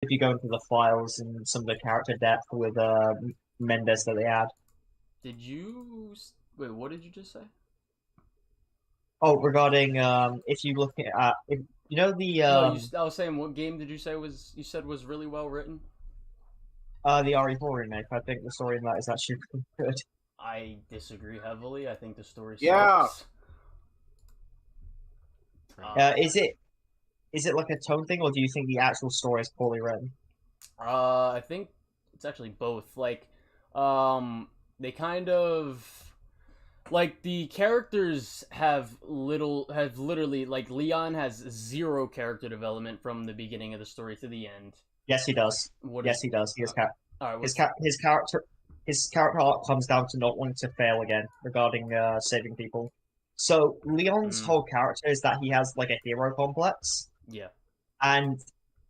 be going through the files and some of the character depth with Mendes that they had. Did you wait? What did you just say? Oh, regarding if you look at if, you know the No, I was saying, what game did you say you said was really well written? the RE4 remake. I think the story in that is actually pretty good. I disagree heavily. I think the story Yeah. sucks. Is it like a tone thing, or do you think the actual story is poorly written? I think it's actually both. Like, they kind of like the characters have literally like Leon has zero character development from the beginning of the story to the end. Yes, he does. Yes, he does. All right, His character arc comes down to not wanting to fail again regarding saving people. So Leon's whole character is that he has like a hero complex. Yeah. And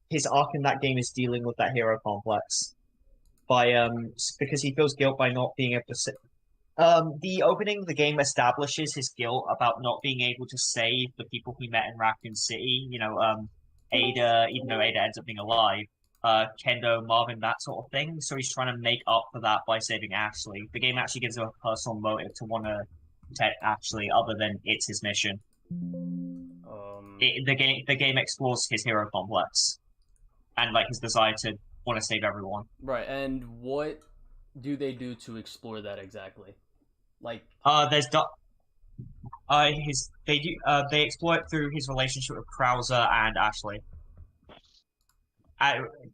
his arc in that game is dealing with that hero complex by because he feels guilt by not being able to the opening of the game establishes his guilt about not being able to save the people he met in Raccoon City. Ada, even though Ada ends up being alive, Kendo, Marvin, that sort of thing. So he's trying to make up for that by saving Ashley. The game actually gives him a personal motive to want to protect Ashley, other than it's his mission. The game explores his hero complex and like his desire to want to save everyone. Right, and what do they do to explore that exactly? Like, they explore it through his relationship with Krauser and Ashley.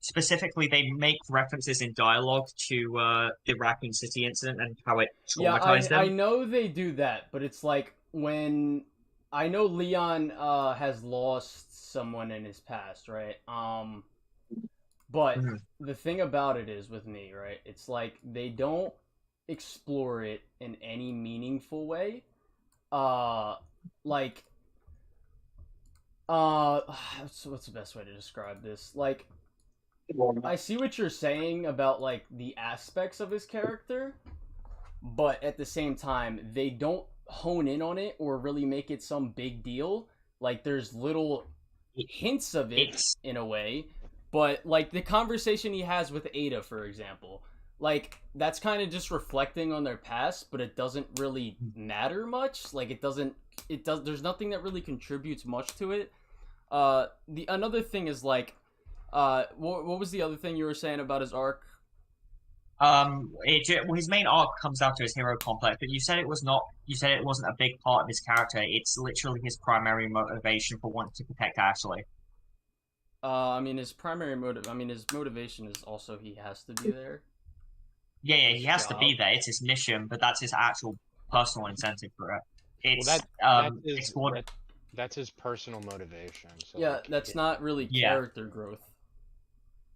Specifically, they make references in dialogue to the Raccoon City incident and how it traumatized them. I know they do that, but it's like when I know Leon has lost someone in his past, right? But the thing about it is with me, right? It's like they don't explore it in any meaningful way. What's the best way to describe this? Like, I see what you're saying about like the aspects of his character, but at the same time, they don't hone in on it or really make it some big deal. Like, there's little hints of it in a way, but like the conversation he has with Ada, for example, like that's kind of just reflecting on their past, but it doesn't really matter much. Like there's nothing that really contributes much to it. Another thing is like, what was the other thing you were saying about his arc? His main arc comes down to his hero complex, but you said it was not. You said it wasn't a big part of his character. It's literally his primary motivation for wanting to protect Ashley. His motivation is also he has to be there. Yeah, he has to be there. It's his mission, but that's his actual personal incentive for it. It's that's his personal motivation. So yeah, that's not really character growth.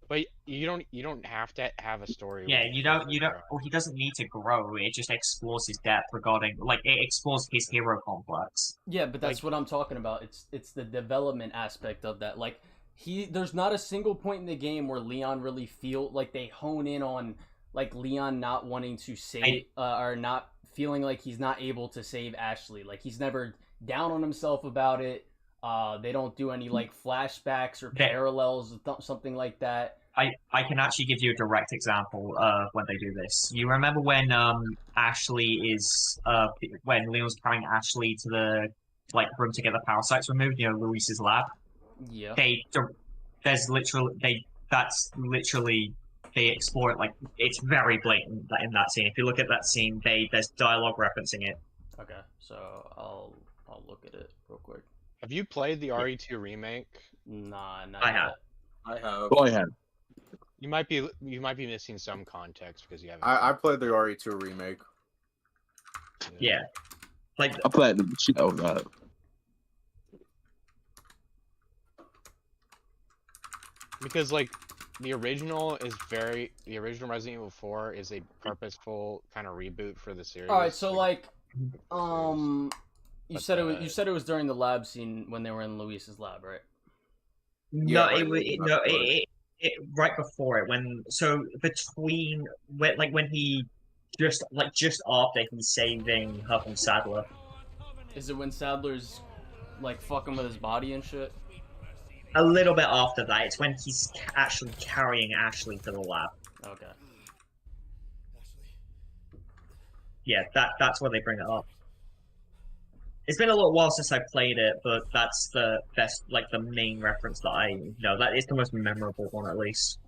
But you don't have to have a story. Yeah, you don't. Well, he doesn't need to grow. It just explores his depth regarding, like, it explores his hero complex. Yeah, but that's what I'm talking about. It's the development aspect of that. Like, there's not a single point in the game where Leon really feel like they hone in on like Leon not wanting to save or not feeling like he's not able to save Ashley. Like, he's never down on himself about it. They don't do any like flashbacks or parallels or something like that. I can actually give you a direct example of when they do this. You remember when when Leon's carrying Ashley to the room to get the parasites removed, Luis's lab? Yeah. They explore it, like, it's very blatant in that scene. If you look at that scene, there's dialogue referencing it. Okay, so I'll look at it real quick. Have you played the RE2 remake? Nah, not I yet. have. I have. Go ahead. You might be missing some context because you haven't. I played the RE2 remake. Yeah. Like, I played the shit out of that. Because like the original Resident Evil 4 is a purposeful kind of reboot for the series. All right, so you said it was during the lab scene when they were in Luis's lab, right? No, right before it, when he just after he's saving her from Sadler. Is it when Sadler's like fucking with his body and shit? a little bit after that. It's when he's actually carrying Ashley to the lab. Okay. Yeah, that's where they bring it up. It's been a little while since I played it, but that's the best, like, the main reference that I know. That is the most memorable one, at least.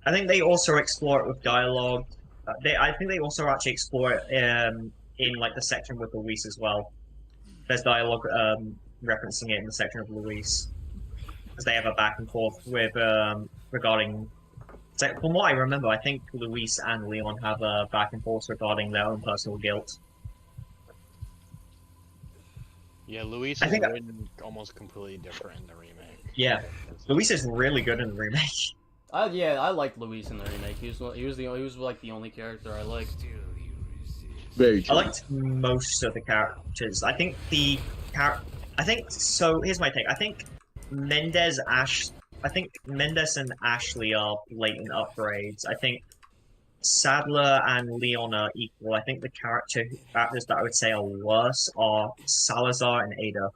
I think they also explore it with dialogue. I think they also actually explore it in like the section with Luis as well. There's dialogue referencing it in the section of Luis, because they have a back and forth with regarding. From what I remember, I think Luis and Leon have a back and forth regarding their own personal guilt. Yeah, Luis I is think written almost completely different in the remake. Yeah, Luis is really good in the remake. Yeah, I liked Luis in the remake. He was like the only character I liked. Very I true. liked most of the characters. I think so. Here's my take. I think Mendes and Ashley are blatant upgrades. I think Sadler and Leon are equal. I think the characters that I would say are worse are Salazar and Ada.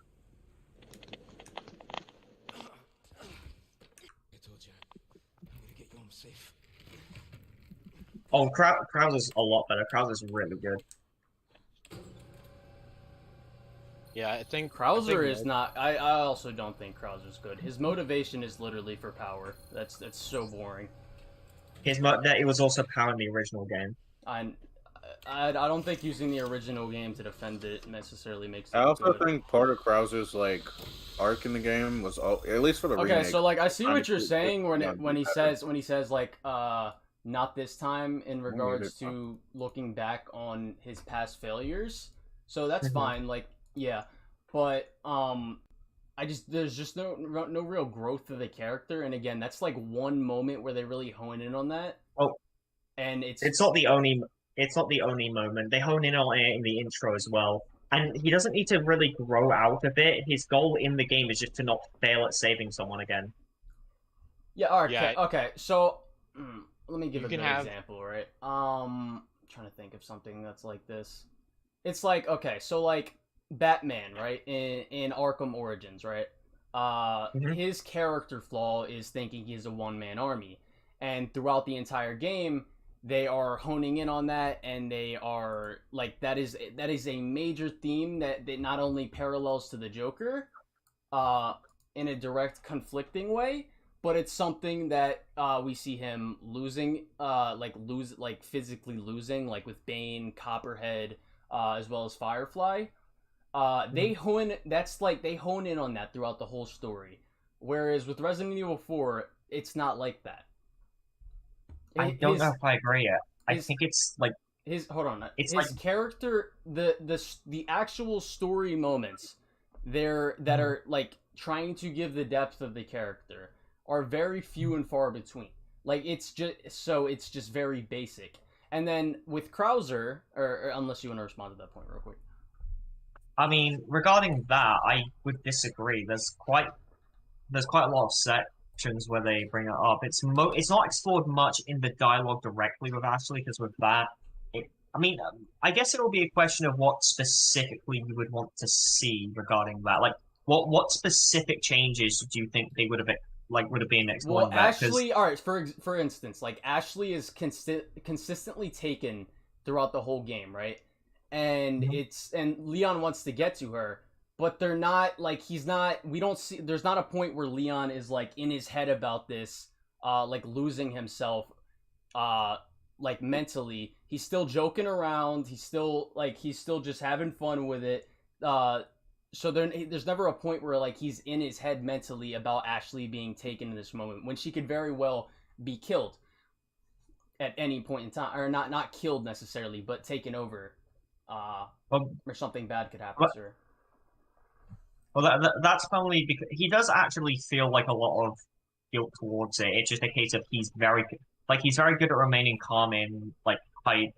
Oh, Krauser's a lot better. Krauser's really good. Yeah, I think Krauser is not. I also don't think Krauser's good. His motivation is literally for power. That's so boring. It was also power in the original game. I don't think using the original game to defend it necessarily makes it I also good. think part of Krauser's like arc in the game was at least for the Okay, remake. so like I see what you're honestly, saying when he better. says like not this time in regards to looking back on his past failures. So that's fine. Like yeah, but there's just no real growth of the character, and again, that's like one moment where they really hone in on that. Oh, and it's not the only moment. They hone in on it in the intro as well. And he doesn't need to really grow out of it. His goal in the game is just to not fail at saving someone again. Yeah. All right. Yeah. Okay. So let me give a good have... example. Right. I'm trying to think of something that's like this. It's like okay. So like Batman, right? In Arkham Origins, right? His character flaw is thinking he's a one-man army, and throughout the entire game, they are honing in on that, and they are like that is a major theme that not only parallels to the Joker, in a direct conflicting way, but it's something that we see him losing, like physically losing, like with Bane, Copperhead, as well as Firefly. They hone in on that throughout the whole story, whereas with Resident Evil 4, it's not like that. I don't know if I agree yet. I think it's like hold on. It's his character, the actual story moments there that are like trying to give the depth of the character are very few and far between. Like it's just very basic. And then with Krauser, or unless you want to respond to that point real quick. I mean, regarding that, I would disagree. There's quite a lot of sections where they bring it up. It's not explored much in the dialogue directly with Ashley, because with that, I guess it'll be a question of what specifically you would want to see regarding that. Like, what specific changes do you think they would have been exploring? Well, Ashley, all right. For instance, like Ashley is consistently taken throughout the whole game, right? And and Leon wants to get to her, but they're not like we don't see, there's not a point where Leon is like in his head about this, like losing himself, like mentally. He's still joking around, he's still just having fun with it, so there's never a point where like he's in his head mentally about Ashley being taken in this moment, when she could very well be killed at any point in time, or not killed necessarily, but taken over. Or something bad could happen to her. Well, that's probably because he does actually feel like a lot of guilt towards it. It's just a case of he's very good at remaining calm in high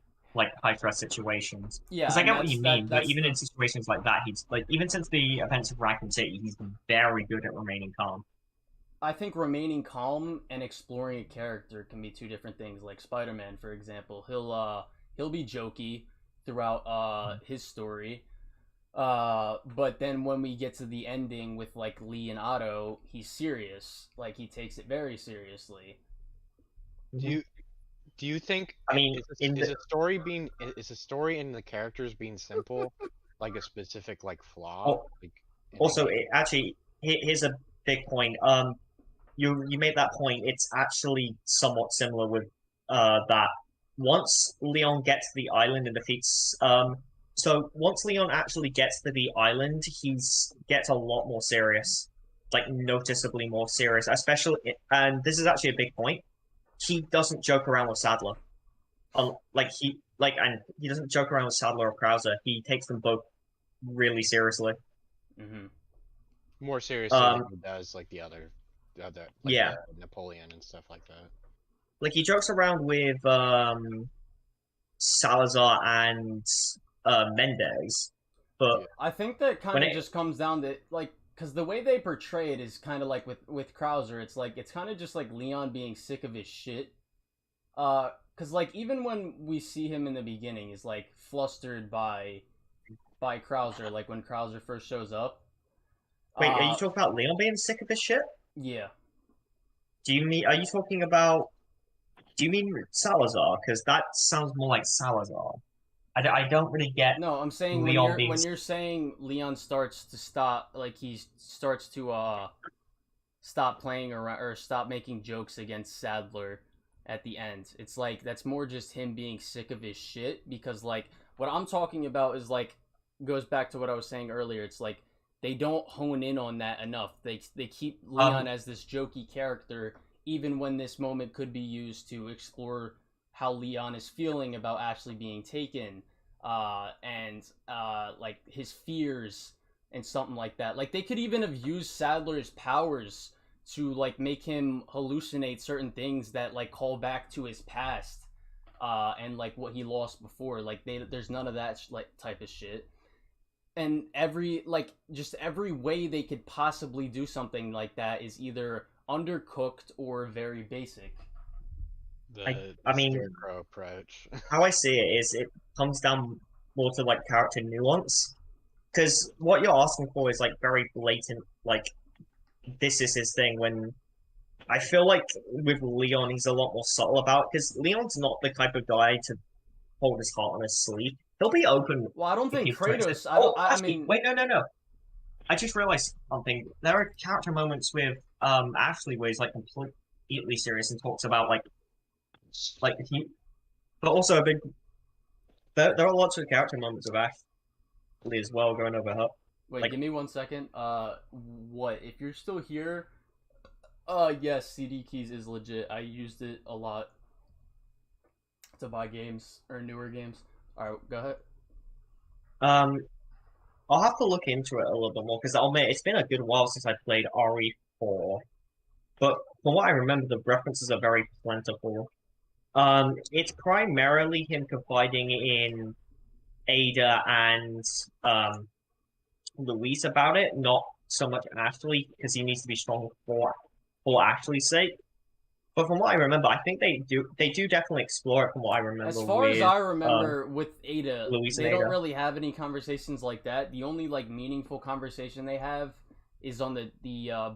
stress situations. Yeah, because I get what you mean. But even in situations like that, he's like, even since the events of Raccoon City, he's been very good at remaining calm. I think remaining calm and exploring a character can be two different things. Like Spider-Man, for example, he'll be jokey throughout his story, but then when we get to the ending with like Lee and Otto, he's serious. Like he takes it very seriously. Do you do you think I mean, is a story being is a story in the characters being simple like a specific like flaw? Like in the also, game? here's a big point. You made that point. It's actually somewhat similar with that. Once Leon gets to the island and defeats so once Leon actually gets to the island, he's gets a lot more serious, like noticeably more serious. Especially, and this is actually a big point. He doesn't joke around with Sadler. And he doesn't joke around with Sadler or Krauser. He takes them both really seriously. Mm-hmm. More seriously than he does like the other like Yeah. Napoleon and stuff like that. Like he jokes around with Salazar and Mendez, but Yeah. I think that kind When of it- just comes down to like because the way they portray it is kind of like with Krauser, it's kind of just like Leon being sick of his shit. Because like even when we see him in the beginning, he's like flustered by Krauser, like when Krauser first shows up. wait, are you talking about Leon being sick of this shit? Yeah. Are you talking about? Do you mean Salazar? Because that sounds more like Salazar. I don't really get No, I'm saying Leon being when you're saying Leon starts to stop, like he starts to stop playing around or stop making jokes against Sadler at the end. It's like that's more just him being sick of his shit because like what I'm talking about is like goes back to what I was saying earlier. It's like they don't hone in on that enough. They keep Leon as this jokey character even when this moment could be used to explore how Leon is feeling about Ashley being taken and like his fears and something like that. Like they could even have used Sadler's powers to like make him hallucinate certain things that like call back to his past and like what he lost before. Like there's none of that like type of shit. And every way they could possibly do something like that is either undercooked or very basic. I mean, Scarecrow approach. how I see it is it comes down more to like character nuance. Because what you're asking for is like very blatant, like this is his thing. When I feel like with Leon, he's a lot more subtle about it. Because Leon's not the type of guy to hold his heart on his sleeve. He'll be open. Well, I don't if think he's twisted. Kratos. I Actually, mean, wait, no. I just realized something. There are character moments with Ashley where he's like completely serious and talks about like he, but also a big. There are lots of character moments of Ashley as well going over her. wait, like- give me 1 second. What? If you're still here, yes, CD keys is legit. I used it a lot to buy games or newer games. All right, go ahead. I'll have to look into it a little bit more because I'll admit it's been a good while since I played RE4. But from what I remember, the references are very plentiful. It's primarily him confiding in Ada and Luis about it, not so much Ashley, because he needs to be strong for Ashley's sake. But from what I remember, I think they do definitely explore it. From what I remember, As far as with, I remember, with Ada, Luis and they don't Ada. really have any conversations like that. The only like meaningful conversation they have is on the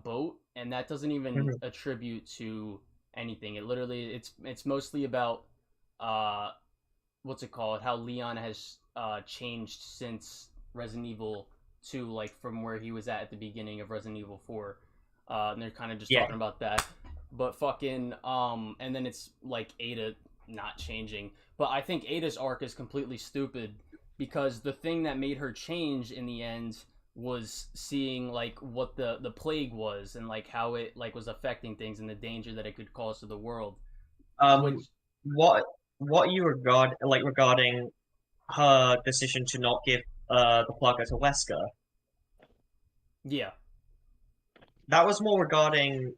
boat, and that doesn't even Mhm. attribute to anything. It literally it's mostly about what's it called? How Leon has changed since Resident Evil 2, like from where he was at the beginning of Resident Evil 4. And they're kind of just Yeah. talking about that. But fucking and then it's like Ada not changing. But I think Ada's arc is completely stupid because the thing that made her change in the end was seeing like what the plague was and like how it like was affecting things and the danger that it could cause to the world. Which What you regarding her decision to not give the plugger to Wesker? yeah. That was more regarding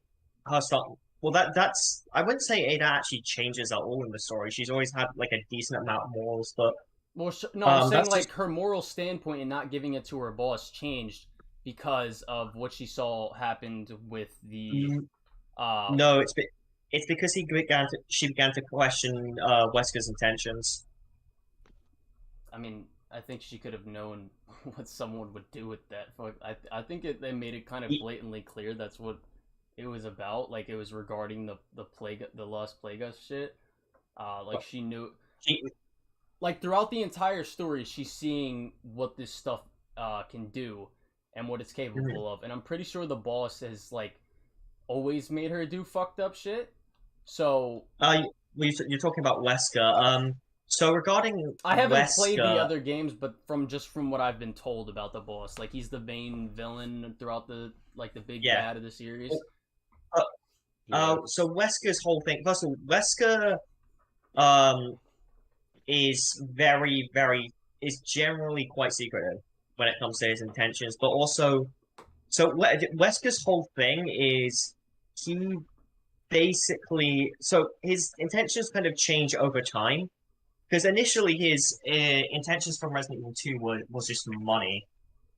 her start. Well, that's I wouldn't say Ada actually changes at all in the story. She's always had like a decent amount of morals, but Well, no, I'm saying that's like just- her moral standpoint in not giving it to her boss changed because of what she saw happened with the. No, it's because she began to question Wesker's intentions. I mean, I think she could have known what someone would do with that. I think they made it kind of blatantly clear that's what it was about. Like it was regarding the Lost Plagueis shit. Like she knew. Like throughout the entire story, she's seeing what this stuff can do and what it's capable of, and I'm pretty sure the boss has like always made her do fucked up shit. So you're talking about Wesker. So regarding I haven't Wesker, played the other games, but from what I've been told about the boss, like he's the main villain throughout the big bad of the series. So Wesker's whole thing. First of all, Wesker is is generally quite secretive when it comes to his intentions, but also, so Wesker's whole thing is he basically, so his intentions kind of change over time, because initially his intentions from Resident Evil 2 was just money,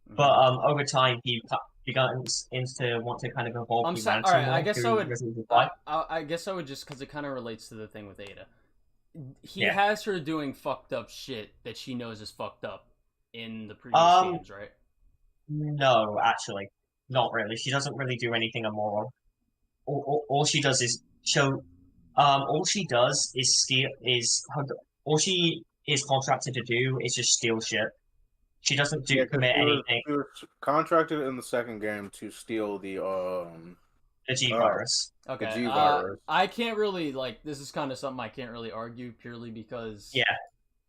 but over time he begins to want to kind of evolve humanity. Alright, I guess I guess I would just, because it kind of relates to the thing with Ada. He has her doing fucked up shit that she knows is fucked up in the previous games, right? No, actually, not really. She doesn't really do anything immoral. All she does is all she does is steal. All she is contracted to do is just steal shit. She doesn't commit anything. She was contracted in the second game to steal the G virus. Okay. The G virus. I can't really this is kind of something I can't really argue purely because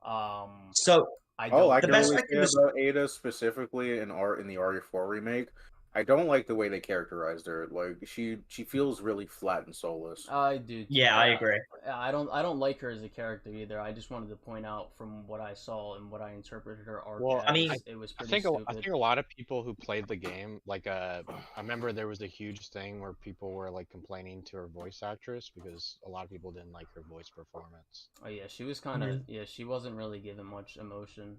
So I can really say about Ada specifically in the RE4 remake. I don't like the way they characterized her. Like she feels really flat and soulless. I do. Yeah, I agree. I don't like her as a character either. I just wanted to point out from what I saw and what I interpreted her arc as. I mean, it was pretty stupid. I think a lot of people who played the game, I remember there was a huge thing where people were like complaining to her voice actress because a lot of people didn't like her voice performance. Oh yeah, she was kind of she wasn't really given much emotion.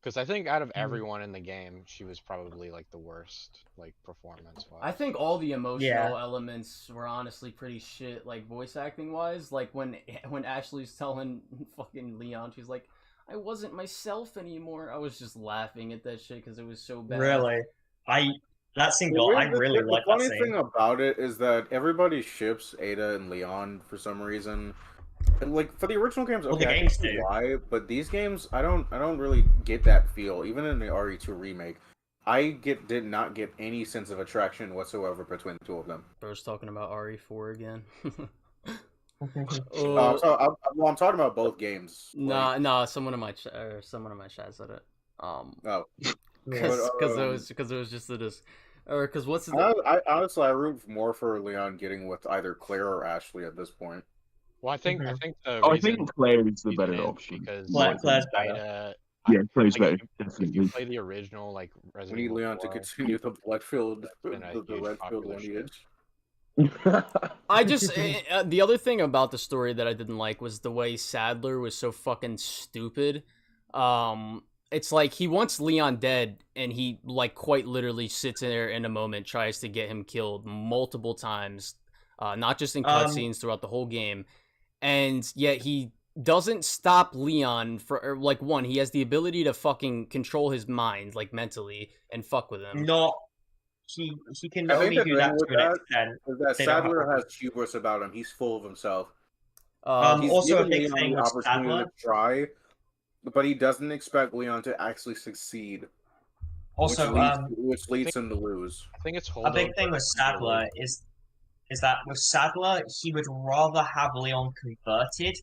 Because I think out of everyone in the game, she was probably like the worst, like performance-wise. I think all the emotional elements were honestly pretty shit, like voice acting wise. Like when Ashley's telling fucking Leon, she's like, "I wasn't myself anymore." I was just laughing at that shit because it was so bad. Really, that scene. I really like that scene. The funny thing about it is that everybody ships Ada and Leon for some reason. And like for the original games, okay, the I games can see why, but these games, I don't really get that feel. Even in the RE2 remake, I did not get any sense of attraction whatsoever between the two of them. Bro's talking about RE4 again. I'm talking about both games. Nah. Someone in my chat said it. Because it was just because what's the... I honestly I root more for Leon getting with either Claire or Ashley at this point. Well, I think I think Claire is the better option because Claire's better. Claire's better. If you play the original Resident Evil 4, Leon to continue the blood-filled lineage. I just the other thing about the story that I didn't like was the way Sadler was so fucking stupid. It's like he wants Leon dead, and he quite literally sits in there in a moment, tries to get him killed multiple times, not just in cutscenes throughout the whole game. And yet he doesn't stop Leon one, he has the ability to fucking control his mind, mentally, and fuck with him. No, he can only do that to an extent. That Sadler has hubris about him. He's full of himself. He's also a big thing with Sadler. To try, but he doesn't expect Leon to actually succeed. Also, which leads him to lose. I think it's a big thing with Sadler is that with Sadler, he would rather have Leon converted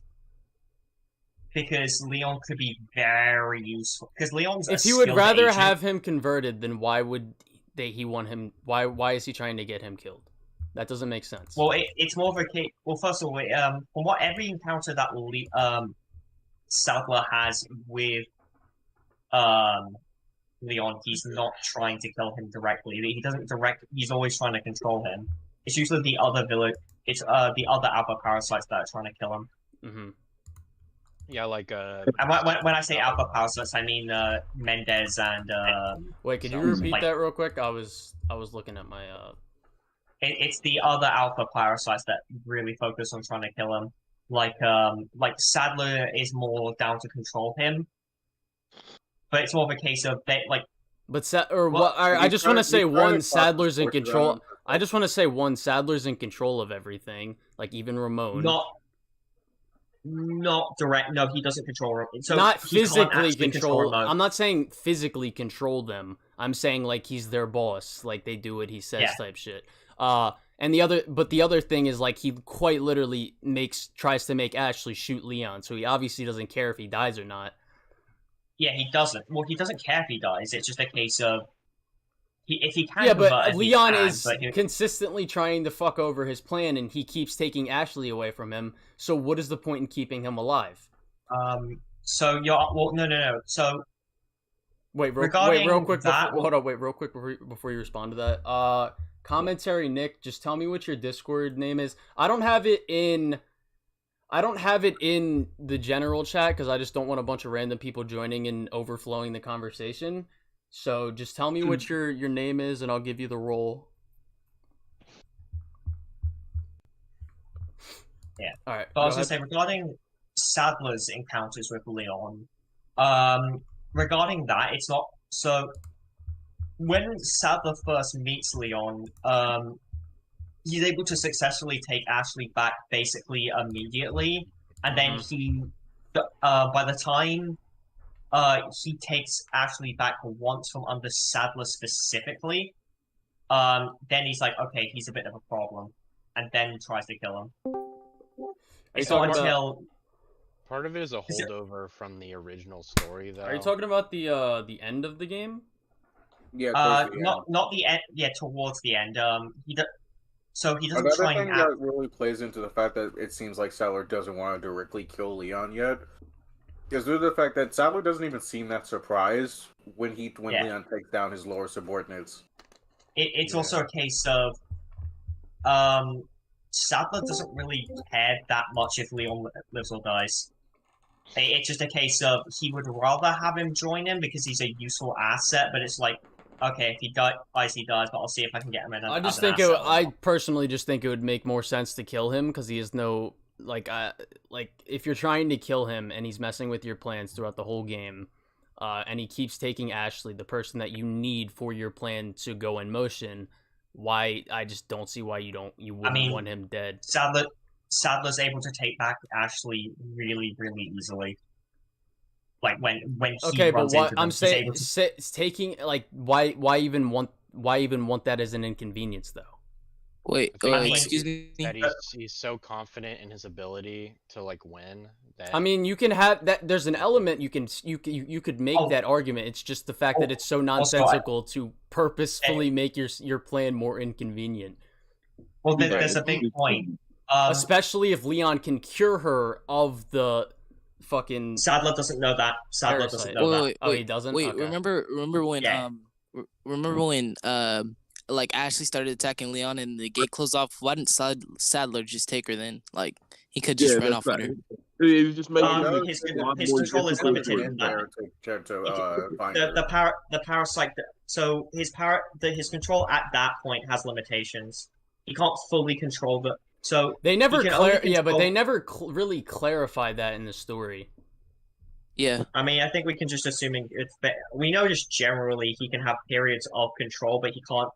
because Leon could be very useful. Because Leon's if you would rather have him converted, then why would he want him? Why is he trying to get him killed? That doesn't make sense. Well, it's more of a case. Well, first of all, from what every encounter that Sadler has with Leon, he's not trying to kill him directly. He doesn't he's always trying to control him. It's usually the other village. It's the other alpha parasites that are trying to kill him. Yeah, like And when I say alpha power source, I mean Mendez and Wait, could you So- repeat like- that real quick? I was looking at my it's the other alpha parasites that really focus on trying to kill him. Like Sadler is more down to control him, but it's more of a case of they like. But I you just try- want to say you try to one talk Sadler's in Fortnite control. around- I just want to say one Sadler's in control of everything, like even Ramon. Not direct. No, he doesn't control them. So Not he can't physically actually control. Ramon. I'm not saying physically control them. I'm saying like he's their boss, like they do what he says Yeah. type shit. And the other thing is like he quite literally tries to make Ashley shoot Leon, so he obviously doesn't care if he dies or not. Yeah, he doesn't. Well, he doesn't care if he dies. It's just a case of if he can. Yeah, but convert, he Leon can, is but he- consistently trying to fuck over his plan, and he keeps taking Ashley away from him. So what is the point in keeping him alive? So no. So Wait, real regarding quick. that- Hold on, wait, real quick before you respond to that. Commentary, Nick. Just tell me what your Discord name is. I don't have it in the general chat because I just don't want a bunch of random people joining and overflowing the conversation. So just tell me what your name is, and I'll give you the role. Yeah. All right. But I was go gonna say ahead. regarding Sadler's encounters with Leon, regarding that, it's not so. When Sadler first meets Leon, he's able to successfully take Ashley back basically immediately, and then by the time he takes Ashley back once from under Sadler specifically, then he's like, okay, he's a bit of a problem, and then tries to kill him. Are you It's not talking about- until Part of it is a Is it- holdover from the original story, though. Are you talking about the end of the game? Yeah, towards the end. not the end. Yeah, towards the end. So he doesn't Another try thing and that really plays into the fact that it seems like Sadler doesn't want to directly kill Leon yet is due to the fact that Sadler doesn't even seem that surprised when Leon takes down his lower subordinates. It's Yeah. also a case of Sadler doesn't really care that much if Leon lives or dies. It's just a case of he would rather have him join him because he's a useful asset, but it's like, okay, if he dies, he dies, but I'll see if I can get him in. I personally just think it would make more sense to kill him because he has no like if you're trying to kill him and he's messing with your plans throughout the whole game, and he keeps taking Ashley, the person that you need for your plan to go in motion. Why? I just don't see why you wouldn't want him dead. Sadler's able to take back Ashley really, really easily. Like when he Okay, but runs what into them, I'm he's able saying, to... taking like why even want that as an inconvenience though? Wait, I think excuse me. that he's so confident in his ability to like win that. I mean, you can have that. There's an element you could make Oh. that argument. It's just the fact that it's so nonsensical to purposefully make your plan more inconvenient. Well, there's a big point. Especially if Leon can cure her of the fucking Sadler doesn't know that. Sadler doesn't know that. Wait, Oh, he doesn't? Wait, Okay. remember when Yeah. like Ashley started attacking Leon and the gate closed off? Why didn't Sadler just take her then? Like he could just run off with her. It was just making His it a lot his more control is difficult limited for in him. that. To find her. The parasite. So his control at that point has limitations. He can't fully control the. So They never can only but they control- never really clarified that in the story. Yeah. I mean, I think we can just assuming we know just generally he can have periods of control, but he can't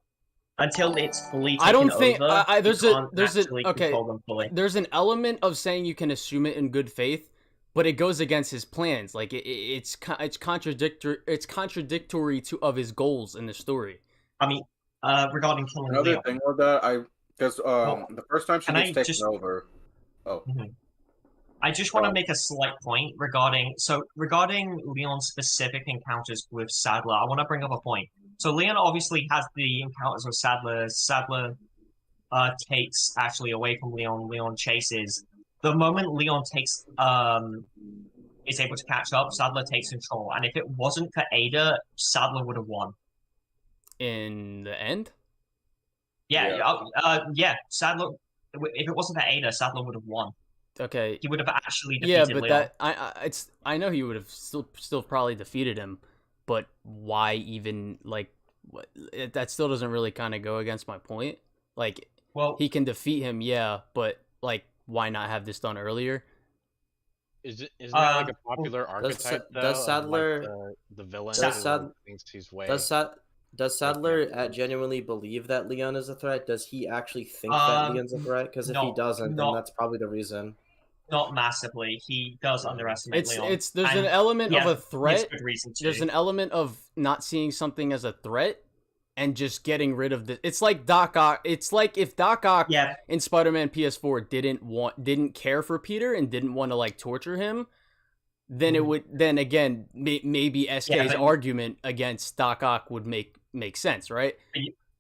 until it's fully taken I don't think over. there's he can't a actually okay. control them fully. There's an element of saying you can assume it in good faith, but it goes against his plans. Like it's contradictory. It's contradictory of his goals in the story. I mean, regarding killing Another Leon. thing with that, because the first time she can gets I taken just- over. Oh, I just want to make a slight point regarding Leon's specific encounters with Sadler. I want to bring up a point. So Leon obviously has the encounters with Sadler. Sadler takes Ashley away from Leon. Leon chases. The moment Leon is able to catch up, Sadler takes control. And if it wasn't for Ada, Sadler would have won. In the end, Yeah. Sadler. If it wasn't for Ada, Sadler would have won. Okay. He would have actually Yeah, defeated but Leon. I know he would have still probably defeated him, but why even that still doesn't really kind of go against my point. Like, Well, he can defeat him, yeah, but like, why not have this done earlier? Isn't that like a popular Does archetype though? does of, Sadler- like, the villain does who Sad- thinks he's way. Does Sadler genuinely believe that Leon is a threat? Does he actually think that Leon's a threat? Because if he doesn't, then that's probably the reason. Not massively. He does underestimate Leon. There's an element of a threat. Good reason to. There's an element of not seeing something as a threat and just getting rid of the. It's like Doc Ock. It's like if Doc Ock in Spider-Man PS4 didn't care for Peter and didn't want to like torture him, then it would. Then again, maybe SK's argument against Doc Ock would make sense, right?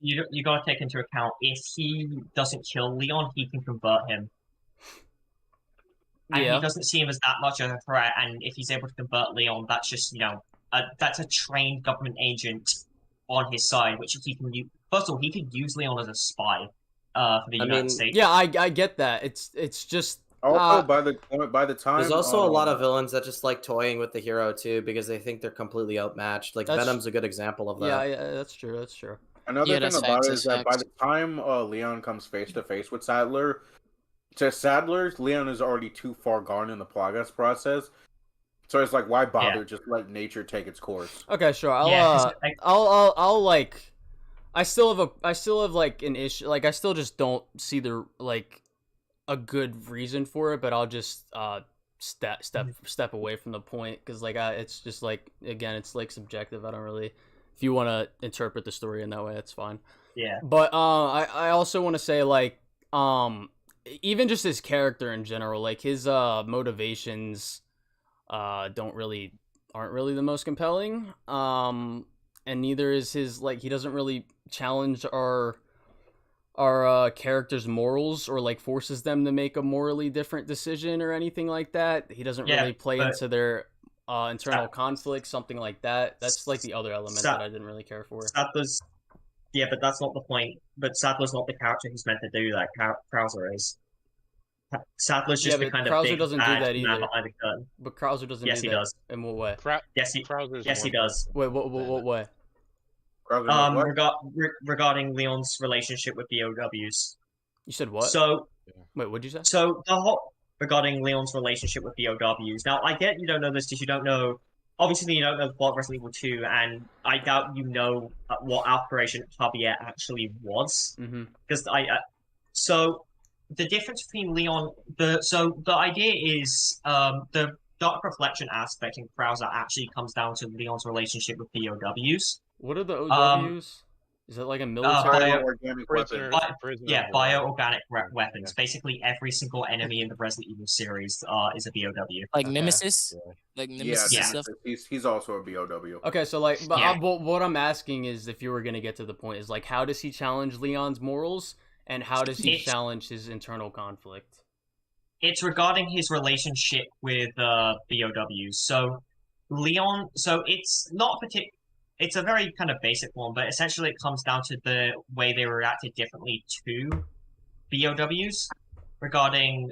You gotta take into account if he doesn't kill Leon, he can convert him. And he doesn't see him as that much of a threat, and if he's able to convert Leon, that's just, that's a trained government agent on his side, which he can use. First of all, he could use Leon as a spy for the United States. Yeah, I get that. It's just... Also, by the time... There's also a lot of villains that just like toying with the hero, too, because they think they're completely outmatched. Like, Venom's a good example of that. Yeah, that's true. Another thing about it is that by the time Leon comes face-to-face with Sadler... To Sadler, Leon is already too far gone in the progress process, so it's like, why bother? Just let nature take its course. Okay, sure. I still have like an issue. Like, I still just don't see a good reason for it. But I'll just step away from the point because it's just like, again, it's like subjective. I don't really. If you want to interpret the story in that way, that's fine. Yeah. But I also want to say even just his character in general, like his motivations aren't really the most compelling. And neither is his he doesn't really challenge our characters' morals or forces them to make a morally different decision or anything like that. He doesn't really play into their internal conflict, something like that. That's the other element that I didn't really care for. Yeah, but that's not the point. But Sadler's not the character who's meant to do that. Krauser is. Sadler's just the kind of big doesn't do that either. behind the curtain. But Krauser doesn't do that. Yes, he does. In what way? Yes, he does. Wait, what way? Regarding Leon's relationship with BOWs. You said what? So, wait, what'd you say? So regarding Leon's relationship with BOWs. Now, I get you don't know this because you don't know. Obviously, you don't know the plot of Resident Evil 2, and I doubt you know what Operation Javier actually was. Because so the difference between Leon, the idea is the dark reflection aspect in Krauser actually comes down to Leon's relationship with BOWs. What are the OWs? Is it like a military? Bioorganic weapons. Bioorganic weapons. Basically, every single enemy in the Resident Evil series is a BOW. Like Nemesis? Like Nemesis and stuff? He's also a BOW. Okay, so what I'm asking is, if you were going to get to the point, is how does he challenge Leon's morals? And how does he challenge his internal conflict? It's regarding his relationship with BOWs. So Leon, it's not it's a very kind of basic one, but essentially it comes down to the way they reacted differently to BOWs. Regarding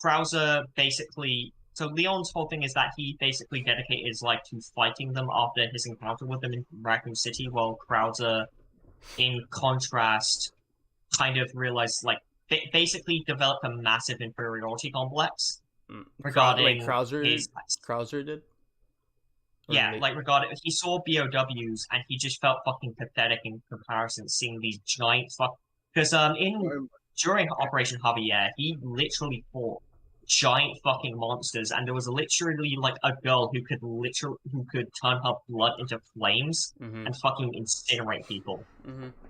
Krauser, basically, so Leon's whole thing is that he basically dedicated his life to fighting them after his encounter with them in Raccoon City, while Krauser, in contrast, kind of realized, basically developed a massive inferiority complex regarding Krauser did? Yeah, regarding, he saw BOWs and he just felt fucking pathetic in comparison, seeing these giant because during Operation Javier, he literally fought giant fucking monsters, and there was literally a girl who could turn her blood into flames and fucking incinerate people.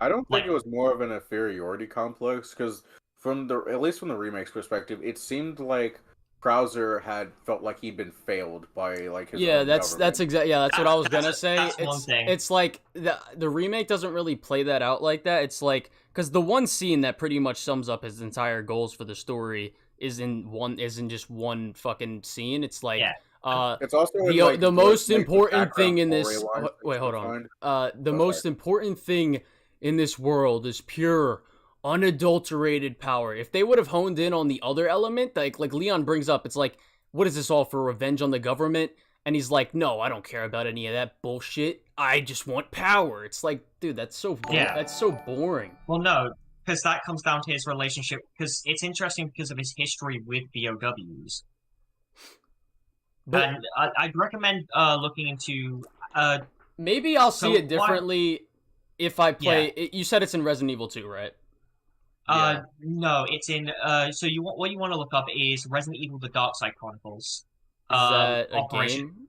I don't think it was more of an inferiority complex, because at least from the remake's perspective, it seemed like Krauser had felt like he'd been failed by his own that's exactly that's what I was gonna say. One thing. It's the remake doesn't really play that out like that. It's because the one scene that pretty much sums up his entire goals for the story isn't just one fucking scene. It's it's also the most important thing in this. Wait, hold on. The most important thing in this world is pure, unadulterated power. If they would have honed in on the other element, like Leon brings up, it's like, what is this all for, revenge on the government? And he's like, no, I don't care about any of that bullshit. I just want power. It's like, dude, that's so boring. Well, no, because that comes down to his relationship. Because it's interesting because of his history with BOWs. But and I'd recommend looking into. Maybe I'll see it differently if I play. You said it's in Resident Evil 2, right? No, it's in. So what you want to look up is Resident Evil: The Dark Side Chronicles. Is that a Operation. game?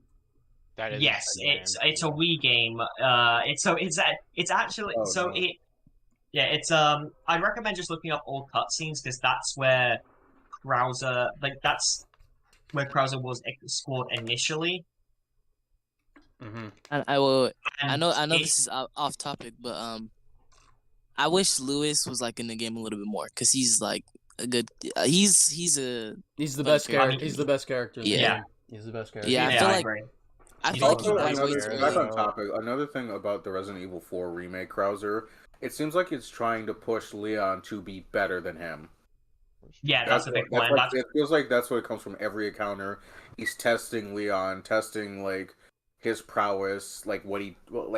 That is Yes, it's a Wii game. It's actually it's I'd recommend just looking up old cutscenes because that's where Krauser was explored initially. Mm-hmm. And I will. I know this is off topic, but I wish Lewis was like in the game a little bit more because he's like a good. He's the best character. He's the best character. Yeah. He's the best character. Yeah, I feel like he died way too Back on early. topic, another thing about the Resident Evil 4 remake, Krauser, it seems like it's trying to push Leon to be better than him. Yeah, that's a big plan. It feels like that's what it comes from every encounter. He's testing Leon, testing like his prowess, like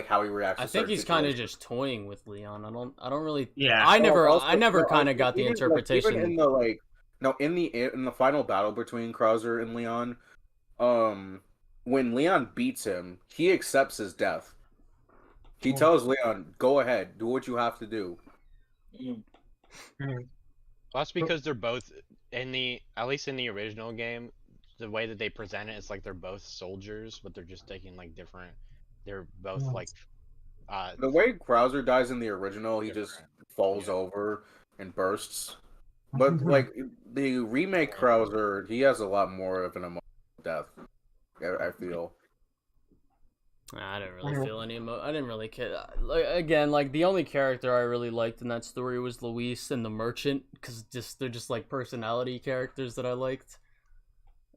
how he reacts. I think he's kind of just toying with Leon. I don't really. Yeah. I never kind of got the interpretation. Even in the final battle between Krauser and Leon, when Leon beats him, he accepts his death. He tells Leon, "Go ahead, do what you have to do." Well, that's because they're both at least in the original game, the way that they present it, it's like they're both soldiers, but they're just taking like different. They're both like. The way Krauser dies in the original, he just falls over and bursts. But like the remake Krauser, he has a lot more of an emotional death. I feel. I didn't really feel any I didn't really care. Like the only character I really liked in that story was Luis and the Merchant, because they're just like personality characters that I liked.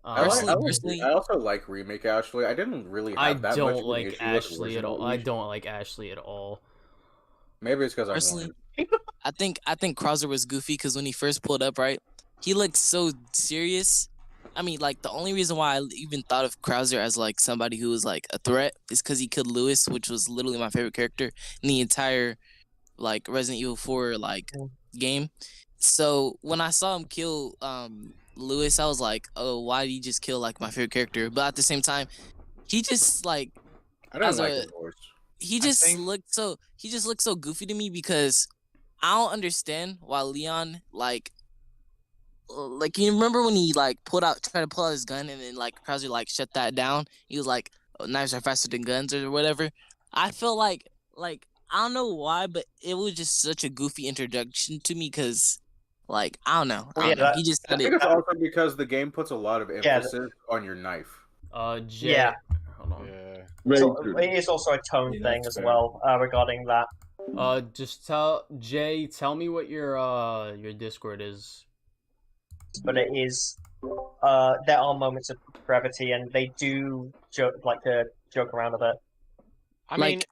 I also like remake Ashley. I didn't really have that much of an issue Ashley with at all. I don't like Ashley at all. Maybe it's because I Personally, I think Krauser was goofy because when he first pulled up, right, he looked so serious. I mean, like, the only reason why I even thought of Krauser as, like, somebody who was, like, a threat is because he killed Lewis, which was literally my favorite character in the entire, like, Resident Evil 4, like, game. So, when I saw him kill Lewis, I was like, oh, why did he just kill, like, my favorite character? But at the same time, he just, like... I don't like his voice. He just looked so goofy to me because I don't understand why Leon, like, you remember when he like tried to pull out his gun and then like Krauser like shut that down? He was like, oh, knives are faster than guns or whatever. I feel like I don't know why, but it was just such a goofy introduction to me because like I don't know. He just I think it's also because the game puts a lot of emphasis on your knife. Jay. Yeah. Hold on. Yeah. So it is also a tone thing as well regarding that. Just tell me what your Discord is. But it is there are moments of brevity and they do like to joke around a bit. I mean,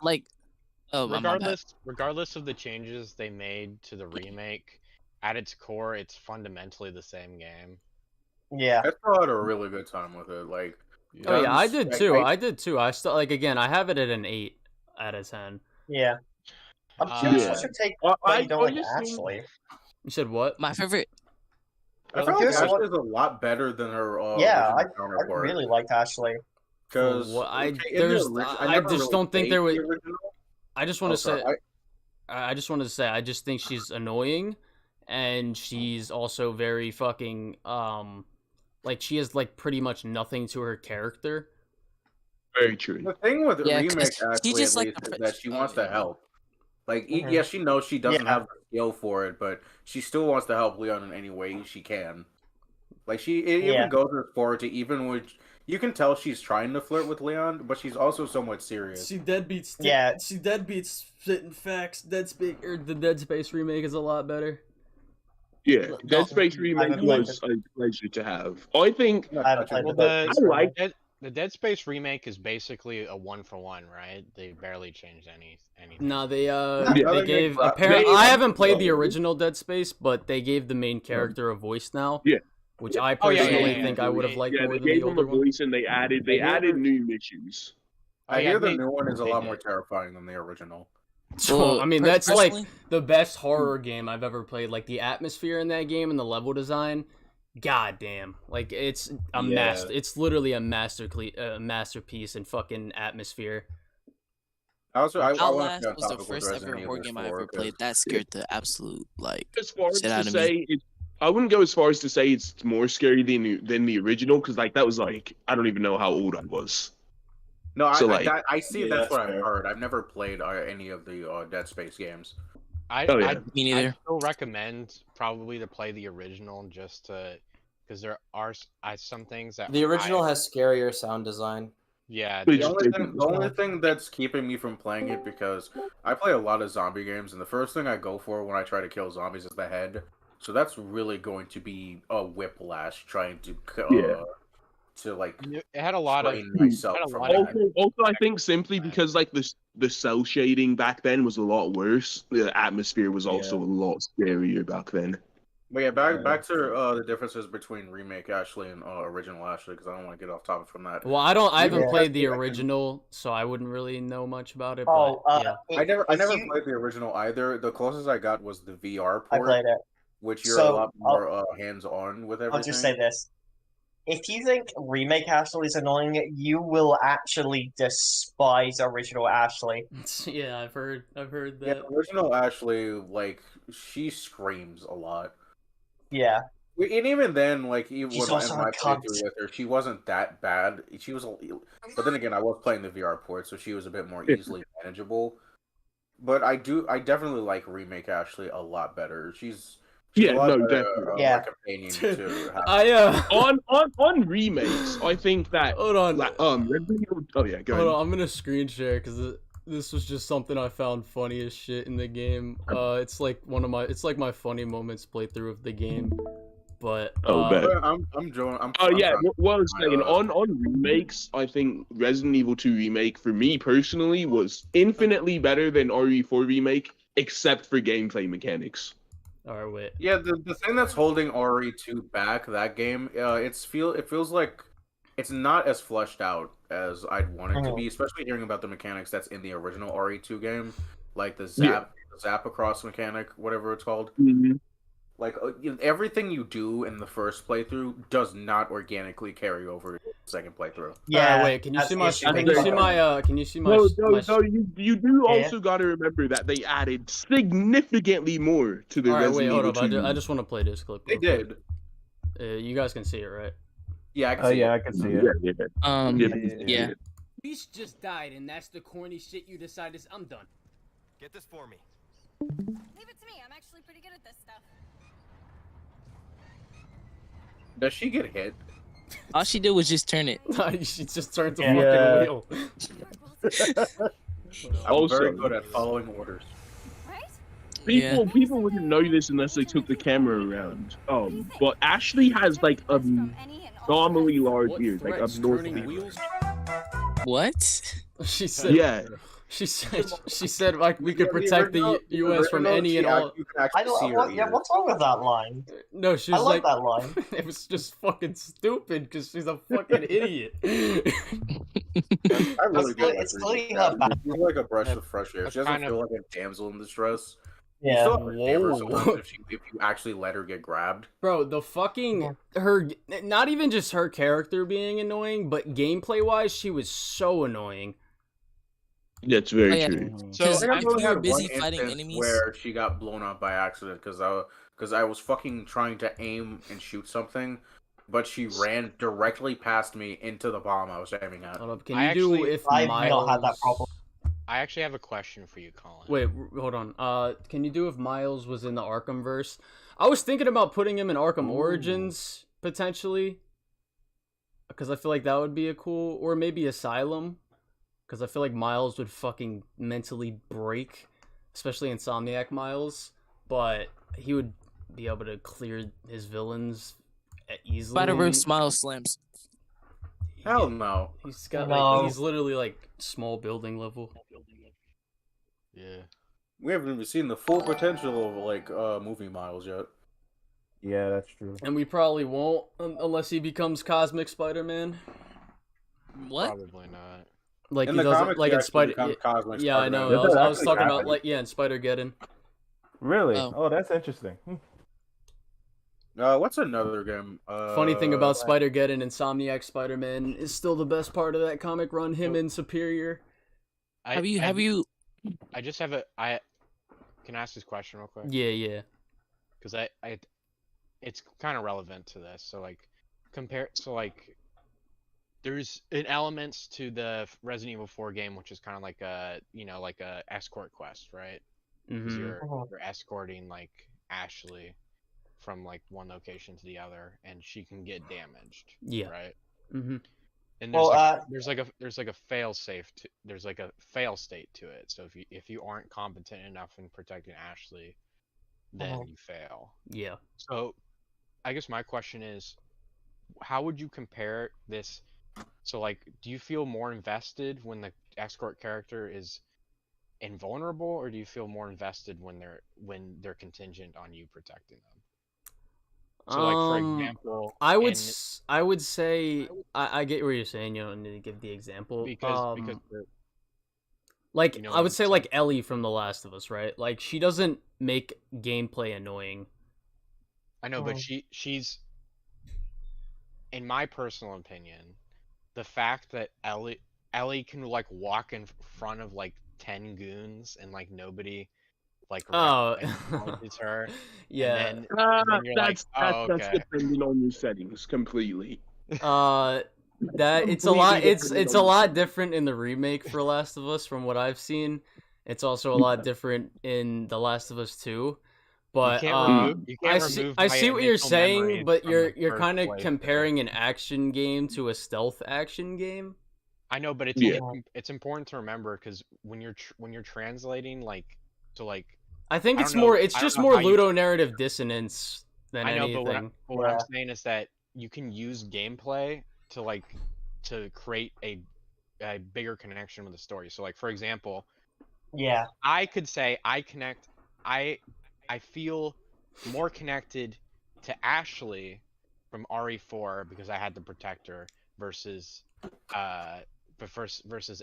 regardless of the changes they made to the remake, at its core, it's fundamentally the same game. Yeah, I still had a really good time with it. Like, oh yeah, I did too. I still again. I have it at an 8 out of 10. Yeah, I'm curious what's your take. Why you don't like Ashley? You said what? My favorite. I feel like Ashley is a lot better than her. I really liked Ashley. Because I just don't think there was. I just want to say. I just wanted to say. I just think she's annoying, and she's also very fucking like she has like pretty much nothing to her character. Very true. The thing with remake Ashley just is that she wants to help. Like, yeah, she knows she doesn't have the skill for it, but she still wants to help Leon in any way she can. Like, she even goes forward to even which you can tell she's trying to flirt with Leon, but she's also somewhat serious. She deadbeats. She deadbeats spitting facts. The Dead Space remake is a lot better. Yeah, Dead Space remake was a pleasure to have. I think I like The Dead Space remake is basically a 1-for-1, right? They barely changed anything. No, they they gave made- apparently. they- I haven't played the original Dead Space, but they gave the main character a voice now. Yeah. Which I Oh, yeah, personally yeah, think yeah. I would have liked Yeah, more they than the gave him older a one. voice and they added new missions. I yeah, hear the they- new one is a they lot did. more terrifying than the original. So, I mean, that's like personally- the best horror game I've ever played. Like the atmosphere in that game and the level design. God damn! Like it's a master. It's literally a masterpiece in fucking atmosphere. I want Outlast to was the first ever horror game I ever played. That scared the absolute As far as shit out to of me. say, I wouldn't go as far as to say it's more scary than the original, because like that was like I don't even know how old I was. No, So, I see. Yeah, that's that's what I've fair. heard. I've never played any of the Dead Space games. Oh, yeah. Me neither. I still recommend probably to play the original just to, because there are some things that The original has scarier sound design. Yeah, But The just only thing that's keeping me from playing it, because I play a lot of zombie games, and the first thing I go for when I try to kill zombies is the head. So that's really going to be a whiplash trying to like it had a lot of train myself had a from lot of- that. Also, I think simply because like the cell shading back then was a lot worse. The atmosphere was also a lot scarier back then. But yeah, back to the differences between remake Ashley and original Ashley, because I don't want to get off topic from that. Well, I haven't Yeah. played the I can- original, so I wouldn't really know much about it. Oh, But yeah, I never if you- played the original either. The closest I got was the VR I port, played it. which you're So, a lot more hands-on with everything. I'll just say this. If you think remake Ashley is annoying, you will actually despise original Ashley. yeah, I've heard Yeah, that. the original Ashley, like, she screams a lot. Yeah. And even then, like, even She's when also I a played cunt. through with her, she wasn't that bad. She was, but then again, I was playing the VR port, so she was a bit more easily manageable. But I definitely like remake Ashley a lot better. She's Yeah, a lot no, better, definitely. Yeah. companion to have. On remakes, I think that Hold on. Resident Evil. Oh yeah, go Hold ahead. on, I'm gonna screen share because this was just something I found funny as shit in the game. It's like my funny moments playthrough of the game. But Bet. I'm Joe. Yeah, what I was my, saying on remakes, I think Resident Evil 2 remake for me personally was infinitely better than RE4 remake, except for gameplay mechanics. all right, wait. Yeah, the thing that's holding RE2 back, that game, it feels like it's not as fleshed out as I'd want it to be, especially hearing about the mechanics that's in the original RE2 game, like the zap across mechanic, whatever it's called. Mm-hmm. Like everything you do in the first playthrough does not organically carry over to the second playthrough. Yeah. Wait, can you that's see the my? issue Can with you the see other. my? Can you see my? No, you do Yeah. also got to remember that they added significantly more to the All right, wait, Resident hold Evil up. 2. I just want to play this clip. They real quick. did. You guys can see it, right? Yeah, I can see I it. can see it. Yeah. Beast just died, and that's the corny shit you decided. I'm done. Get this for me. Leave it to me. I'm actually pretty good at this stuff. Does she get hit? All she did was just turn it. She just turned the Yeah. fucking wheel. I'm Also- very good at following orders. Right? People wouldn't know this unless they took the camera around. But Ashley has like abnormally large What ears, like threats abnormally. turning wheels? What? She said. Yeah. She said like we could protect the U.S. from any and all. You can actually see her ears. What's wrong with that line? No, she I was like like, that line. it was just fucking stupid because she's a fucking idiot. I really do. It's clearly Yeah, not bad. you feel like a brush of fresh air. That's She doesn't kind of- feel like a damsel in distress. You Yeah. still have her favor Whoa. sometimes if you actually let her get grabbed. Bro, the fucking her, not even just her character being annoying, but gameplay wise, she was so annoying. That's very Oh, yeah. true. So Because I if only you were had busy one fighting instance enemies, where she got blown up by accident because I was fucking trying to aim and shoot something, but she ran directly past me into the bomb I was aiming at. Hold up, can I you do actually- if I've Miles? not had that problem. I actually have a question for you, Colin. Wait, hold on. Can you do if Miles was in the Arkhamverse? I was thinking about putting him in Arkham Origins potentially, because I feel like that would be a cool, or maybe Asylum, because I feel like Miles would fucking mentally break, especially Insomniac Miles, but he would be able to clear his villains easily. Spider-Verse Miles slams. Hell no. He's got No. like he's literally like small building level. Yeah. We haven't even seen the full potential of like movie Miles yet. Yeah, that's true. And we probably won't unless he becomes Cosmic Spider-Man. What? Probably not. Like In he the doesn't comics, like he in actually Spider. becomes Cosmic Yeah, I Spider-Man. know. Does I was, that I was actually talking about happen? like in Spider-Geddon. Really? Oh. Oh, that's interesting. What's another game? Funny thing about Spider-Geddon, Insomniac Spider-Man is still the best part of that comic run. Him and Superior. Have you? I just have I can I ask this question real quick? Yeah. Because it's kind of relevant to this. So like, there's an elements to the Resident Evil 4 game, which is kind of like a like a escort quest, right? 'Cause you're escorting like Ashley from like one location to the other, and she can get damaged. Yeah. Right. Mm-hmm. And Well, there's like a fail safe. There's like a fail state to it. So if you aren't competent enough in protecting Ashley, then you fail. Yeah. So, I guess my question is, how would you compare this? So like, do you feel more invested when the escort character is invulnerable, or do you feel more invested when they're contingent on you protecting them? So like, for example, I would say I get what you're saying. You don't need to give the example because like you know I what would I'm say saying. like Ellie from The Last of Us, right? Like she doesn't make gameplay annoying. I know, but she's, in my personal opinion, the fact that Ellie can like walk in front of like 10 goons and like nobody like acknowledges her. Yeah. And then you're That's okay. depending on your settings completely. That it's a lot. It's a lot different in the remake for Last of Us from what I've seen. It's also a lot different in The Last of Us 2. But I see what you're saying, but you're kind of comparing an action game to a stealth action game. I know, but it's important to remember, because when you're translating I think it's just more ludonarrative dissonance than anything. But what I'm saying is that you can use gameplay to create a bigger connection with the story. So like, for example, I could say I feel more connected to Ashley from RE4 because I had to protect her versus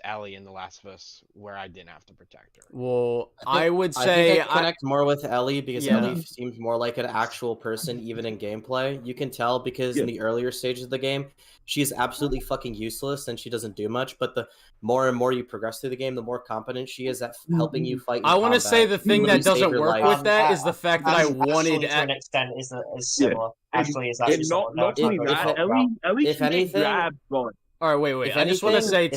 Ellie in The Last of Us, where I didn't have to protect her. Well, I would say I connect more with Ellie because Ellie seems more like an actual person, even in gameplay. You can tell because in the earlier stages of the game, she's absolutely fucking useless and she doesn't do much. But the more and more you progress through the game, the more competent she is at helping you fight. I want to say the thing that doesn't work with that is the fact that I wanted to an extent is similar. Actually, is actually not only that, Ellie if anything, all right, wait. I just want to say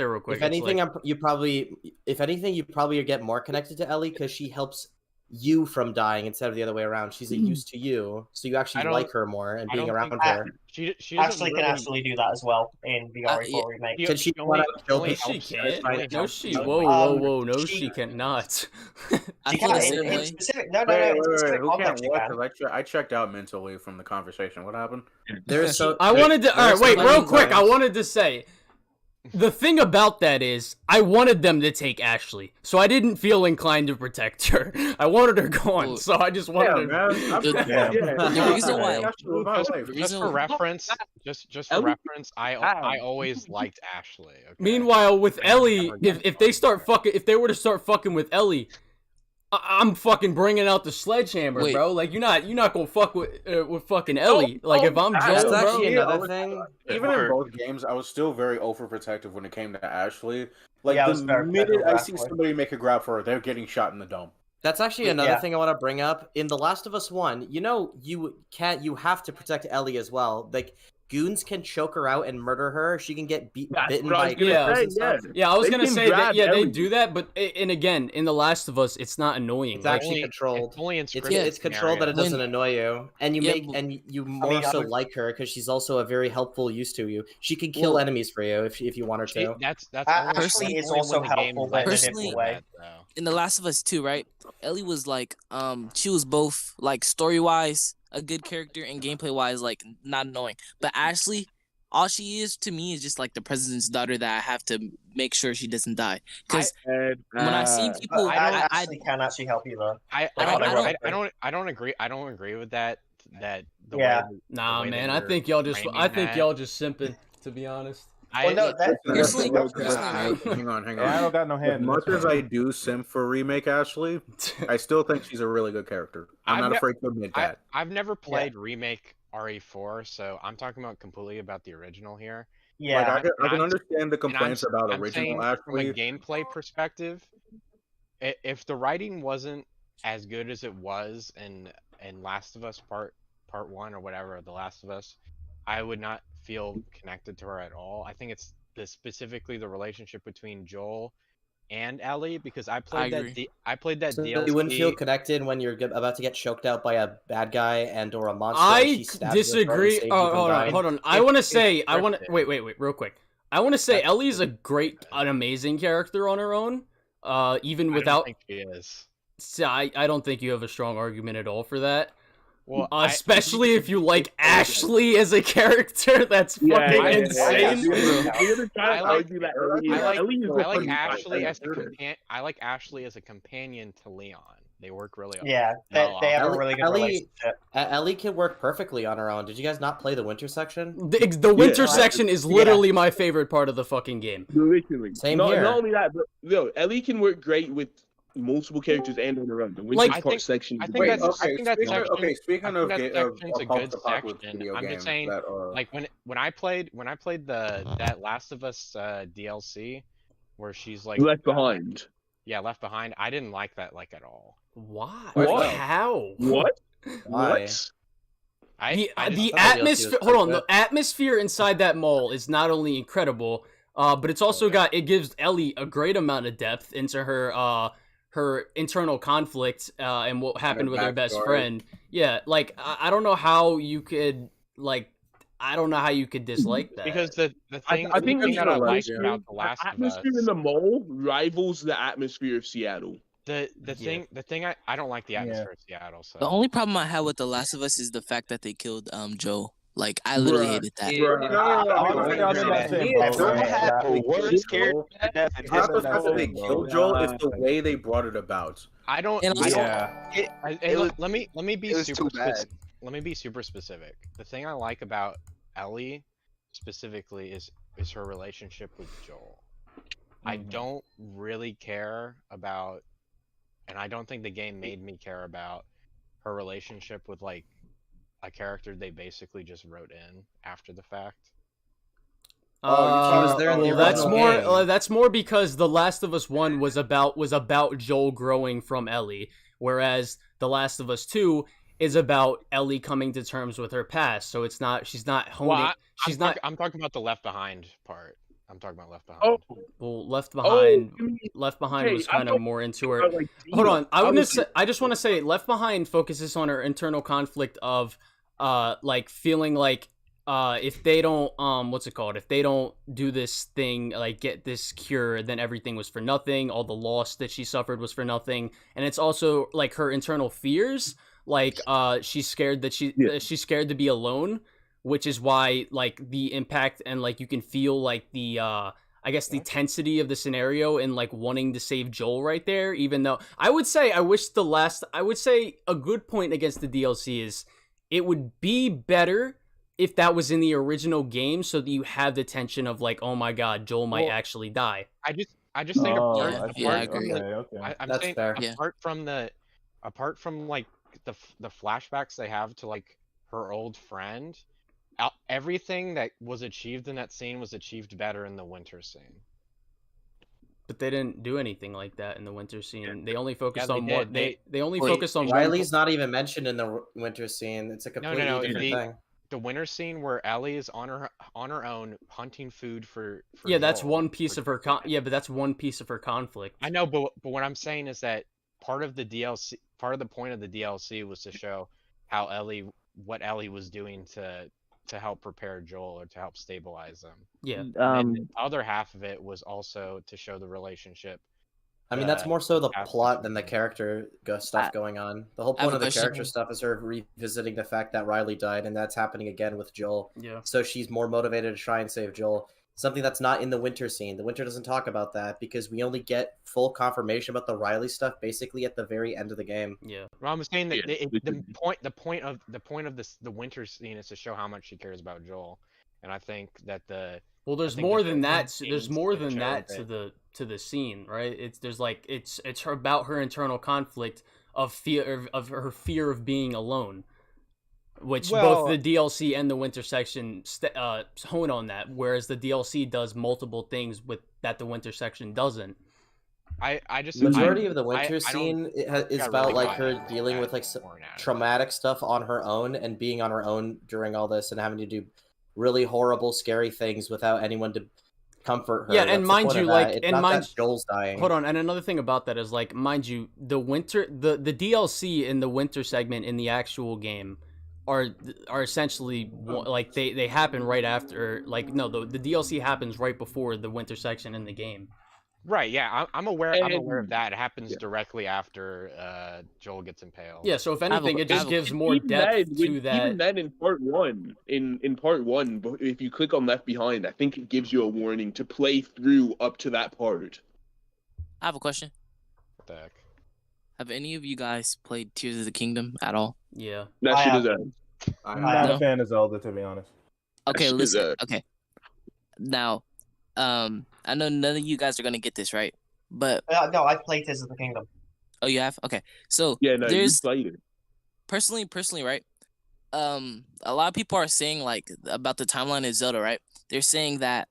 real quick. If anything, you probably get more connected to Ellie because she helps you from dying instead of the other way around. She's a use to you, so you actually like her more and being around her. She Ashley can actually do that as well in the RE4 remake. Can she? She can't. No, she. Whoa! No, she cannot. She can. In specific, no. In specific context, she can. I checked out mentally from the conversation. What happened? I wanted to. All right, wait, real quick. I wanted to say. The thing about that is, I wanted them to take Ashley, so I didn't feel inclined to protect her. I wanted her gone, so I just wanted her. The reason why, just for reference, I always liked Ashley. Okay? Meanwhile, with Ellie, if they were to start fucking with Ellie, I'm fucking bringing out the sledgehammer, bro. Like you're not gonna fuck with fucking Ellie. If I'm that's Joe, actually another thing. Even in both games, I was still very overprotective when it came to Ashley. Like I the minute I see somebody make a grab for her, they're getting shot in the dome. That's actually another thing I want to bring up. In The Last of Us 1, you have to protect Ellie as well. Like goons can choke her out and murder her. She can get bitten by and stuff. I was gonna say that. Yeah, they do that, but again, in The Last of Us, it's not annoying. It's actually controlled. It's controlled that it doesn't annoy you, and you more so like her because she's also a very helpful use to you. She can kill enemies for you if you want her to. That's Ashley is also helpful in a different way. In The Last of Us 2, right? Ellie was like, she was both like story wise a good character and gameplay wise like not annoying. But Ashley, all she is to me is just like the president's daughter that I have to make sure she doesn't die. Because when I see people, I can actually help you though. I don't agree. I don't agree with that. Nah, man. I think y'all just simping. To be honest. Hang on. I don't got no hand. As much as I do simp for Remake Ashley, I still think she's a really good character. I'm not afraid to admit that. I've never played Remake RE4, so I'm talking completely about the original here. Yeah, like, I can understand the complaints about original Ashley. From a gameplay perspective, if the writing wasn't as good as it was in Last of Us Part 1 or whatever, The Last of Us, I would not feel connected to her at all. I think it's specifically the relationship between Joel and Ellie, because I played that so DLC. You wouldn't feel connected when you're about to get choked out by a bad guy and or a monster. I disagree. Hold on. I want to say, wait, real quick. I want to say Ellie's an amazing character on her own. Even without. I don't think she is. I don't think you have a strong argument at all for that. Well, especially if you like Ashley as a character, that's fucking insane. I like Ashley as a companion to Leon. They work really well. Yeah, they have a really good relationship. Ellie can work perfectly on her own. Did you guys not play the winter section? The winter section is literally my favorite part of the fucking game. Literally. Same here. Not only that, but Ellie can work great with multiple characters and on her own. The winter section. Speaking of a good section, I'm just saying, like when I played that Last of Us DLC, where she's like Left Behind. Yeah, Left Behind. I didn't like that at all. Why? What? How? What? Why? What? The atmosphere. Hold on, the atmosphere inside that mall is not only incredible, but it's also it gives Ellie a great amount of depth into her internal conflict and what happened with her best friend. Yeah, like I don't know how you could dislike that. Because the thing I think that I like about The Last of Us, atmosphere in the mall rivals the atmosphere of Seattle. The thing I don't like the atmosphere of Seattle. So the only problem I have with The Last of Us is the fact that they killed Joel. Like, I literally hated that. It's not the fact that they killed Joel, it's the way they brought it about. Let me be super specific. Let me be super specific. The thing I like about Ellie specifically is her relationship with Joel. I don't really care about, and I don't think the game made me care about her relationship with like a character they basically just wrote in after the fact. That's more because The Last of Us 1 was about Joel growing from Ellie, whereas The Last of Us 2 is about Ellie coming to terms with her past. So she's not honing. I'm talking about the Left Behind part. I'm talking about Left Behind. Oh, well, Left Behind was kind of more into her. Hold on, I just want to say Left Behind focuses on her internal conflict of, like feeling like, if they don't, if they don't do this thing, like get this cure, then everything was for nothing. All the loss that she suffered was for nothing, and it's also like her internal fears. Like, she's scared that she's scared to be alone. Which is why, like, the impact and, like, you can feel, like, the, I guess, the tensity of the scenario and, like, wanting to save Joel right there, even though I would say a good point against the DLC is it would be better if that was in the original game so that you have the tension of, like, oh my god, Joel might actually die. I just think apart from, like, the flashbacks they have to, like, her old friend, everything that was achieved in that scene was achieved better in the winter scene. But they didn't do anything like that in the winter scene. They only focused on what they only focused on. Riley's not even mentioned in the winter scene. It's a completely different thing. The winter scene where Ellie is on her own hunting food for that's one piece of her but that's one piece of her conflict. I know, but what I'm saying is that part of the point of the DLC was to show what Ellie was doing to help prepare Joel or to help stabilize them. Yeah. And the other half of it was also to show the relationship I mean, that's more so the aspects plot of than the game. character stuff going on. The whole I have point a of the question. character stuff is her revisiting the fact that Riley died, and that's happening again with Joel. Yeah. So she's more motivated to try and save Joel. Something that's not in the Winter scene. The Winter doesn't talk about that because we only get full confirmation about the Riley stuff basically at the very end of the game. Yeah. Well, I'm saying that Yeah. the point of the winter scene is to show how much she cares about Joel, and I think that Well, there's think more the than that. games There's more that than show that that- to the scene, right? It's her about her internal conflict of her fear of being alone, which Well- both the DLC and the winter section hone on that, whereas the DLC does multiple things with that the winter section doesn't. I just Majority of the I Winter don't scene is got about really like high her on dealing that with like more now. traumatic stuff on her own and being on her own during all this and having to do really horrible, scary things without anyone to comfort her. Yeah, That's and the mind point you, of that. like, It's and not mind that Joel's dying. Hold on, and another thing about that is, like, mind you, the DLC in the winter segment in the actual game are essentially like they happen right after, like, no, the DLC happens right before the winter section in the game. Right, yeah, I'm aware of And- that. It happens yeah. directly after Joel gets impaled. Yeah, so if have a- anything, it I have just a- gives more Even depth then, to that. Even then, in part one, if you click on Left Behind, I think it gives you a warning to play through up to that part. I have a question. What the heck? Have any of you guys played Tears of the Kingdom at all? Yeah. That I shit have- is I'm not No. a fan of Zelda, to be honest. Okay, shit is listen. Okay. Now, I know none of you guys are gonna get this right, but No, I've played Tears of the Kingdom. oh, you have? Okay. So Yeah, no, you there's played it. personally, right? A lot of people are saying like about the timeline of Zelda, right? They're saying that,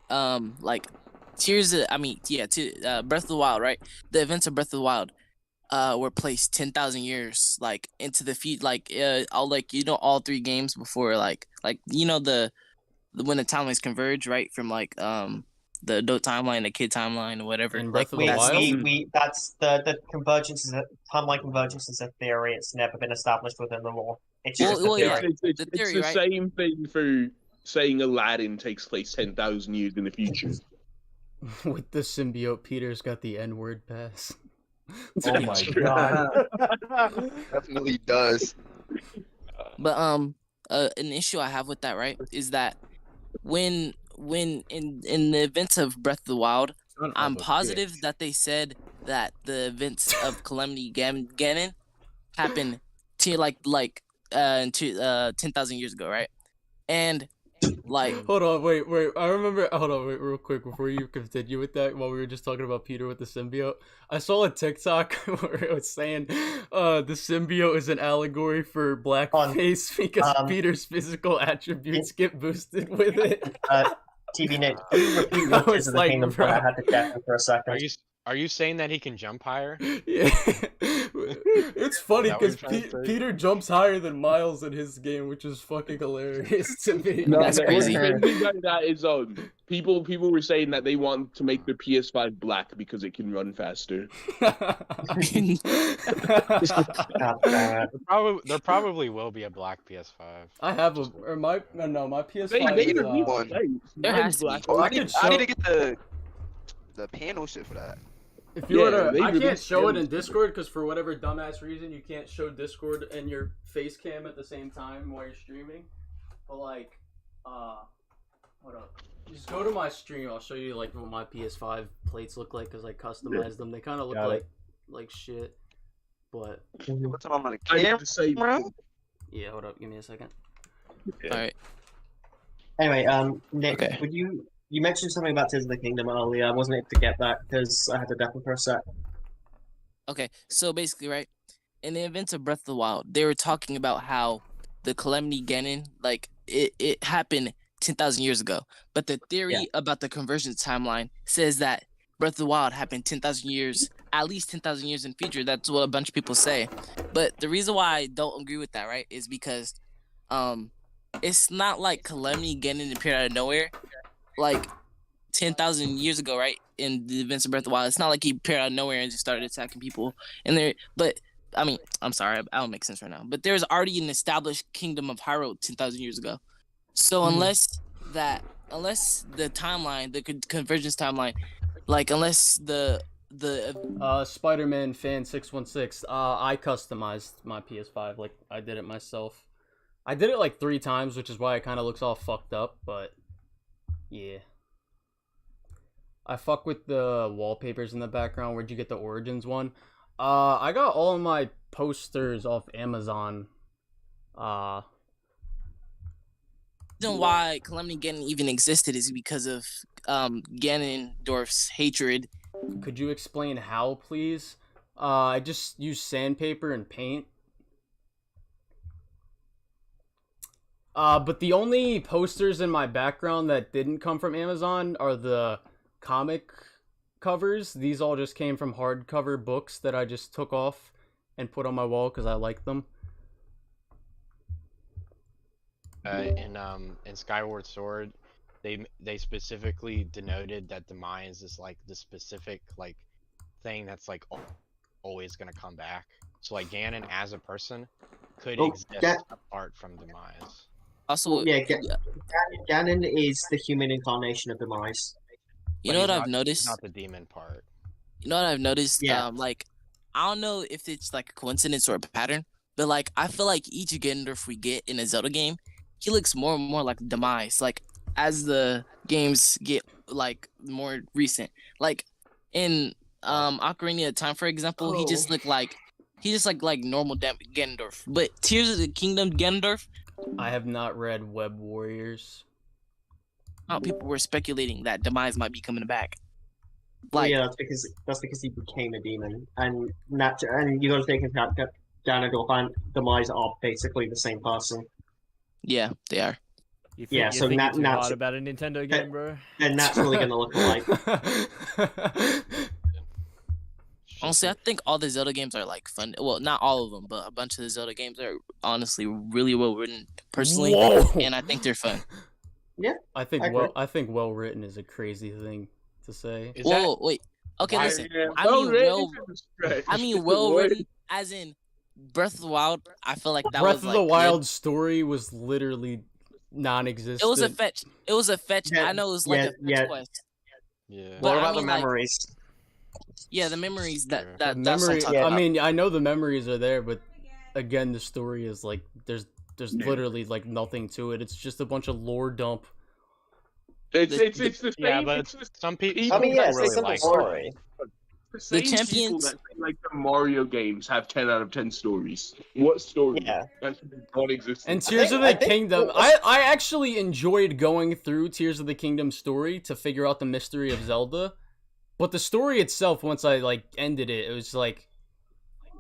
like Breath of the Wild, right? The events of Breath of the Wild, were placed 10,000 years like into the future, like all three games before, like the when the timelines converge, right? From like the adult timeline, the kid timeline, or whatever. In Like Breath of the Wild? That's the convergence is timeline convergence is a theory. It's never been established within the law. It's just Well, a yeah. theory. It's The the theory, right? same thing for saying Aladdin takes place 10,000 years in the future. With the symbiote, Peter's got the N-word pass. Oh my True. god. Definitely does. But an issue I have with that, right, is that when in the events of Breath of the Wild, I'm positive that they said that the events of Calamity Ganon happened to like 10,000 years ago, right? And like Hold on, wait. I remember. Hold on, wait, real quick before you continue with that. While we were just talking about Peter with the symbiote, I saw a TikTok where it was saying, the symbiote is an allegory for blackface because Peter's physical attributes get boosted with it. TV Nick, can you repeat what Tears of the Kingdom when I had to check for a second? Are you saying that he can jump higher? Yeah, it's funny Is that what because you're trying to say? Peter jumps higher than Miles in his game, which is fucking hilarious to me. No, That's the crazy. only thing about that is people were saying that they want to make the PS5 black because it can run faster. God damn it. There probably will be a black PS5. I have my PS5 They made is, a new one. There has to be. Black. Oh, I I could need show- to get the panel shit for that. If you were to, they I can't released show it them. in Discord because for whatever dumbass reason you can't show Discord and your face cam at the same time while you're streaming. But like, hold up. Just go to my stream. I'll show you like what my PS5 plates look like because I customized them. They kind of look Got it. like shit. But What's on the I camera? have to say, yeah, hold up. Give me a second. All right. Anyway, Nick, Okay. would you mentioned something about Tears of the Kingdom earlier? I wasn't able to get that because I had to deafen for a sec. Okay, so basically, right, in the events of Breath of the Wild, they were talking about how the Calamity Ganon, like, it happened 10,000 years ago. But the theory about the conversion timeline says that Breath of the Wild happened 10,000 years, at least 10,000 years in the future. That's what a bunch of people say. But the reason why I don't agree with that, right, is because it's not like Calamity Ganon appeared out of nowhere. Like 10,000 years ago, right? In the events of Breath of the Wild, it's not like he appeared out of nowhere and just started attacking people. And there, but I mean, I'm sorry, I don't make sense right now. But there's already an established kingdom of Hyrule 10,000 years ago. So unless the timeline, the convergence timeline, like unless the Spider-Man fan 616. I customized my PS5. Like I did it myself. I did it like 3 times, which is why it kind of looks all fucked up. But yeah, I fuck with the wallpapers in the background. Where'd you get the Origins one? I got all of my posters off Amazon. The reason why Calamity Ganon even existed is because of Ganondorf's hatred. Could you explain how, please? I just use sandpaper and paint. But the only posters in my background that didn't come from Amazon are the comic covers. These all just came from hardcover books that I just took off and put on my wall because I like them. In Skyward Sword, they specifically denoted that demise is like the specific like thing that's like always gonna come back. So like Ganon as a person could exist apart from demise. Also, Ganon is the human incarnation of demise. You know what I've noticed? Not the demon part. You know what I've noticed? Like, I don't know if it's like a coincidence or a pattern, but like I feel like each Ganondorf we get in a Zelda game, he looks more and more like demise. Like as the games get like more recent, like in Ocarina of Time, for example, he just looked like normal Ganondorf. But Tears of the Kingdom Ganondorf, I have not read Web Warriors. People were speculating that demise might be coming back. Like, yeah, that's because he became a demon, and you got to take into account that Ganondorf and demise are basically the same person. Yeah, they are. You think it's too hard about a Nintendo game, bro? They're naturally gonna look alike. Honestly, I think all the Zelda games are like fun. Well, not all of them, but a bunch of the Zelda games are honestly really well written, personally, and I think they're fun. Yeah, I think well written is a crazy thing to say. Wait. Okay, listen. I mean well written, as in Breath of the Wild. I feel like that Breath was of the Wild story was literally non-existent. It was a fetch. I know it was like a fetch quest. Yeah. What about the memories? Yeah, the memories that's I mean, I know the memories are there, but again, the story is like there's literally like nothing to it. It's just a bunch of lore dump. It's the same. Yeah, but some people. I mean, yeah, it's really a simple like story. The same people that say, like the Mario games have 10 out of 10 stories. What story? Yeah. That's non-existent. And Tears of the Kingdom, I actually enjoyed going through Tears of the Kingdom story to figure out the mystery of Zelda, but the story itself, once I like ended it, it was like.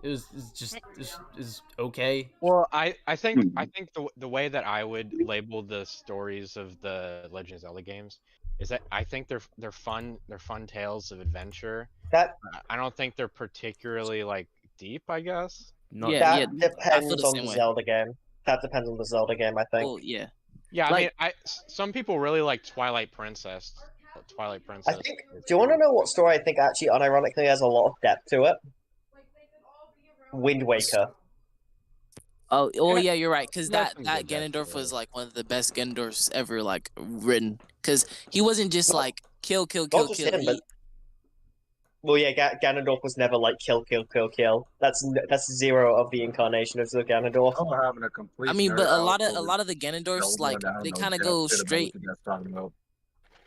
It was okay. Well, I think the way that I would label the stories of the Legend of Zelda games is that I think they're fun tales of adventure. I don't think they're particularly like deep, I guess. That depends on the Zelda game. That depends on the Zelda game, I think. Oh yeah. Yeah, I mean, some people really like Twilight Princess. I think. Do you want to know what story I think actually unironically has a lot of depth to it? Wind Waker. Oh yeah, you're right. Because that Ganondorf was like one of the best Ganondorfs ever like written. Because he wasn't just like kill. Well, yeah, Ganondorf was never like kill. That's zero of the incarnation of the Ganondorf. I'm having a complete. I mean, but a lot of the Ganondorfs like they kind of go straight.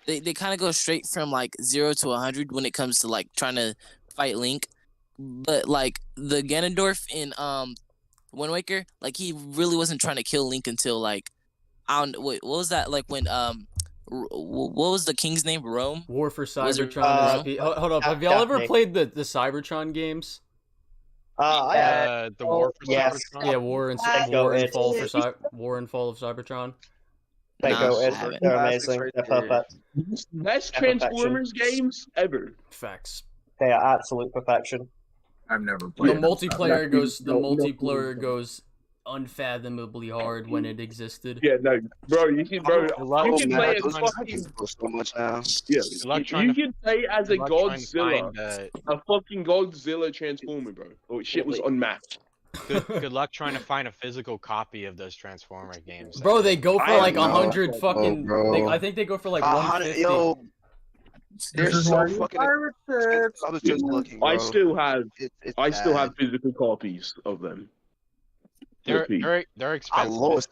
They kind of go straight from like 0 to 100 when it comes to like trying to fight Link. But like the Ganondorf in Wind Waker, like he really wasn't trying to kill Link until like what was that like when what was the king's name? Rome? War for Cybertron. Hold up, have y'all ever played the Cybertron games? The War for Cybertron. Yeah, War and Fall of Cybertron. They're amazing. They're perfect. Best Transformers games ever. Facts. They are absolute perfection. I've never played. The multiplayer goes unfathomably hard when it existed. Yeah, no, bro, you can play as so much now. Yeah, you can play as a Godzilla, a fucking Godzilla Transformer, bro. Oh, shit was unmatched. Good luck trying to find a physical copy of those Transformer games. Bro, they go for like 100 fucking. I think they go for like 150. They're so fucking. I was just looking, bro. I still have bad. physical copies of them. They're expensive.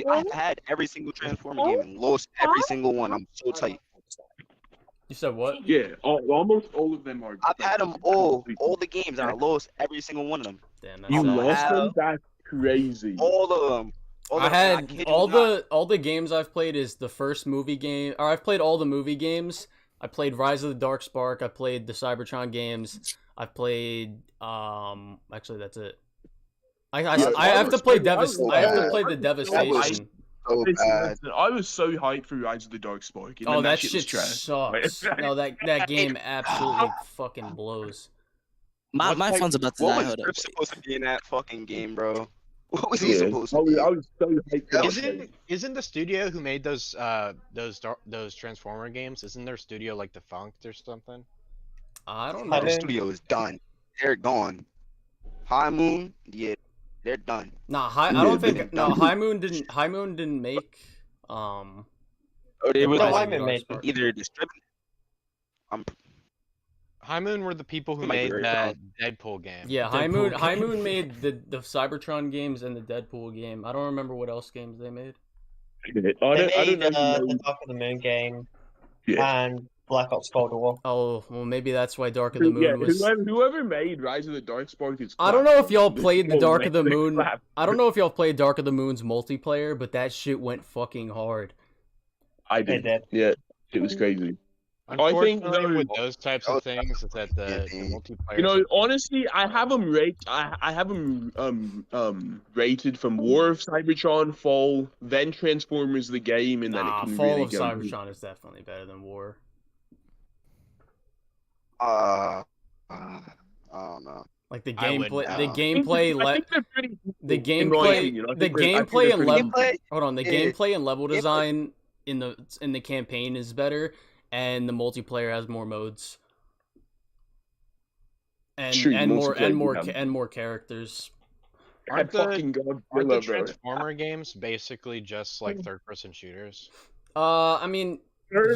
I've had every single Transformer game and lost every single one. I'm so tight. You said what? Yeah, almost all of them are. I've had them all the games, and I lost every single one of them. Damn, that's you lost them? That's crazy. All of them. I had all the games I've played is the first movie game, or I've played all the movie games. I played Rise of the Dark Spark. I played the Cybertron games. I've played actually that's it. I have to play the Devastation. So bad. I was so hyped for Rise of the Dark Spark. Oh, that shit sucks. No, that game absolutely fucking blows. My phone's about to die. What Hold was up. Griff supposed to be in that fucking game, bro? What was he supposed to be? I was so hyped. Isn't the studio who made those Transformer games? Isn't their studio like defunct or something? I don't know. The studio is done. They're gone. High Moon, yeah, they're done. I don't think. No, High Moon didn't make. They No, High Moon made either distributed. High Moon were the people who made that Deadpool game. Yeah, High Moon made the Cybertron games and the Deadpool game. I don't remember what else games they made. They made the Dark of the Moon game and Black Ops Cold War. Oh, well, maybe that's why Dark of the Moon was. Whoever made Rise of the Dark Spark is. I don't know if y'all played the Dark of the Moon. I don't know if y'all played Dark of the Moon's multiplayer, but that shit went fucking hard. I did. Yeah, it was crazy. Unfortunately, with those types of things, it's that the multiplayer. You know, honestly, I have them rated. Rated from War of Cybertron, Fall, then Transformers the game, and then it can Fall really of Cybertron is definitely better than War. I don't know. Like the gameplay, gameplay and level design in the campaign is better. And the multiplayer has more modes, and more characters. Aren't the Transformer games basically just like third-person shooters? I mean, they're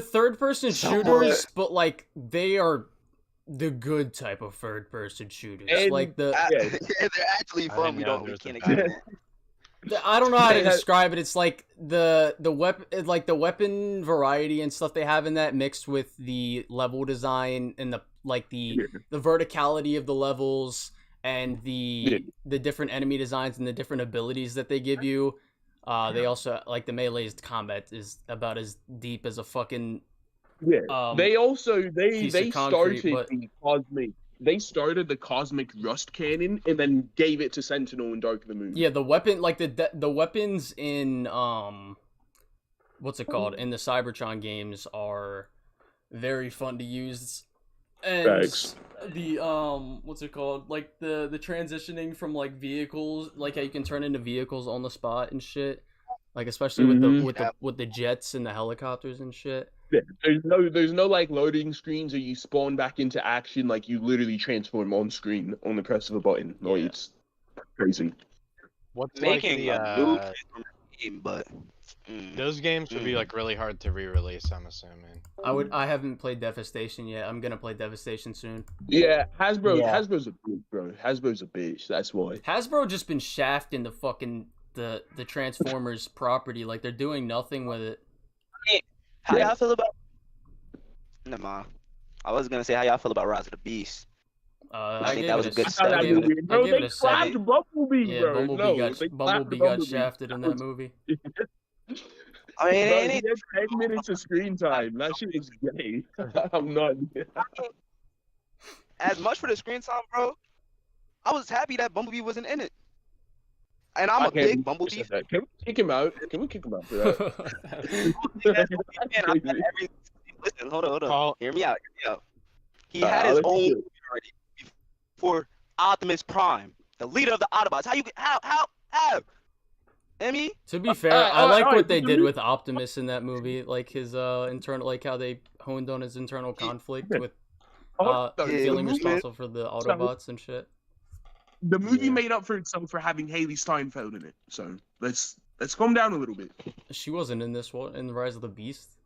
third-person shooters, but like they are the good type of third-person shooters. They're actually fun. We can't explain it. I don't know how to describe it. It's like the weapon variety and stuff they have in that mixed with the level design and the verticality of the levels and the different enemy designs and the different abilities that they give you. They also like the melee's combat is about as deep as a fucking they started the cosmic. They started the Cosmic Rust Cannon and then gave it to Sentinel and Dark of the Moon. Yeah, the weapon, like the weapons in what's it called, in the Cybertron games are very fun to use, and the what's it called, like the transitioning from like vehicles, like how you can turn into vehicles on the spot and shit, like especially with the jets and the helicopters and shit. Yeah, there's no like loading screens or you spawn back into action. Like you literally transform on screen on the press of a button. Like it's crazy. What's making like a new game, but those games would be like really hard to re-release. I'm assuming. I haven't played Devastation yet. I'm gonna play Devastation soon. Yeah, Hasbro's a bitch, bro. Hasbro's a bitch. That's why. Hasbro just been shafting the fucking the Transformers property. Like they're doing nothing with it. How y'all feel about? Never mind. I was gonna say how y'all feel about Rise of the Beast. I think that was a good step. step. I gave it a second. Bumblebee, yeah, bro. Bumblebee got shafted in that movie. I mean, bro, he had 10 minutes of screen time. That shit is gay. I'm not. As much for the screen time, bro, I was happy that Bumblebee wasn't in it. And I'm a big Bumblebee fan. Can we kick him out? Can we kick him out for that? Listen, hold on. Hear me out. He had his own priority for Optimus Prime, the leader of the Autobots. How? Emmy? To be fair, I like what they did with Optimus in that movie, like his internal, like how they honed on his internal conflict with feeling responsible for the Autobots and shit. The movie made up for itself for having Haley Steinfeld in it, so let's calm down a little bit. She wasn't in this one, in the Rise of the Beast.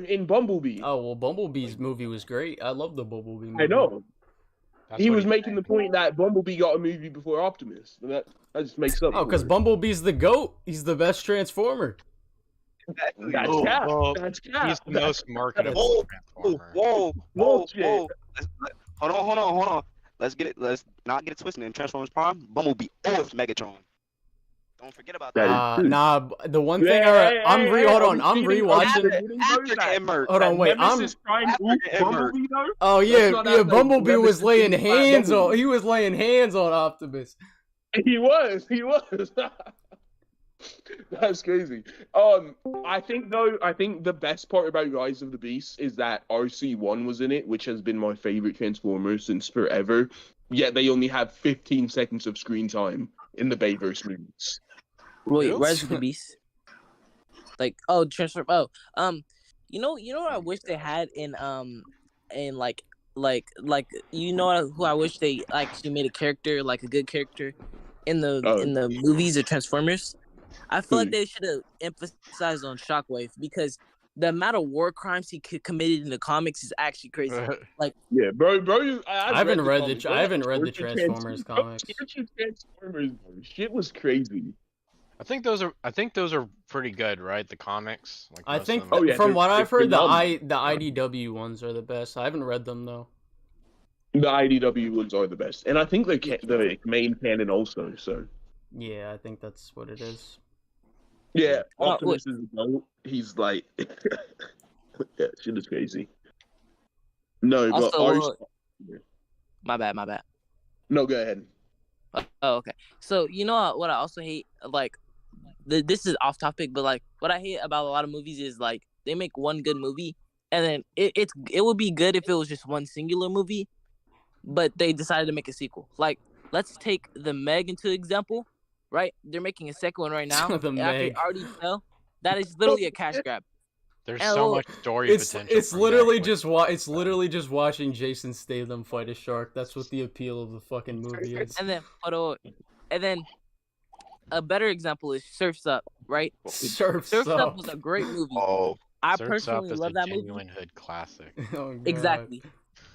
In Bumblebee. Oh well, Bumblebee's movie was great. I love the Bumblebee movie. I know. That's He what was making the point that Bumblebee got a movie before Optimus. That just makes up. Oh, because Bumblebee's the GOAT. He's the best Transformer. That's cap. That's cap. He's the most marketable Transformer. Whoa. Hold on. Let's not get it twisted. In Transformers Prime, Bumblebee off Megatron. Don't forget about that. Nah. The one thing I'm rewatching. After getting murked. Hold on, wait. Bumblebee though? Oh yeah. Bumblebee was laying hands on. He was laying hands on Optimus. He was. That's crazy. I think the best part about Rise of the Beast is that RC1 was in it, which has been my favorite Transformer since forever. Yet they only have 15 seconds of screen time in the Bayverse movies. Wait, Rise of the Beast? Transform. You know what I wish they had in like you know who I wish they actually made a character, like a good character in the movies of Transformers. I feel like they should have emphasized on Shockwave, because the amount of war crimes he committed in the comics is actually crazy. Like, yeah, bro. I haven't read the Transformers comics. Transformers, bro. Shit was crazy. I think those are pretty good, right? The comics. Like I think yeah, from what I've heard, the IDW ones are the best. I haven't read them though. The IDW ones are the best, and I think the main canon also. So yeah, I think that's what it is. Yeah, Optimus is a goat. He's like, yeah, shit is crazy. No, also, my bad. No, go ahead. Oh, okay. So you know what I also hate? Like, this is off topic, but like, what I hate about a lot of movies is like they make one good movie, and then it would be good if it was just one singular movie, but they decided to make a sequel. Like, let's take the Meg into example. Right, they're making a second one right now. After you already tell, that is literally a cash grab. There's so much story potential. It's literally just watching Jason Statham fight a shark. That's what the appeal of the fucking movie is. And then a better example is Surf's Up. Right, Surf's Up was a great movie. I personally love that movie. Genuine hood classic. Exactly.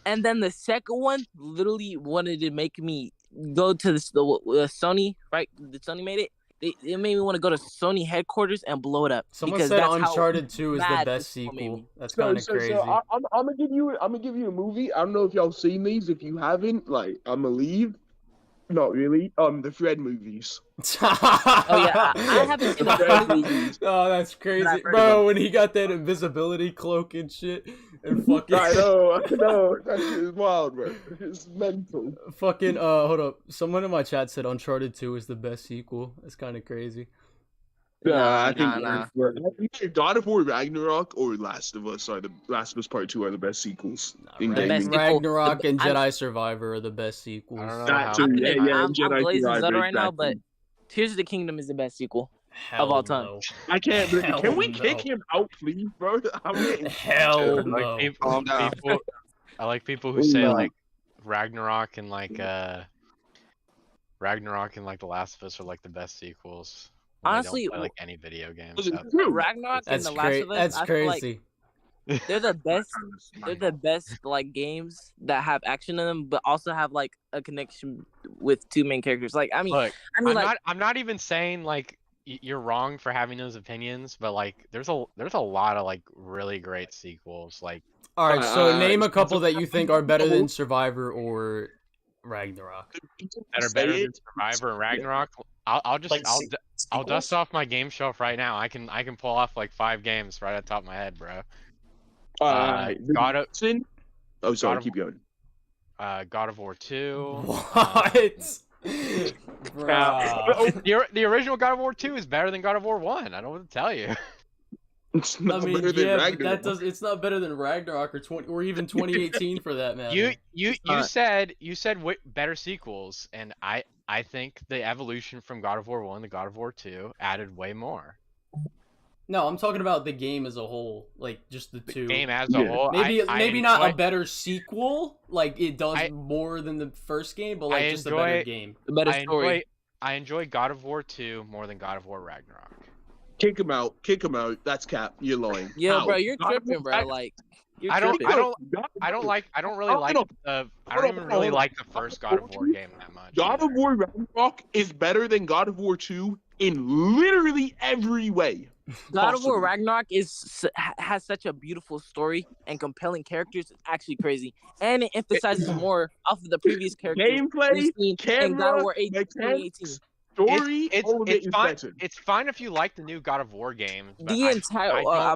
And then the second one literally wanted to make me go to the Sony, right? The Sony made it. It made me want to go to Sony headquarters and blow it up. Someone said Uncharted 2 is the best sequel. That's kind of crazy. I'm gonna give you a movie. I don't know if y'all seen these. If you haven't, like, I'm gonna leave. Not really. The Fred movies. Oh yeah, I haven't seen the Fred movies. Oh, that's crazy, bro. When he got that invisibility cloak and shit, and fucking. I know. That shit is wild, bro. It's mental. Fucking. Hold up. Someone in my chat said Uncharted 2 is the best sequel. That's kind of crazy. I think God of War Ragnarok or Last of Us Part 2 are the best sequels. Ragnarok and Jedi Survivor are the best sequels. I'm blazing Zelda right now, but Tears of the Kingdom is the best sequel of all time. No. I can't. Can we kick him out, please, bro? Hell no. I like people who say like Ragnarok and like The Last of Us are like the best sequels. Honestly, play, like any video game. Ragnarok and The Last of Us, that's crazy. They're the best. They're the best like games that have action in them, but also have like a connection with two main characters. Like, I'm not even saying like you're wrong for having those opinions, but like there's a lot of like really great sequels. Like, all right, so name a couple that you think are better than Survivor or Ragnarok. That are better than Survivor and Ragnarok. I'll dust off my game shelf right now. I can pull off like 5 games right at the top of my head, bro. Keep going. God of War 2. What? The original God of War 2 is better than God of War 1. I don't know what to tell you. It's not better than Ragnarok. It's not better than Ragnarok or even 2018 for that matter. You said better sequels, and I think the evolution from God of War 1 to God of War 2 added way more. No, I'm talking about the game as a whole, like just the two. Game as a whole. Maybe not a better sequel, like it does more than the first game, but like just a better game, a better story. I enjoy God of War 2 more than God of War Ragnarok. Kick him out. Kick him out. That's cap. You're lying. Yo, How? bro, you're tripping, bro. Like, I don't even really like the first God of War game that much. God of War Ragnarok is better than God of War 2 in literally every way. God of War Ragnarok has such a beautiful story and compelling characters. It's actually crazy, and it emphasizes more off of the previous characters. Gameplay, in God of War 2018. Story, it's fine if you like the new God of War games. But I'm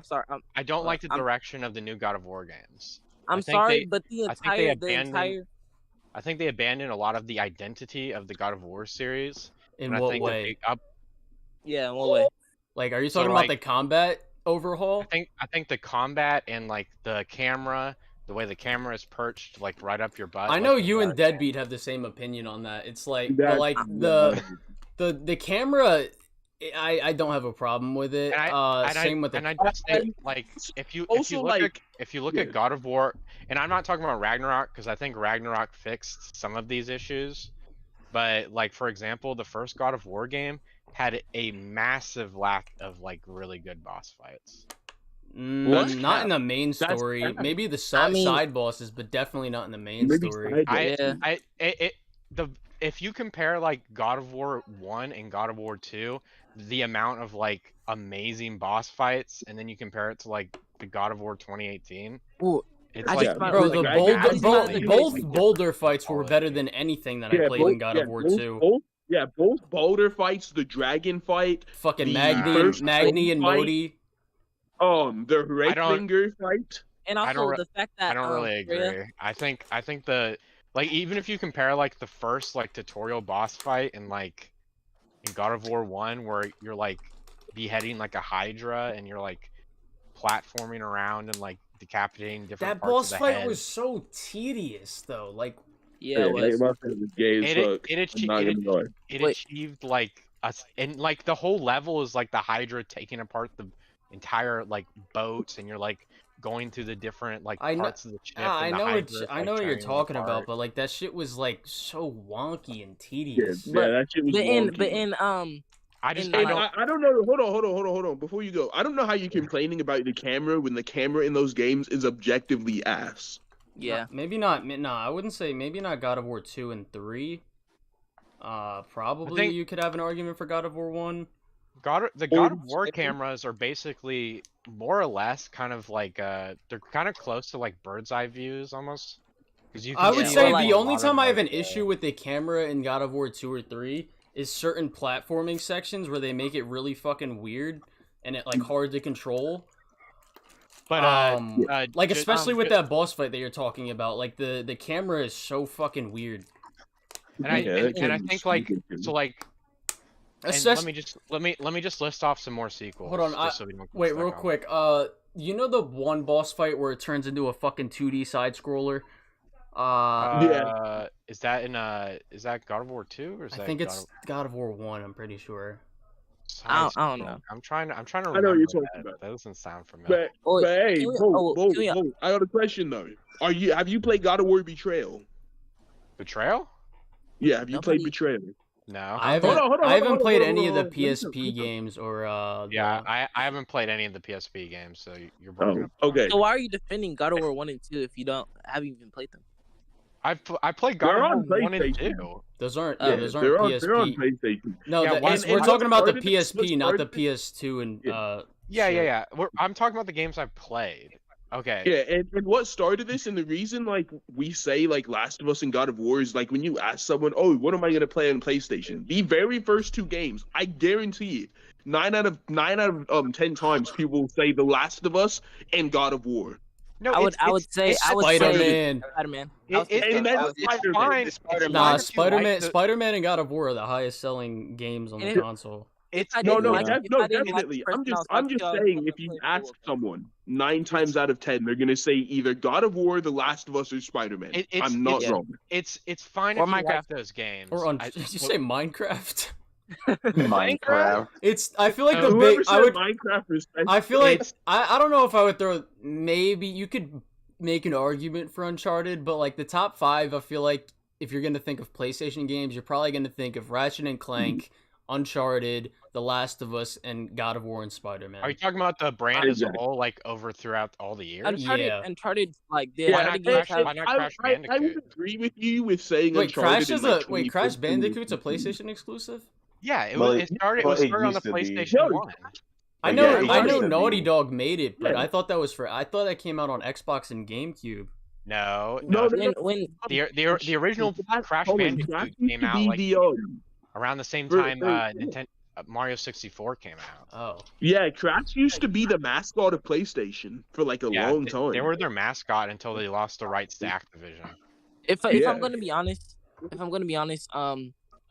sorry. I don't like the direction of the new God of War games. I'm sorry, but I think they abandoned a lot of the identity of the God of War series. In what way? Yeah, in what way? Like, are you talking about the combat overhaul? I think the combat and like the camera, the way the camera is perched, like right up your butt. I know you and Deadbeat have the same opinion on that. It's like, the camera, I don't have a problem with it. Same with the. And I just think like if you look at God of War, and I'm not talking about Ragnarok because I think Ragnarok fixed some of these issues, but like for example, the first God of War game had a massive lack of like really good boss fights. Not in the main story. Maybe the side bosses, but definitely not in the main story. If you compare like God of War 1 and God of War 2, the amount of like amazing boss fights, and then you compare it to like the God of War 2018. It's both boulder fights were better than anything that I played in God of War 2. Both boulder fights, the dragon fight, fucking Magni and Modi. The Reitlinger fight. And also the fact that I don't really agree. I think the like even if you compare like the first like tutorial boss fight in like in God of War 1 where you're like beheading like a Hydra and you're like platforming around and like decapitating different parts of the head. That boss fight was so tedious though. Like it achieved like and like the whole level is like the Hydra taking apart the entire like boats and you're like going through the different like parts of the ship. I know what you're talking about, but like that shit was like so wonky and tedious. That shit was wonky. I don't know. Hold on. Before you go, I don't know how you're complaining about the camera when the camera in those games is objectively ass. Yeah. Maybe not. No, I wouldn't say maybe not God of War 2 and 3. Probably you could have an argument for God of War 1. God of War cameras are basically more or less kind of like they're kind of close to like bird's eye views almost. I would say the only time I have an issue with the camera in God of War 2 or 3 is certain platforming sections where they make it really fucking weird and it like hard to control. But like especially with that boss fight that you're talking about, like the camera is so fucking weird. And I think like so like. Let me just list off some more sequels. Hold on, wait, real quick. You know the one boss fight where it turns into a fucking 2D side scroller? Is that God of War 2 or is that? I think it's God of War 1. I'm pretty sure. I don't know. I'm trying to remember. I know what you're talking about. That doesn't sound familiar. But hey, I got a question though. Have you played God of War Betrayal? Betrayal? Yeah, have you played Betrayal? No. I haven't played any of the PSP games or I haven't played any of the PSP games, so you're broken up. Okay. So why are you defending God of War 1 and 2 if you haven't even played them? I played God of War 1 and 2. Those aren't PSP. They're on PlayStation. No, we're talking about the PSP, not the PS2 and Yeah. I'm talking about the games I've played. Okay. Yeah, and what started this, and the reason like we say like Last of Us and God of War is like when you ask someone, oh, what am I gonna play on PlayStation? The very first two games, I guarantee it, 9 out of 10 times people will say The Last of Us and God of War. No, I would say Spider-Man. Spider-Man. Spider-Man and God of War are the highest selling games on the console. Definitely. I'm just saying, if you ask someone 9 times out of 10, they're gonna say either God of War, The Last of Us, or Spider-Man. I'm not wrong. It's fine if you like those games. Or did you say Minecraft? Minecraft. I feel like I feel like I don't know if I would throw. Maybe you could make an argument for Uncharted, but like the top 5, I feel like if you're gonna think of PlayStation games, you're probably gonna think of Ratchet and Clank, Uncharted, The Last of Us, and God of War and Spider-Man. Are you talking about the brand as a whole, like over throughout all the years? Uncharted, like why not Crash Bandicoot? I would agree with you with saying Uncharted. Crash Bandicoot's a PlayStation exclusive? Yeah, it started on the PlayStation 1. I know Naughty Dog made it, but I thought that came out on Xbox and GameCube. No. When the original Crash Bandicoot came out like around the same time Mario 64 came out. Oh. Yeah, Crash used to be the mascot of PlayStation for like a long time. They were their mascot until they lost the rights to Activision. If I'm gonna be honest,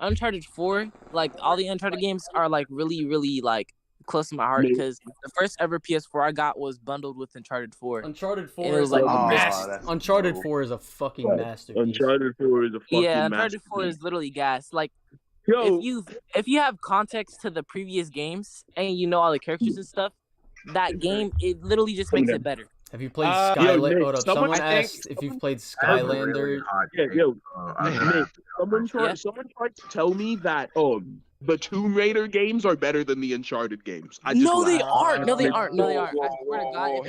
Uncharted 4, like all the Uncharted games are like really, really like close to my heart because the first ever PS4 I got was bundled with Uncharted 4. Uncharted 4 is like Uncharted 4 is a fucking masterpiece. Uncharted 4 is a fucking Uncharted 4 is literally gas. Like if you have context to the previous games and you know all the characters and stuff, that game it literally just makes it better. Have you played Skylander? Someone asked if you've played Skylander. Someone tried to tell me that the Tomb Raider games are better than the Uncharted games. They aren't. I swear to God.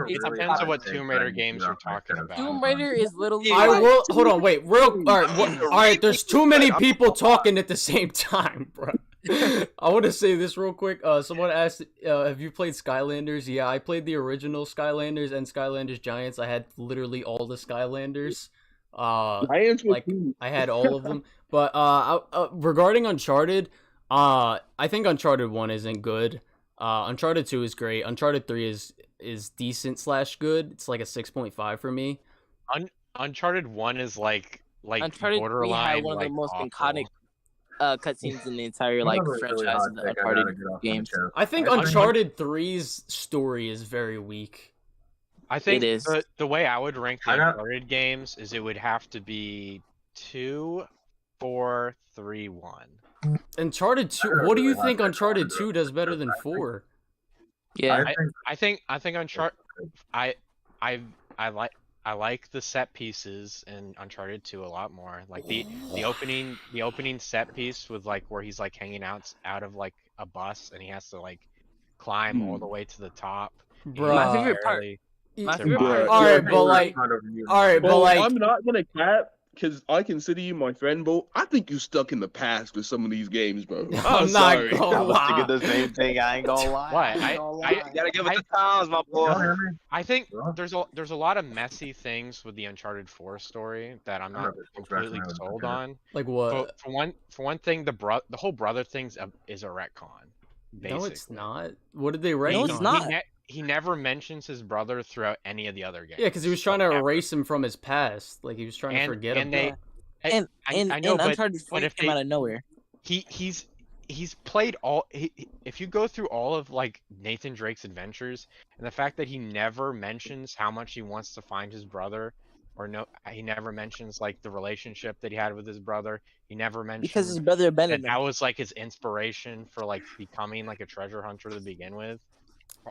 It depends on what Tomb Raider games you're talking about. Tomb Raider is literally. Hold on, wait. All right. There's too many people talking at the same time, bro. I want to say this real quick. Someone asked, have you played Skylanders? Yeah, I played the original Skylanders and Skylanders Giants. I had literally all the Skylanders. I had all of them. But regarding Uncharted, I think Uncharted 1 isn't good. Uncharted 2 is great. Uncharted 3 is decent / good. It's like a 6.5 for me. Uncharted 1 is like Uncharted borderline 3 had one of the most iconic cutscenes in the entire franchise of the Uncharted games. I think Uncharted 3's story is very weak. I think the way I would rank the Uncharted games is it would have to be 2, 4, 3, 1. Uncharted 2. What do you think Uncharted 2 does better than 4? Yeah, I think Uncharted. I like the set pieces in Uncharted 2 a lot more. Like the opening set piece with like where he's like hanging out of like a bus and he has to like climb all the way to the top. Bro, my favorite part. Alright, but like, I'm not gonna cap because I consider you my friend, bro. I think you stuck in the past with some of these games, bro. I'm not gonna I was lie. thinking the same thing. I ain't gonna lie. What? You gotta give it the times, my boy. I think there's a lot of messy things with the Uncharted 4 story that I'm not completely sold on. Like what? For one thing, the whole brother thing is a retcon. Basically. No, it's not. What did they retcon? No, it's not. He never mentions his brother throughout any of the other games. Yeah, because he was trying to erase him from his past. Like he was trying to forget him. And Uncharted 4 came out of nowhere. He's played all. If you go through all of like Nathan Drake's adventures, and the fact that he never mentions how much he wants to find his brother, he never mentions like the relationship that he had with his brother. He never mentions Because his brother abandoned him. that was like his inspiration for like becoming like a treasure hunter to begin with.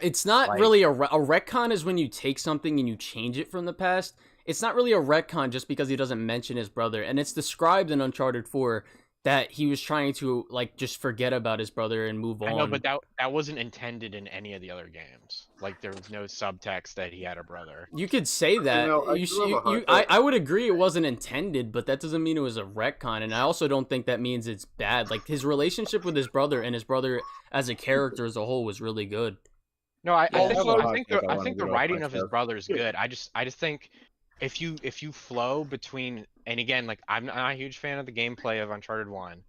It's not really a retcon is when you take something and you change it from the past. It's not really a retcon just because he doesn't mention his brother. And it's described in Uncharted 4 that he was trying to like just forget about his brother and move on. I know, but that wasn't intended in any of the other games. Like there was no subtext that he had a brother. You could say that. I would agree it wasn't intended, but that doesn't mean it was a retcon. And I also don't think that means it's bad. Like his relationship with his brother and his brother as a character as a whole was really good. No, I think the writing of his brother is good. I just think if you flow between, and again, like I'm not a huge fan of the gameplay of Uncharted 1,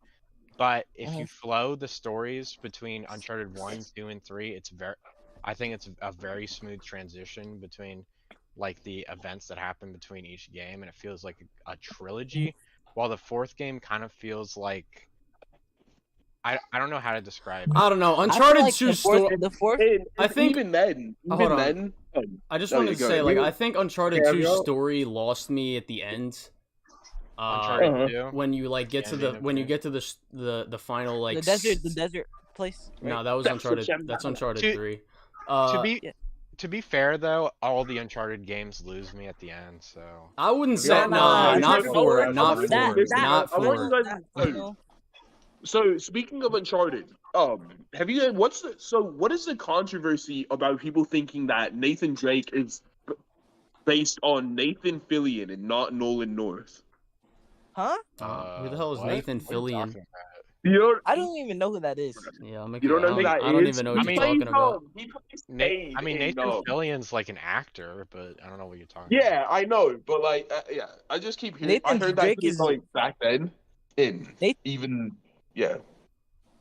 but if you flow the stories between Uncharted 1, 2, and 3, I think it's a very smooth transition between like the events that happen between each game, and it feels like a trilogy. While the fourth game kind of feels like I don't know how to describe it. I don't know. Uncharted 2 story. The fourth. I think even then. I just wanted to say, like, I think Uncharted 2's story lost me at the end. Uncharted 2? When you like get to the final like the desert place. Right? No, that was Uncharted. That's Uncharted 3. To be fair though, all the Uncharted games lose me at the end. So I wouldn't say not 4, not 4, not 4. So speaking of Uncharted, have you what is the controversy about people thinking that Nathan Drake is based on Nathan Fillion and not Nolan North? Huh? Who the hell is Nathan Fillion? I don't even know who that is. Yeah, I'm you don't know who that is? I don't even know what you're talking about. Nathan Fillion's like an actor, but I don't know what you're talking about. Yeah, I know, but like, I just keep hearing. I heard that he's like back then,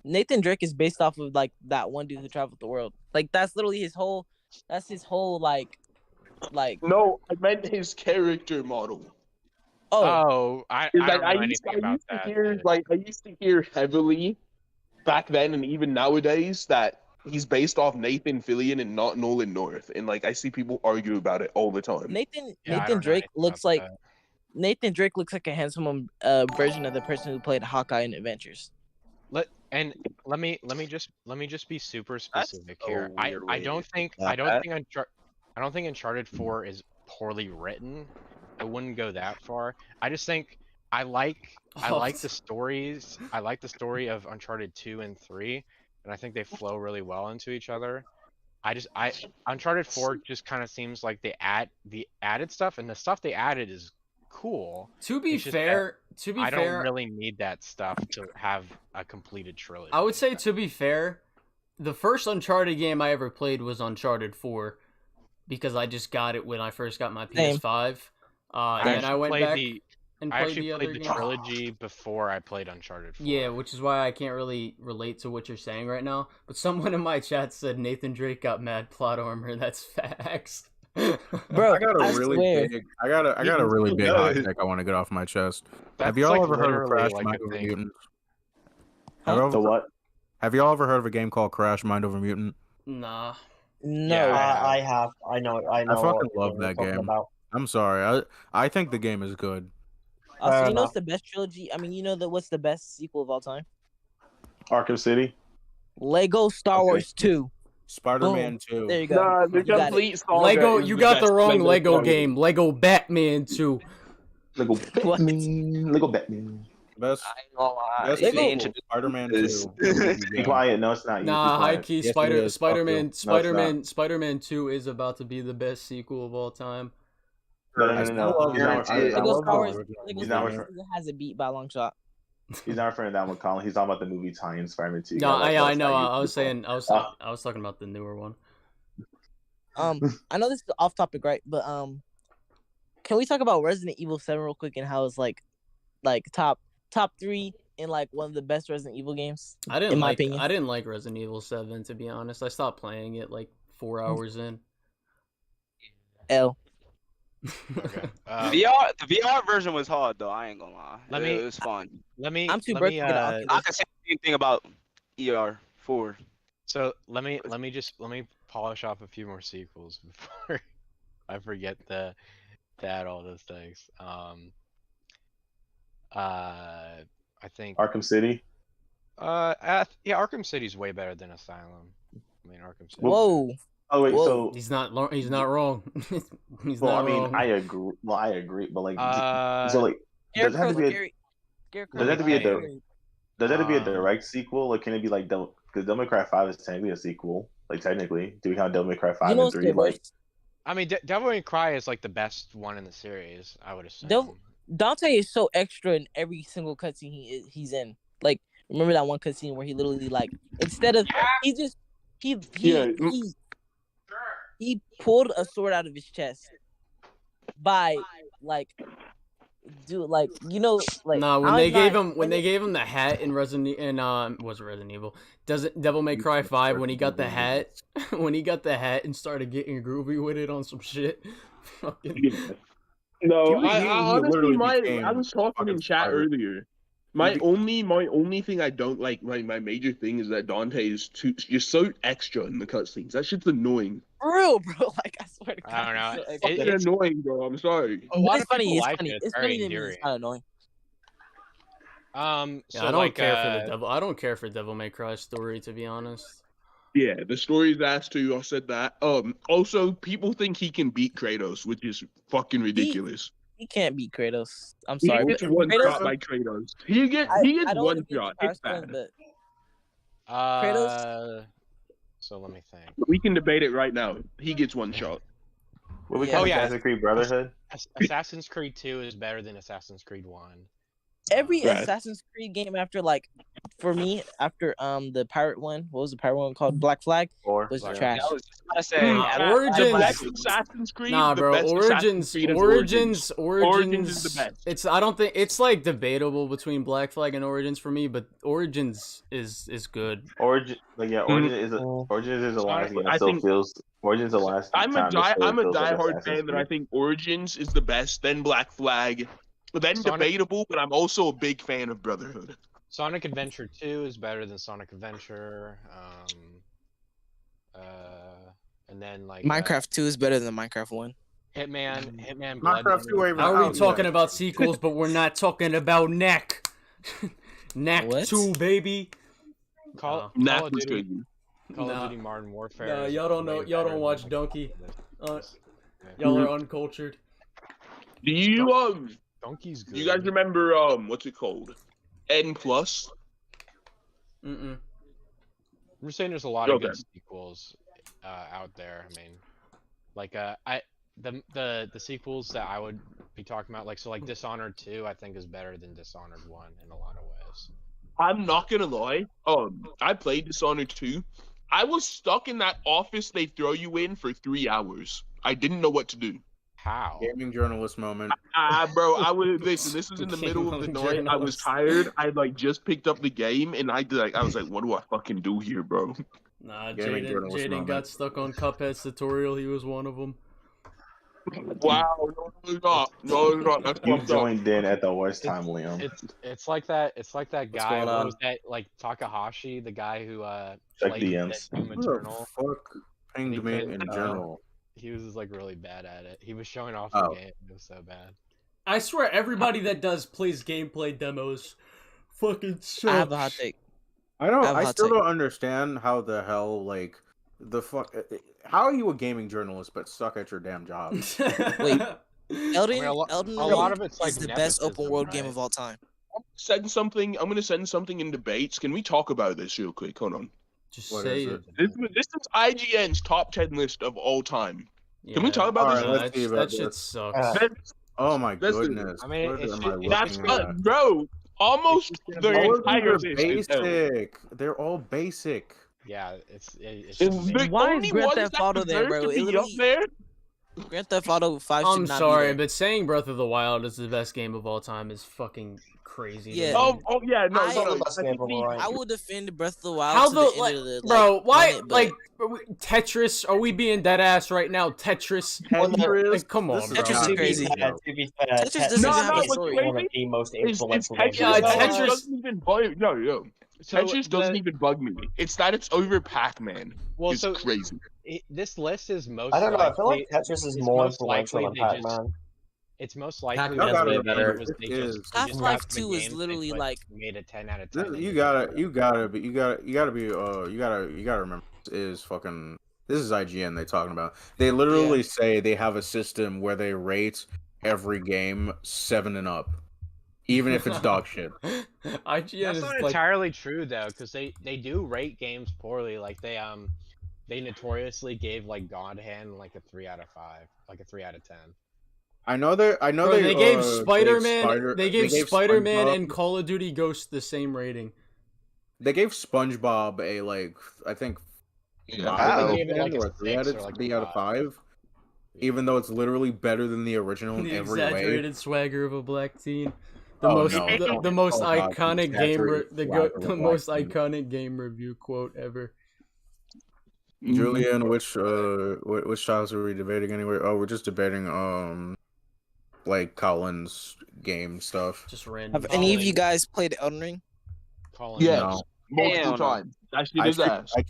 Nathan Drake is based off of like that one dude who traveled the world. Like that's literally his whole. That's his whole like. No, I meant his character model. I used to hear heavily back then and even nowadays that he's based off Nathan Fillion and not Nolan North, and like I see people argue about it all the time. Nathan Drake looks like Nathan Drake looks like a handsome version of the person who played Hawkeye in Adventures. Let me just be super specific here. I don't think Uncharted 4 is poorly written. I wouldn't go that far. I just think I like the stories. I like the story of Uncharted 2 and 3, and I think they flow really well into each other. Uncharted 4 just kind of seems like they added stuff, and the stuff they added is cool. To be fair, I don't really need that stuff to have a completed trilogy. I would say, to be fair, the first Uncharted game I ever played was Uncharted 4, because I just got it when I first got my PS5. And I went back and played the other games. Trilogy before I played Uncharted 4. Yeah, which is why I can't really relate to what you're saying right now. But someone in my chat said Nathan Drake got mad plot armor. That's facts. Bro, I got a really big hot take I want to get off my chest. Have y'all ever heard of Crash Mind Over Mutant? Have y'all ever heard of a game called Crash Mind Over Mutant? Nah. No. Yeah, I have. I know. I fucking love that game. I'm sorry. I think the game is good. Also, you know what's the best trilogy? I mean, you know what's the best sequel of all time? Arkham City. Lego Star Wars 2. Spider-Man 2. There you go. Nah, the complete saga Lego. is You the got the best wrong Lego Lego game. Lego Batman 2. Lego Batman. Lego Batman. Best Spider-Man 2. Be quiet. No, it's not. Nah, high key. Yes, Spider-Man 2 is about to be the best sequel of all time. No. Lego Star Wars has a beat by a long shot. He's not referring to that one, Colin. He's talking about the movie tie-in Spider-Man 2. No, I know. I was talking about the newer one. I know this is off topic, right? But can we talk about Resident Evil 7 real quick and how it's like top 3 in like one of the best Resident Evil games? I didn't like Resident Evil 7, to be honest. I stopped playing it like 4 hours in. L. Okay. The VR version was hard though. I ain't gonna lie. It was fun. I'm too broke to get an Oculus. I can say the same thing about ER4. So let me polish off a few more sequels before I forget to add all those things. I think Arkham City. Yeah, Arkham City's way better than Asylum. I mean, Arkham City. Whoa. Oh wait, Whoa. so he's not wrong. He's well, not I mean, wrong. I agree, but like, so like, does it have to be a direct sequel? Like, can it be like because Devil May Cry 5 is technically a sequel. Like, technically, do we have Devil May Cry 5 and 3? Like, I mean, Devil May Cry is like the best one in the series, I would assume. Dante is so extra in every single cutscene he's in. Like, remember that one cutscene where he literally like instead of he pulled a sword out of his chest by like when they gave him the hat in Resident Evil. Doesn't Devil May Cry 5 when he got the hat and started getting groovy with it on some shit. No, I honestly I was talking in chat earlier. My only thing I don't like, my major thing is that Dante is you're so extra in the cutscenes. That shit's annoying. For real, bro. Like, I swear to God. I don't know. It's annoying, bro. I'm sorry. It's funny. It's funny to me. It's kind of annoying. I don't care for Devil May Cry story, to be honest. Yeah, the story's ass too. I said that. Also, people think he can beat Kratos, which is fucking ridiculous. He can't beat Kratos. I'm He sorry. gets one shot by Kratos. He gets one shot. It's bad. Kratos. So let me think. We can debate it right now. He gets one shot. What we call Assassin's Creed Brotherhood? Assassin's Creed 2 is better than Assassin's Creed 1. Every Assassin's Creed game after for me after the pirate one, what was the pirate one called? Black Flag was trash. I was just gonna say Origins. Assassin's Creed. Nah, bro. Origins is the best. It's I don't think it's like debatable between Black Flag and Origins for me, but Origins is good. Origins is a last game. Origins the last. I'm a diehard fan that I think Origins is the best, then Black Flag, then debatable, but I'm also a big fan of Brotherhood. Sonic Adventure 2 is better than Sonic Adventure. And then Minecraft 2 is better than Minecraft 1. Hitman Blood. Blood. How are we talking about sequels, but we're not talking about Neck? Neck 2, baby. Call of Duty Modern Warfare. No, y'all don't know. Y'all don't watch Donkey. Y'all are uncultured. Do you Donkey's good. Do you guys remember what's it called? N+. Mm-mm. I'm just saying there's a lot of good sequels out there. I mean, the sequels that I would be talking about, like Dishonored 2, I think is better than Dishonored 1 in a lot of ways. I'm not gonna lie. I played Dishonored 2. I was stuck in that office they throw you in for 3 hours. I didn't know what to do. How? Gaming journalist moment. Bro, listen. This was in the middle of the night. I was tired. I just picked up the game, and I was like, "What do I fucking do here, bro?" Nah, Jaden got stuck on Cuphead's tutorial. He was one of them. Wow, no, it's not. That's you joined in at the worst time, Liam. It's like that. It's like that guy. What was that? Like Takahashi, the guy who check DMs. Fuck pinged me in general. He was just really bad at it. He was showing off the game. It was so bad. I swear, everybody that plays gameplay demos fucking sucks. I have a hot take. I still don't understand how the hell how are you a gaming journalist but suck at your damn job? Wait, Elden Ring of it's is the best open world game of all time. I'm gonna send something in debates. Can we talk about this real quick? Hold on. Just say it. This is IGN's top 10 list of all time. Yeah. Can we talk about this? That shit sucks. Oh my goodness! I mean, that's bro. Almost the entire basic. They're all basic. Yeah, it's why is Grand Theft Auto there, bro? Grand Theft Auto 5 I'm sorry, but saying Breath of the Wild is the best game of all time is fucking crazy. Yeah. Oh yeah, no. I will defend Breath of the Wild to the end of the bro. Why Tetris? Are we being dead ass right now? Tetris. Come on, bro. Tetris is crazy. Tetris doesn't have a story. One of the most influential games. Tetris doesn't even bug. No. Tetris doesn't even bug me. It's that it's over Pac-Man. Well, it's crazy. This list is most. I don't know. I feel like Tetris is more influential than Pac-Man. It's most likely better. Half-Life 2 is literally made a 10 out of 10. You gotta remember this is IGN they talking about. They literally say they have a system where they rate every game 7 and up, even if it's dog shit. IGN That's not entirely true though, because they do rate games poorly. Like they notoriously gave God Hand a 3 out of 5, a 3 out of 10. I know they gave Spider-Man. They gave Spider-Man and Call of Duty Ghost the same rating. They gave SpongeBob I think 3 out of 5, even though it's literally better than the original in every way. The exaggerated swagger of a black teen. The most iconic game review quote ever. Julian, which styles are we debating anyway? Oh, we're just debating Colin's game stuff. Just random. Have any of you guys played Elden Ring? Yes, multiple times. I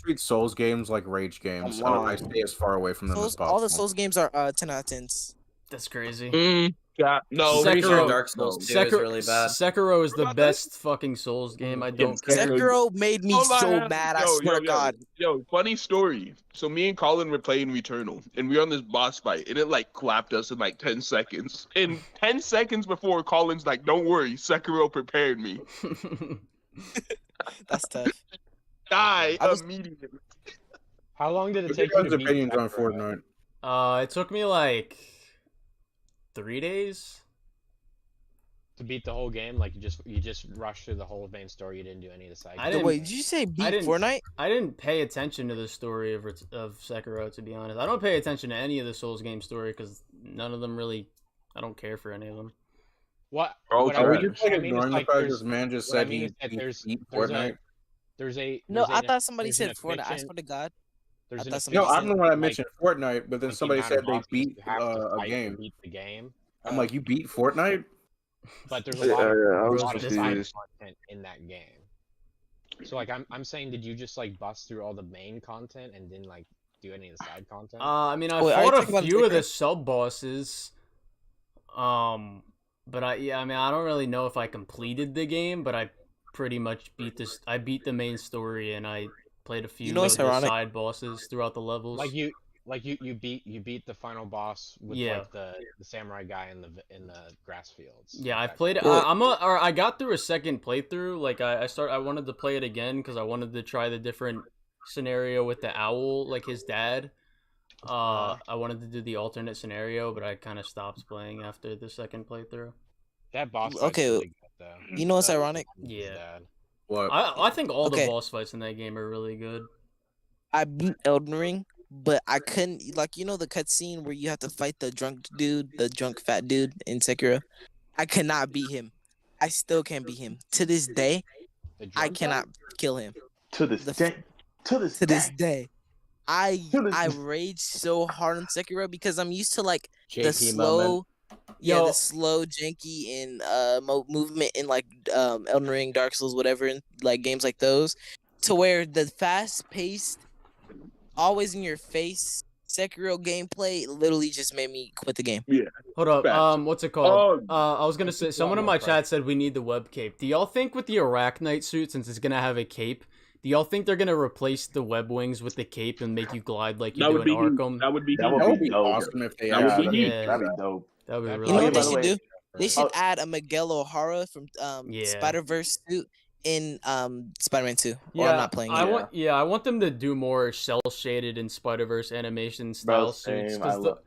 treat Souls games like rage games. I stay as far away from them as possible. All the Souls games are 10 out of 10s. That's crazy. No, Sekiro, Dark Souls 2 is really bad. Sekiro is the best fucking Souls game. I don't care. Sekiro made me so mad. I swear to God. Yo, funny story. So me and Colin were playing Returnal, and we were on this boss fight, and it like clapped us in like 10 seconds. And 10 seconds before, Colin's like, "Don't worry, Sekiro prepared me." That's tough. Die immediately. How long did it take you to beat opinions on Fortnite? It took me like 3 days to beat the whole game. Like you just rushed through the whole main story. You didn't do any of the side. Wait, did you say beat Fortnite? I didn't pay attention to the story of Sekiro, to be honest. I don't pay attention to any of the Souls game story because none of them really. I don't care for any of them. What? Are we just like ignoring the fact this man just said he beat Fortnite? I thought somebody said Fortnite. I swear to God. I'm the one that mentioned Fortnite, but then somebody said they beat a game. Beat the game. I'm like, you beat Fortnite? But there's a lot of side content in that game. So like, I'm saying, did you just like bust through all the main content and didn't like do any of the side content? I mean, I fought a few of the sub bosses. But I don't really know if I completed the game, but I pretty much beat this. I beat the main story and I played a few of the side bosses throughout the levels. Like you beat the final boss with like the samurai guy in the grass fields. Yeah, I've played it. I got through a second playthrough. Like I wanted to play it again because I wanted to try the different scenario with the owl, like his dad. I wanted to do the alternate scenario, but I kind of stopped playing after the second playthrough. That boss. Okay, really good, though. You know what's ironic? Yeah. What? I think all the boss fights in that game are really good. I beat Elden Ring, but I couldn't, like, you know the cutscene where you have to fight the drunk fat dude in Sekiro? I cannot beat him. I still can't beat him. To this day, I cannot kill him. To this day. I rage so hard on Sekiro because I'm used to like JP the slow moment. the slow janky and movement in like Elden Ring, Dark Souls, whatever, in like games like those, to where the fast paced, always in your face Sekiro gameplay literally just made me quit the game. Yeah. Hold up. What's it called? I was gonna say, someone in my chat said we need the web cape. Do y'all think with the Arachnite suit, since it's gonna have a cape, do y'all think they're gonna replace the web wings with the cape and make you glide like you do in Arkham? That would be awesome if they that'd be dope. That would be really You know what they good. should do? They should add a Miguel O'Hara from Spider-Verse suit in Spider-Man 2. Or I'm not playing it. I want them to do more cel-shaded and Spider-Verse animation style suits. The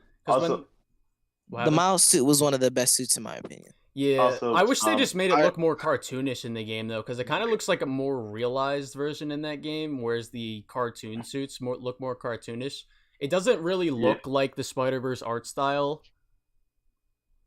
Miles suit was one of the best suits in my opinion. Yeah, also, I wish they just made it look more cartoonish in the game, though, because it kind of looks like a more realized version in that game, whereas the cartoon suits look more cartoonish. It doesn't really look like the Spider-Verse art style.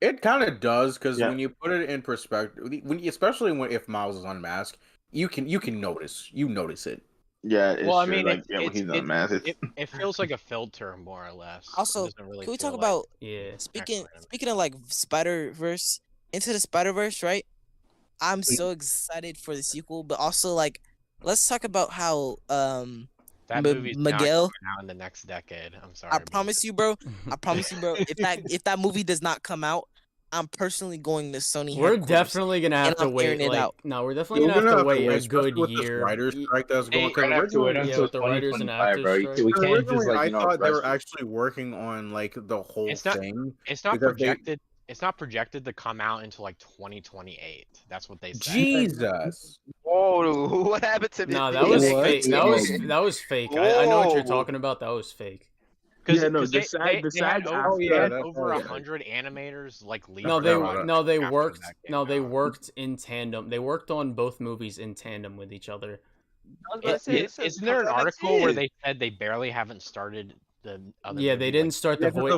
It kind of does, because when you put it in perspective, especially if Miles is unmasked, you can notice it. Yeah, it's I mean, like, he's unmasked. It feels like a filter, more or less. Also, really can we talk about speaking of like Spider-Verse? Into the Spider-Verse, right? I'm so excited for the sequel, but also like, let's talk about how that movie's Miguel not coming out in the next decade. I'm sorry. I promise you, bro. If that movie does not come out, I'm personally going to Sony. We're definitely gonna have to wait. No, we're definitely gonna have to wait a good year. Writers strike that's going. With the writers and actors strike. We can't just like. I thought they were actually working on like the whole thing. It's not projected. It's not projected to come out until like 2028. That's what they said. Jesus. Whoa, what happened to me? No, that was fake. That was fake. I know what you're talking about. That was fake. Because the SAG over 100 animators like leave. They worked in tandem. They worked on both movies in tandem with each other. Isn't there an article where they said they barely haven't started the other they didn't start the voice.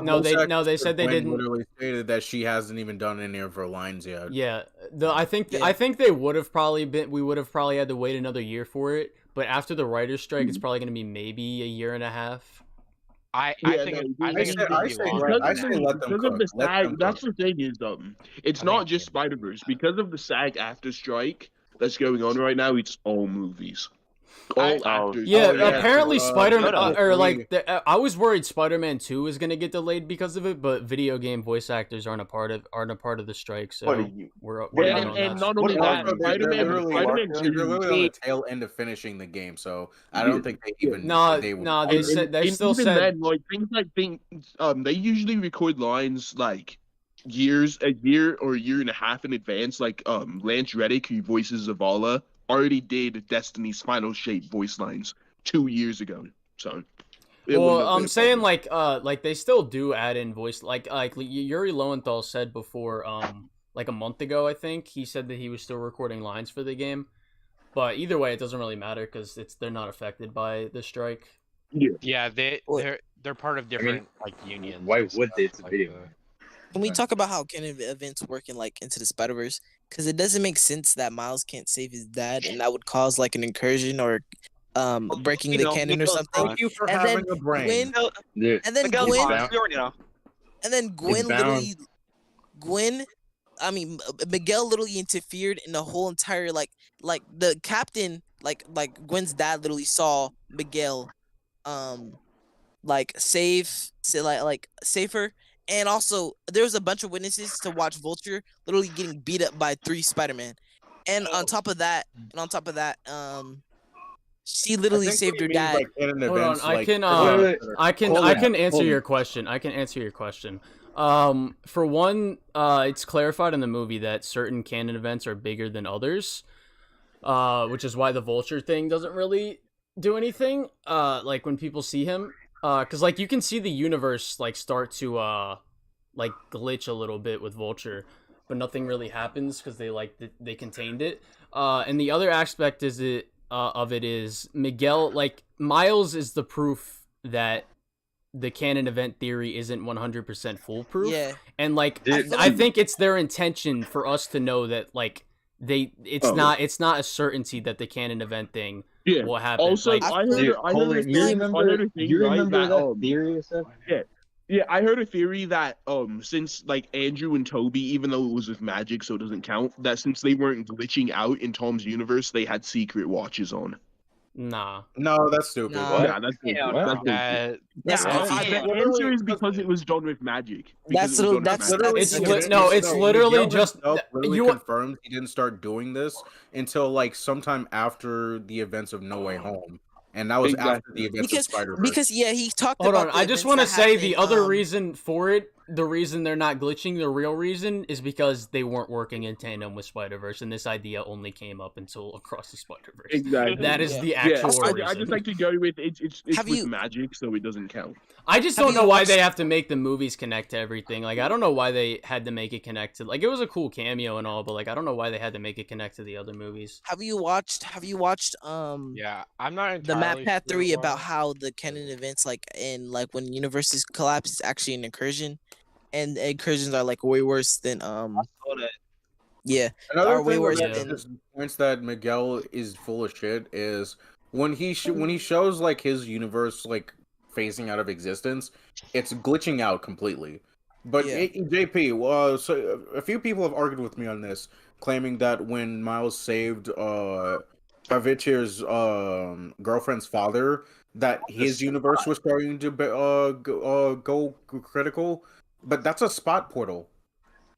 They said they didn't. Literally stated that she hasn't even done any of her lines yet. Yeah, I think they would have probably been. We would have probably had to wait another year for it. But after the writers' strike, it's probably going to be maybe a year and a half. I say let them cook. That's the thing is, it's not just Spider-Verse. Because of the SAG after strike that's going on right now, it's all movies. All actors. Yeah, yeah, apparently Spider-Man, or like, Three. I was worried Spider-Man 2 was gonna get delayed because of it, but video game voice actors aren't a part of the strike, so we're and not only that, Spider-Man Spider-Man they're 2. literally on the tail end of finishing the game, so I don't think they even they still even said then, like they usually record lines like a year or a year and a half in advance. Like Lance Reddick, who voices Zavala, already did Destiny's Final Shape voice lines 2 years ago. So well, I'm saying like they still do add in voice like Yuri Lowenthal said before like a month ago, I think he said that he was still recording lines for the game. But either way, it doesn't really matter because they're not affected by the strike. Yeah, they're part of different like unions. Why would they? It's a video. Can we talk about how canon events work in like Into the Spider-Verse? Because it doesn't make sense that Miles can't save his dad, and that would cause like an incursion or breaking the canon or something. Thank you for having a brain. And then Gwen literally, Miguel literally interfered in the whole entire like the captain, like Gwen's dad literally saw Miguel, save her. And also, there was a bunch of witnesses to watch Vulture literally getting beat up by 3 Spider-Man. And on top of that, she literally saved her dad. Hold on, I can answer your question. For one, it's clarified in the movie that certain canon events are bigger than others, which is why the Vulture thing doesn't really do anything. Like when people see him. Cause like you can see the universe like start to like glitch a little bit with Vulture, but nothing really happens because they contained it. And the other aspect of it is Miguel, like Miles is the proof that the canon event theory isn't 100% foolproof. Yeah. And like I think it's their intention for us to know that like it's not a certainty that the canon event thing will happen. Also, like, I heard a theory that since like Andrew and Toby, even though it was with magic, so it doesn't count, that since they weren't glitching out in Tom's universe, they had secret watches on. Nah. No, that's stupid. Yeah, that's stupid. The answer is because it was done with magic. It's literally just you confirmed he didn't start doing this until like sometime after the events of No Way Home. And that was after the events of Spider-Verse. Because he talked Hold about on, I just want to say the other reason for it, the reason they're not glitching, the real reason is because they weren't working in tandem with Spider-Verse, and this idea only came up until Across the Spider-Verse. Exactly. That is the actual reason. I just like to go with it's with magic, so it doesn't count. I just don't know why they have to make the movies connect to everything. Like, I don't know why they had to make it connect to... Like, it was a cool cameo and all, but, like, I don't know why they had to make it connect to the other movies. Have you watched Yeah, I'm not entirely the Map Path sure 3 why. about how the canon events, like, in, like, when universes collapse, it's actually an incursion? And incursions are, like, way worse than, yeah. Another thing that points that Miguel is full of shit is when he shows, like, his universe, like, phasing out of existence, it's glitching out completely. But JP, so a few people have argued with me on this, claiming that when Miles saved Pavitcher's girlfriend's father, that his universe was starting to go critical. But that's a spot portal.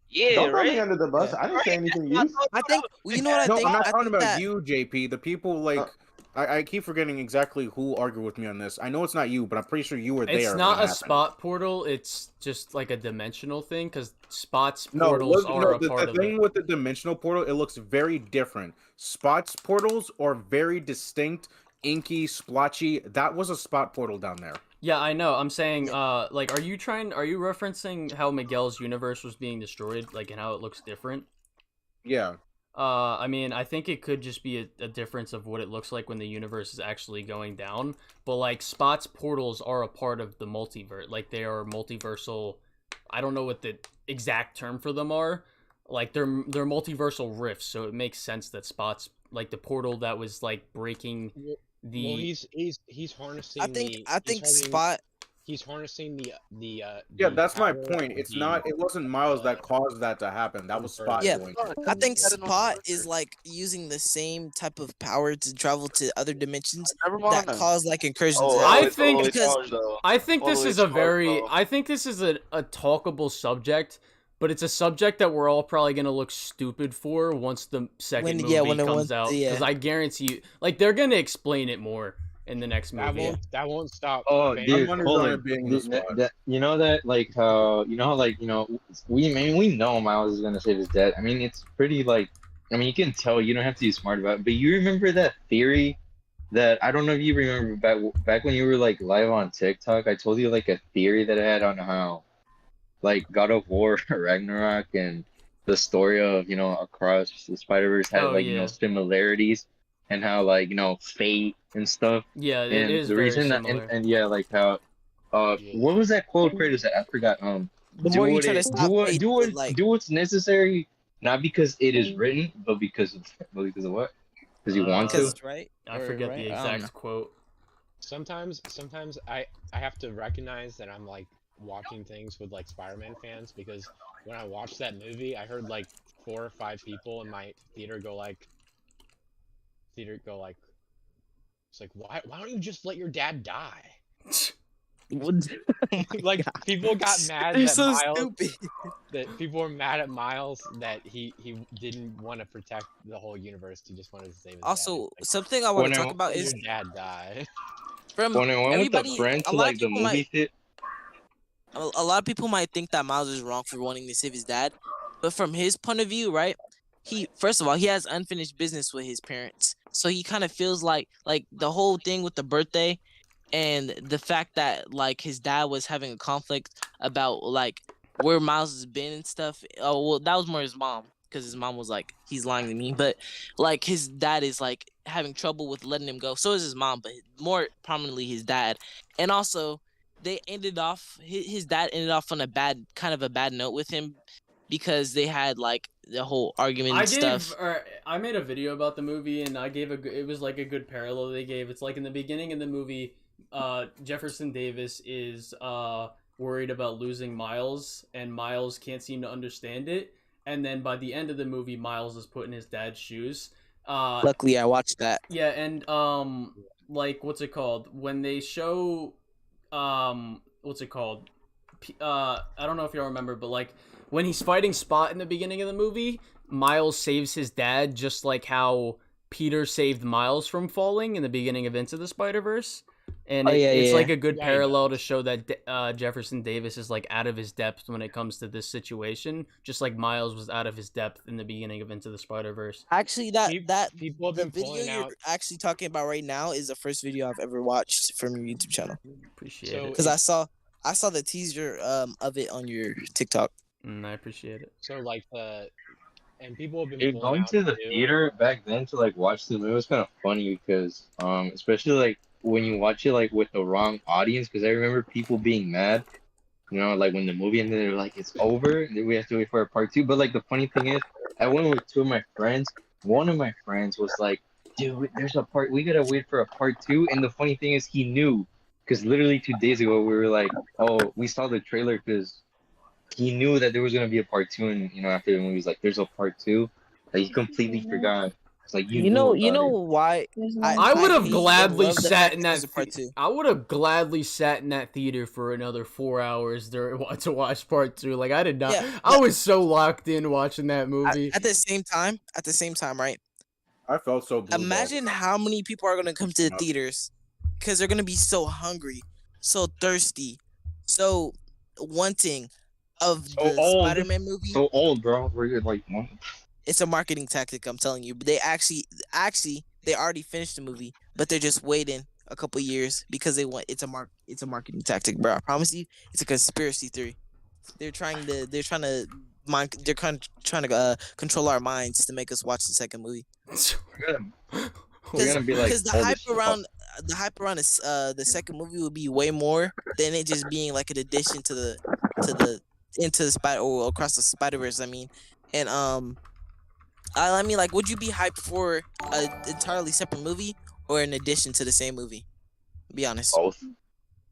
Yeah, don't throw me under the bus. I didn't say anything. I think you know what I think. I'm not talking about that... you, JP. The people like. I keep forgetting exactly who argued with me on this. I know it's not you, but I'm pretty sure you were there. It's not a spot portal. It's just like a dimensional thing, because portals are a part of it. The thing with the dimensional portal, it looks very different. Spots portals are very distinct, inky, splotchy. That was a spot portal down there. Yeah, I know. I'm saying, like, are you referencing how Miguel's universe was being destroyed, like, and how it looks different? Yeah. I mean, I think it could just be a difference of what it looks like when the universe is actually going down. But, like, Spot's portals are a part of the multiverse. Like, they are multiversal... I don't know what the exact term for them are. Like, they're multiversal rifts, so it makes sense that Spot's... Like, the portal that was, like, breaking the... Well, he's harnessing I think Spot... he's harnessing Yeah, that's my power point. of It's the, not. It wasn't Miles that caused that to happen. That was Spot Yeah, doing. I think Spot is like using the same type of power to travel to other dimensions that cause like incursions. I think All this the way is a charged, very bro. I think this is a talkable subject, but it's a subject that we're all probably gonna look stupid for once the second movie comes out. Because I guarantee you, like they're gonna explain it more in the next movie. That won't stop. Oh, fans. dude, wondering hold on on. it being the Spot. You know that, like, we know Miles is gonna save his dad. I mean, it's pretty like, I mean, you can tell. You don't have to be smart about it. But you remember that theory that I don't know if you remember back when you were like live on TikTok. I told you like a theory that I had on how, like, God of War, Ragnarok, and the story of Across the Spider-Verse had similarities, and how like fate and stuff. Yeah, it and is the very reason similar. and yeah, like how what was that quote Kratos said? I forgot. The more you try to stop fate, do what's necessary, not because it is written, but because of what? Because you want to. Right? I forget the exact quote. Sometimes I have to recognize that I'm like watching things with like Spider-Man fans, because when I watched that movie, I heard like 4 or 5 people in my theater go like, it's like, why don't you just let your dad die? Like people got mad You're that so Miles stupid. that people were mad at Miles that he didn't want to protect the whole universe. He just wanted to save his Also, dad. Like, something I want to talk about is your dad die. from When I went with everybody. the friend A to lot like of the people movie theater. a lot of people might think that Miles is wrong for wanting to save his dad, but from his point of view, right? He first of all, he has unfinished business with his parents, so he kind of feels like the whole thing with the birthday, and the fact that like his dad was having a conflict about like where Miles has been and stuff. Oh well, that was more his mom, because his mom was like, he's lying to me, but like his dad is like having trouble with letting him go. So is his mom, but more prominently his dad, and also. They ended off. His dad ended off on a bad note with him, because they had like the whole argument and stuff. I made a video about the movie, and I gave it was like a good parallel they gave. It's like in the beginning of the movie, Jefferson Davis is worried about losing Miles, and Miles can't seem to understand it. And then by the end of the movie, Miles is put in his dad's shoes. Luckily, I watched that. Yeah, and like what's it called when they show. What's it called? I don't know if y'all remember, but like when he's fighting Spot in the beginning of the movie, Miles saves his dad just like how Peter saved Miles from falling in the beginning of Into the Spider-Verse. And it's like a good parallel to show that Jefferson Davis is like out of his depth when it comes to this situation, just like Miles was out of his depth in the beginning of Into the Spider-Verse. Actually, that people have been video you're actually talking about right now is the first video I've ever watched from your YouTube channel. Appreciate it. Because I saw the teaser of it on your TikTok. I appreciate it. So like and people have been Going to the theater back then to like watch the movie was kind of funny, because especially like when you watch it like with the wrong audience, because I remember people being mad, like when the movie ended, they're like, it's over, and then we have to wait for a part 2. But like the funny thing is, I went with 2 of my friends. One of my friends was like, dude, there's a part, we gotta wait for a part 2. And the funny thing is, he knew, because literally 2 days ago we were like, oh, we saw the trailer, because he knew that there was gonna be a part 2, and after the movie, he's like, there's a part 2. Like, he completely forgot. It's like you know why I would have gladly sat in that. I would have gladly sat in that theater for another 4 hours to watch part 2. Like I did not. Yeah, I was so locked in watching that movie. At the same time, right? I felt so. Imagine how many people are gonna come to the theaters, because they're gonna be so hungry, so thirsty, so wanting of the Spider-Man movie. So old, bro. We're like. It's a marketing tactic, I'm telling you. But they actually they already finished the movie, but they're just waiting a couple years because they want it's a marketing tactic, bro. I promise you, it's a conspiracy theory. They're trying to control our minds to make us watch the second movie. Because the hype around the second movie would be way more than it just being like an addition to the Into the Spider or Across the Spider-Verse. I mean, and I mean, like, would you be hyped for an entirely separate movie or an addition to the same movie? Be honest.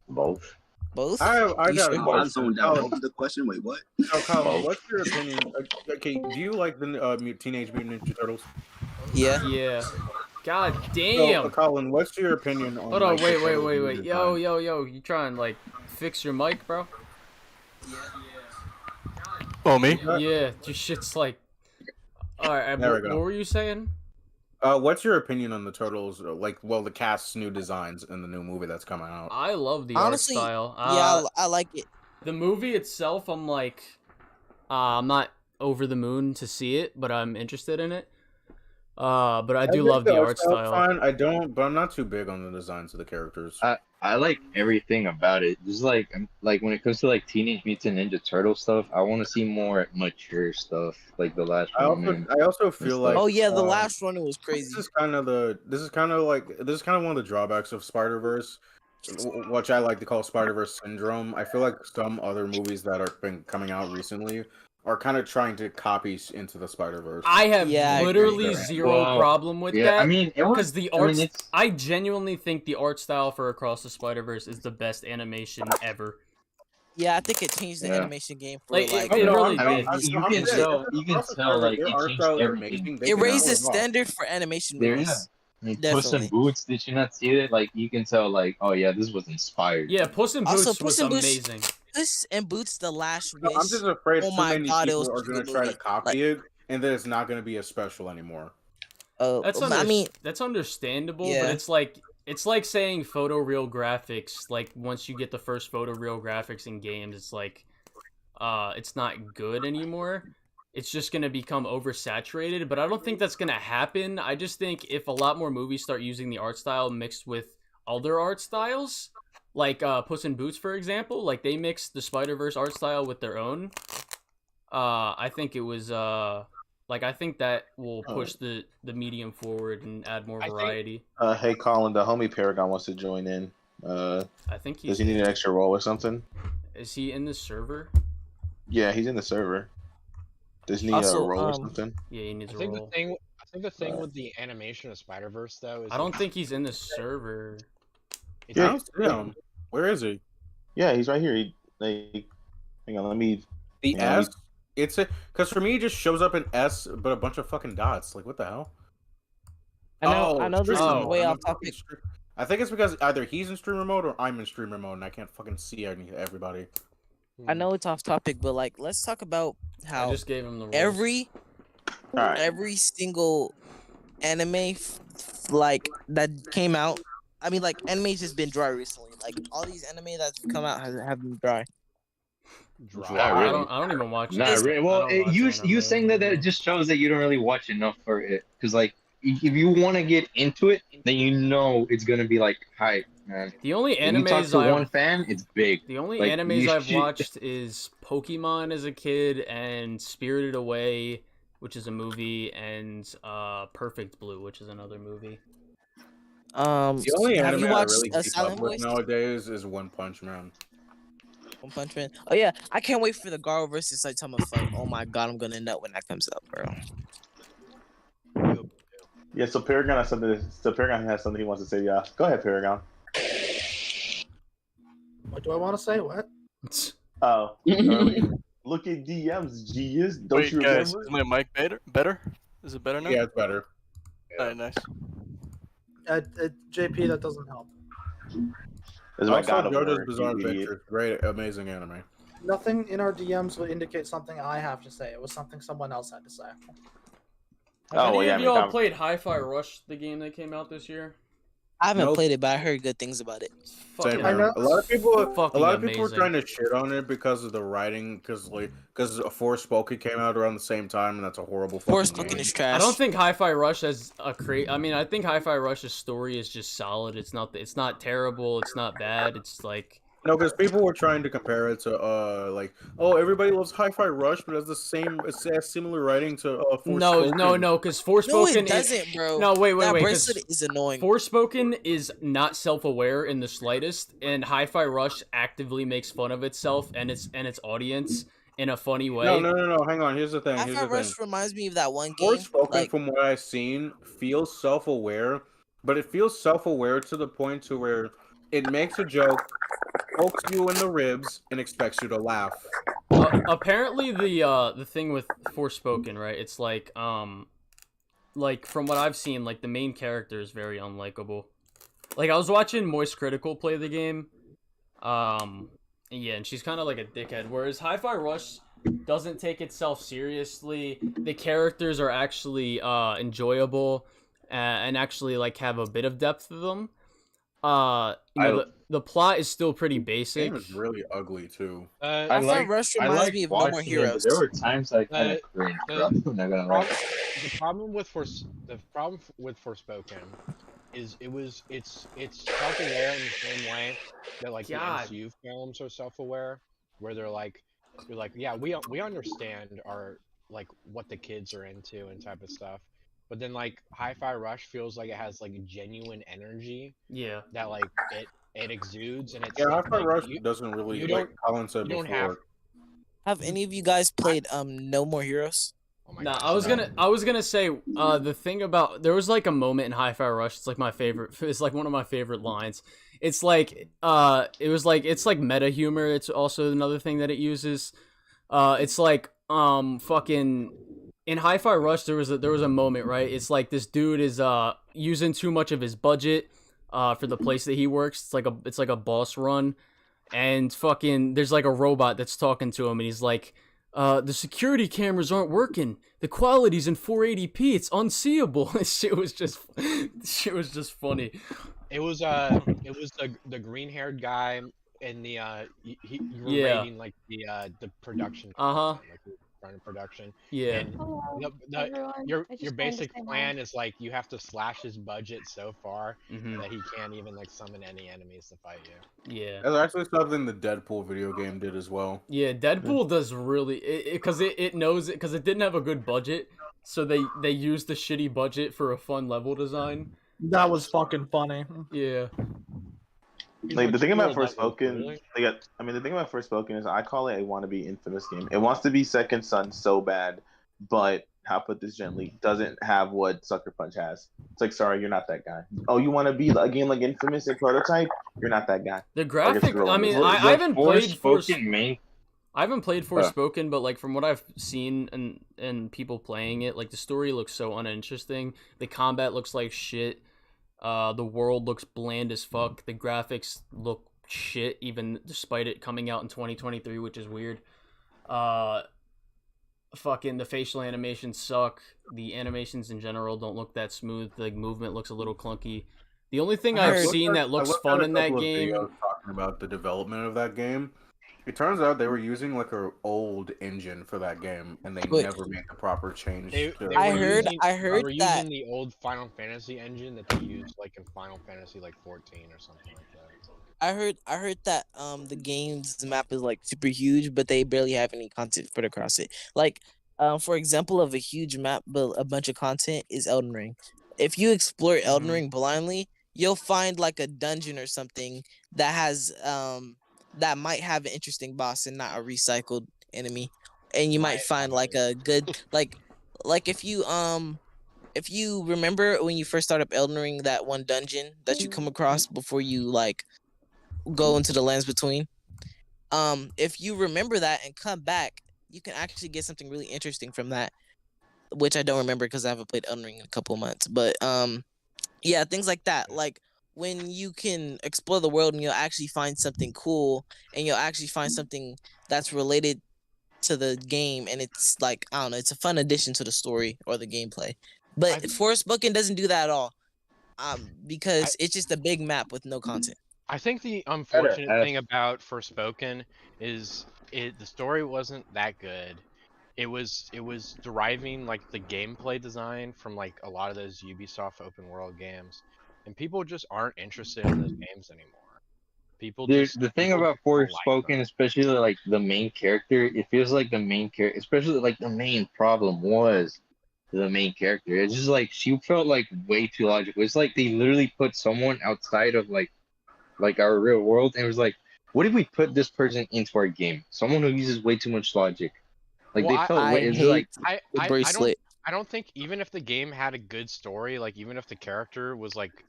Both. Both? I got sure? I zoned out. What was the question? Wait, what? So, Colin, what's your opinion? Okay, do you like the Teenage Mutant Ninja Turtles? Yeah. Yeah. God damn. So, Colin, what's your opinion on? Hold on, like, wait. Yo. You trying like fix your mic, bro? Oh, me? Yeah, your shit's like. All right. What were you saying? What's your opinion on the Turtles? Like, well, the cast's new designs in the new movie that's coming out. I love the Honestly, art style. Yeah, I like it. The movie itself, I'm like, I'm not over the moon to see it, but I'm interested in it. But I do love the art style. Fine. But I'm not too big on the designs of the characters. I like everything about it. Just like when it comes to like Teenage Mutant Ninja Turtle stuff, I want to see more mature stuff, like the last one. I also feel like the last one was crazy. This is kind of one of the drawbacks of Spider-Verse, which I like to call Spider-Verse syndrome. I feel like some other movies that are been coming out recently are kind of trying to copy into the Spider-Verse. I have literally zero problem with that. I mean, because the art, I genuinely think the art style for Across the Spider-Verse is the best animation ever. Yeah, I think it changed the animation game for it really did. You can tell like it changed everything. It raised the standard for animation movies. Like Puss in Boots, did you not see it? Like you can tell, like, oh yeah, this was inspired. Yeah, Puss in Boots was amazing. Puss in Boots, The Last Wish. I'm just afraid so many people are going to try to copy it, and then it's not going to be as special anymore. That's understandable, but it's like saying photoreal graphics. Like once you get the first photoreal graphics in games, it's like, it's not good anymore. It's just going to become oversaturated, but I don't think that's going to happen. I just think if a lot more movies start using the art style mixed with other art styles, like Puss in Boots, for example, like they mixed the Spider-Verse art style with their own. I think it was I think that will push the medium forward and add more variety. Hey Colin, the homie Paragon wants to join in. I think does he need an extra role or something? Is he in the server? Yeah, he's in the server. Does he need a role or something? Yeah, he needs a role. I think the thing with the animation of Spider-Verse though is I don't think he's in the server. Yeah, where is he? Yeah, he's right here. Hang on, let me. The S. It's because for me it just shows up in S, but a bunch of fucking dots. Like what the hell? I know this is way off topic. I think it's because either he's in streamer mode or I'm in streamer mode, and I can't fucking see everybody. I know it's off topic, but like, let's talk about how I just gave him the every single anime like that came out. I mean, like anime's just been dry recently. Like all these anime that's come out have been dry. I don't even watch. Not really. Well, you saying that just shows that you don't really watch enough for it. Because like, if you want to get into it, then you know it's gonna be like hype, man. The only animes I've talk to one fan, it's big. The only animes I've watched is Pokemon as a kid and Spirited Away, which is a movie, and Perfect Blue, which is another movie. The only have anime you I watched really keep Silent up with Voice? nowadays is One Punch Man. One Punch Man. Oh yeah, I can't wait for the Garo versus Saitama fight. Oh my god, I'm gonna nut when that comes out, bro. Yeah, so Paragon has something he wants to say. Yeah, go ahead, Paragon. What do I want to say? What? Oh, look at DMs, genius. Don't you guys, remember? is my mic better? Is it better now? Yeah, it's better. Alright, nice. JP, that doesn't help. JoJo's Bizarre Adventure, great, amazing anime. Nothing in our DMs would indicate something I have to say. It was something someone else had to say. Have any of you all played Hi-Fi Rush, the game that came out this year? I haven't played it, but I heard good things about it. Same I know. A lot of people were amazing. trying to shit on it because of the writing, because Forspoken came out around the same time, and that's a horrible. Forspoken is trash. I don't think Hi-Fi Rush has a I mean, I think Hi-Fi Rush's story is just solid. It's not terrible. It's not bad. It's like. No, because people were trying to compare it to everybody loves Hi-Fi Rush, but it has similar writing to Forspoken. No, because Forspoken it doesn't, bro. No, wait. That bracelet is annoying. Forspoken is not self-aware in the slightest, and Hi-Fi Rush actively makes fun of itself and its audience in a funny way. No. Hang on. Here's the thing. Hi-Fi Rush reminds me of that one game. Forspoken, from what I've seen, feels self-aware, but it feels self-aware to the point to where it makes a joke pokes you in the ribs and expects you to laugh. Apparently, the thing with Forspoken, right? It's like from what I've seen, like the main character is very unlikable. Like I was watching Moist Critical play the game, yeah, and she's kind of like a dickhead. Whereas Hi-Fi Rush doesn't take itself seriously. The characters are actually enjoyable and actually like have a bit of depth to them. The plot is still pretty basic. The game is really ugly too. Rush reminds me of No More Heroes. There were times I kind of cringed. I'm not gonna lie. The problem with Forspoken is it's self-aware in the same way that like the MCU films are self-aware, where they're like, yeah, we understand our like what the kids are into and type of stuff. But then like Hi-Fi Rush feels like it has like genuine energy. Yeah. That like it exudes and it's Hi-Fi like, Rush doesn't really like Colin said before. Have any of you guys played No More Heroes? Nah, I was gonna say the thing about there was like a moment in Hi-Fi Rush. It's like my favorite. It's like one of my favorite lines. It's like it's like meta humor. It's also another thing that it uses. It's like fucking in Hi-Fi Rush there was a moment, right? It's like this dude is using too much of his budget for the place that he works. It's like a boss run, and fucking there's like a robot that's talking to him, and he's like, the security cameras aren't working. The quality's in 480p. It's unseeable. Shit was just funny. It was the green-haired guy and the you were rating like the production. Like, front production. Yeah. And your basic plan is like you have to slash his budget so far that he can't even like summon any enemies to fight you. Yeah. That's actually something the Deadpool video game did as well. Yeah, Deadpool does really because it knows it because it didn't have a good budget, so they used the shitty budget for a fun level design. That was fucking funny. Yeah. Like the thing about Forspoken, the thing about Forspoken is I call it a wannabe Infamous game. It wants to be Second Son so bad, but how put this gently, doesn't have what Sucker Punch has. It's like, sorry, you're not that guy. Oh, you want to be a game like Infamous and Prototype? You're not that guy. The graphic, I mean, I haven't played Forspoken. I haven't played Forspoken, but like from what I've seen and people playing it, like the story looks so uninteresting. The combat looks like shit. The world looks bland as fuck. The graphics look shit, even despite it coming out in 2023, which is weird. Fucking the facial animations suck. The animations in general don't look that smooth. The movement looks a little clunky. The only thing I've seen that looks fun in that game. Talking about the development of that game. It turns out they were using like an old engine for that game, and they never made the proper change. I heard using the old Final Fantasy engine that they used like in Final Fantasy like 14 or something like that. I heard that the game's map is like super huge, but they barely have any content put across it. Like for example of a huge map but a bunch of content is Elden Ring. If you explore Elden Ring blindly, you'll find like a dungeon or something that has that might have an interesting boss and not a recycled enemy, and you might find like a good like if you remember when you first start up Elden Ring, that one dungeon that you come across before you like go into the lands between, if you remember that and come back, you can actually get something really interesting from that, which I don't remember because I haven't played Elden Ring in a couple of months. But yeah, things like that, like when you can explore the world and you'll actually find something cool, and you'll actually find something that's related to the game, and it's like, I don't know, it's a fun addition to the story or the gameplay. But Forspoken doesn't do that at all, because it's just a big map with no content. I think the unfortunate thing about Forspoken is the story wasn't that good. It was deriving like the gameplay design from like a lot of those Ubisoft open world games. And people just aren't interested in those games anymore. The thing about Forspoken, especially like the main character, it feels like the main character, especially like the main problem was the main character. It's just like she felt like way too logical. It's like they literally put someone outside of like our real world, and it was like, what if we put this person into our game? Someone who uses way too much logic. Like they felt way. It's like the bracelet. I don't think even if the game had a good story, like even if the character was like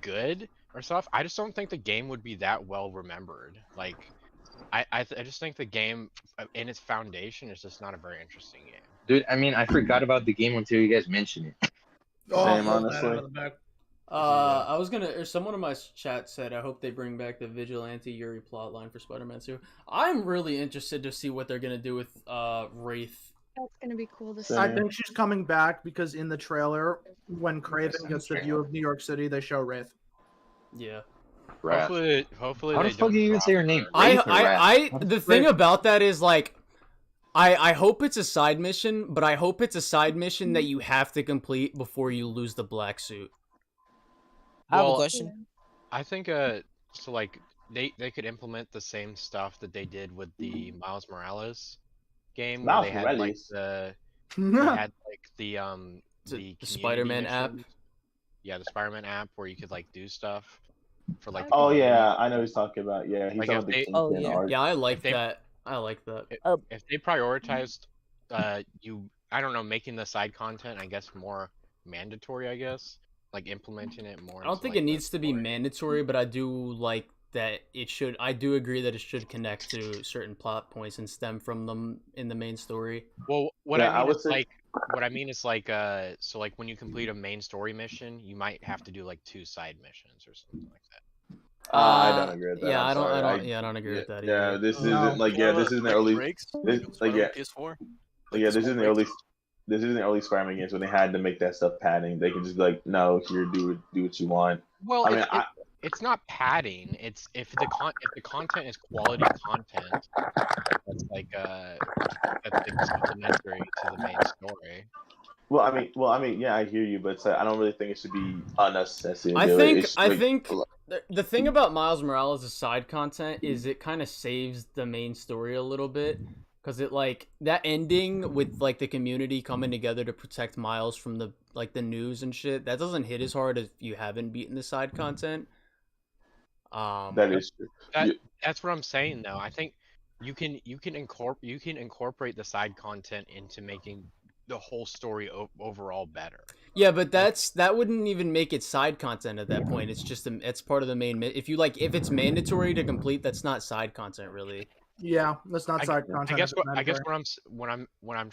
good, or stuff, I just don't think the game would be that well remembered. Like, I just think the game in its foundation is just not a very interesting game. Dude, I mean, I forgot about the game until you guys mentioned it. Same, honestly. I was gonna, or someone in my chat said, I hope they bring back the Vigilante Yuri plotline for Spider-Man 2. I'm really interested to see what they're gonna do with Wraith. That's gonna be cool to see. I think she's coming back because in the trailer, when Kraven gets the view of New York City, they show Wraith. Yeah. Hopefully How the fuck do you even say her name? The thing about that is, like, I hope it's a side mission, but I hope it's a side mission that you have to complete before you lose the black suit. I have a question. I think so like they could implement the same stuff that they did with the Miles Morales game, where they had like the Spider-Man app. Yeah, the Spider-Man app where you could like do stuff for like. Oh yeah, I know what he's talking about. Yeah, he's Like, talking if about the they- Kingpin arc. Yeah, I like that. I like that. If they prioritized, I don't know, making the side content, I guess, more mandatory, I guess, like implementing it more. I don't think it needs to be mandatory, but I do like that it should. I do agree that it should connect to certain plot points and stem from them in the main story. Well, what Yeah, I mean would is say- like, what I mean is like, so like when you complete a main story mission, you might have to do like 2 side missions or something like that. I don't agree with that. Yeah, I'm I don't. sorry. I don't agree with that. Yeah, Either. this isn't like this isn't the early. This like yeah. PS4. Yeah, this isn't the early. This isn't the early Spider-Man games when they had to make that stuff padding. They can just be like, no, here, do what you want. Well, I mean, it's not padding. It's if the content is quality content, that's like supplementary to the main story. Well, I mean, yeah, I hear you, but I don't really think it should be unnecessary. I think the thing about Miles Morales' side content is it kind of saves the main story a little bit, because it like that ending with like the community coming together to protect Miles from the the news and shit, that doesn't hit as hard if you haven't beaten the side content. That is true. That's what I'm saying though. I think you can incorporate the side content into making the whole story overall better. Yeah, but that wouldn't even make it side content at that point. It's just it's part of the main. If it's mandatory to complete, that's not side content really. Yeah, that's not side content. I guess what I'm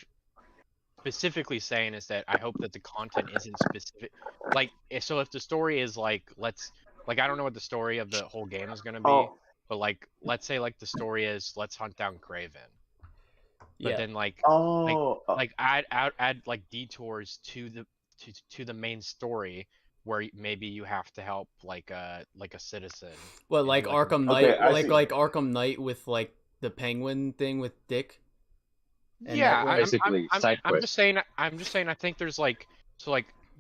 specifically saying is that I hope that the content isn't specific. Like, so if the story is like, I don't know what the story of the whole game is gonna be, but like, let's say like the story is let's hunt down Kraven. But then add like detours to the main story where maybe you have to help like a citizen. What, like Arkham Knight, like Arkham Knight with like the Penguin thing with Dick. And yeah, I'm just saying. I think there's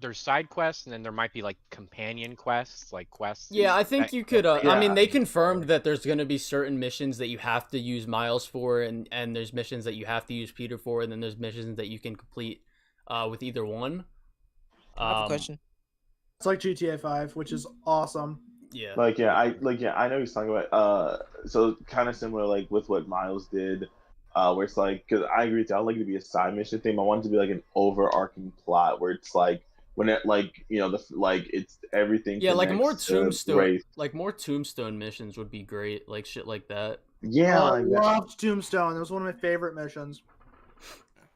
there's side quests, and then there might be like companion quests, like quests. Yeah, I think you could. I mean, they confirmed that there's going to be certain missions that you have to use Miles for, and there's missions that you have to use Peter for, and then there's missions that you can complete with either one. I have a question. It's like GTA 5, which is awesome. Yeah. I know what he's talking about. So kind of similar like with what Miles did. Where it's like, because I agree with you, I'd like it to be a side mission thing. I want it to be like an overarching plot where it's like when it it's everything. Yeah, like more Tombstone, more Tombstone missions would be great, like shit like that. Yeah, I loved Tombstone. That was one of my favorite missions.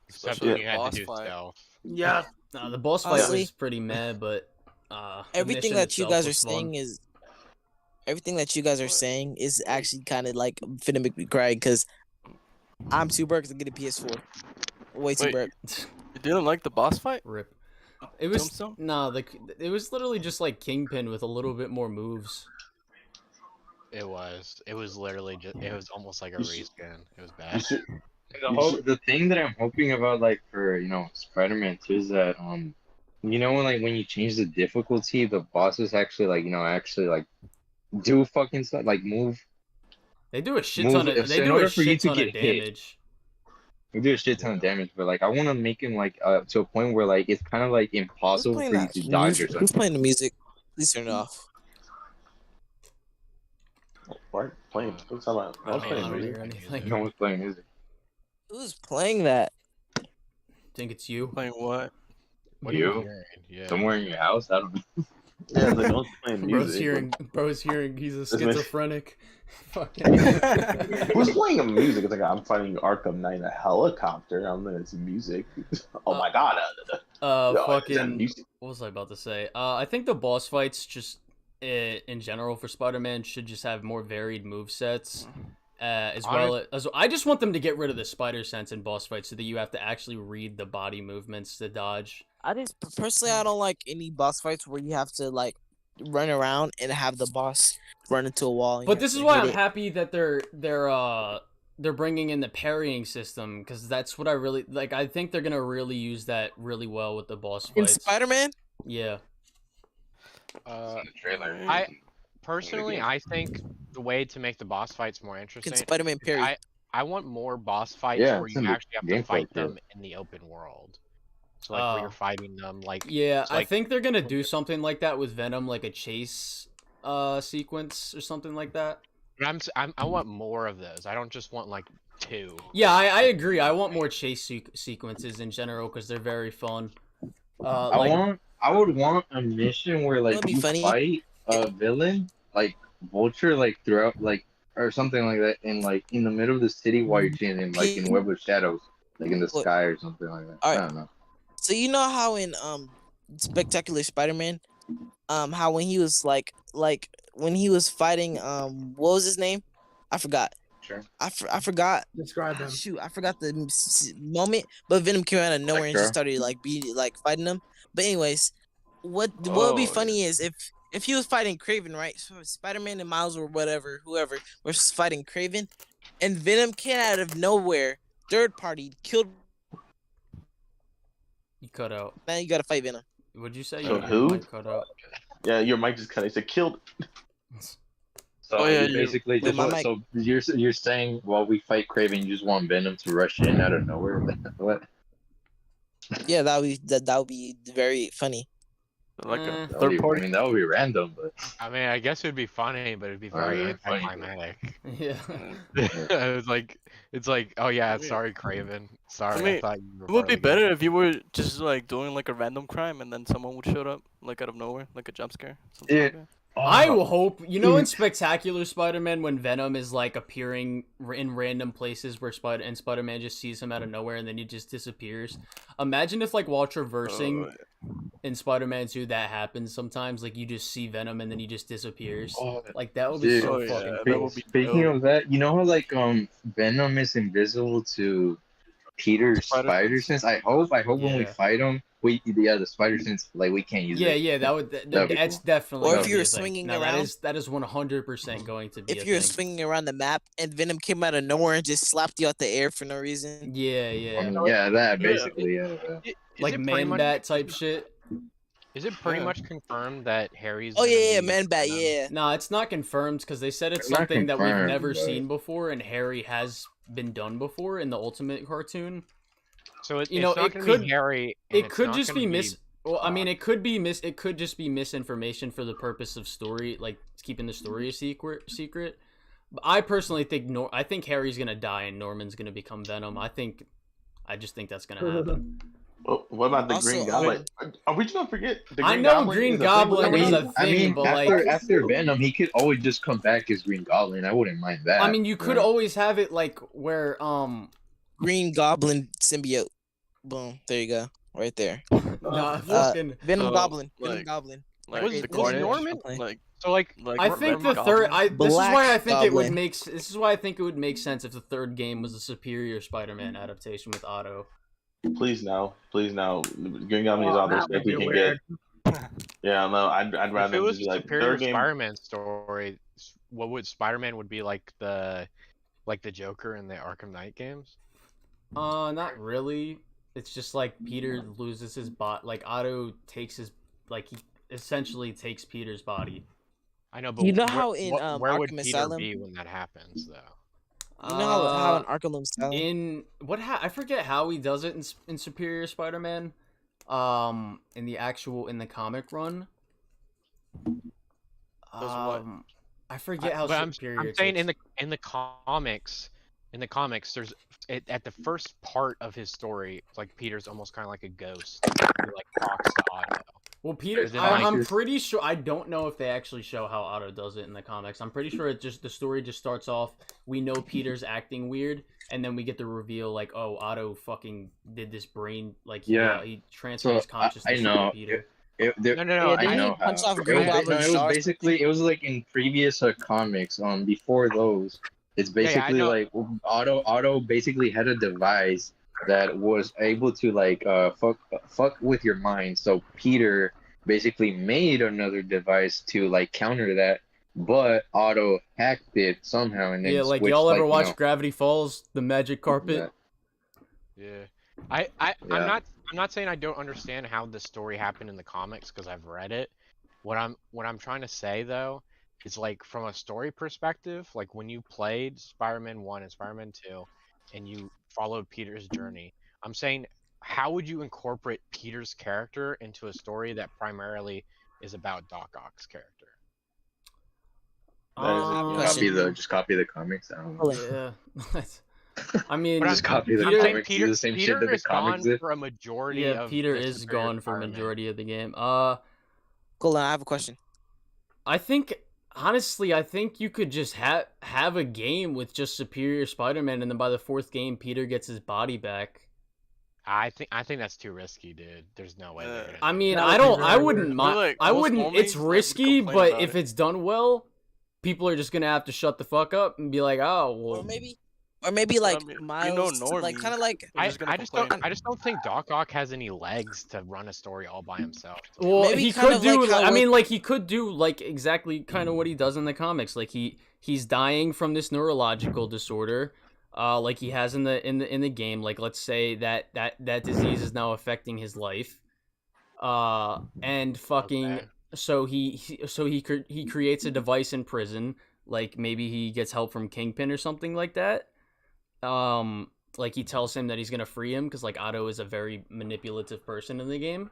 Except when you had to do stealth. Yeah, the boss fight was pretty mad, but everything that you guys are saying is actually kind of like finna make me cry because I'm too broke to get a PS4. Way too broke. You didn't like the boss fight? Rip. It was it was literally just like Kingpin with a little bit more moves. It was literally just. It was almost like a reskin. It was bad. The thing that I'm hoping about, like for Spider-Man 2, is that when you change the difficulty, the bosses actually do fucking stuff, like move. They do a shit ton of damage. They do a shit ton of damage, but I want to make him to a point where it's kind of impossible for you to dodge or something. Who's playing the music? Please turn it off. What? Playing? What's about? I don't hear anything. No one's playing music. Who's playing that? Think it's you. Playing what? What you? Yeah. Somewhere in your house? I don't know. Yeah, like no one's playing Bro's hearing he's a schizophrenic. Fucking. Who's playing music? It's like I'm fighting Arkham Knight in a helicopter. I'm gonna see music. Oh my god. Fucking. What was I about to say? I think the boss fights just in general for Spider-Man should just have more varied movesets. As well as I just want them to get rid of the spider sense in boss fights so that you have to actually read the body movements to dodge. I don't like any boss fights where you have to like run around and have the boss run into a wall. But this is why I'm happy that they're bringing in the parrying system, because that's what I really like. I think they're gonna really use that really well with the boss fights. In Spider-Man? Yeah. Personally, I think the way to make the boss fights more interesting. Spider-Man parry. I want more boss fights where you actually have to fight them in the open world. So like where you're fighting them, like I think they're gonna do something like that with Venom, like a chase sequence or something like that. But I want more of those. I don't just want like 2. Yeah, I agree. I want more chase sequences in general because they're very fun. I would want a mission where like you fight a villain, like Vulture, like throughout, like or something like that, in like in the middle of the city while you're chilling, like in Web of Shadows, like in the sky or something like that. I don't know. So you know how in Spectacular Spider-Man, how when he was like when he was fighting what was his name? I forgot. Sure. I forgot. Describe him. Shoot, I forgot the moment. But Venom came out of nowhere and just started fighting him. But anyways, what would be funny is if he was fighting Kraven, right? So Spider-Man and Miles or whoever was fighting Kraven, and Venom came out of nowhere, third party killed. You cut out. Now you gotta fight Venom. What'd you say? So who? Cut out. Yeah, your mic just cut. It said killed. So basically, so you're saying while we fight Kraven, you just want Venom to rush in out of nowhere? What? Yeah, that would be very funny. Like a third party. I mean, that would be random, but I mean, I guess it'd be funny, but it'd be very anticlimactic. Yeah. it's like, oh yeah, sorry, Kraven. Sorry, I mean, I thought you were it would be better if you were just like doing like a random crime and then someone would show up like out of nowhere, like a jump scare. Yeah. Like that. I will hope, in Spectacular Spider-Man, when Venom is like appearing in random places where Spider-Man just sees him out of nowhere and then he just disappears. Imagine if like while traversing in Spider-Man 2 that happens sometimes, like you just see Venom and then he just disappears. Like that would be so fucking cool. Speaking of that, you know how like Venom is invisible to Peter's spider sense? I hope when we fight him, the spider sense, like we can't use it. Yeah, that's definitely. Or if you're swinging around, that is 100% going to be. If you're swinging around the map and Venom came out of nowhere and just slapped you out the air for no reason. Yeah. That basically. Like Man-Bat type shit. Is it pretty much confirmed that Harry's? Oh yeah, Man-Bat, yeah. No, it's not confirmed because they said it's something that we've never seen before, and Harry has been done before in the Ultimate cartoon. So it could be Harry. It could just be Well, I mean, it could just be misinformation for the purpose of story, like keeping the story a secret. But I personally think I think Harry's gonna die and Norman's gonna become Venom. I just think that's gonna happen. Well, what about the Green Goblin? Are we just gonna forget the Green I know Goblin Green Goblin is a thing, but after Venom, he could always just come back as Green Goblin. I wouldn't mind that. I mean, you could always have it like where Green Goblin symbiote. Boom, there you go, right there. Venom Goblin. Venom Goblin. Like was Norman? I think the third. This is why I think it would make. This is why I think it would make sense if the third game was a superior Spider-Man adaptation with Otto. Please no. Green Goblin is all the respect we can get. Yeah, no, I'd rather. If it was be a like superior third game. Spider-Man story, what would Spider-Man would be like the Joker in the Arkham Knight games? Not really. It's just like Peter loses his body. Like Otto takes he essentially takes Peter's body. I know, but you know how in where would Arkham Peter Asylum be when that happens, though? You know how in Arkham Asylum I forget how he does it in Superior Spider-Man, in the comic run. I forget how Superior. I'm saying in the comics, there's at the first part of his story, like Peter's almost kind of like a ghost. He like talks to Otto. Well, Peter, I'm pretty sure. I don't know if they actually show how Otto does it in the comics. I'm pretty sure the story just starts off. We know Peter's acting weird, and then we get the reveal like, oh, Otto fucking did this brain like he transferred his consciousness to Peter. No, I know how. It was basically it was like in previous comics. Before those, it's basically like Otto basically had a device that was able to like fuck with your mind. So Peter basically made another device to like counter that, but Otto hacked it somehow and then like switched, y'all ever watch Gravity Falls, the magic carpet? Yeah. I'm not saying I don't understand how this story happened in the comics because I've read it. What I'm trying to say though is like from a story perspective, like when you played Spider-Man 1 and Spider-Man 2 and you followed Peter's journey, I'm saying how would you incorporate Peter's character into a story that primarily is about Doc Ock's character? Just copy the comics. I don't know. Yeah. I mean, just copy the comics. Peter, the same Peter shit that the is comics gone did. for a majority of Peter is gone for a majority of the game. Cool. I have a question. I think honestly, I think you could just have a game with just Superior Spider-Man, and then by the fourth game, Peter gets his body back. I think that's too risky, dude. There's no way. I mean, I wouldn't mind. Like, I wouldn't. It's risky, but if it's done well, people are just gonna have to shut the fuck up and be like, oh, well. Or maybe like Miles, like kind of like. I just don't think Doc Ock has any legs to run a story all by himself. Well, maybe he could do. Like I mean, like he could do like exactly kind of what he does in the comics. Like he's dying from this neurological disorder, like he has in the game. Like let's say that disease is now affecting his life, and fucking. Okay. So he creates a device in prison. Like maybe he gets help from Kingpin or something like that. Like he tells him that he's gonna free him because like Otto is a very manipulative person in the game.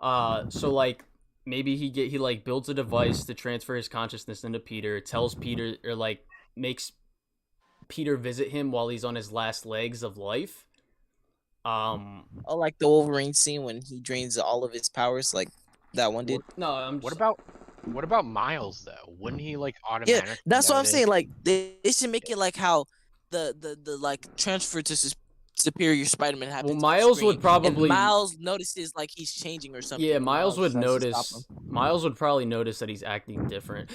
So like maybe he like builds a device to transfer his consciousness into Peter, tells Peter or like makes Peter visit him while he's on his last legs of life. Like the Wolverine scene when he drains all of his powers, like that one did. No, What about Miles though? Wouldn't he like automatically? Yeah, that's what I'm saying. Like they should make it like how the like transfer to Superior Spider-Man happens. Well, Miles would probably. And Miles notices like he's changing or something. Yeah, Miles would notice. Miles would probably notice that he's acting different.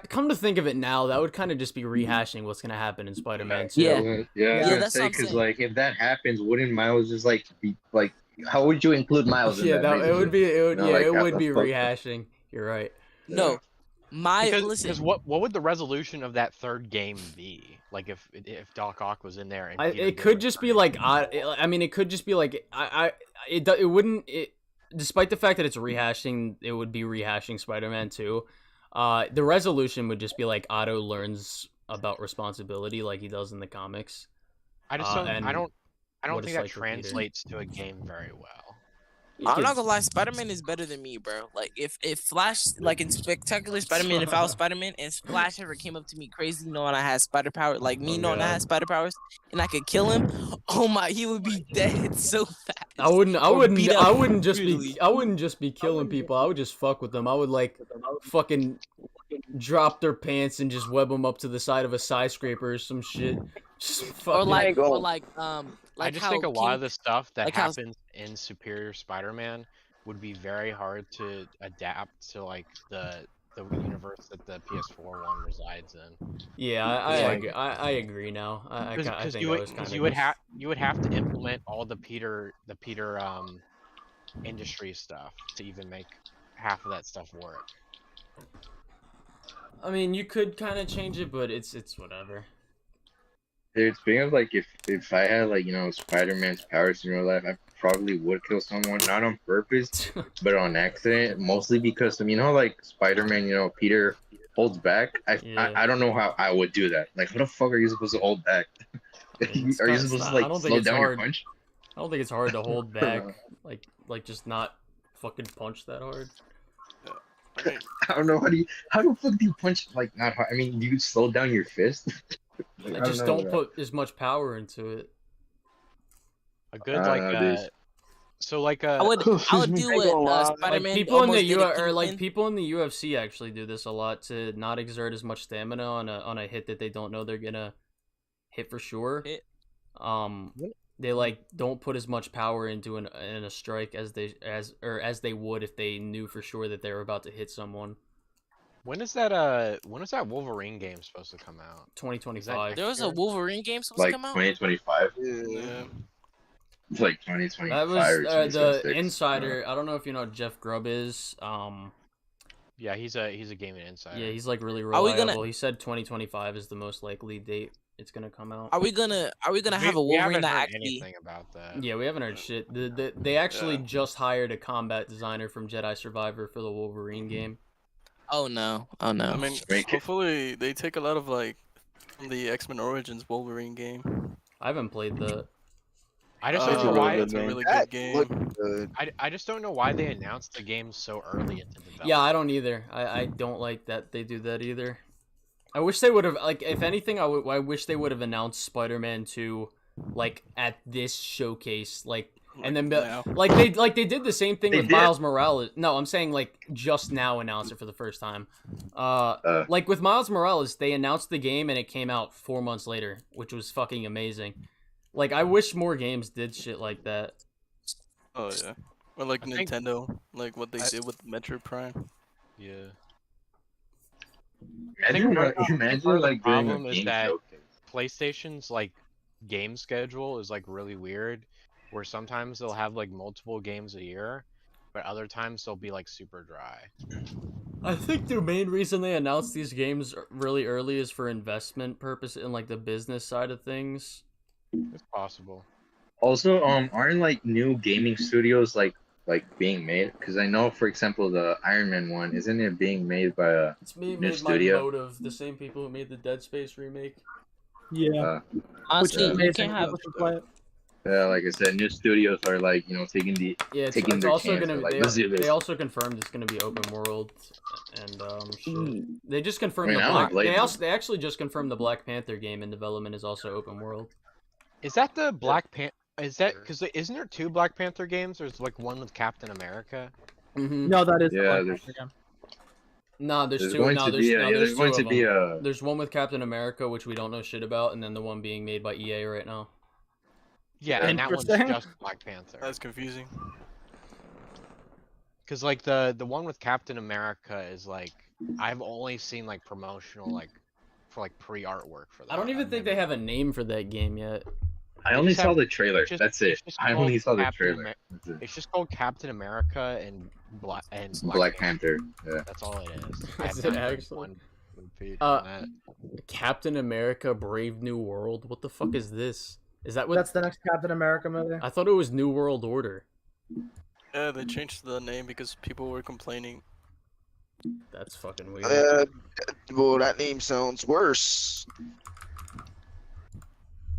Come to think of it now, that would kind of just be rehashing what's gonna happen in Spider-Man 2. Yeah, that's what I'm saying. Because like if that happens, wouldn't Miles just like be like? How would you include Miles in that? It would be rehashing. You're right. No. Because what would the resolution of that third game be? Like if Doc Ock was in there, and it could just be like I mean, it could just be like it wouldn't. Despite the fact that it's rehashing, it would be rehashing Spider-Man 2. The resolution would just be like Otto learns about responsibility, like he does in the comics. I don't think that translates to a game very well. I'm not gonna lie, Spider-Man is better than me, bro. Like if Flash, like in Spectacular Spider-Man, if I was Spider-Man and Flash ever came up to me crazy knowing I had spider power, like me knowing I had spider powers, and I could kill him, oh my, he would be dead so fast. I wouldn't just be killing people. I would just fuck with them. I would like fucking drop their pants and just web them up to the side of a skyscraper or some shit. I just think a lot of the stuff that happens in Superior Spider-Man would be very hard to adapt to like the universe that the PS4 one resides in. Yeah, I agree now. I think you would have to implement all the Peter industry stuff to even make half of that stuff work. I mean, you could kind of change it, but it's whatever. Dude, speaking of like, if I had like Spider-Man's powers in real life, I probably would kill someone, not on purpose, but on accident. Mostly because like Spider-Man, Peter holds back. I don't know how I would do that. Like, how the fuck are you supposed to hold back? Are you supposed to like slow down your punch? I don't think it's hard to hold back. like just not fucking punch that hard. I don't know how the fuck do you punch like not hard? I mean, do you slow down your fist? I just don't put as much power into it. A good So like I would do what Spider-Man. Like people in the Kingpin. people in the UFC actually do this a lot to not exert as much stamina on a hit that they don't know they're gonna hit for sure. They like don't put as much power into in a strike as they would if they knew for sure that they were about to hit someone. When is that Wolverine game supposed to come out? 2025. There was a Wolverine game supposed to come out. 2025. Yeah. It's like 2025 That was or 2026. the insider. I don't know if you know what Jeff Grubb is. Yeah, he's a gaming insider. Yeah, he's like really Are we reliable. gonna- He said 2025 is the most likely date it's gonna come out. Are we gonna have a We Wolverine haven't that heard actually? anything about that. Yeah, we haven't heard shit. They actually just hired a combat designer from Jedi Survivor for the Wolverine game. Oh no! Oh no! I mean, hopefully they take a lot of like from the X-Men Origins Wolverine game. I haven't played the. I just don't know why it's a really good game. I just don't know why they announced the game so early into development. Yeah, I don't either. I don't like that they do that either. I wish they would have, like, if anything, I wish they would have announced Spider-Man 2, like, at this showcase, like, and then like they did the same thing with Miles Morales. No, I'm saying like just now announced it for the first time. Like with Miles Morales, they announced the game and it came out 4 months later, which was fucking amazing. Like I wish more games did shit like that. Oh yeah, or like Nintendo, like what they did with Metroid Prime. Yeah. I think imagine like doing a problem is game that showcase. PlayStation's like game schedule is like really weird, where sometimes they'll have like multiple games a year, but other times they'll be like super dry. I think the main reason they announced these games really early is for investment purpose in like the business side of things. It's possible. Also, aren't like new gaming studios like being made? Because I know, for example, the Iron Man one, isn't it being made by a made new by studio? Motive, the same people who made the Dead Space remake. Yeah. Honestly, Which you is can't have. Yeah, like I said, new studios are like taking the taking It's their also chance. gonna. Like, let's do They this. also confirmed it's gonna be open world, and shit. They just confirmed I mean, the I Black. like They actually just confirmed the Black Panther game in development is also open world. Is that the Black Panther? Is that because isn't there two Black Panther games? There's like one with Captain America. Mm-hmm. No, that is the Yeah, Black there's- Panther game. No, there's two. going No, to there's be a- no, yeah, there's there's going two to of be them. a- There's one with Captain America, which we don't know shit about, and then the one being made by EA right now. Yeah, and that one's Interesting. just Black Panther. That's confusing. Because like the one with Captain America is like I've only seen like promotional like for like pre-artwork for that. I don't even think they have a name for that game yet. I only just saw have- the trailer. it's just- That's it's it. just I only called saw the Captain trailer. Amer- That's it. It's just called Captain America and Black Black Panther. Yeah. That's all it is. Is I've it not heard actually? one repeat on that. Captain America: Brave New World. What the fuck is this? Is that what? That's the next Captain America movie. I thought it was New World Order. Yeah, they changed the name because people were complaining. That's fucking weird. Well, that name sounds worse.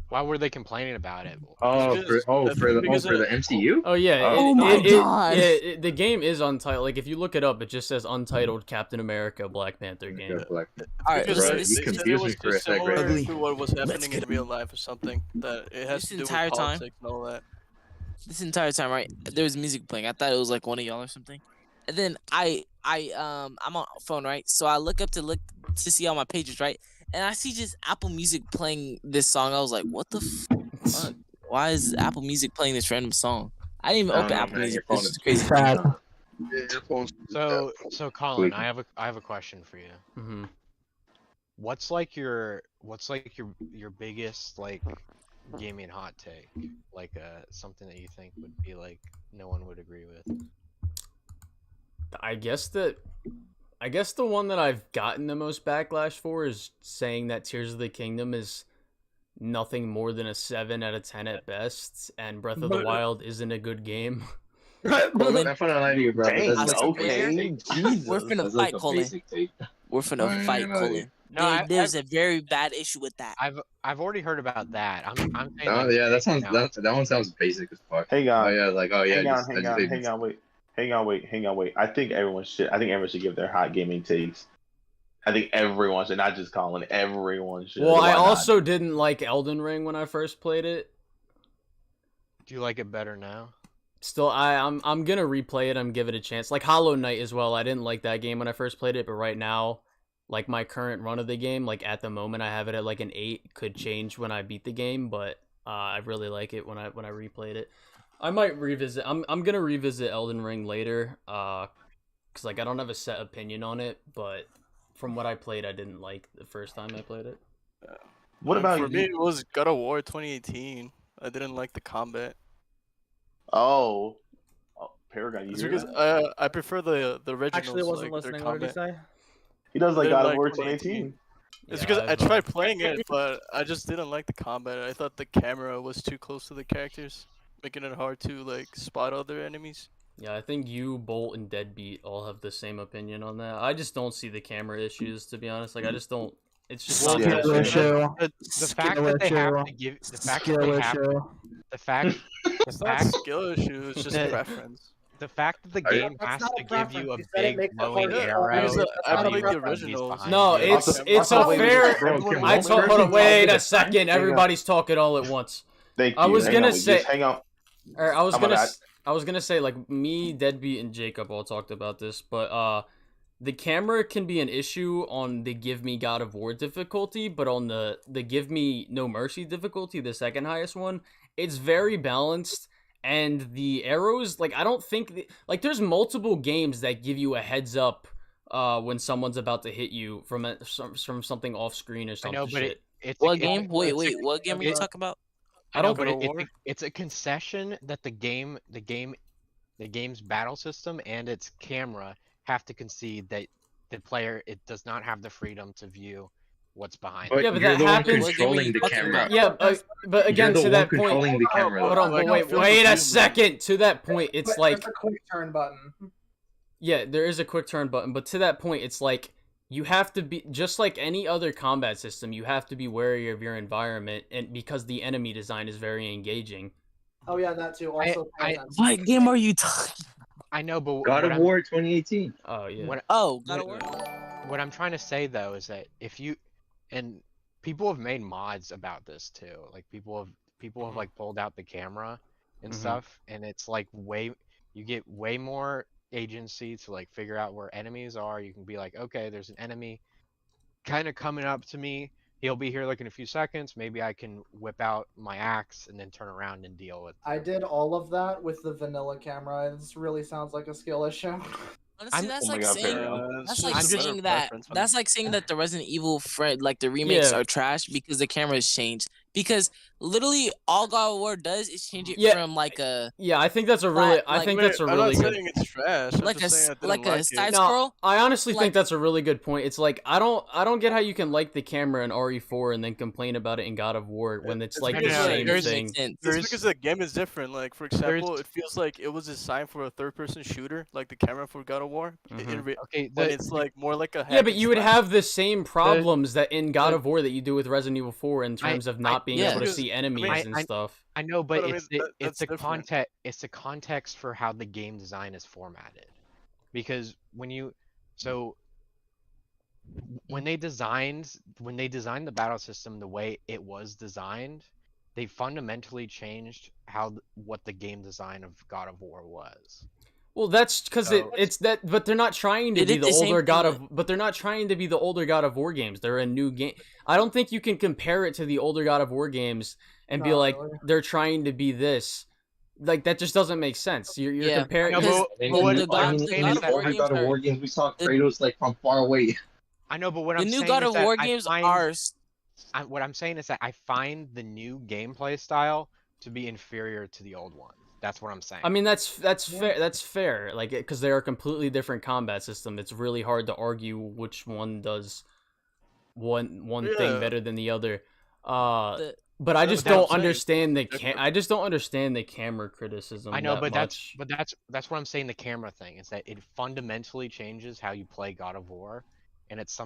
Why were they complaining about it? Oh, for the MCU. Oh yeah. Oh my God. The game is untitled. Like if you look it up, it just says untitled Captain America Black Panther game. All right, Because so Right, this, you they this, said it confused was me for a just sec, similar right? to what was happening in real life or something. That it has This to do entire with time? politics and all that. this entire time, right? There was music playing. I thought it was like one of y'all or something. And then I'm on phone, right? So I look to see all my pages, right? And I see just Apple Music playing this song. I was like, what the fuck? Why is Apple Music playing this random song? I didn't even I don't open know, Apple man, Music. your phone This is is crazy. sad. So Colin, I have a question for you. Mm-hmm. What's your biggest like gaming hot take? Like something that you think would be like no one would agree with. I guess the one that I've gotten the most backlash for is saying that Tears of the Kingdom is nothing more than a 7 out of 10 at best, and Breath of the Wild isn't a good game. I'm not gonna lie to you, bro. Dang, That's like okay. We're finna that's fight, like a Colin. basic take. We're finna fight, Colin. No, There's a very bad issue with that. I've already heard about that. I'm saying Oh like, yeah, that sounds now. that one sounds basic as fuck. Hang Oh on. yeah, like oh yeah. Hang on, wait. I think everyone should give their hot gaming takes. I think everyone should, not just Colin. Everyone should. Well, Why I not? also didn't like Elden Ring when I first played it. Do you like it better now? Still, I'm gonna replay it. I'm give it a chance. Like Hollow Knight as well. I didn't like that game when I first played it, but right now, like my current run of the game, like at the moment, I have it at like an 8. Could change when I beat the game, but I really like it when I replayed it. I might revisit. I'm gonna revisit Elden Ring later. Cause like I don't have a set opinion on it, but from what I played, I didn't like the first time I played it. What about for me? It was God of War 2018. I didn't like the combat. Oh, Paragon. It's because I prefer the original. Actually, wasn't listening. What did he say? He does like God of War 2018. It's because I tried playing it, but I just didn't like the combat. I thought the camera was too close to the characters, making it hard to like spot other enemies. Yeah, I think you, Bolt, and Deadbeat all have the same opinion on that. I just don't see the camera issues, to be honest. Like, I just don't. It's just not the fact that they have to give the fact that they have the fact it's not skill issue. It's just preference. The fact that the game has to give you a big glowing arrow. I believe the original. No, it's a fair. I told. Hold on, wait a second. Everybody's talking all at once. Thank you. I was gonna say. Hang on. Or I was gonna say, like, me, Deadbeat, and Jacob all talked about this, but the camera can be an issue on the Give Me God of War difficulty, but on the Give Me No Mercy difficulty, the second highest one, it's very balanced, and the arrows, like, I don't think, like, there's multiple games that give you a heads up when someone's about to hit you from something off screen or something. I know, but it's what game? Wait, what game are you talking about? I don't. But it's a concession that the game's battle system and its camera have to concede that the player does not have the freedom to view what's behind. But yeah, but you're that the one happens. controlling the camera. Yeah, but again, you're the to one that point. controlling the camera. Hold on, wait a second. To that point, it's like there's a quick turn button. Yeah, there is a quick turn button, but to that point, it's like you have to be just like any other combat system. You have to be wary of your environment, and because the enemy design is very engaging. Oh yeah, that too. Also, what game are you talking? I know, but God of War 2018. Oh yeah. God of War. What I'm trying to say though is that if you and people have made mods about this too. Like people have like pulled out the camera and stuff, and it's like you get way more agency to like figure out where enemies are. You can be like, okay, there's an enemy kind of coming up to me. He'll be here like in a few seconds. Maybe I can whip out my axe and then turn around and deal with. I did all of that with the vanilla camera. This really sounds like a skill issue. Honestly, that's like saying that the Resident Evil like the remakes are trash because the camera has changed. Because literally all God of War does is change it from like a I think that's a really that's a really good. I'm not saying it's trash. Like a side No, scroll. I honestly think that's a really good point. It's like I don't get how you can like the camera in RE4 and then complain about it in God of War when it's like the same thing. It's because the game is different. Like for example, it feels like it was designed for a third-person shooter, like the camera for God of War. But it's like more like a but you would have the same problems that in God of War that you do with Resident Evil 4 in terms of not being able to see enemies and stuff. I know, but it's the context. It's the context for how the game design is formatted, because when they designed the battle system the way it was designed, they fundamentally changed what the game design of God of War was. Well, that's because it's that, but they're not trying to be the older God of. But they're not trying to be the older God of War games. They're a new game. I don't think you can compare it to the older God of War games and be like they're trying to be this. Like that just doesn't make sense. You're comparing. The God of War games, we saw Kratos like from far away. I know, but what the I'm new saying God is of War games are. What I'm saying is that I find the new gameplay style to be inferior to the old one. That's what I'm saying. I mean, that's fair. That's fair. Like, because they are a completely different combat system. It's really hard to argue which one does one thing better than the other. But I just don't understand I just don't understand the camera criticism. I know, but that's what I'm saying. The camera thing is that it fundamentally changes how you play God of War, and it's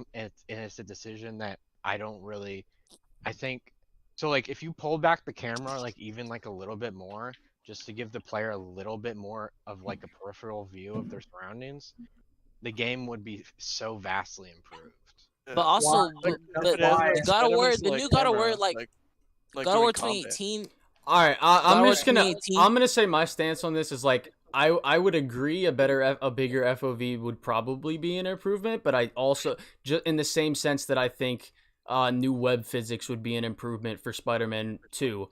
a decision that I don't really. I think so. Like, if you pulled back the camera, like even like a little bit more, just to give the player a little bit more of like a peripheral view of their surroundings, the game would be so vastly improved. But also, the God of War, the new God of War, like God of War 2018. All right, I'm gonna say my stance on this is like I would agree a bigger FOV would probably be an improvement, but I also just in the same sense that I think new web physics would be an improvement for Spider-Man 2.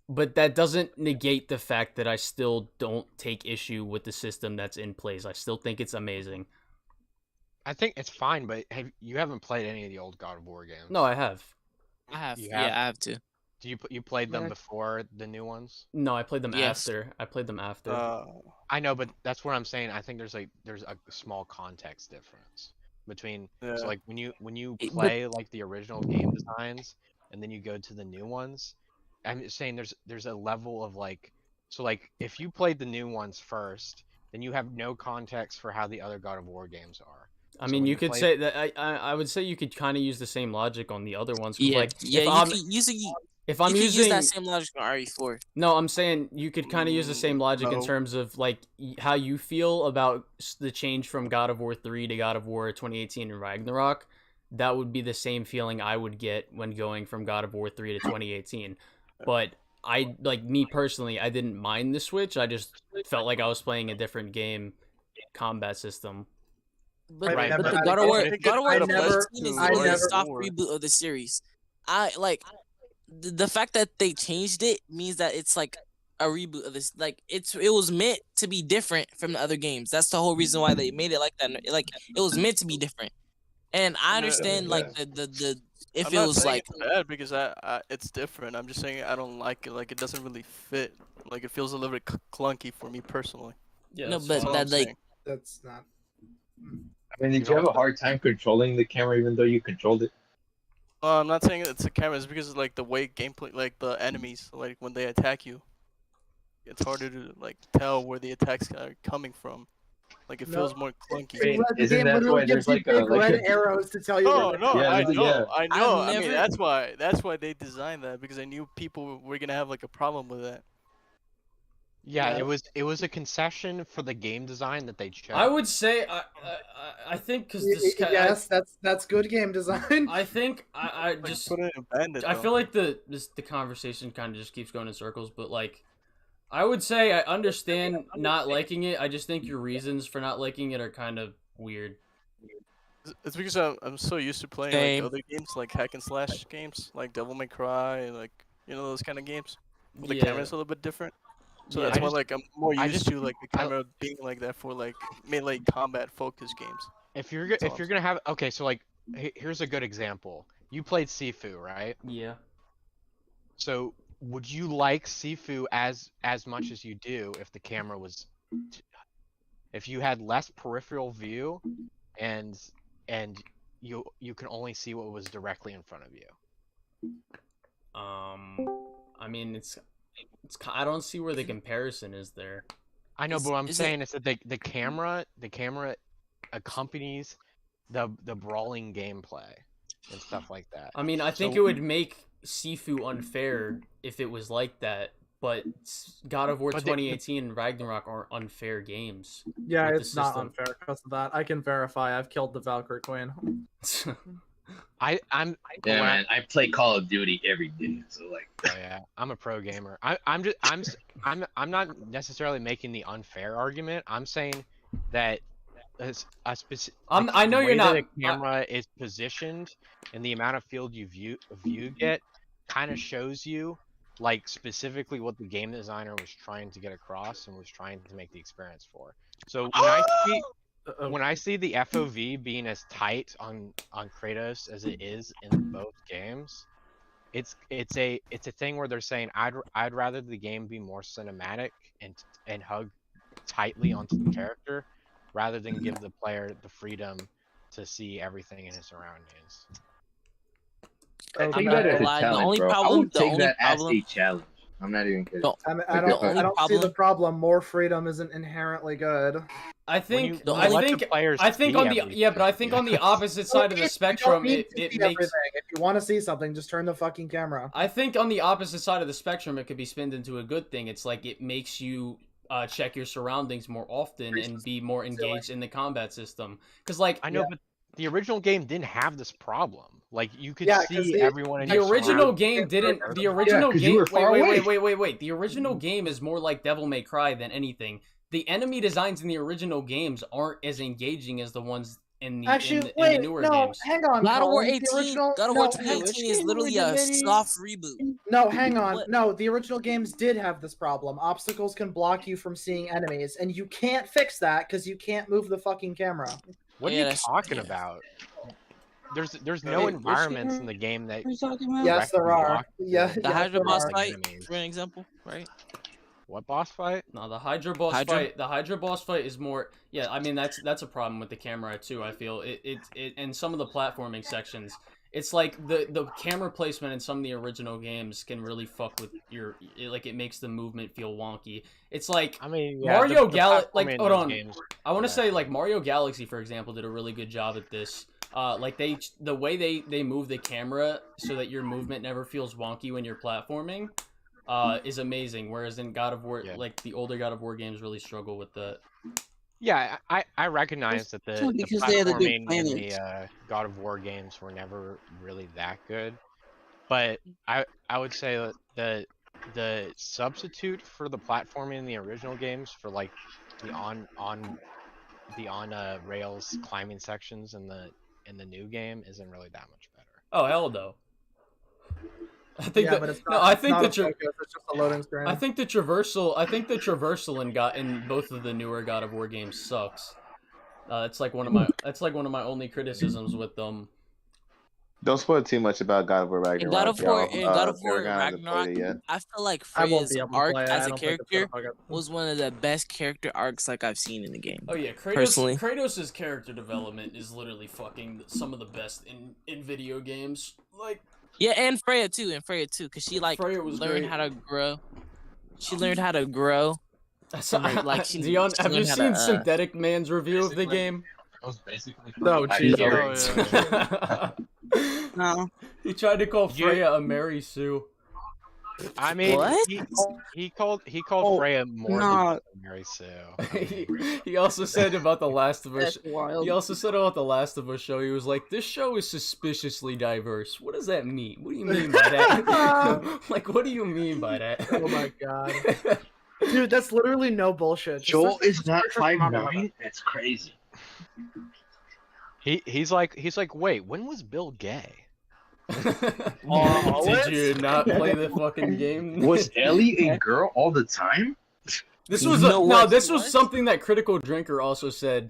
But that doesn't negate the fact that I still don't take issue with the system that's in place. I still think it's amazing. I think it's fine, but you haven't played any of the old God of War games? No, I have. I have. You Yeah, I have to. Do you played them before the new ones? No, I played them after. I played them after. I know, but that's what I'm saying. I think there's a small context difference between so like when you play like the original game designs and then you go to the new ones. I'm just saying there's a level of like, so like if you played the new ones first, then you have no context for how the other God of War games are. I mean, you could say that I would say you could kind of use the same logic on the other ones. Yeah, like, yeah. If I'm using that same logic on RE4. No, I'm saying you could kind of use the same logic in terms of like how you feel about the change from God of War 3 to God of War 2018 and Ragnarok. That would be the same feeling I would get when going from God of War 3 to 2018. But I, like me personally, I didn't mind the switch. I just felt like I was playing a different game combat system. But, but the God of War 2018 is a soft reboot of the series. The fact that they changed it means that it's like a reboot of this. Like it was meant to be different from the other games. That's the whole reason why they made it like that. Like it was meant to be different. And I understand like the if I'm it not was saying like it's bad because it's different. I'm just saying I don't like it. Like it doesn't really fit. Like it feels a little bit clunky for me personally. Yeah, no, but that like that's not. I mean, did you have a hard time controlling the camera even though you controlled it? I'm not saying it's the camera. It's because of, like the way gameplay, like the enemies, like when they attack you, it's harder to like tell where the attacks are coming from. Like it feels more clunky. Isn't that why there's like red arrows to tell you? No, I know. Yeah. I know. I mean, that's why they designed that, because I knew people were gonna have like a problem with that. Yeah, it was a concession for the game design that they chose. I would say I think because this yes, that's good game design. I think I just put it in bandit. I feel like the conversation kind of just keeps going in circles, but like I would say I understand not liking it. I just think your reasons for not liking it are kind of weird. It's because I'm so used to playing like other games, like hack and slash games, like Devil May Cry, like those kind of games. Where the camera's a little bit different. So that's why like I'm more used to like the camera being like that for like melee combat focused games. If you're gonna have so like here's a good example. You played Sifu, right? Yeah. So would you like Sifu as much as you do if the camera was if you had less peripheral view and you can only see what was directly in front of you? I mean I don't see where the comparison is there. I know, but what I'm saying is that the camera accompanies the brawling gameplay and stuff like that. I mean, I think it would make Sifu unfair if it was like that, but God of War 2018 and Ragnarok are unfair games. Yeah, it's not unfair because of that. I can verify I've killed the Valkyrie Queen. I play Call of Duty every day, so like. Oh yeah, I'm a pro gamer. I'm not necessarily making the unfair argument. I'm saying that a specific. I know you're not. The camera is positioned and the amount of field you get kind of shows you like specifically what the game designer was trying to get across and was trying to make the experience for. So when I see the FOV being as tight on Kratos as it is in both games, it's a thing where they're saying I'd rather the game be more cinematic and hug tightly onto the character rather than give the player the freedom to see everything in his surroundings. I think that is a challenge, bro. I would take that as a challenge. I'm not even kidding. I don't see the problem. More freedom isn't inherently good. I think on the opposite side of the spectrum, it makes. Everything. If you want to see something, just turn the fucking camera. I think on the opposite side of the spectrum, it could be spinned into a good thing. It's like it makes you check your surroundings more often and be more engaged in the combat system. Because like I know, but the original game didn't have this problem. Like you could see everyone in the your original surround- game didn't. The original game. Wait. The original game is more like Devil May Cry than anything. The enemy designs in the original games aren't as engaging as the ones in the in the newer games. Hang on. God of War Colin. 18. God of War 2018 is literally a soft reboot. No, hang on. No, the original games did have this problem. Obstacles can block you from seeing enemies, and you can't fix that because you can't move the fucking camera. What are you talking about? There's no environments in the game that. Yes, there are. Yeah, the Hydra boss fight, for an example, right? What boss fight? No, the Hydra boss fight. The Hydra boss fight is more. Yeah, I mean that's a problem with the camera too. I feel it and some of the platforming sections. It's like the camera placement in some of the original games can really fuck with your like it makes the movement feel wonky. It's like Mario Galaxy. Like hold on, I want to say like Mario Galaxy for example did a really good job at this. Like the way they move the camera so that your movement never feels wonky when you're platforming. Is amazing. Whereas in God of War, like the older God of War games, really struggle with that. Yeah, I recognize that the platforming in the God of War games were never really that good, but I would say that the substitute for the platforming in the original games for like the on rails climbing sections in the new game isn't really that much better. Oh hell no. I think but it's not, I think it's just a loading screen. I think the traversal in both of the newer God of War games sucks. It's like one of my only criticisms with them. Don't spoil too much about God of War Ragnarok. In God of War Ragnarok, I feel like Freya's arc as a character was one of the best character arcs like I've seen in the game. Oh yeah, Kratos' character development is literally fucking some of the best in video games. Like. Yeah, and Freya too, because she like learned how to grow. She learned how to grow. Like Dion, have you seen Synthetic Man's review of the game? That was basically no, Jesus. No. He tried to call Freya a Mary Sue. I mean, what? He called Freya more than Mary Sue. He also said about the Last of Us. He also said about the Last of Us show. He was like, "This show is suspiciously diverse." What does that mean? What do you mean by that? Like, what do you mean by that? Oh my god, dude, that's literally no bullshit. Joel is not 5'9". That's crazy. He's like, wait, when was Bill gay? Did you not play the fucking game? Was Ellie a girl all the time? This was this was something that Critical Drinker also said.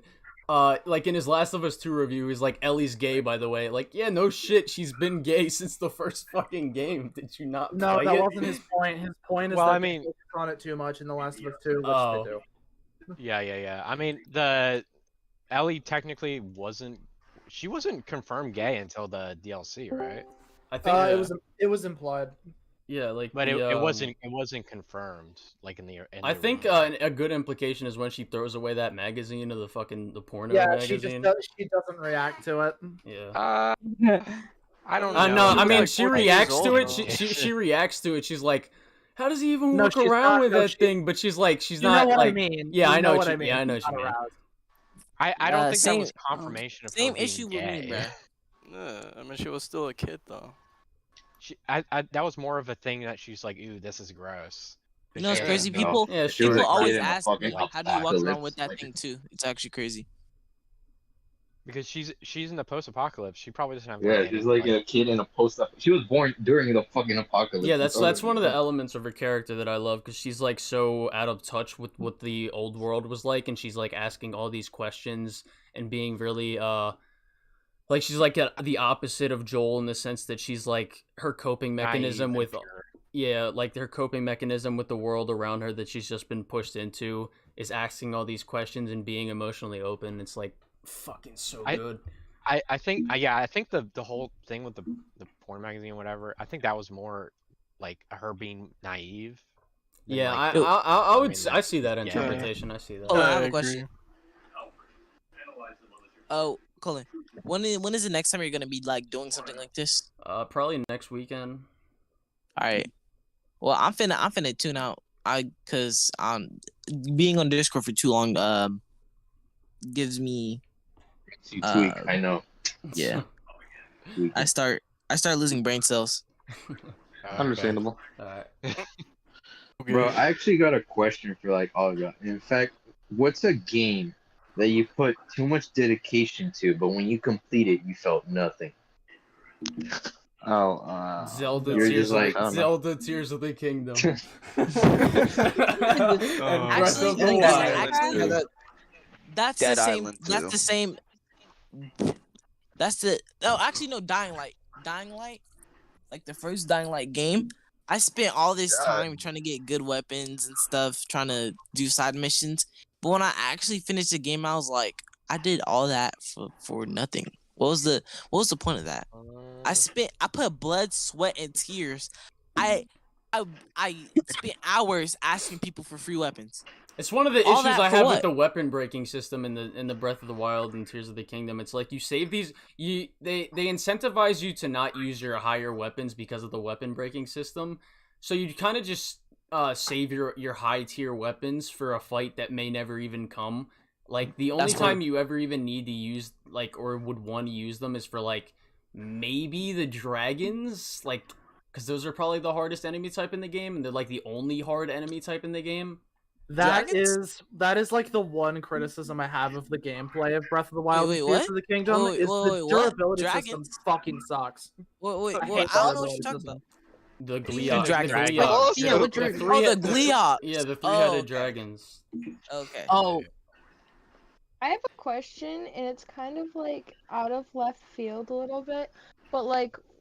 Like in his Last of Us 2 review, he's like, Ellie's gay, by the way. Like, yeah, no shit, she's been gay since the first fucking game. Did you not? No, that wasn't his point. His point is that they focus on it too much in the Last of Us 2, which they do. Yeah. I mean, the Ellie technically wasn't confirmed gay until the DLC, right? I think it was implied. Yeah, like, but it wasn't confirmed like in the. I think a good implication is when she throws away that magazine of the porno magazine. Yeah, she doesn't react to it. Yeah. I don't know. No, I mean she reacts to it. She reacts to it. She's like, how does he even walk around with that thing? But she's like, she's not like. I mean. Yeah, I know what I mean. Yeah, I know what you mean. I don't think that was confirmation of same issue with me, bro. I mean, she was still a kid though. That was more of a thing that she's like, ooh, this is gross. You know, it's crazy. People always ask me, like, how do you walk around with that thing too? It's actually crazy. Because she's in the post-apocalypse. She probably doesn't have. Yeah, she's like a kid in a post-apocalypse. She was born during the fucking apocalypse. Yeah, that's one of the elements of her character that I love, because she's like so out of touch with what the old world was like, and she's like asking all these questions and being really like she's like the opposite of Joel in the sense that she's like her coping mechanism with like her coping mechanism with the world around her that she's just been pushed into is asking all these questions and being emotionally open. It's like fucking so good. I think the whole thing with the porn magazine or whatever, I think that was more like her being naive. Yeah, like, I see that interpretation. Yeah. I see that. Oh, I have a question. Oh, Colin, when is the next time you're gonna be like doing something like this? Probably next weekend. All right. Well, I'm finna tune out. Cause being on Discord for too long gives me. Tweak, I know. Yeah. I start losing brain cells. Understandable. Alright. Bro, I actually got a question for like all of you. In fact, what's a game that you put too much dedication to, but when you complete it, you felt nothing? Oh, Zelda you're Tears just like Zelda Tears of the Kingdom. Actually, that's Dead the same. Island That's too. the same. That's the. Oh, actually, no. Dying Light. Like the first Dying Light game. I spent all this time trying to get good weapons and stuff, trying to do side missions. But when I actually finished the game, I was like, I did all that for nothing. What was the point of that? I put blood, sweat, and tears. I spent hours asking people for free weapons. It's one of the issues I have with the weapon breaking system in the Breath of the Wild and Tears of the Kingdom. It's like you save these, they incentivize you to not use your higher weapons because of the weapon breaking system. So you kind of just save your high tier weapons for a fight that may never even come. Like the only time you ever even need to use or would want to use them is for maybe the dragons, because those are probably the hardest enemy type in the game, and they're the only hard enemy type in the game. That is the one criticism I have of the gameplay of Breath of the Wild and Tears of the Kingdom is the durability system fucking sucks. Wait, I don't know what you're talking about. The Gleeok. The Gleeok. Yeah, the three-headed dragons. Okay. Oh. I have a question, and it's kind of out of left field a little bit, but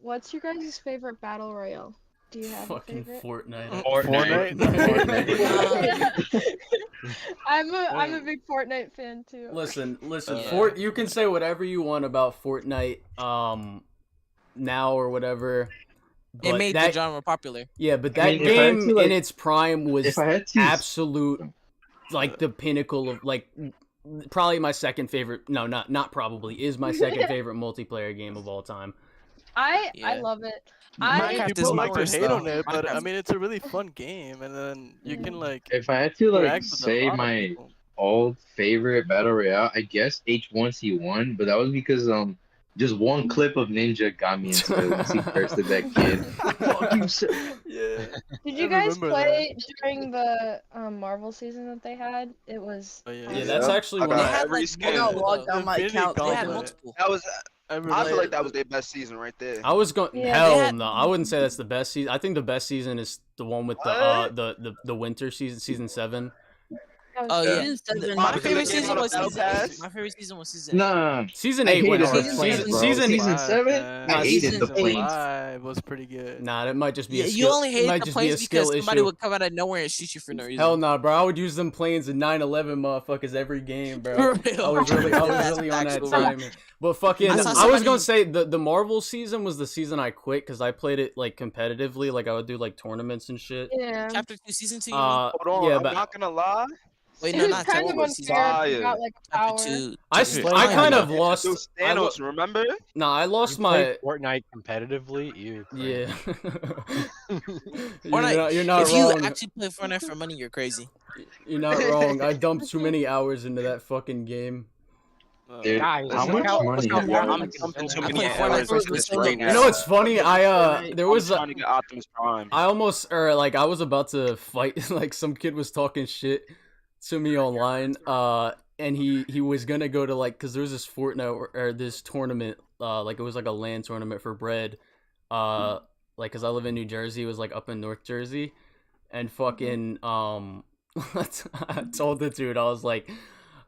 what's your guys' favorite battle royale? Do you have fucking a favorite? Fortnite. I'm a big Fortnite fan too. Listen. You can say whatever you want about Fortnite, now or whatever. It made the genre popular. Yeah, but that game in its prime was absolute, the pinnacle of probably my second favorite. No, not probably is my second favorite multiplayer game of all time. I love it. People like to hate on it, but I mean it's a really fun game, and then you can If I had to say my old favorite battle royale, I guess H1C1, but that was because just one clip of Ninja got me into it once he cursed at that kid. Yeah. Did you guys play during the Marvel season that they had? It was. Yeah, that's actually one. They had logged on my account. They had multiple. That was. I feel like that was their best season right there. I was going. Hell no, I wouldn't say that's the best season. I think the best season is the one with the winter season, season 7. Oh yeah, my favorite season was season 8. Nah, season 8 went hard. Season 7. I hated the planes. 5 was pretty good. Nah, it might just be a skill. You only hated the planes because somebody issue. would come out of nowhere and shoot you for no reason. Hell nah, bro. I would use them planes in 9/11 motherfuckers every game, bro. I was really on that time. But fucking, I was gonna say the Marvel season was the season I quit because I played it competitively. I would do tournaments and shit. Yeah. Chapter 2, season 2. Hold on, yeah, I'm but not gonna lie. Wait, no, not kind of unfair. Got power. I kind of lost. Thanos, remember? Nah, I lost you my Fortnite competitively. Yeah. Fortnite, you're not if wrong. you actually play Fortnite for money, you're crazy. You're not wrong. I dumped too many hours into that fucking game. Dude, guys, how much money? I'm dumping too many hours into this right now. You know what's funny? There was trying to get Optimus Prime. I almost I was about to fight. Some kid was talking shit to me online. And he was gonna go to because there was this Fortnite or this tournament. It was a LAN tournament for bread. Because I live in New Jersey, it was up in North Jersey, and fucking I told the dude I was like,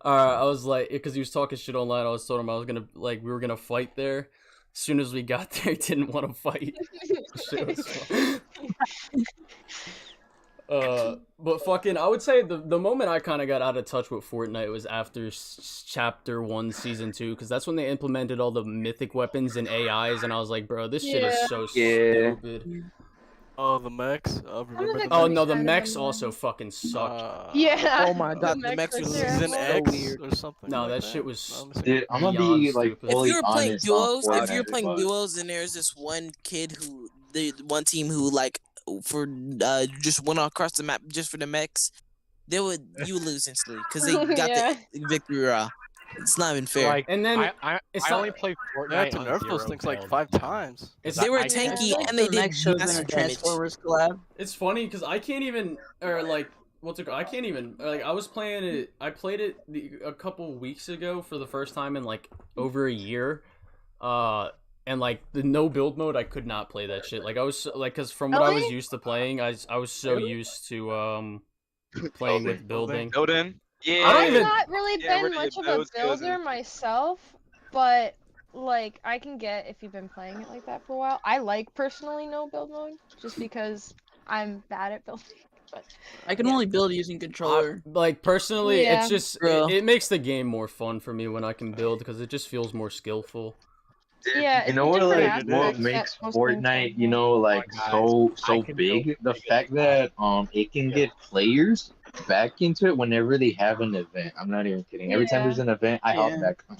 because he was talking shit online. I was told him I was gonna we were gonna fight there. As soon as we got there, he didn't want to fight. Shit was fun. But fucking, I would say the moment I kind of got out of touch with Fortnite was after Chapter 1, Season 2, because that's when they implemented all the mythic weapons and AIs, and I was like, bro, this shit is so stupid. Oh, the mechs. Oh no, the mechs also fucking sucked. Yeah. Oh my god, the mechs were Season X weird or something. No, that shit was. Dude, I'm gonna be fully if you're playing honest duos, on if you're Fortnite, playing but- duos, and there's this one kid the one team who for just went across the map just for the mechs, you would lose instantly because they got the victory royale. It's not even fair. Like, and then I it's only not, play Fortnite. They had to on nerf those zero things like build. 5 times. They were I- tanky Like and they the did next show's in mass a damage. Transformers collab. it's funny because I can't even, or like, what's it called? I can't even, like, I was playing it, I played it a couple weeks ago for the first time in like over a year, and like the no build mode, I could not play that shit. Like I was like, cause from what I was used to playing, I was so used to playing with building. Building. Yeah. I don't I've even. not really been much of a builder myself, but like I can get if you've been playing it like that for a while. I like personally no build mode just because I'm bad at building. But I can only build using controller. Like personally, Yeah. it's just it makes the game more fun for me when I can build because it just feels more skillful. Yeah, You know what, like, what makes Fortnite, you know, like so big? The fact that it can get players back into it whenever they have an event. I'm not even kidding. Every time there's an event, I hop back on.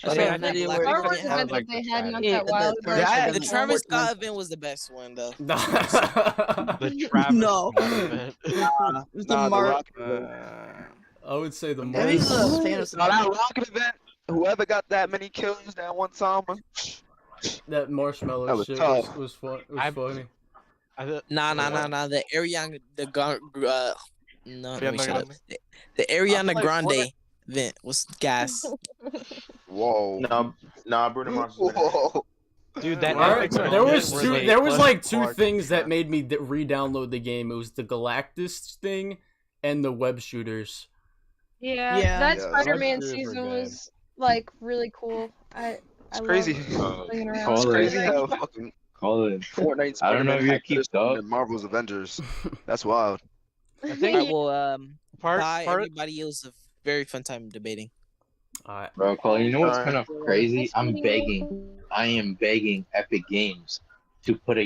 I saw a video where Star you Wars can have event like that they had not yeah, that while ago. The Travis Scott event was the best one though. The Travis No. Scott event. It's the Mark. I would say the Maybe most. the Thanos Now that rocket event, whoever got that many kills that one time, That marshmallow That was shit tough. was fun. Was funny. Nah. The Ariana no, let me shut up. Grande. The Ariana like, Grande event was gas. whoa. Nah, Bruno Mars. Whoa. Dude, that Alright, epic there moment was where two. they- There was like two Clark. things that made me re-download the game. It was the Galactus thing and the web shooters. Yeah, Yeah. that Yeah, Spider-Man that's super season good. was like really cool. I crazy. love playing around. Call It's it. crazy how fucking Call it. Fortnite I don't know Spider-Man if you had keep better up. than Marvel's Avengers. That's wild. I think Alright, well, bye part everybody. It was a very fun time debating. Alright. Bro, Colin, you know what's Alright. kind of crazy? I am begging Epic Games to put a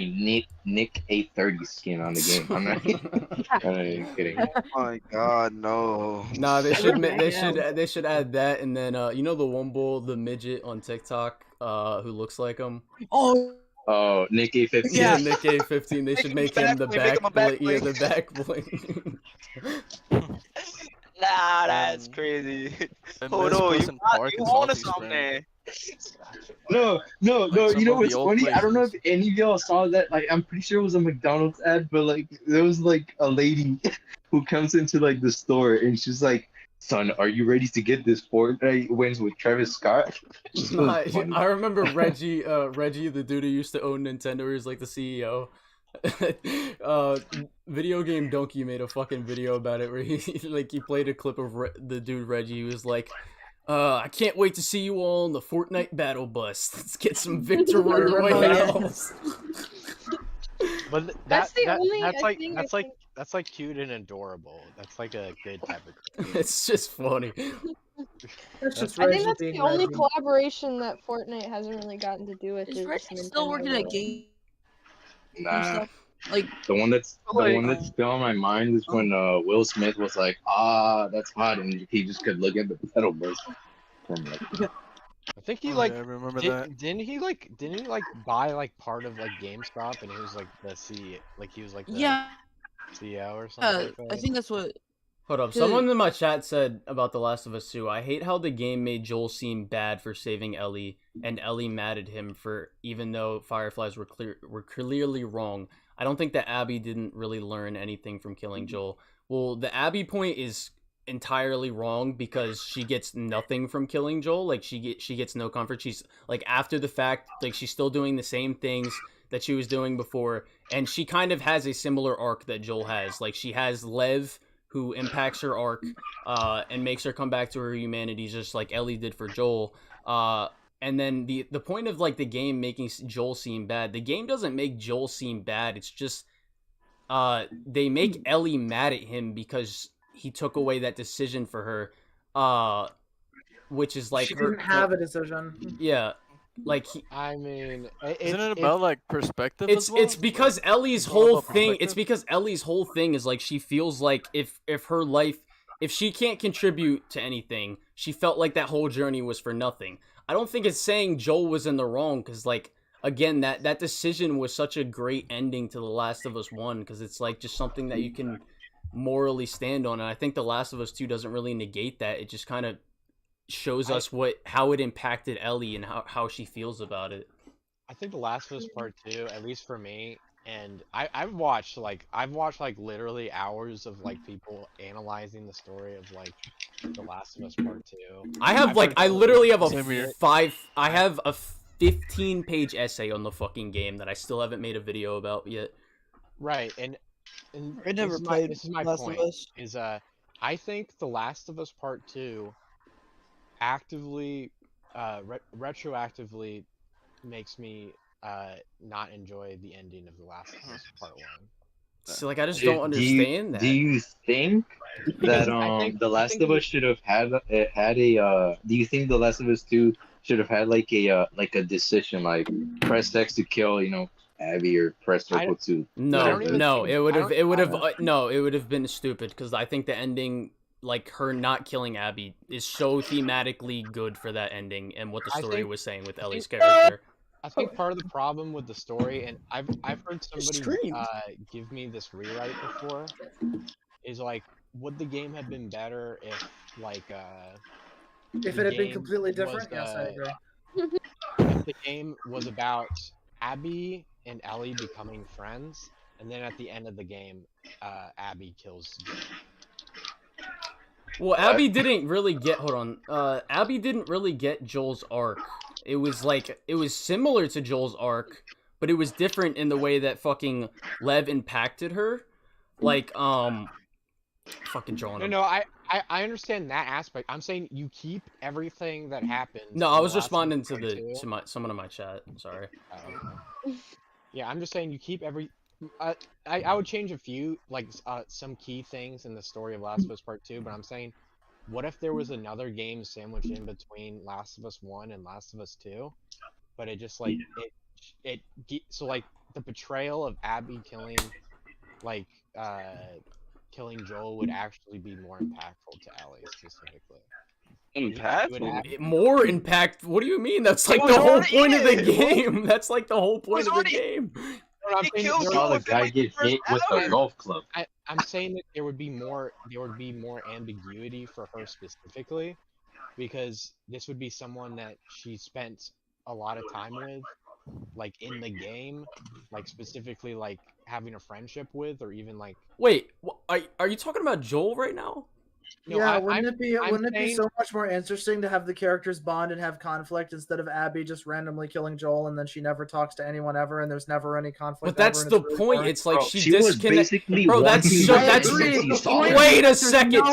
Nick A30 skin on the game. I'm not even kidding. Oh my god, no. Nah, they should they should add that and then you know the one bull, the midget on TikTok, who looks like him. Oh, Nick A15. Yeah, Nick A15. They should make him the back, yeah, the back bling. Nah, that's crazy. And Hold this on, you person Park you in on to Salty something there. No. some You know of what's the old funny? I don't know if places. any of y'all saw that. Like, I'm pretty sure it was a McDonald's ad, but like, there was like a lady who comes into like the store and she's like, "Son, are you ready to get this Fortnite wins with Travis Scott?" Nah, I remember Reggie, the dude who used to own Nintendo. He was like the CEO. Video Game Donkey made a fucking video about it where he played a clip of the dude Reggie. He was like, I can't wait to see you all on the Fortnite battle bus. Let's get some victory royales. But That's the only, I think, that's like cute and adorable. That's like a good type of. It's just funny. That's just I think Reggie that's being the only Reggie. collaboration that Fortnite hasn't really gotten to do with. Is is Reggie Nintendo still working at World. game? Nah. Like The one that's still on my mind is when Will Smith was like, that's hot, and he just could look at the pedal bus from like. I think he Oh, like yeah, I remember did, that. didn't he buy like part of like GameStop and he was like the CEO, like he was like the yeah, CEO or something like that? I think that's what. Hold up. Someone in my chat said about The Last of Us 2, I hate how the game made Joel seem bad for saving Ellie, and Ellie mad at him for even though Fireflies were clearly wrong. I don't think that Abby didn't really learn anything from killing Joel. Well, the Abby point is entirely wrong because she gets nothing from killing Joel. Like she gets no comfort. She's like after the fact, like she's still doing the same things that she was doing before, and she kind of has a similar arc that Joel has. Like she has Lev, who impacts her arc and makes her come back to her humanity, just like Ellie did for Joel. And then the point of like the game making Joel seem bad, the game doesn't make Joel seem bad. It's just they make Ellie mad at him because he took away that decision for her, which is like She her, didn't have a decision. yeah. Like I mean, Isn't it about like perspective? it's as well? it's because Ellie's It's all whole about thing. perspective? It's because Ellie's whole thing is like she feels like if her life, if she can't contribute to anything, she felt like that whole journey was for nothing. I don't think it's saying Joel was in the wrong because like again that decision was such a great ending to The Last of Us 1 because it's like just something that you can morally stand on, and I think The Last of Us 2 doesn't really negate that. It just kind of shows us how it impacted Ellie and how she feels about it. I think The Last of Us Part 2, at least for me, and I've watched like literally hours of like people analyzing the story of like The Last of Us Part 2. I literally have a 15-page essay on the fucking game that I still haven't made a video about yet. Right, and I never played this is my Last point. of Us. Is I think The Last of Us Part 2 actively, retroactively makes me not enjoy the ending of The Last of Us Part 1. So like I just don't understand that. Do you think that The Last of Us should have had a do you think The Last of Us 2 should have had like a decision like press X to kill, Abby, or press circle to it would have been stupid, because I think the ending, like her not killing Abby, is so thematically good for that ending and what the story was saying with Ellie's character. I think part of the problem with the story, and I've heard somebody give me this rewrite before, is like, would the game have been better if like if it had been completely different? Yes, I agree. If the game was about Abby and Ellie becoming friends, and then at the end of the game, Abby kills Joel. Well, Abby didn't really get. Abby didn't really get Joel's arc. It was similar to Joel's arc, but it was different in the way that fucking Lev impacted her. Like, fucking Joel. No, I understand that aspect. I'm saying you keep everything that happens. No, I was responding to someone in my chat. I'm sorry. Yeah, I'm just saying you keep every. I would change a few, like some key things in the story of Last of Us Part 2, but I'm saying, what if there was another game sandwiched in between Last of Us 1 and Last of Us 2, but it just like so like the betrayal of Abby killing Joel would actually be more impactful to Ellie specifically. Impactful? More impact? What do you mean? That's like the whole point of the game. That's like the whole point of the game. The guy get hit with a golf club. I'm saying that there would be more ambiguity for her specifically, because this would be someone that she spent a lot of time with, like in the game, like specifically like having a friendship with, or even like. Wait, are you talking about Joel right now? No, yeah, wouldn't it be so much more interesting to have the characters bond and have conflict instead of Abby just randomly killing Joel and then she never talks to anyone ever and there's never any conflict? But that's the point. Boring. It's like she disconnected. Bro, that's wait a second.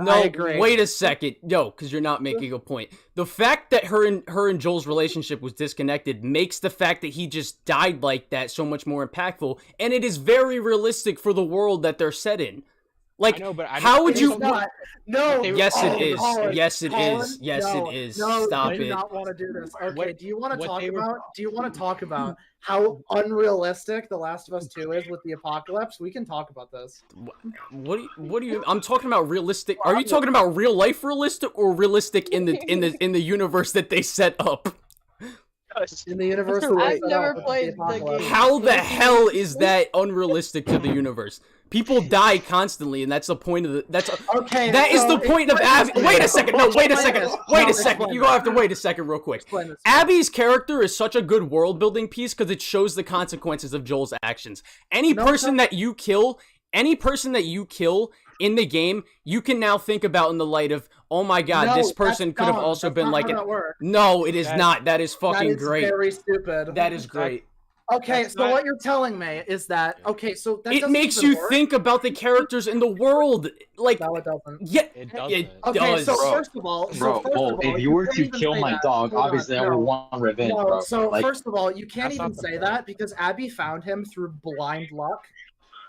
No, wait a second. Yo, because you're not making a point. The fact that her and Joel's relationship was disconnected makes the fact that he just died like that so much more impactful, and it is very realistic for the world that they're set in. Like, how would you? No. Yes, it is. Yes, it is. Yes, it is. Stop it. I do not want to do this. Okay. Do you want to talk about how unrealistic The Last of Us 2 is with the apocalypse? We can talk about this. What do you? I'm talking about realistic. Are you talking about real life realistic or realistic in the universe that they set up? In the universe, I've never played the game. How the hell is that unrealistic to the universe? People die constantly, and that's the point of the. That is the point of Abby. Wait a second. No, wait a second. Wait a second. You're gonna have to wait a second, real quick. Abby's character is such a good world building piece because it shows the consequences of Joel's actions. Any person that you kill in the game, you can now think about in the light of, oh my god, this person could have also been like it. No, it is not. That is fucking great. Very stupid. That is great. Okay, so what you're telling me is that so that it makes you think about the characters in the world. Like, no, it doesn't. Yeah, it does. Okay, so first of all, if you were to kill my dog, obviously I would want revenge, bro. So first of all, you can't even say that because Abby found him through blind luck.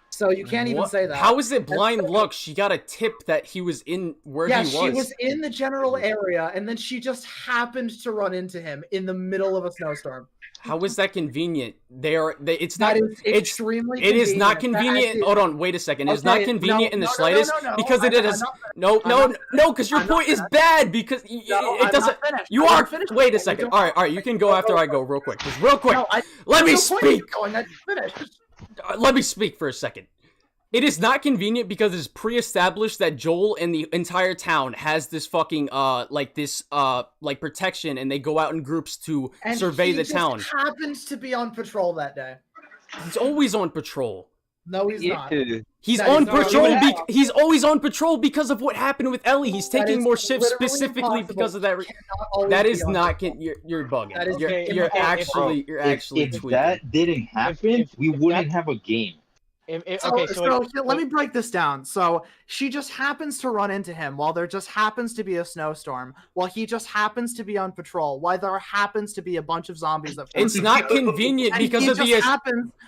So you can't even say that. How is it blind luck? She got a tip that he was in where he was. Yeah, she was in the general area, and then she just happened to run into him in the middle of a snowstorm. How is that convenient? It's not. That is extremely. It is not convenient. Hold on, wait a second. It's not convenient in the slightest because it is. No, because your point is bad because it doesn't. You are. Wait a second. All right. You can go after I go, real quick. Just real quick. Let me speak. Let me speak for a second. It is not convenient because it's pre-established that Joel and the entire town has this fucking like protection, and they go out in groups to survey the town. He happens to be on patrol that day. He's always on patrol. No, he's not. He's on patrol. He's always on patrol because of what happened with Ellie. He's taking more shifts specifically because of that. That is not. You're bugging. You're actually If tweaking. that didn't happen, we wouldn't have a game. Let me break this down. So she just happens to run into him while there just happens to be a snowstorm, while he just happens to be on patrol, while there happens to be a bunch of zombies. It's not convenient because of the.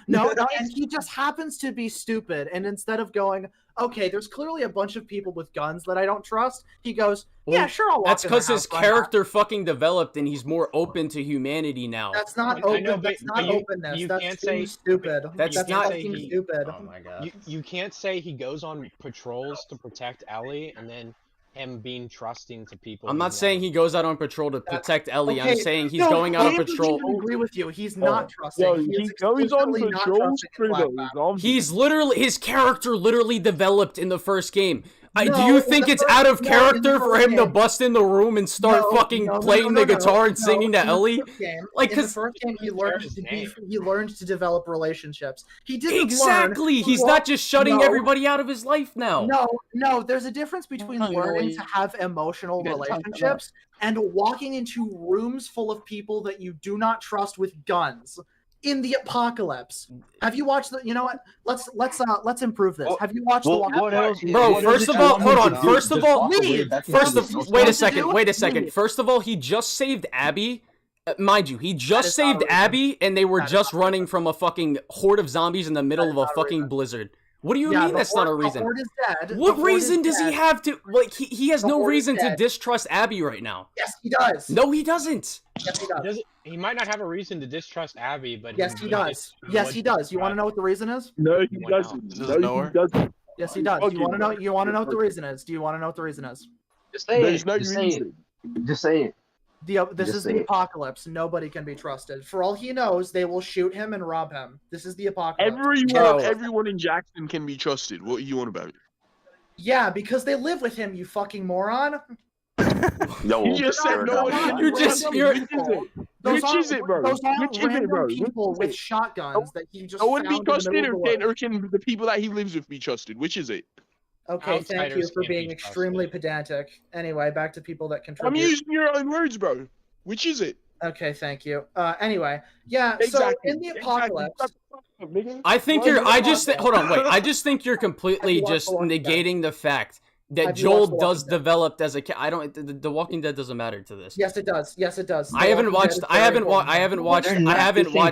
And he just happens to be stupid. And instead of going, okay, there's clearly a bunch of people with guns that I don't trust, he goes, yeah, sure, I'll walk. That's because his character fucking developed and he's more open to humanity now. That's not open. That's not openness. That's stupid. That's not stupid. Oh my god. You can't say he goes on patrols to protect Ellie and then him being trusting to people. I'm not saying he goes out on patrol to protect Ellie. I'm saying he's going out on patrol. I agree with you. He's not trusting. He goes on patrol. He's literally, his character literally developed in the first game. Do you think it's out of character for him to bust in the room and start fucking playing the guitar and singing to Ellie? Like, in the first game, he learned to develop relationships. He didn't exactly. He's not just shutting everybody out of his life now. No. There's a difference between learning to have emotional relationships and walking into rooms full of people that you do not trust with guns. In the apocalypse, have you watched the? You know what? Let's improve this. Have you watched the Walking Dead? Bro, first of all, hold on. First of all, wait a second. First of all, he just saved Abby. Mind you, he just saved Abby, and they were just running from a fucking horde of zombies in the middle of a fucking blizzard. What do you mean that's not a reason? What reason does he have to? Like, he has no reason to distrust Abby right now. Yes, he does. No, he doesn't. Yes, he does. He might not have a reason to distrust Abby, but yes, he does. Yes, he does. You want to know what the reason is? No, he doesn't. No, he doesn't. Yes, he does. You want to know? You want to know what the reason is? Do you want to know what the reason is? Just say it. Just say it. This is the apocalypse. Nobody can be trusted. For all he knows, they will shoot him and rob him. This is the apocalypse. Everyone in Jackson can be trusted. What are you on about? Yeah, because they live with him, you fucking moron. No, you just said no one. Which is it, bro? Those aren't random people with shotguns that he just. No one be trusted, or can the people that he lives with be trusted? Which is it? Okay, thank you for being extremely pedantic. Anyway, back to people that contribute. I'm using your own words, bro. Which is it? Okay, thank you. Anyway, yeah. So in the apocalypse, I think you're. Hold on, wait. I just think you're completely just negating the fact that Joel does develop as a. I don't. The Walking Dead doesn't matter to this. Yes, it does. Yes, it does. I haven't watched.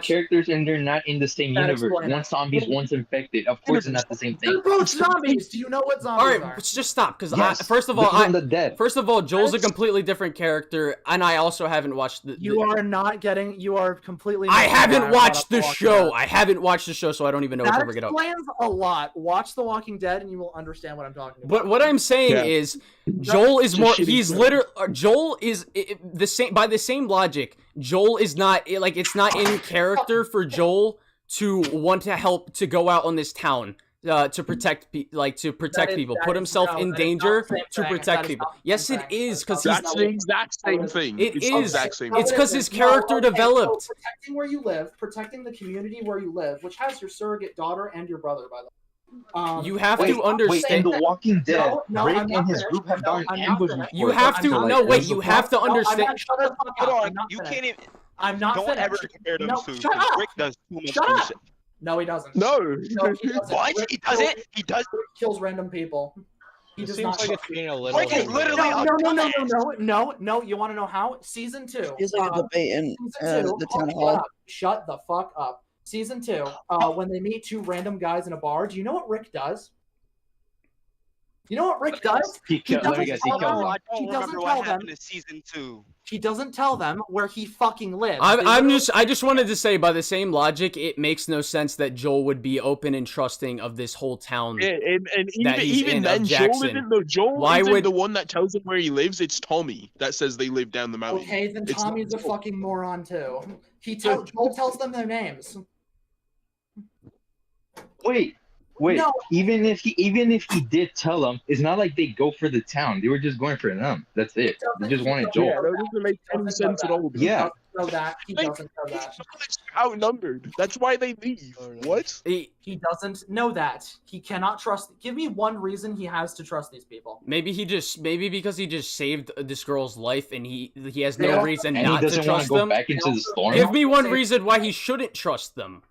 Characters, and they're not in the same universe. One's zombies, one's infected. Of course, it's not the same thing. They're both zombies. Do you know what zombies are? All right, just stop. Because first of all, Joel's a completely different character, and I also haven't watched the. You are not getting. You are completely. I haven't watched the show. I haven't watched the show, so I don't even know what to bring it up. That explains a lot. Watch The Walking Dead, and you will understand what I'm talking about. But what I'm saying is Joel is more. He's literally. Joel is the same by the same logic. Joel is not like it's not in character for Joel to want to help to go out on this town to protect people, put himself in danger to protect people. Yes, it is because he's the exact same thing. It is. It's because his character developed. Protecting where you live, protecting the community where you live, which has your surrogate daughter and your brother, by the way. You have to understand. In The Walking Dead, Rick and his group have done ambushes. You have to You have to understand. Hold on, you can't even. I'm not. Don't ever compare those two. Rick does too much shit. No, he doesn't. No. He doesn't. What? He doesn't? He does. Rick kills random people. He does not. Like it's being a little. Rick is literally No. You want to know how? Season 2. He's like a debate in the town hall. Shut the fuck up. Season 2, when they meet two random guys in a bar, do you know what Rick does? You know what Rick does? He doesn't tell them. In season 2. He doesn't tell them where he fucking lives. I just wanted to say, by the same logic, it makes no sense that Joel would be open and trusting of this whole town. Yeah, and even then, Joel isn't the one that tells him where he lives. It's Tommy that says they live down the mountain. Okay, then Tommy's a fucking moron too. Joel tells them their names. Wait, Wait, No. even if he did tell them, it's not like they go for the town. They were just going for them. That's it. They just wanted Joel. Yeah, that doesn't make any sense at all. Yeah. Know that. He doesn't know that. Outnumbered. That's why they leave. What? He doesn't know that. He cannot trust. Give me one reason he has to trust these people. Maybe because he just saved this girl's life and he has no reason not to trust them. Back into the storm. Give me one reason why he shouldn't trust them.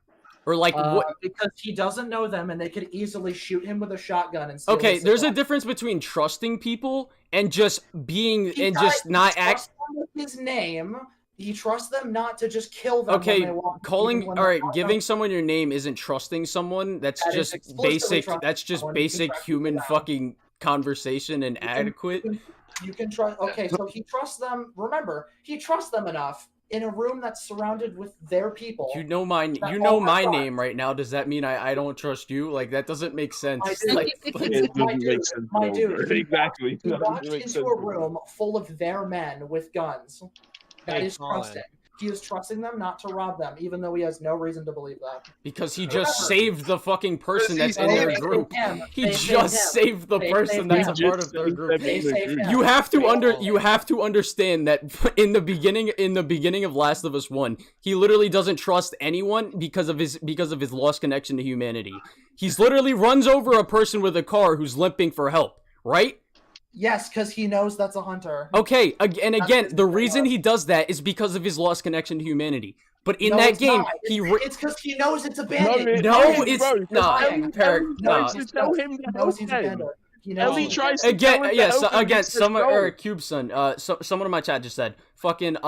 Or like what? Because he doesn't know them, and they could easily shoot him with a shotgun and steal Okay, his there's a stuff. difference between trusting people and just being and just not act. With his name, he trusts them not to just kill them. Okay, when they want, calling when all right, they want giving them. someone your name isn't trusting someone. That's That is just explicitly basic. trusting That's just someone. You can basic track human people down. fucking conversation and adequate. You can trust. Okay, so he trusts them. Remember, he trusts them enough in a room that's surrounded with their people. You know my name right now. Does that mean I don't trust you? Like that doesn't make sense. My dude, Exactly. He walks into a room full of their men with guns. That is trusting. He is trusting them not to rob them, even though he has no reason to believe that. Because he just saved the fucking person that's in their group. He They just saved the person that's a part of their group. You have to understand that in the beginning of Last of Us 1, he literally doesn't trust anyone because of his lost connection to humanity. He's literally runs over a person with a car who's limping for help, right? Yes, because he knows that's a hunter. Okay, and again, the reason he does that is because of his lost connection to humanity. But in that game, it's because he knows it's a bandit. No, it's not. Tell him to help him. Ellie tries to tell him to help him, Again, he says no. CubeSun, someone in my chat just said, fucking,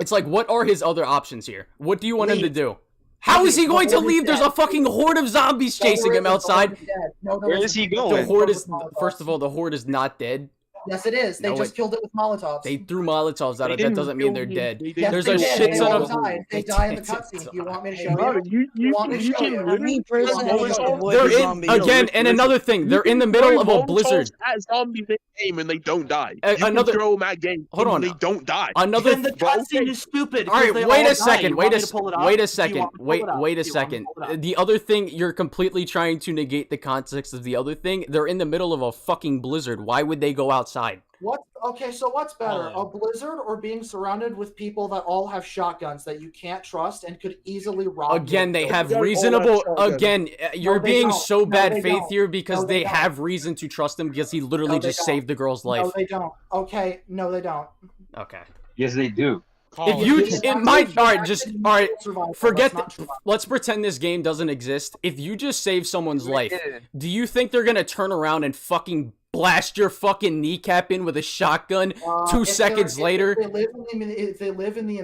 it's like, what are his other options here? What do you want him to do? How is he going to leave? There's a fucking horde of zombies chasing him outside. Where is he going? The horde is, first of all, the horde is not dead. Yes, it is. They just killed it with Molotovs. They threw Molotovs at it. That doesn't mean they're dead. Yes, There's they a did. shit They ton all of. died. They die in the cutscene. You want me to show you? You want me to show you? I mean, personally, They're in again, and another thing. They're in the middle of a blizzard. As zombies in the game and they don't die. Another throw them at game. Hold on. They don't die. Another. Then the cutscene is stupid. All right, wait a second. Wait a second. Wait a Do you second. want me to pull it up? The other thing, you're completely trying to negate the context of the other thing. They're in the middle of a fucking blizzard. Why would they go outside? What? Okay, so what's better, a blizzard or being surrounded with people that all have shotguns that you can't trust and could easily rob? Again, you? they have reasonable. Again, you're they being don't. so No, bad they faith don't. here because No, they they don't. have reason to trust him because he literally No, they just don't. saved the girl's life. No, they don't. Okay, no, they don't. Okay. Yes, they do. If you, it might. All right. Forget. Let's pretend this game doesn't exist. If you just save someone's life, do you think they're gonna turn around and fucking blast your fucking kneecap in with a shotgun 2 seconds later? If they live in the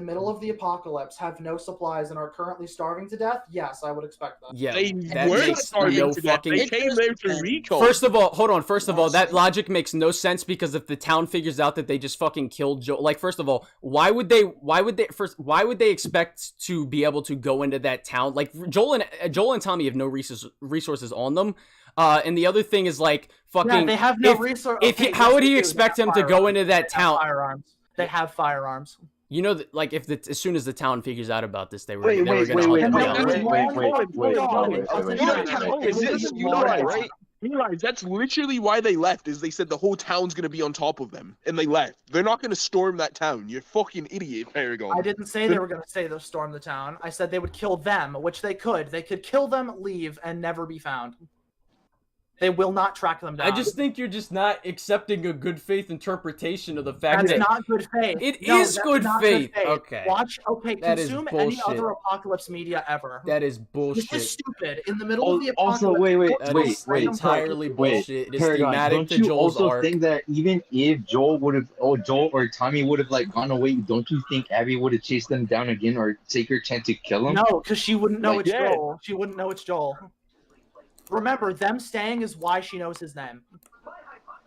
middle of the apocalypse, have no supplies, and are currently starving to death, yes, I would expect that. Yeah, They that weren't makes starving no to death. fucking. They came there to recall. First of all, hold on. First of all, that logic makes no sense because if the town figures out that they just fucking killed Joel, like, first of all, why would they expect to be able to go into that town? Like, Joel and Tommy have no resources on them. And the other thing is like fucking. Yeah, they have no resources. How would he expect him to go into that town? Firearms. They have firearms. You know, that, like, as soon as the town figures out about this, they were Wait, going to Realize that's literally why they left. Is they said the whole town's gonna be on top of them, and they left. They're not gonna storm that town. You're fucking idiot, Paragon. I didn't say they were going to say they'll storm the town. I said they would kill them, which they could. They could kill them, leave, and never be found. They will not track them down. I just think you're just not accepting a good faith interpretation of the fact That's that not good faith. It No, is that's good not faith. good faith. Okay. That consume any other apocalypse media ever. That is bullshit. This is stupid. In the middle of the apocalypse. Also, wait. Entirely bullshit. It is Paragon, thematic don't to you Joel's also arc. think that even if Joel or Tommy would have like gone away, don't you think Abby would have chased them down again or take her chance to kill him? No, because she wouldn't know Like, it's yeah. Joel. She wouldn't know it's Joel. Remember, them staying is why she knows his name.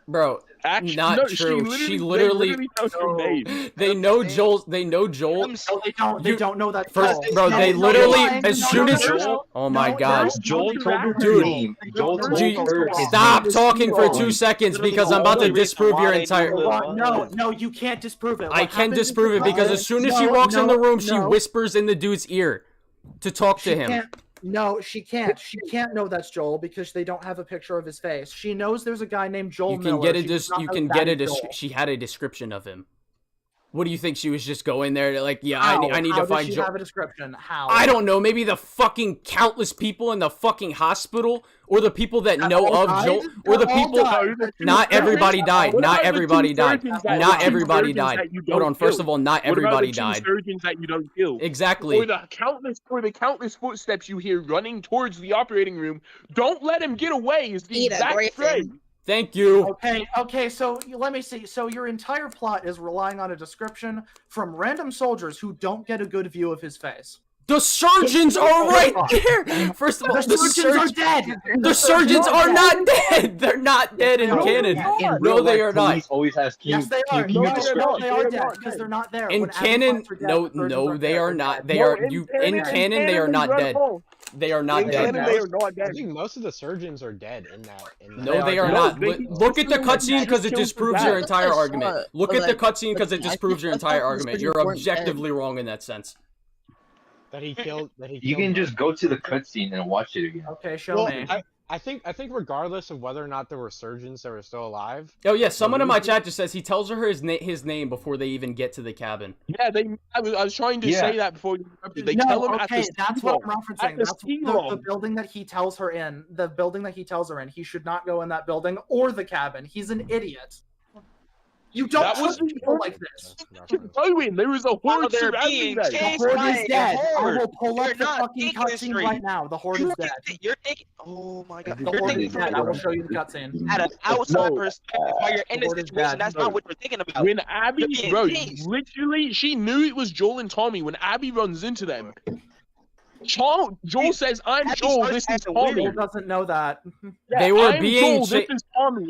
Bro, Actually, not no, true. she literally knows her name. They know Joel. They know Joel. No, they don't. They don't know that. First, Joel. bro, No, they no, literally, no, as no, soon no, as, no, oh my god, Joel told her dude, name. Joel told her his stop name. talking for 2 seconds because I'm about to disprove your entire. No, you can't disprove it. I can disprove it because as soon as she walks in the room, she whispers in the dude's ear to talk to him. No, she can't. She can't know that's Joel because they don't have a picture of his face. She knows there's a guy named Joel Miller. She had a description of him. What do you think? She was just going there to, like, yeah, How? I need How to find Joel. Have a description. How? I don't know. Maybe the fucking countless people in the fucking hospital, or the people that know of Joel, or the people. Not everybody died. Not everybody died. Not everybody died. Hold on. First of all, not everybody died. Surgeons that you don't kill. Exactly. Or the countless footsteps you hear running towards the operating room. Don't let him get away. Is the exact phrase. Thank you. Okay, so let me see. So your entire plot is relying on a description from random soldiers who don't get a good view of his face. The surgeons are right there! First of all, the surgeons are dead! The surgeons are not dead! They're not dead in canon. No, they are not. Always has yes, they are. No, they are dead because they're not there. In canon, no, they are not. They are in canon. They are not dead. They are not dead. I think most of the surgeons are dead in that. No, they are not. Look at the cutscene because it disproves your entire argument. Look at the cutscene because it disproves your entire argument. You're objectively wrong in that sense. That he killed. You can just go to the cutscene and watch it again. Okay, show me. I think regardless of whether or not there were surgeons that were still alive. Oh yeah, someone in my chat just says he tells her his name before they even get to the cabin. Yeah, I was trying to say that before you interrupted. They tell him at the that's what I'm referencing. That's the building that he tells her in. The building that he tells her in. He should not go in that building or the cabin. He's an idiot. You don't trust people like this. There was a horde surrounding that. The horde is dead. I will pull up the fucking cutscene right now. The horde is dead. You're thinking. Oh my god. The horde is dead. I will show you the cutscene. At an outside perspective, while you're in this situation, that's not what you're thinking about. When Abby, bro, literally, she knew it was Joel and Tommy. When Abby runs into them, Joel says, "I'm Joel. This is Tommy." Joel doesn't know that. They were being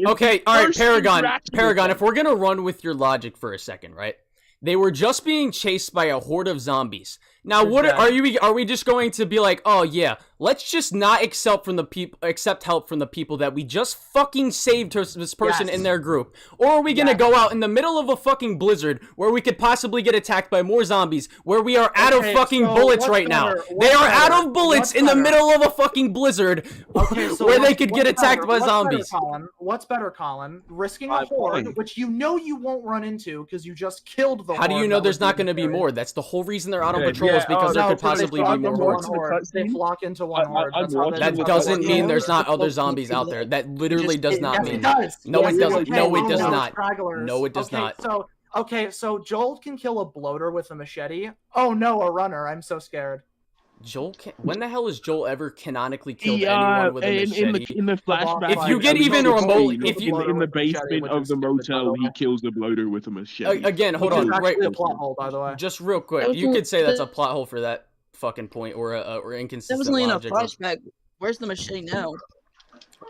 okay. All right, Paragon. If we're gonna run with your logic for a second, right? They were just being chased by a horde of zombies. Now, what are we just going to be like? Oh yeah, let's just not accept help from the people that we just fucking saved this person in their group, or are we gonna go out in the middle of a fucking blizzard where we could possibly get attacked by more zombies, where we are out of fucking bullets right now? They are out of bullets in the middle of a fucking blizzard, where they could get attacked by zombies. What's better, Colin? Risking a horde, which you know you won't run into because you just killed the horde. How do you know there's not going to be more? That's the whole reason they're out on patrol is because there could possibly be more hordes. They flock into one horde. That doesn't mean there's not other zombies out there. That literally does not mean. No, it doesn't. No, it does not. No, it does not. So Joel can kill a bloater with a machete. Oh no, a runner. I'm so scared. Joel can. When the hell has Joel ever canonically killed anyone with a machete? In the flashback, if you get even remotely, in the basement of the motel, he kills the bloater with a machete. Again, hold on, wait. A plot hole, by the way. Just real quick, you could say that's a plot hole for that fucking point, or inconsistent definitely logic. In a flashback. Where's the machete now?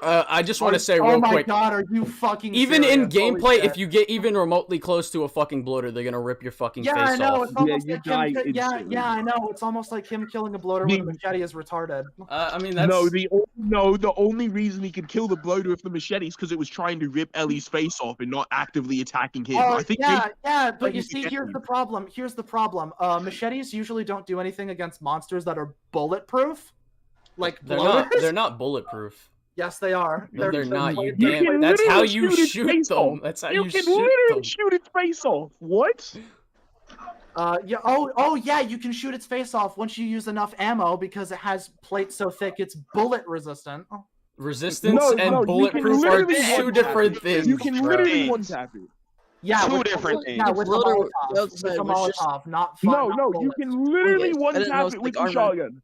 I just want to say real quick. Oh my god, are you fucking even serious? in gameplay, if you get even remotely close to a fucking bloater, they're gonna rip your fucking face off. I know. It's almost like I know. It's almost like him killing a bloater with a machete is retarded. I mean, that's... the only reason he could kill the bloater with the machete is because it was trying to rip Ellie's face off and not actively attacking him. I think but you see, here's the problem. Machetes usually don't do anything against monsters that are bulletproof. Like they're not bulletproof. Yes, they are. They're not. You damn. That's how you shoot them. That's how you shoot them. You can literally shoot its face off. What? Yeah. Oh, yeah. You can shoot its face off once you use enough ammo because it has plates so thick it's bullet resistant. Resistance and bulletproof are two different things. You can literally one tap it. Yeah, two different things. Yeah, with the Molotov, not you can literally one tap it with the shotgun.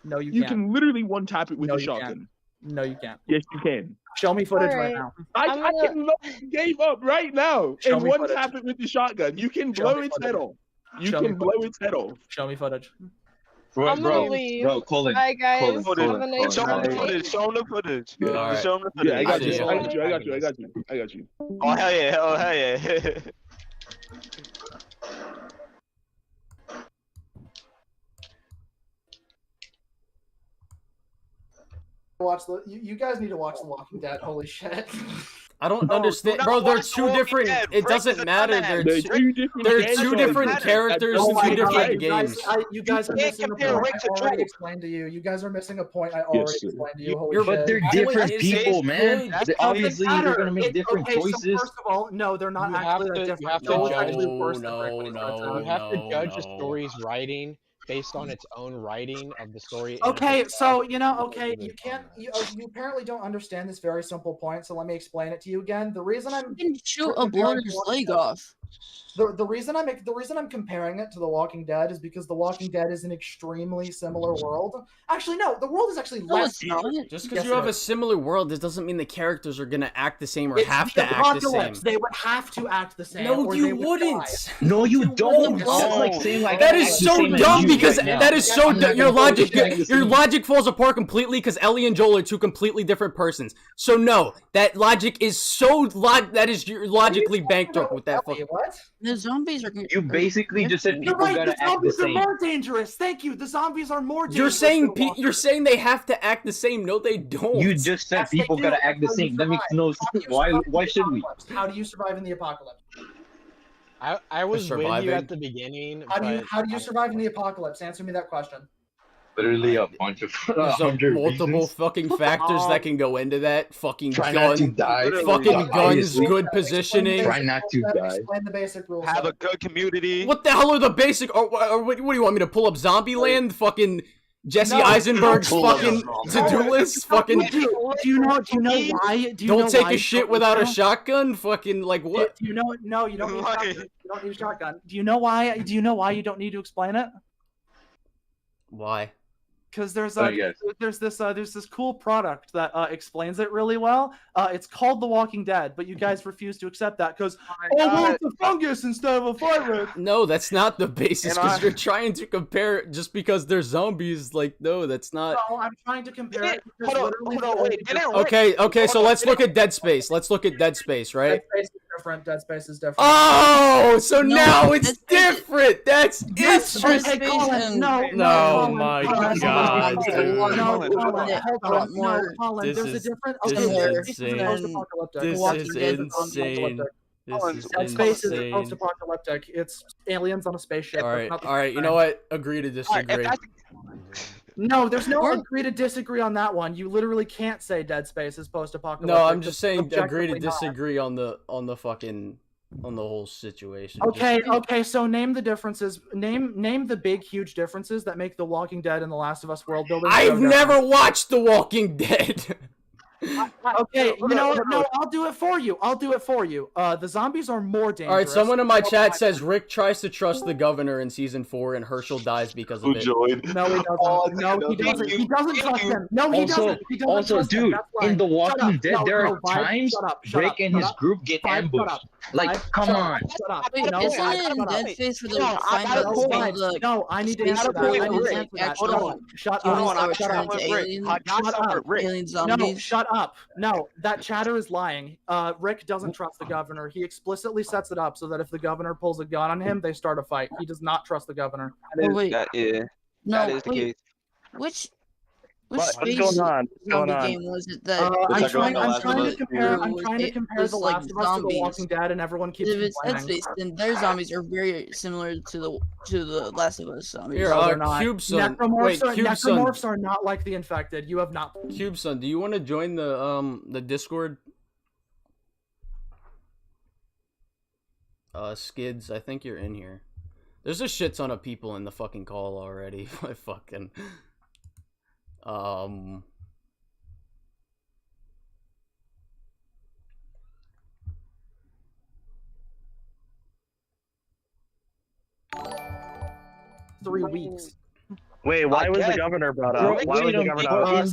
No, you can't. You can literally one tap it with the shotgun. No, you can't. Yes, you can. Show me footage right now. I can lock the game up right now and one tap it with the shotgun. You can blow its head off. You can blow its head off. Show me footage. I'm gonna leave. Bro, Colin. Bye, guys. Show them the footage. Right. Show them the footage. Yeah, I got you. Oh, hell yeah. You guys need to watch The Walking Dead. Holy shit. I don't understand, bro. They're two different. It doesn't matter. They're two different characters, two different games. You guys are missing a point. I already explained to you. You guys are missing a point. I already explained to you. Holy But they're different people, man. Obviously, they're gonna make different choices. So first of all, no, they're not actually that different. You have to judge a story's writing based on its own writing of the story. Okay, so you can't. You apparently don't understand this very simple point. So let me explain it to you again. The reason I'm shoot a blower's leg off. The reason I'm comparing it to The Walking Dead is because The Walking Dead is an extremely similar world. Actually, no, the world is actually less. Just because you have a similar world, it doesn't mean the characters are gonna act the same or have to act the same. They would have to act the same. No, you wouldn't. No, you don't. That is so dumb because that is so dumb. Your logic falls apart completely because Ellie and Joel are two completely different persons. So no, that logic is you're logically bankrupt with that. What? The zombies are. You basically just said people gotta act the same. The zombies are more dangerous. Thank you. The zombies are more dangerous. You're saying they have to act the same. No, they don't. You just said people gotta act the same. That makes no sense. Why should we? How do you survive in the apocalypse? I was with you at the beginning. How do you survive in the apocalypse? Answer me that question. Literally a bunch of multiple fucking factors that can go into that. Fucking Try gun, not to die. fucking guns, good positioning. Try not to die. Explain the basic rules. Have a good community. What the hell are the basic? Or what do you want me to pull up? Zombieland? Fucking Jesse Eisenberg's fucking to-do list? Fucking. Do you know why? Don't take a shit without a shotgun. Fucking like what? Do you know? No, you don't need a shotgun. You don't need a shotgun. Do you know why? Do you know why you don't need to explain it? Why? Because there's this cool product that explains it really well. It's called The Walking Dead, but you guys refuse to accept that because it's a fungus instead of a virus. No, that's not the basis. Because you're trying to compare just because they're zombies. Like, no, that's not. No, I'm trying to compare it. Hold on, wait. Okay. So let's look at Dead Space. Let's look at Dead Space, right? Dead Space is different. Oh, so now it's different. That's interesting. No, my God. Colin, This there's a is different. insane. This is insane. Dead Space is post-apocalyptic. It's aliens on a spaceship. All right. You know what? Agree to disagree. No, there's no agree to disagree on that one. You literally can't say Dead Space is post-apocalyptic. No, I'm just saying agree to disagree on the whole situation. Okay. So name the differences. Name the big, huge differences that make The Walking Dead and The Last of Us world building. I've never watched The Walking Dead. Okay, no, I'll do it for you. The zombies are more dangerous. All right, someone in my chat says Rick tries to trust the governor in season 4, and Herschel dies because of it. No, he doesn't. He doesn't trust him. No, he doesn't. Also, dude, in The Walking Dead, there are times Rick and his group get ambushed. Like, come on. Wait, isn't it in Dead Space where they find out the... No, I need to answer that. Shut up. Alien zombies. No, shut up. No, that chatter is lying. Rick doesn't trust the governor. He explicitly sets it up so that if the governor pulls a gun on him, they start a fight. He does not trust the governor. That is the case. Which space zombie game was it that? I'm trying to compare The Last of Us to The Walking Dead, and everyone keeps complaining. Dead Space, and their zombies are very similar to the Last of Us zombies. Here, CubeSun. Necromorphs are not like the infected. You have not. CubeSun, do you want to join the Discord? Skids, I think you're in here. There's a shit ton of people in the fucking call already. I fucking. 3 weeks. Wait, why was the governor brought up? Why was the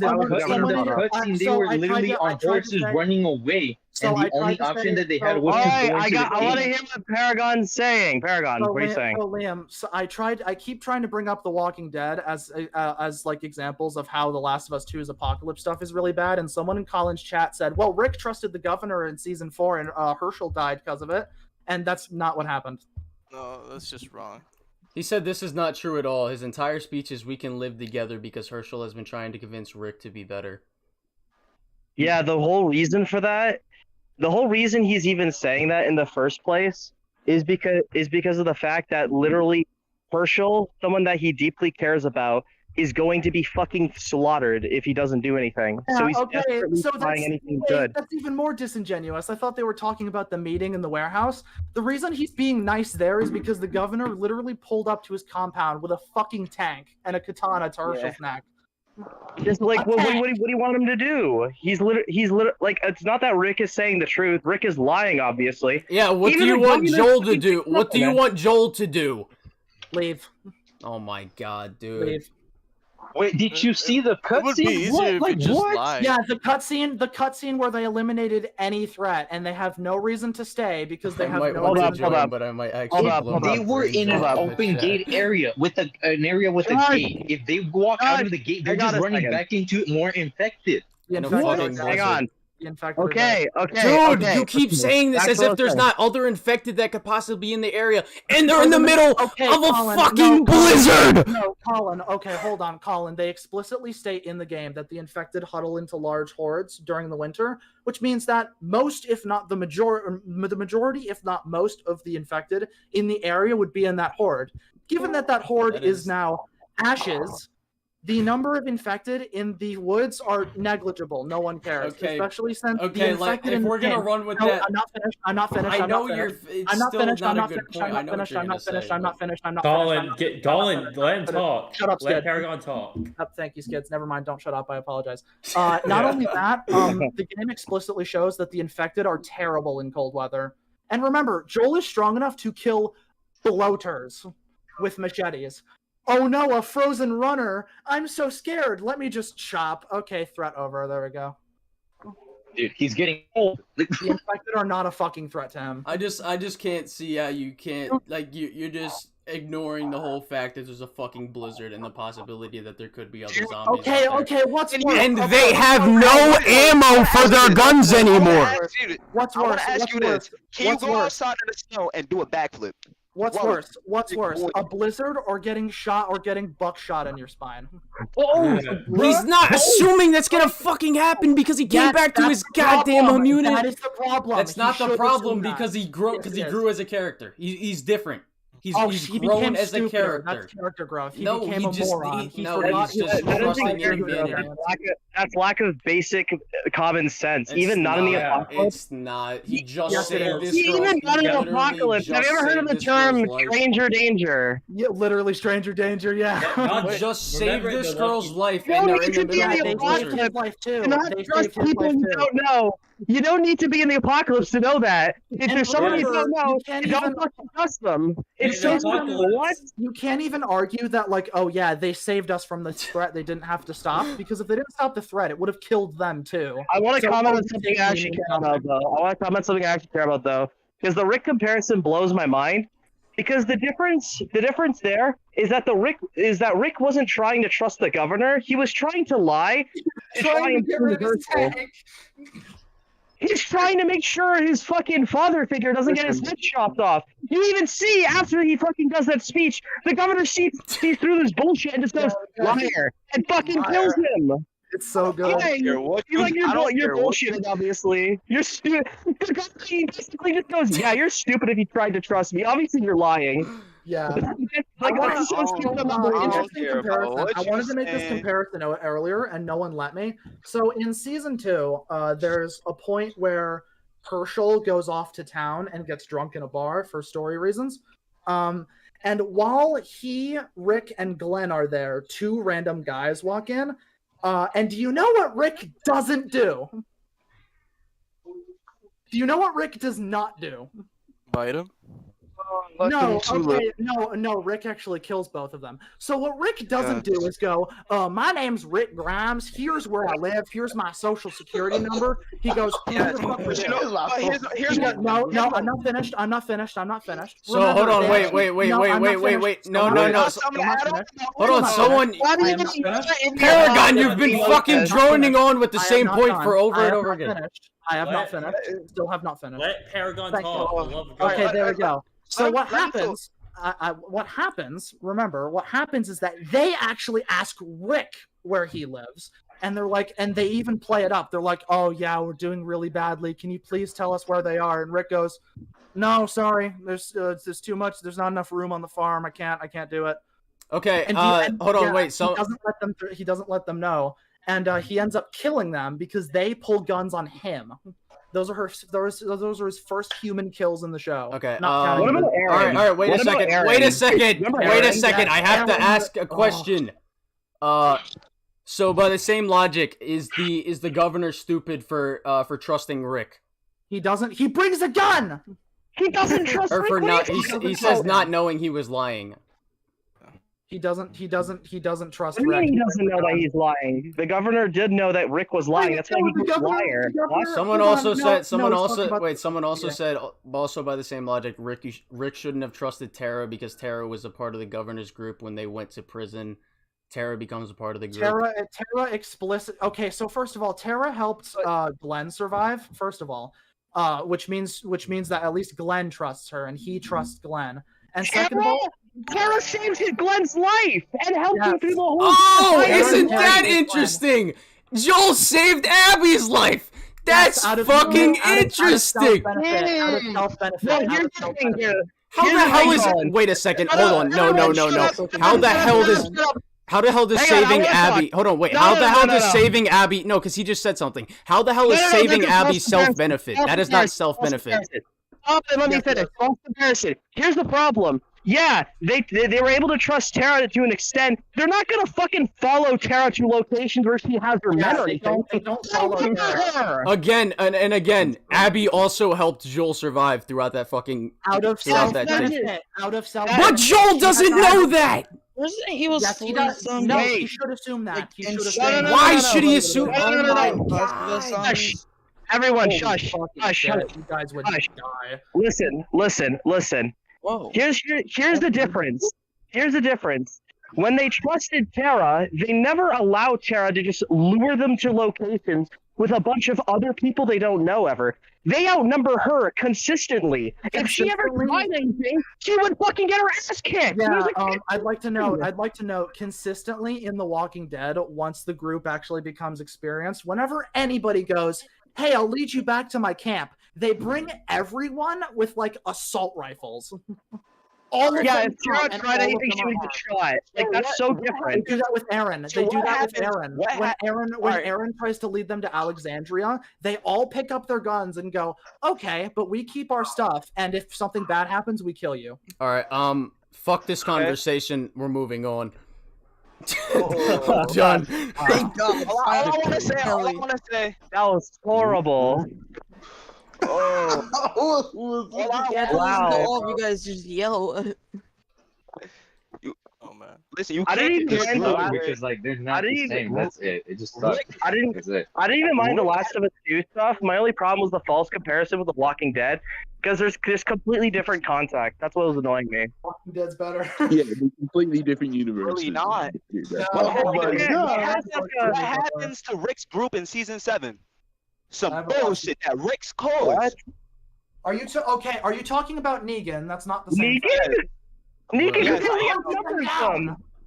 governor brought up? They were literally on horses running away, and the only option that they had was to go into the cave. I want to hear what Paragon's saying. Paragon, what are you saying? Liam, so I keep trying to bring up The Walking Dead as like examples of how The Last of Us 2's apocalypse stuff is really bad, and someone in Colin's chat said, well, Rick trusted the governor in season 4 and Herschel died because of it, and that's not what happened. No, that's just wrong. He said this is not true at all. His entire speech is we can live together because Herschel has been trying to convince Rick to be better. Yeah, the whole reason for that the whole reason he's even saying that in the first place is because of the fact that literally Herschel, someone that he deeply cares about, is going to be fucking slaughtered if he doesn't do anything. So he's desperately trying anything good. That's even more disingenuous. I thought they were talking about the meeting in the warehouse. The reason he's being nice there is because the governor literally pulled up to his compound with a fucking tank and a katana to Herschel's neck. Just like, what do you want him to do? He's literally like, it's not that Rick is saying the truth. Rick is lying, obviously. Yeah, what do you want Joel to do? What do you want Joel to do? Leave. Oh my god, dude. Leave. Wait, did you see the cutscene? What? Yeah, the cutscene where they eliminated any threat and they have no reason to stay because they have no reason to join, but I might actually They were in an open gate area with an area with a gate. If they walk out of the gate, they're just running back into it more infected. Hang on. Okay. Dude, you keep saying this as if there's not other infected that could possibly be in the area, and they're in the middle of a fucking blizzard! No, Colin, okay, hold on, Colin. They explicitly state in the game that the infected huddle into large hordes during the winter, which means that most, if not the majority, if not most of the infected in the area would be in that horde. Given that horde is now ashes, the number of infected in the woods are negligible. No one cares, especially since the infected if we're gonna run with that, I'm not finished. I know you're. It's still not a good point. I know what you're gonna say. I'm not finished. Colin, let him talk. Shut up, Skid. Let Paragon talk. Thank you, Skids. Never mind. Don't shut up. I apologize. Not only that, the game explicitly shows that the infected are terrible in cold weather. And remember, Joel is strong enough to kill bloaters with machetes. Oh no, a frozen runner! I'm so scared. Let me just chop. Okay, threat over. There we go. Dude, he's getting old. The infected are not a fucking threat to him. I just can't see how you can't, like, you're just ignoring the whole fact that there's a fucking blizzard and the possibility that there could be other zombies. Okay, what's worse? And they have no ammo for their guns anymore. What's worse? I want to ask you this: can you go outside in the snow and do a backflip? What's worse? A blizzard or getting shot or getting buckshot in your spine? Oh, he's not assuming that's gonna fucking happen because he came back to his goddamn immunity. That is the problem. That's not the problem because he grew as a character. He's different. He's grown as a character. That's character growth. He became a moron. He's just trusting in Ganondorf. That's lack of basic common sense. Even not in the apocalypse. It's not. He just saved this girl. Even not in the apocalypse. Have you ever heard of the term stranger danger? Yeah, literally stranger danger. Yeah. Not just saved this girl's life, and they're in the middle of the blizzard. Not trust people you don't know. You don't need to be in the apocalypse to know that. If there's someone you don't know, don't fucking trust them. It's so simple. What? You can't even argue that, like, oh yeah, they saved us from the threat. They didn't have to stop, because if they didn't stop the threat, it would have killed them too. I want to comment on something I actually care about, though. Because the Rick comparison blows my mind. Because the difference there is that Rick wasn't trying to trust the governor. He was trying to lie. Trying to get rid of his tank. He's trying to make sure his fucking father figure doesn't get his head chopped off. You even see after he fucking does that speech, the governor sees through this bullshit and just goes, liar, and fucking kills him. It's so good. He's like, you're bullshitting, obviously. You're stupid. The governor basically just goes, yeah, you're stupid if you tried to trust me. Obviously, you're lying. Yeah. Like, I wanted to make this comparison earlier, and no one let me. So in season 2, there's a point where Herschel goes off to town and gets drunk in a bar for story reasons. And while Rick, and Glenn are there, 2 random guys walk in. And do you know what Rick doesn't do? Do you know what Rick does not do? Bite him? No, Rick actually kills both of them. So what Rick doesn't do is go, my name's Rick Grimes, here's where I live, here's my social security number. He goes, I'm not finished. So hold on, wait. No. Hold on, someone. Paragon, you've been fucking droning on with the same point for over and over again. I have not finished. Still have not finished. Let Paragon talk. Okay, there we go. So what happens? Remember, what happens is that they actually ask Rick where he lives, and they're like, and they even play it up. They're like, "Oh yeah, we're doing really badly. Can you please tell us where they are?" And Rick goes, "No, sorry. There's too much. There's not enough room on the farm. I can't do it." Okay, hold on, wait. So he doesn't let them know, and he ends up killing them because they pull guns on him. Those are his first human kills in the show. Okay. Not counting all right. Wait a second. Wait a second. I have to ask a question. So by the same logic, is the governor stupid for trusting Rick? He doesn't. He brings a gun. He doesn't trust Or Rick. for not. He says not knowing he was lying. He doesn't trust What do you Rick. mean he doesn't know that he's lying? The governor did know that Rick was lying. That's why he was a liar. Someone also said also by the same logic, Rick shouldn't have trusted Tara because Tara was a part of the governor's group when they went to prison. Tara becomes a part of the group. Tara explicit. Okay, so first of all, Tara helped Glenn survive. First of all, which means that at least Glenn trusts her and he trusts Glenn. And second of all, Tara saved Glenn's life and helped him through the whole. Oh, isn't that interesting? Joel saved Abby's life. That's fucking interesting. Out of self-benefit. How the hell is it? Wait a second. Hold on. No. How the hell does saving Abby? Hold on. Wait. How the hell does saving Abby? No, because he just said something. How the hell is saving Abby self-benefit? That is not self-benefit. Stop and let me finish. False comparison. Here's the problem. Yeah, they were able to trust Tara to an extent. They're not gonna fucking follow Tara to locations where she has her men or anything. They don't follow her. Again and again, Abby also helped Joel survive throughout that fucking out of self-benefit. But Joel doesn't know that. Wasn't he was? Yes, he does. No, he should assume that. He should assume. Why should he assume? Hush. Everyone, shush. Hush. You guys would die. Listen. Whoa. Here's the difference. Here's the difference. When they trusted Tara, they never allowed Tara to just lure them to locations with a bunch of other people they don't know ever. They outnumber her consistently. If she ever tried anything, she would fucking get her ass kicked. Yeah, I'd like to know consistently in The Walking Dead, once the group actually becomes experienced, whenever anybody goes, "Hey, I'll lead you back to my camp," they bring everyone with like assault rifles. All of them. If Tara tried anything, she would get shot. Like that's so different. They do that with Aaron. They do that with Aaron. When Aaron tries to lead them to Alexandria, they all pick up their guns and go, "Okay, but we keep our stuff, and if something bad happens, we kill you." All right. Fuck this conversation. We're moving on. I'm done. Thank God. All I want to say. That was horrible. Oh. Wow. All of you guys just yell. Oh man. Listen, you I didn't can't even mind the last. Because like they're not the same. That's it. It just sucks. I didn't even mind the Last of Us 2 stuff. My only problem was the false comparison with The Walking Dead, because there's completely different contact. That's what was annoying me. Walking Dead's better. Yeah, completely different universe. Really not. What happens to Rick's group in season 7? Some bullshit that Rick's caused. What? Are you Are you talking about Negan? That's not the same. Negan?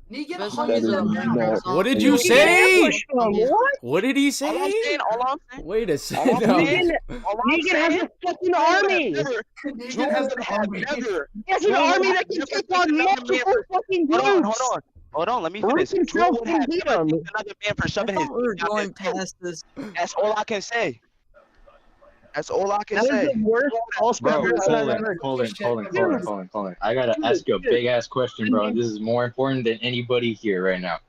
Yeah, Negan? What did you say? What? What did he say? All I'm saying. Wait a second. Negan has a fucking army. Negan has an army. He has an army that can take on multiple fucking groups. Hold on, let me finish. Drew would have never used another man for shoving his We're going past this. That's all I can say. That's all I can That say. is the worst false comparison I've ever Colin. I gotta ask you a big ass question, bro. This is more important than anybody here right now.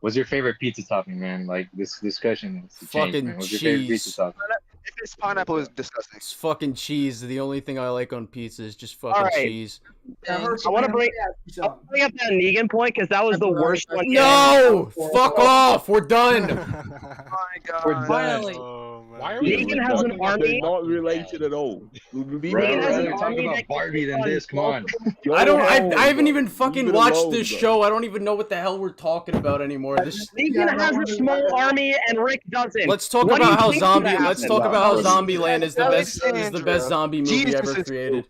What's your favorite pizza topping, man? Like this discussion. Fucking What's your favorite cheese. pizza topping? If it's pineapple, is disgusting. It's fucking cheese. The only thing I like on pizza is just fucking cheese. I want to bring up that Negan point because that was the worst one. No! Fuck off! We're done! We're done. Finally. Why are we Negan has an army. Not related at all. Negan has an army about Barbie than this. Come on. I haven't even fucking watched this show. I don't even know what the hell we're talking about anymore. Negan has a small army and Rick doesn't. Let's talk about how Zombieland is the best zombie movie ever created.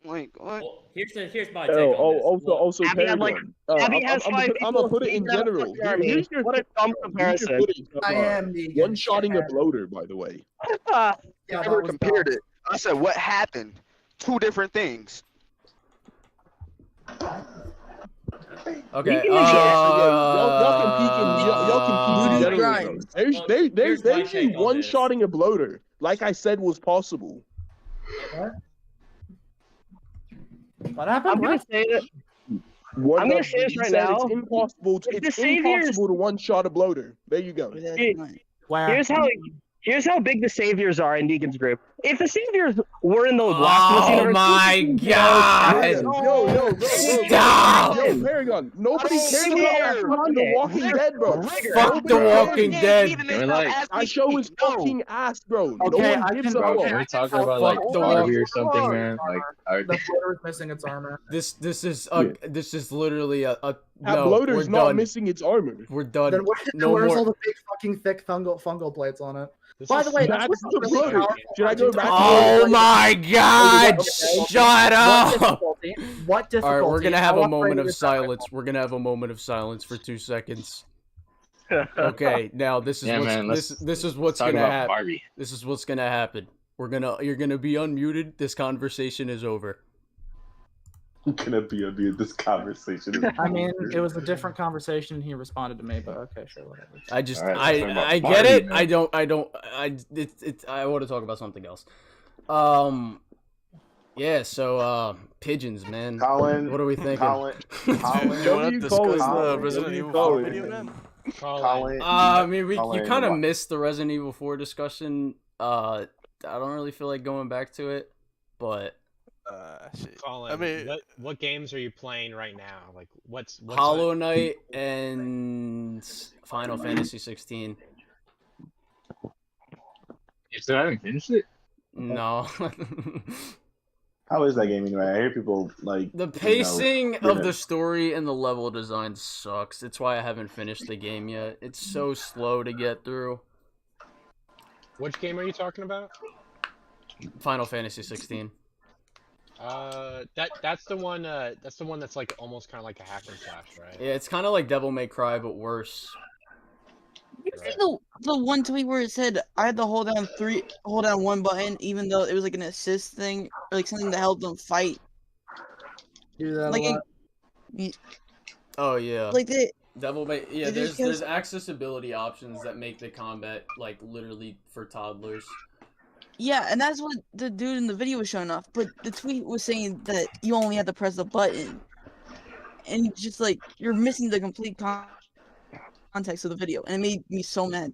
Like what? Well, here's my take on this. Also, Abby had, like, Abby has five I'm gonna people. put it in He can have a general. fucking army. Here's your What a dumb comparison. I am Negan. One-shotting a bloater, by the way. I Yeah, never that was compared it. I said what happened. Two different things. Okay. Y'all can peek in general. There's actually one-shotting a bloater. Like I said, was possible. What happened? I'm gonna say that. I'm gonna say this right now. It's impossible. It's impossible to one-shot a bloater. There you go. Here's how big the saviors are in Negan's group. If the saviors were in the Blasphemous universe, my god! Yo, Stop! Yo, Paragon, nobody cares about The Walking Dead, bro. Fuck The Walking Dead. That show is fucking ass, bro. Okay, No one gives a Bro, fuck. we're talking about like the Barbie or something, man. Like, The bloater is missing its armor. This is literally a That no. bloater's We're not done. missing its armor. We're done. Then No where's more. all the big fucking thick fungal plates on it? By the way, that's what's the really bloater. powerful. Should I go back? Oh my god! Shut up! What difficulty? All right, we're gonna have How a moment of upgraded is that silence. We're gonna have a moment of silence for 2 seconds. Okay, now this is Yeah, what's man, this is what's talk gonna about happen. Barbie. This is what's gonna happen. You're gonna be unmuted. This conversation is over. I'm gonna be unmuted. This conversation is I mean, it was a different conversation. He responded to me, but okay, sure, whatever. I just All right, I get Barbie, it. man. I want to talk about something else. Yeah. So pigeons, man. Colin, what are we thinking? Colin, Do you want to discuss the Resident Evil 4 video, man? Colin. I mean, you Colin, kind of what? missed the Resident Evil 4 discussion. I don't really feel like going back to it, but Shit. Colin, I mean, what games are you playing right now? Like, what's Hollow Knight and Final Fantasy 16. you still haven't finished it? No. How is that game anyway? I hear people like The pacing of the the story and the level design sucks. It's why I haven't finished the game yet. It's so slow to get through. Which game are you talking about? Final Fantasy 16. That's the one. That's the one that's like almost kind of like a hack and slash, right? Yeah, it's kind of like Devil May Cry, but worse. You see the one tweet where it said I had to hold down one button, even though it was like an assist thing or like something that helped them fight. Do that Like a lot. Oh yeah. Like the Devil May. Yeah, It is there's 'cause- accessibility options that make the combat like literally for toddlers. yeah, and that's what the dude in the video was showing off. But the tweet was saying that you only had to press the button, and just like you're missing the complete context of the video, and it made me so mad.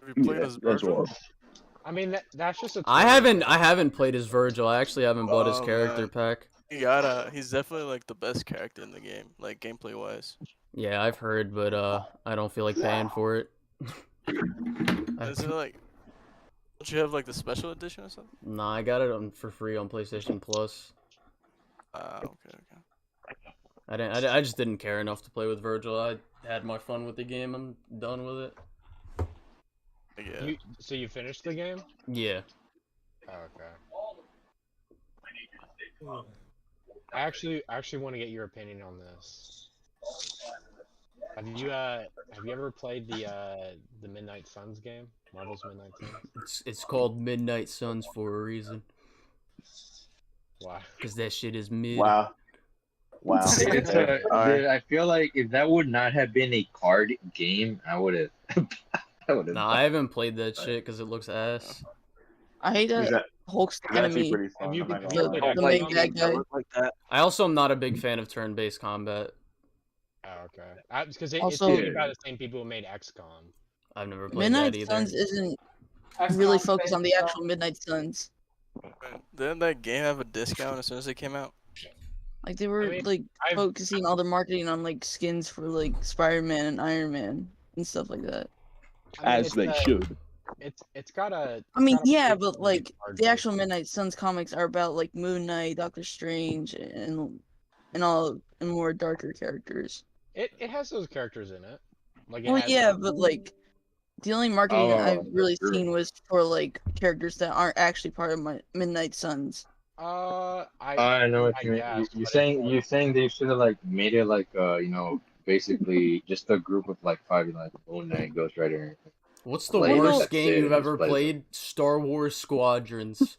Have you played as Virgil? I mean, that's just a. I haven't played as Virgil. I actually haven't bought his character man. pack. He's definitely like the best character in the game, like gameplay wise. Yeah, I've heard, but I don't feel like paying for it. Is it like? Don't you have like the special edition or something? Nah, I got it for free on PlayStation Plus. Okay. I just didn't care enough to play with Virgil. I had my fun with the game. I'm done with it. Yeah. So you finished the game? Yeah. Oh, okay. I actually want to get your opinion on this. Have you ever played the Midnight Suns game? Marvel's Midnight Suns? It's called Midnight Suns for a reason. Why? Because that shit is mid. Wow. Dude, I feel like if that would not have been a card game, I would have. Nah, I haven't played that shit because it looks ass. I hate that Hulk's the enemy. The main bad guy. I also am not a big fan of turn-based combat. Oh, okay. Because it's Also- made by the same people who made XCOM. I've never played Midnight that either. Suns isn't really focused on the actual Midnight Suns. Didn't that game have a discount as soon as it came out? Like they were focusing all their marketing on like skins for like Spider-Man and Iron Man and stuff like that. As they should. It's got a. I mean, yeah, but like the actual Midnight Suns comics are about like Moon Knight, Doctor Strange, and all and more darker characters. It has those characters in it. Like Well, yeah, but like the only marketing I've really sure. seen was for like characters that aren't actually part of my Midnight Suns. I know what you mean. You're saying they should have like made it like basically just a group of like 5 like Moon Knight, Ghost Rider. What's the Like, worst that's game it, you've just ever plays it. played? Star Wars Squadrons.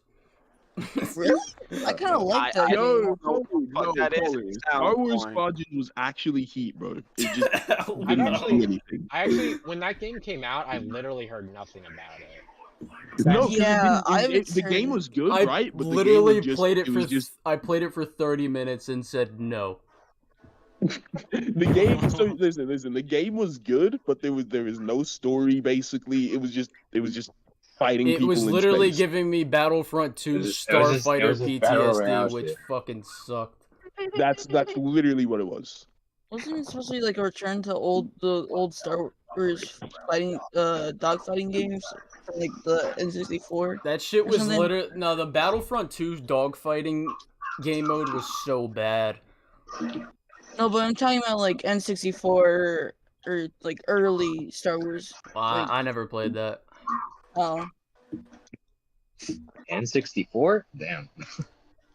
Really? I kind of like that. Yo, Fuck that is. It Star sounds Wars boring. Squadron was actually heat, bro. It just I actually, when that game came out, I literally heard nothing about it. No, Yeah, the game was good, I right? But literally the game was just, played it it for. was just I played it for 30 minutes and said no. the game. So listen. The game was good, but there was no story. Basically, it was just fighting. It people was in literally space. giving me Battlefront 2 It was just battle Starfighter royale PTSD, which shit. fucking sucked. That's literally what it was. Wasn't it supposed to be like a return to the old Star Wars fighting dogfighting games from like the N64? That shit or was something? literally no. The Battlefront 2 dogfighting game mode was so bad. No, but I'm talking about like N64 or like early Star Wars. I never played that. Oh. N64? Damn.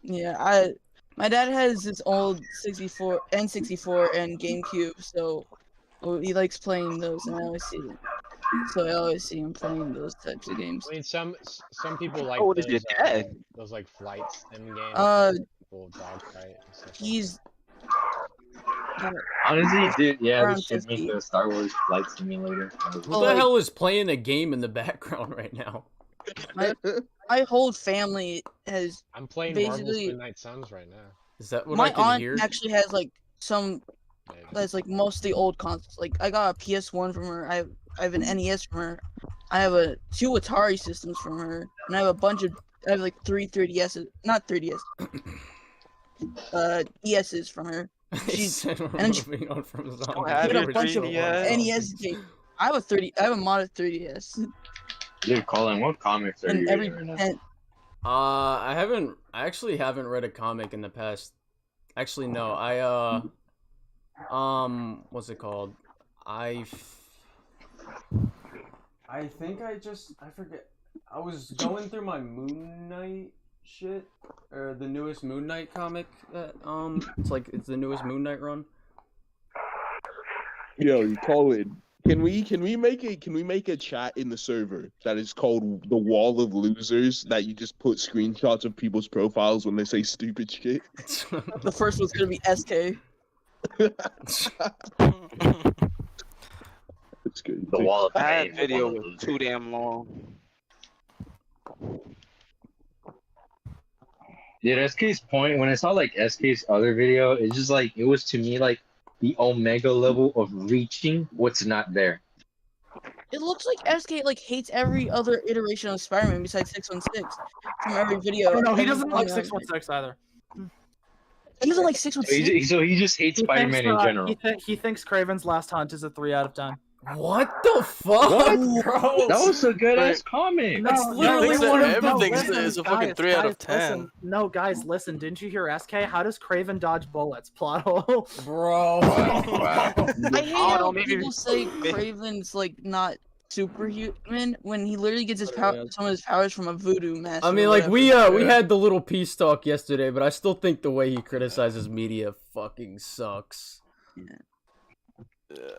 Yeah, my dad has this old N64 and GameCube, so he likes playing those, and I always see him playing those types of games. I mean, some people like Oh, what is your dad? those like flights in games. People dogfight and stuff. He's Honestly, dude, yeah, around they should 50. make a Star Wars Flight Simulator. Who the hell is playing a game in the background right now? My whole family has. I'm playing Marvel's basically. Midnight Suns right now. Is that what My I can aunt hear? actually has like some. That's like mostly old consoles. Like I got a PS1 from her. I have an NES from her. I have 2 Atari systems from her, and I have I have like 3 3DSs, not 3DS. ESs from her. She's moving on from she had a bunch of NES games. I have a modded 3DS. Dude, Colin, what comics are And you every reading right now? I actually haven't read a comic in the past. Actually, no. What's it called? I think I forget. I was going through my Moon Knight shit, or the newest Moon Knight comic that it's the newest Moon Knight run. Yo, Colin, can we make a chat in the server that is called the Wall of Losers, that you just put screenshots of people's profiles when they say stupid shit? The first one's gonna be SK. It's good. The Wall of That Pain. video was too damn long. Dude, SK's point, when I saw like SK's other video, it's just like, it was to me like the Omega level of reaching what's not there. It looks like SK like hates every other iteration of Spider-Man besides 616 from every video. No, he doesn't like 616 either. He doesn't like 616. So he just hates Spider-Man in general. He thinks Kraven's Last Hunt is a 3 out of 10. What the fuck, bro? That was a good ass comic. That's literally one of everything is a fucking 3 out of 10. Listen, no, guys, listen. Didn't you hear SK? How does Kraven dodge bullets? Plot hole. Bro. I hate how people say Kraven's like not superhuman when he literally gets his some of his powers from a voodoo master. I mean, like we had the little peace talk yesterday, but I still think the way he criticizes media fucking sucks. Yeah.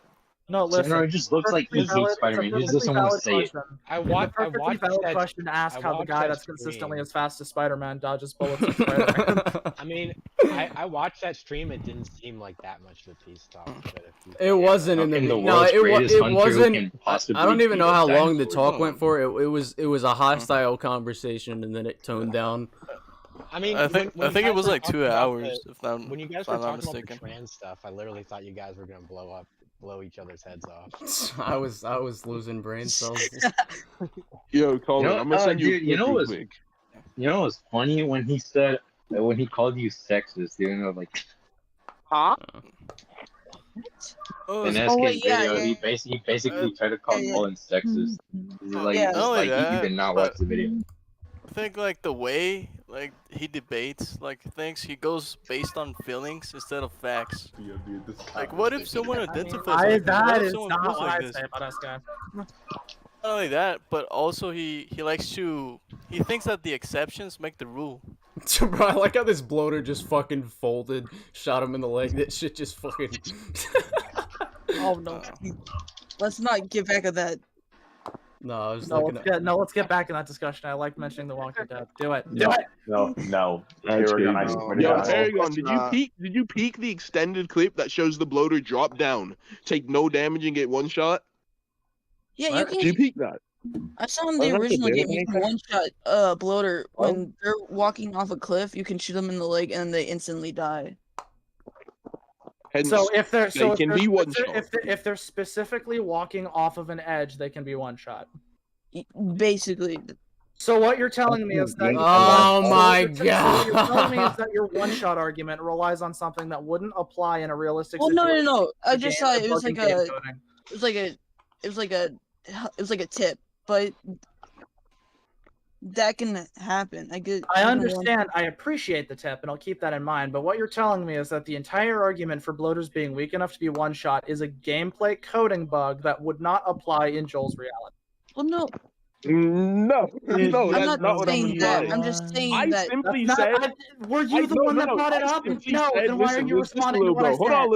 No, listen. It just looks like he hates Spider-Man. He just doesn't want to say it. I watched valid question to ask how the guy that's consistently as fast as Spider-Man dodges bullets in Spider-Man. I mean, I watched that stream. It didn't seem like that much of a peace talk. But it wasn't in the no. It wasn't. I don't even know how long the talk went for. It was a hostile conversation, and then it toned down. I mean, I think it was like 2 hours. When you guys were talking about the trans stuff, I literally thought you guys were gonna blow each other's heads off. I was losing brain cells. Yo, Colin, I'm gonna send you. You know what's funny when he called you sexist, dude? Like, huh? In SK's video, he basically tried to call Colin sexist. He's like, he did not watch the video. I think like the way like he debates like things, he goes based on feelings instead of facts. Like, what if someone identifies? That is not what I say about SK. Not only that, but also he likes to. He thinks that the exceptions make the rule. Bro, I like how this bloater just fucking folded, shot him in the leg. That shit just fucking. Oh no! Let's not get back at that. No, I was looking at. Let's get back in that discussion. I like mentioning The Walking Dead. Do it. No. Paragon, did you peek the extended clip that shows the bloater drop down, take no damage, and get one shot? Yeah, you can. Did you peek that? I saw in the original game you can one-shot bloater when they're walking off a cliff. You can shoot them in the leg and they instantly die. So if they're specifically walking off of an edge, they can be one shot. Basically. So what you're telling me is that What you're telling me is that your one shot argument relies on something that wouldn't apply in a realistic situation. No. I just thought it was like a tip, but that can happen. I understand. I appreciate the tip, and I'll keep that in mind. But what you're telling me is that the entire argument for bloaters being weak enough to be one shot is a gameplay coding bug that would not apply in Joel's reality. Well, no. No, I'm that's not what saying that. I'm just saying that. Simply said. Were you the one that brought it up? No, then why are you responding to what I said? Hold on,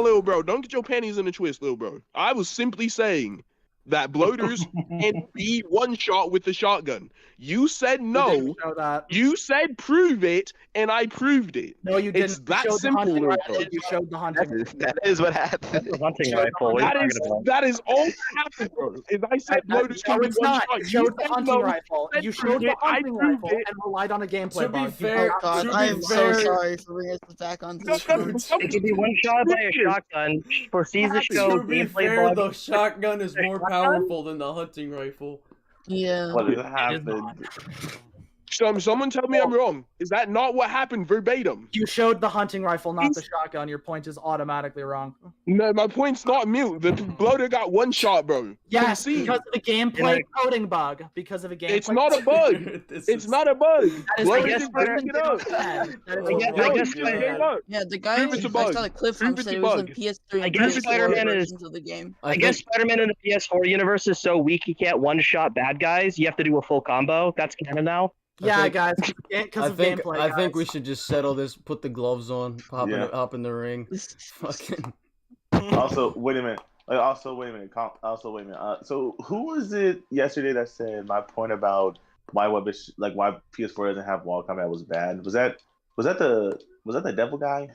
little bro. Don't get your panties in a twist, little bro. I was simply saying that bloaters can be one shot with the shotgun. You said no. You said prove it, and I proved it. No, you didn't. It's that simple, little bro. You showed the hunting. That is what happened. The hunting rifle. That is all that happened, bro. Is I said bloaters can be one shot. You showed the hunting rifle. You showed the hunting rifle and relied on a gameplay bug. To be fair, I am so sorry for bringing us back on this. It can be one shot by a shotgun. Proceeds to show gameplay bug. The shotgun is more powerful than the hunting rifle. Yeah. What happened? Someone tell me I'm wrong. Is that not what happened verbatim? You showed the hunting rifle, not the shotgun. Your point is automatically wrong. No, my point's not mute. The bloater got one shot, bro. Yes, because of the gameplay coding bug. Because of a gameplay. It's not a bug. It's not a bug. Yeah, the guy I saw the clip from said it was on PS3 and PS4 versions of the game. I guess Spider-Man in the PS4 universe is so weak he can't one-shot bad guys. You have to do a full combo. That's canon now. Yeah, guys, because of gameplay. I think we should just settle this. Put the gloves on. Hop in the ring. Fucking. Also, wait a minute. So who was it yesterday that said my point about why why PS4 doesn't have wall combat was bad? Was that the devil guy?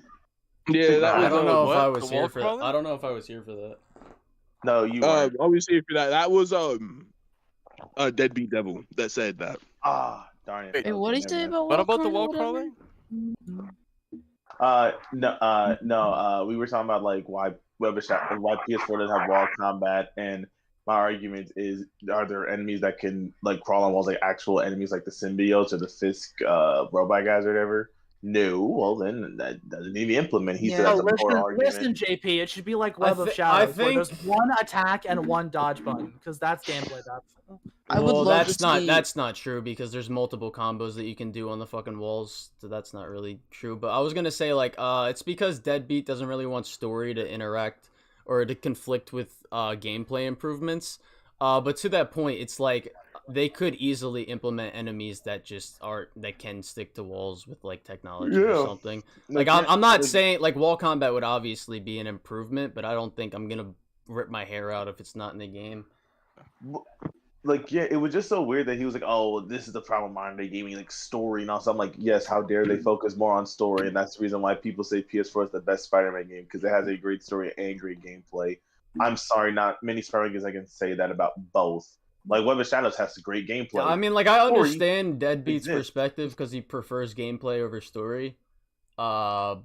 Yeah, that was. I don't know if I was here for that. I don't know if I was here for that. No, you weren't. I was here for that. That was Deadbeat Devil that said that. Darn it. Hey, what did he say about what about the wall crawling? No. We were talking about like why PS4 doesn't have wall combat, and my argument is, are there enemies that can like crawl on walls, like actual enemies like the symbiotes or the Fisk robot guys or whatever? No. Well, then that doesn't need to be implemented. He said that's a poor argument. Listen, JP, it should be like Web of Shadows, where there's one attack and one dodge button, because that's gameplay depth. That's not true, because there's multiple combos that you can do on the fucking walls, so that's not really true. But I was gonna say like it's because Deadbeat doesn't really want story to interact or to conflict with gameplay improvements. But to that point, it's like they could easily implement enemies that can stick to walls with like technology or something. Like I'm not saying like wall combat would obviously be an improvement, but I don't think I'm gonna rip my hair out if it's not in the game. Like, yeah, it was just so weird that he was like, oh, this is the problem with modern day gaming, like story and all. So I'm like, yes, how dare they focus more on story? And that's the reason why people say PS4 is the best Spider-Man game, because it has a great story and great gameplay. I'm sorry, not many Spider-Man games I can say that about both. Like, Web of Shadows has great gameplay. Yeah, I mean, like, I understand Deadbeat's perspective because he prefers gameplay over story. But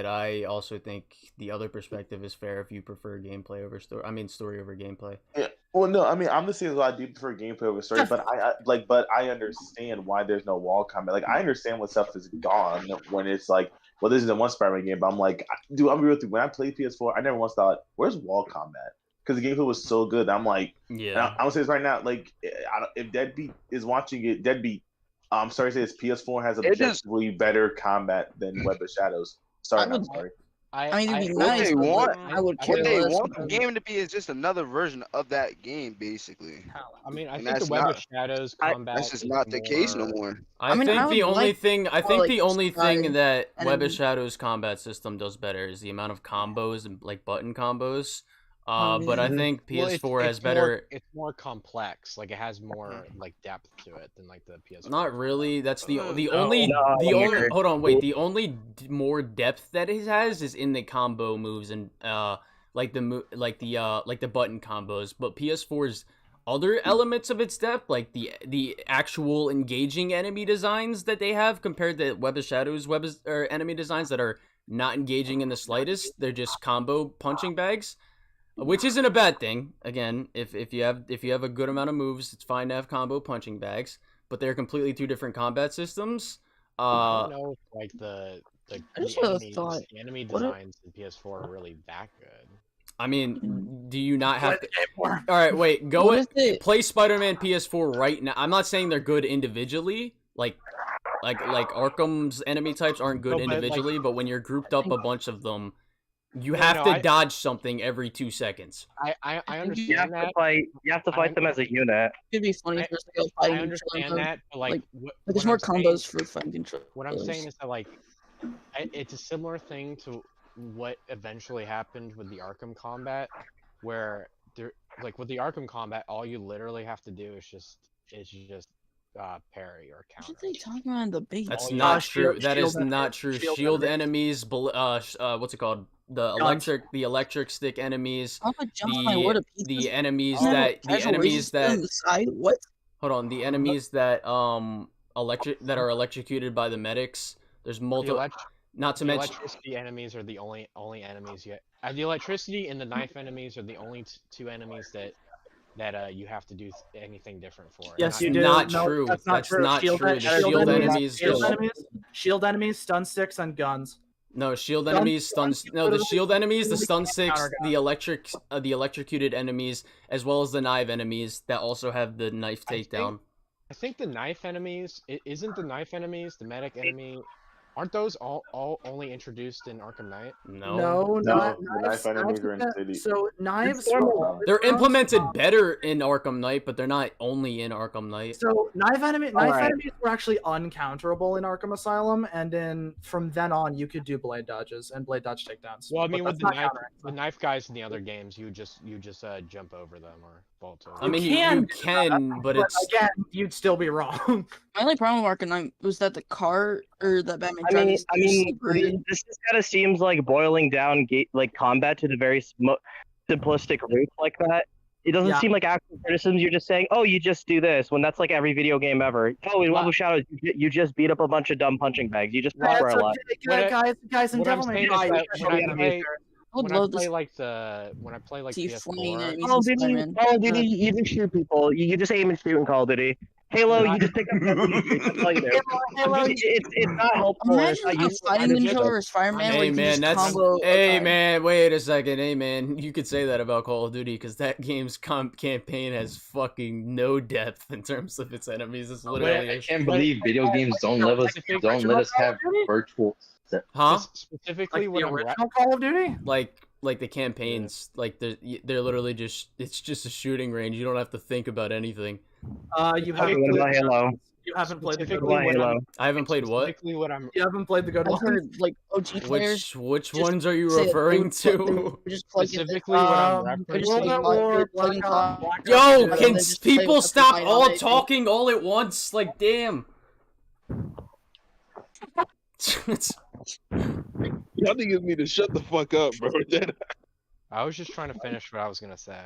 I also think the other perspective is fair if you prefer gameplay over story. I mean, story over gameplay. Yeah. Well, no, I mean, I'm the same as I do prefer gameplay over story, but I understand why there's no wall combat. Like, I understand when stuff is gone when it's like, well, this is a one Spider-Man game, but I'm like, dude, I'm real with you. When I played PS4, I never once thought, where's wall combat? Because the gameplay was so good. I'm like, yeah. I'm gonna say this right now, like, if Deadbeat is watching it, Deadbeat. I'm sorry to say this, PS4 has objectively better combat than Web of Shadows. Sorry, I'm sorry. I mean, it'd be What nice, they but want, I would care what they less. want the game to be is just another version of that game, basically. I mean, I And think the that's Web of not- Shadows combat That's just is not the case no more- more. I mean, think I the would only like thing I more, think like, the only thing side that Web of enemies. Shadows combat system does better is the amount of combos and like button combos. But I yeah. think Well, PS4 has it's better. It's more complex. Like it has more like depth to it than like the PS4. Not really. That's the No. only No, the only weird. hold on, wait. The only more depth that it has is in the combo moves and like the button combos. But PS4's other elements of its depth, like the actual engaging enemy designs that they have compared to Web of Shadows or enemy designs that are not engaging in the slightest. They're just combo punching bags. Which isn't a bad thing. Again, if you have a good amount of moves, it's fine to have combo punching bags. But they're completely two different combat systems. I don't know if like the enemy what designs in PS4 are really that good. I mean, do you not have to? All right, wait. Play Spider-Man PS4 right now. I'm not saying they're good individually. Like Arkham's enemy types aren't good No, but, like- individually, but when you're grouped up a bunch of them, you No, have no, to I- dodge something every 2 seconds. I understand You have that. to fight. You have to fight them as a unit. It'd be funny for us to go I fighting each understand other. that, but like, There's what more I'm saying- combos for fighting controllers. What I'm saying is that like, it's a similar thing to what eventually happened with the Arkham combat, where there, like with the Arkham combat, all you literally have to do is just parry or counter. What are they talking about in the base? That's not true. That is not true. Shield enemies, what's it called? The electric stick enemies. The enemies that what? Hold on, the enemies that are electrocuted by the medics. There's multiple. Not to the mention electricity enemies are the only enemies yet. The electricity and the knife enemies are the only two enemies that you have to do anything different for. Yes, you do. Not true. That's not true. Shield enemies, stun sticks, and guns. No, shield enemies, the shield enemies, the stun sticks, the electrocuted enemies, as well as the knife enemies that also have the knife takedown. I think the knife enemies isn't the knife enemies, the medic enemy. Aren't those all only introduced in Arkham Knight? No, the knife enemies are in City. So knives. They're implemented better in Arkham Knight, but they're not only in Arkham Knight. So knife enemies were actually uncounterable in Arkham Asylum, and then from then on you could do blade dodges and blade dodge takedowns. Well, I mean, But with that's the not knife guys in the other games, you just jump over them or vault over. I mean, you can, but it's again, you'd still be wrong. My only problem with Arkham Knight was that the car or the Batman. I mean, this just kind of seems like boiling down combat to the very simplistic route like that. It doesn't seem like actual criticisms. You're just saying, "Oh, you just do this," when that's like every video game ever. Oh, in Web of Shadows, you just beat up a bunch of dumb punching bags. You just power a lot. Guys, and Devil May Cry. When I play like PS4, Call of Duty, you just shoot people. You just aim and shoot in Call of Duty. Halo, you just pick up. That's all you do. It's not helpful. Imagine a fighting controller as Fireman. Hey man, wait a second. Hey man, you could say that about Call of Duty because that game's campaign has fucking no depth in terms of its enemies. It's literally. I can't believe video games don't let us have virtual. Huh? Specifically, like the original Call of Duty. Like the campaigns, like they're literally it's just a shooting range. You don't have to think about anything. You haven't played Halo. You haven't played the good one. I haven't played what? You haven't played the good one. I've heard like OG players. Which ones are you referring to? Specifically, what I'm referencing. Yo, can people stop all talking all at once? Like, damn. Y'all niggas need to shut the fuck up, bro. I was just trying to finish what I was gonna say.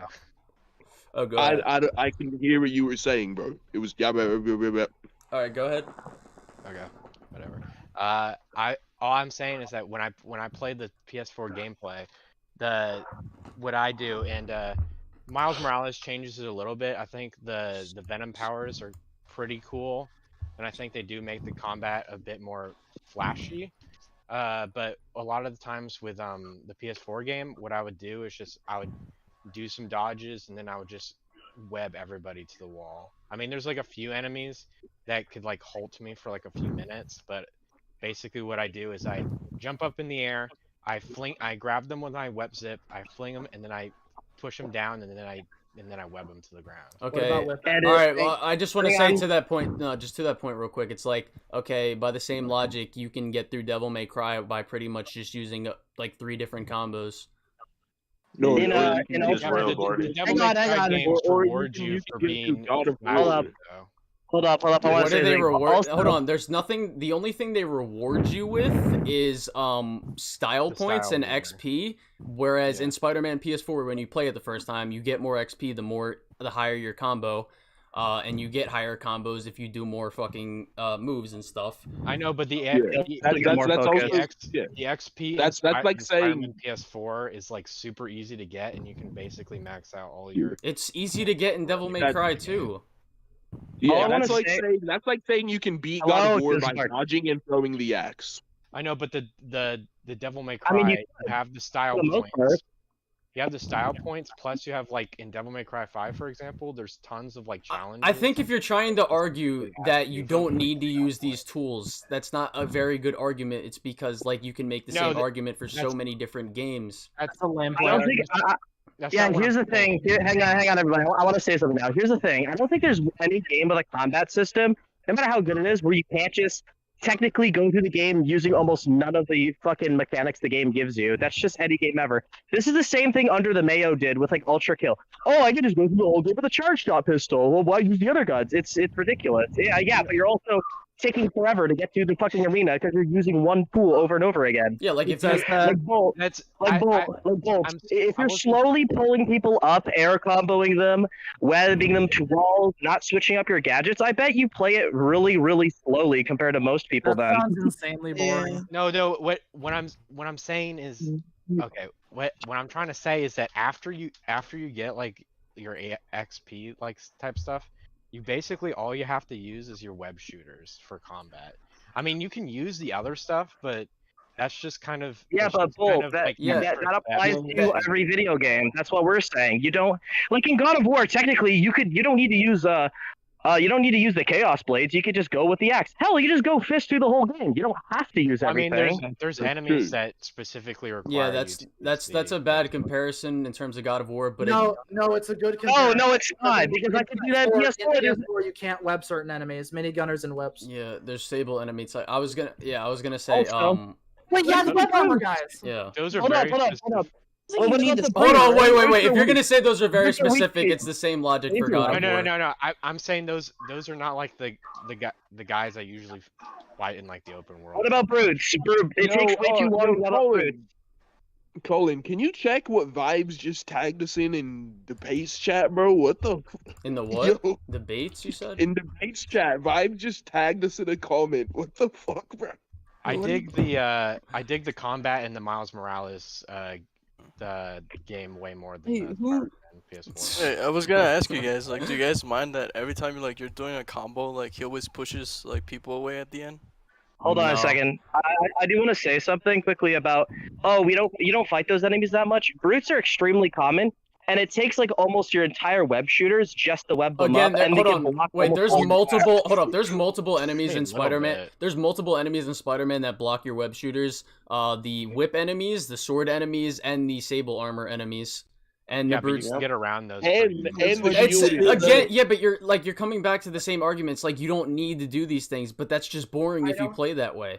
Oh, go ahead. I can hear what you were saying, bro. It was All right, go ahead. Okay, whatever. All I'm saying is that when I played the PS4 gameplay, what I do and Miles Morales changes it a little bit. I think the Venom powers are pretty cool, and I think they do make the combat a bit more flashy. But a lot of the times with the PS4 game, what I would do is I would do some dodges and then I would just web everybody to the wall. I mean, there's like a few enemies that could like halt me for like a few minutes, but basically what I do is I jump up in the air, I grab them with my web zip, I fling them, and then I push them down, and then I web them to the ground. Okay. All right. Well, I just want to say to that point, just to that point real quick. It's like, okay, by the same logic, you can get through Devil May Cry by pretty much just using like 3 different combos. No, Hang on. Games reward you for being. Hold up. I want to What say do they reward? also, Hold on. There's nothing. The only thing they reward you with is style points and XP. Whereas in Spider-Man PS4, when you play it the first time, you get more XP the higher your combo, and you get higher combos if you do more fucking moves and stuff. I know, but the XP that's like saying in PS4 is like super easy to get, and you can basically max out all your. It's easy to get in Devil May Cry too. Yeah, that's like saying you can beat God of War by dodging and throwing the axe. I know, but the Devil May Cry you have the style points. You have the style points, plus you have like in Devil May Cry 5, for example, there's tons of like challenges. I think if you're trying to argue that you don't need to use these tools, that's not a very good argument. It's because like you can make the same argument for so many different games. That's a lamp. Here's the thing. Hang on, everybody. I want to say something now. Here's the thing. I don't think there's any game with a combat system, no matter how good it is, where you can't just technically go through the game using almost none of the fucking mechanics the game gives you. That's just any game ever. This is the same thing Under the Mayo did with like Ultra Kill. Oh, I can just go through the whole game with a charge shot pistol. Well, why use the other guns? It's ridiculous. Yeah, but you're also taking forever to get to the fucking arena because you're using one pool over and over again. Yeah, like if Bolt. If you're slowly pulling people up, air comboing them, webbing them to walls, not switching up your gadgets, I bet you play it really, really slowly compared to most people. That sounds insanely boring. No. What I'm saying is okay. What I'm trying to say is that after you get like your XP like type stuff. You basically all you have to use is your web shooters for combat. I mean, you can use the other stuff, but that's just kind of that applies to every video game. That's what we're saying. You don't like in God of War. Technically, you don't need to use the Chaos Blades. You could just go with the axe. Hell, you just go fist through the whole game. You don't have to use everything. I mean, there's enemies that specifically require. Yeah, that's a bad comparison in terms of God of War. But no, it's a good comparison. No, it's not because I can do that. PS4 you can't web certain enemies, minigunners and webs. Yeah, there's stable enemies. I was gonna say. Wait, yeah, the web armor guys. Yeah. Those are hold up. Hold on, wait. If you're gonna say those are very specific, it's the same logic for God of War. No. I'm saying those are not like the guys I usually fight in like the open world. What about brutes? It takes way too long to level brutes. Colin, can you check what Vibes just tagged us in the base chat, bro? What the? In the what? Yo, the baits you said? In the base chat, Vibes just tagged us in a comment. What the fuck, bro? I dig the combat in the Miles Morales the game way more than PS4. Hey, I was gonna ask you guys, like, do you guys mind that every time you're doing a combo, like he always pushes like people away at the end? Hold on a second. I do want to say something quickly about you don't fight those enemies that much. Brutes are extremely common, and it takes like almost your entire web shooters just to web them up. And hold on. Wait, there's multiple. Hold up. There's multiple enemies in Spider-Man. There's multiple enemies in Spider-Man that block your web shooters. The whip enemies, the sword enemies, and the sable armor enemies. And the brutes you can get around those. But you're coming back to the same arguments. Like you don't need to do these things, but that's just boring if you play that way.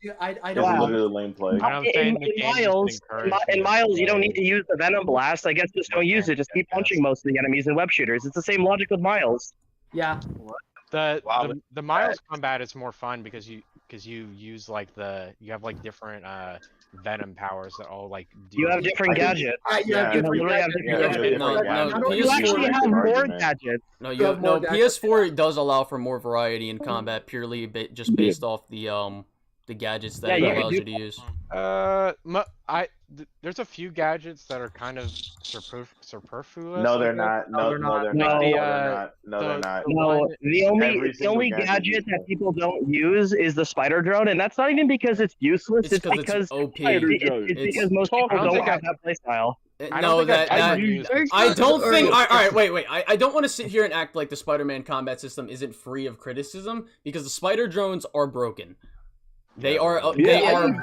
Yeah, I don't. Literally lame play. In Miles, you don't need to use the Venom Blast. I guess just don't use it. Just keep punching most of the enemies in web shooters. It's the same logic with Miles. Yeah. The Miles combat is more fun because you use like you have like different Venom powers that all like do. You have different gadgets. You actually have more gadgets. PS4 does allow for more variety in combat purely just based off the gadgets that it allows you to use. There's a few gadgets that are kind of superfluous. No, they're not. No, they're not. No, they're not. No, the only gadget that people don't use is the spider drone, and that's not even because it's useless. It's because it's OP. It's because most people don't have that playstyle. I don't think. All right, wait. I don't want to sit here and act like the Spider-Man combat system isn't free of criticism because the spider drones are broken. They are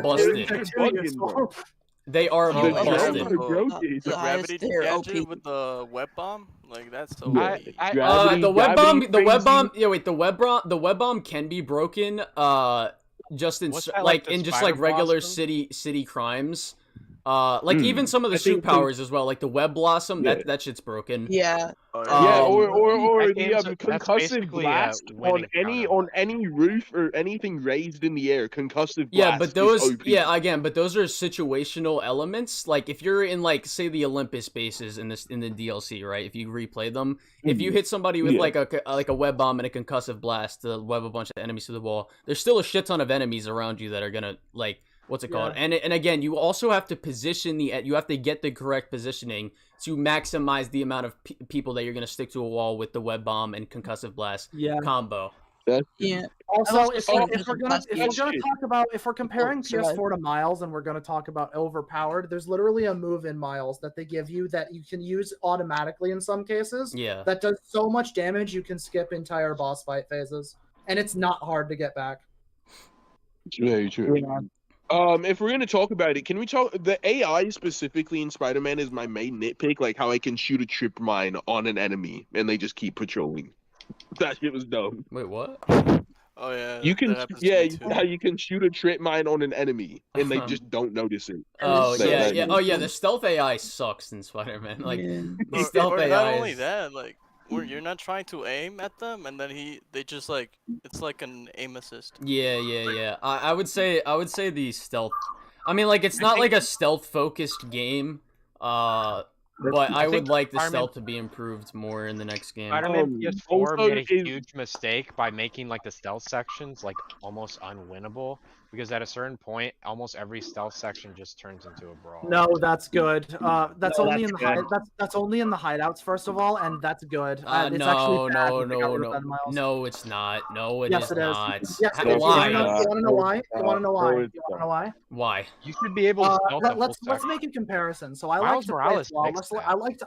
busted. They are The busted. The gravity gadget with the web bomb, like that's so. The web bomb. Yeah, wait. The web bomb can be broken. Just in regular city crimes. Even some of the suit powers as well, like the web blossom. That shit's broken. Yeah. Or the concussive blast on any roof or anything raised in the air. Concussive blast. Yeah, but those but those are situational elements. Like if you're in say the Olympus bases in the DLC, right? If you replay them, if you hit somebody with like a web bomb and a concussive blast to web a bunch of enemies to the wall, there's still a shit ton of enemies around you that are gonna what's it called? And again, you also have to position you have to get the correct positioning to maximize the amount of people that you're going to stick to a wall with the web bomb and concussive blast combo. Yeah. Also, if we're comparing PS4 to Miles and we're going to talk about overpowered, there's literally a move in Miles that they give you that you can use automatically in some cases. Yeah. That does so much damage you can skip entire boss fight phases, and it's not hard to get back. Very true. Yeah. If we're gonna talk about it, can we talk the AI specifically in Spider-Man is my main nitpick, like how I can shoot a trip mine on an enemy and they just keep patrolling. That shit was dumb. Wait, what? Oh yeah. You can how you can shoot a trip mine on an enemy and they just don't notice it. Oh yeah. Oh yeah, the stealth AI sucks in Spider-Man. The stealth AI. Not only that, where you're not trying to aim at them, and then they just it's like an aim assist. Yeah. I would say the stealth. I mean, it's not like a stealth focused game. But I would like the stealth to be improved more in the next game. Spider-Man PS4 made a huge mistake by making the stealth sections almost unwinnable, because at a certain point, almost every stealth section just turns into a brawl. No, that's good. That's only in the that's only in the hideouts, first of all, and that's good. No, it's not. No, it is not. Yes, it is. Why? You want to know why? You want to know why? You want to know why? Why? You should be able to stealth let's make a comparison. So I like to play flawlessly.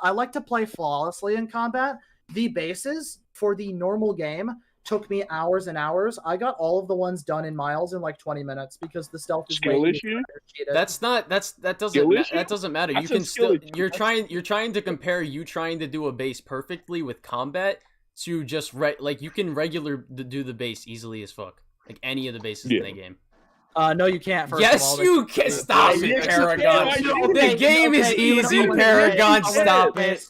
I like to play flawlessly in combat. The bases for the normal game took me hours and hours. I got all of the ones done in Miles in 20 minutes because the stealth is way cheated. That doesn't matter. You can still you're trying to compare you trying to do a base perfectly with combat to just you can do the base easily as fuck. Any of the bases in the game. No, you can't. Yes, you can. Stop it, Paragon. The game is easy, Paragon. Stop it.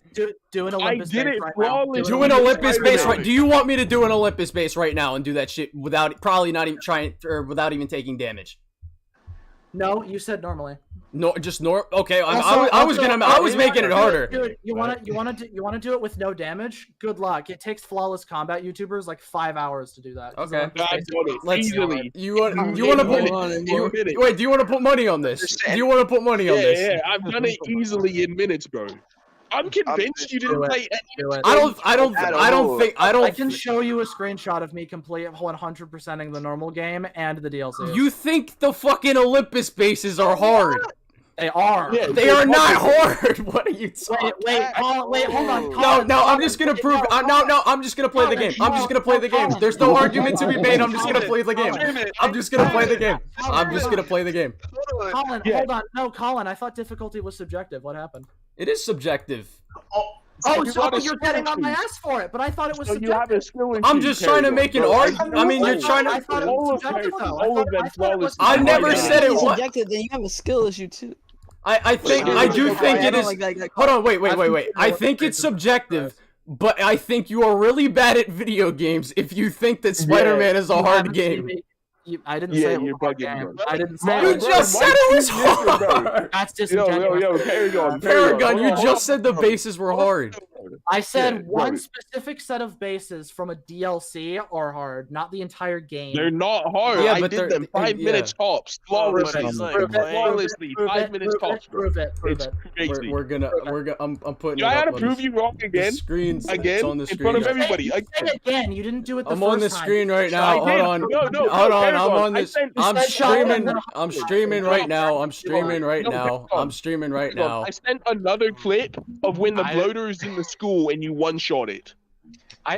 Do an Olympus base right now. Do an Olympus base right. Do you want me to do an Olympus base right now and do that shit without even taking damage? No, you said normally. No, just Okay, I was making it harder. Dude, you want to do it with no damage? Good luck. It takes flawless combat YouTubers 5 hours to do that. Okay. Easily. You want to put? Wait, do you want to put money on this? Do you want to put money on this? Yeah, I've done it easily in minutes, bro. I'm convinced you didn't play any. I can show you a screenshot of me complete 100%ing the normal game and the DLC. You think the fucking Olympus bases are hard? They are. Yeah, they are not hard. What are you talking? Wait, hold on. No, I'm just gonna prove. No, I'm just gonna play the game. I'm just gonna play the game. There's no argument to be made. I'm just gonna play the game. I'm just gonna play the game. I'm just gonna play the game. Colin, hold on. No, Colin, I thought difficulty was subjective. What happened? It is subjective. So you're getting on my ass for it, but I thought it was subjective. I'm just trying to make an argument. I mean, you're trying to. I thought it was subjective, though. I never said it was subjective. Then you have a skill issue too. I do think it is. Hold on, wait. I think it's subjective, but I think you are really bad at video games if you think that Spider-Man is a hard game. I didn't say it was a hard game. I didn't say you just said it was hard. That's disingenuous. Paragon, you just said the bases were hard. I said one specific set of bases from a DLC are hard, not the entire game. They're not hard. Yeah, I did them 5 minutes tops. Flawlessly. 5 minutes tops. Prove it. I'm putting. Do I gotta prove you wrong again? Screens again on the screen. In front of everybody. Say it again. You didn't do it the I'm on the screen right now. Hold on. Hold on. I'm on this. I'm streaming right now. I'm streaming right now. I sent another clip of when the bloater is in the school and you one-shot it. Oh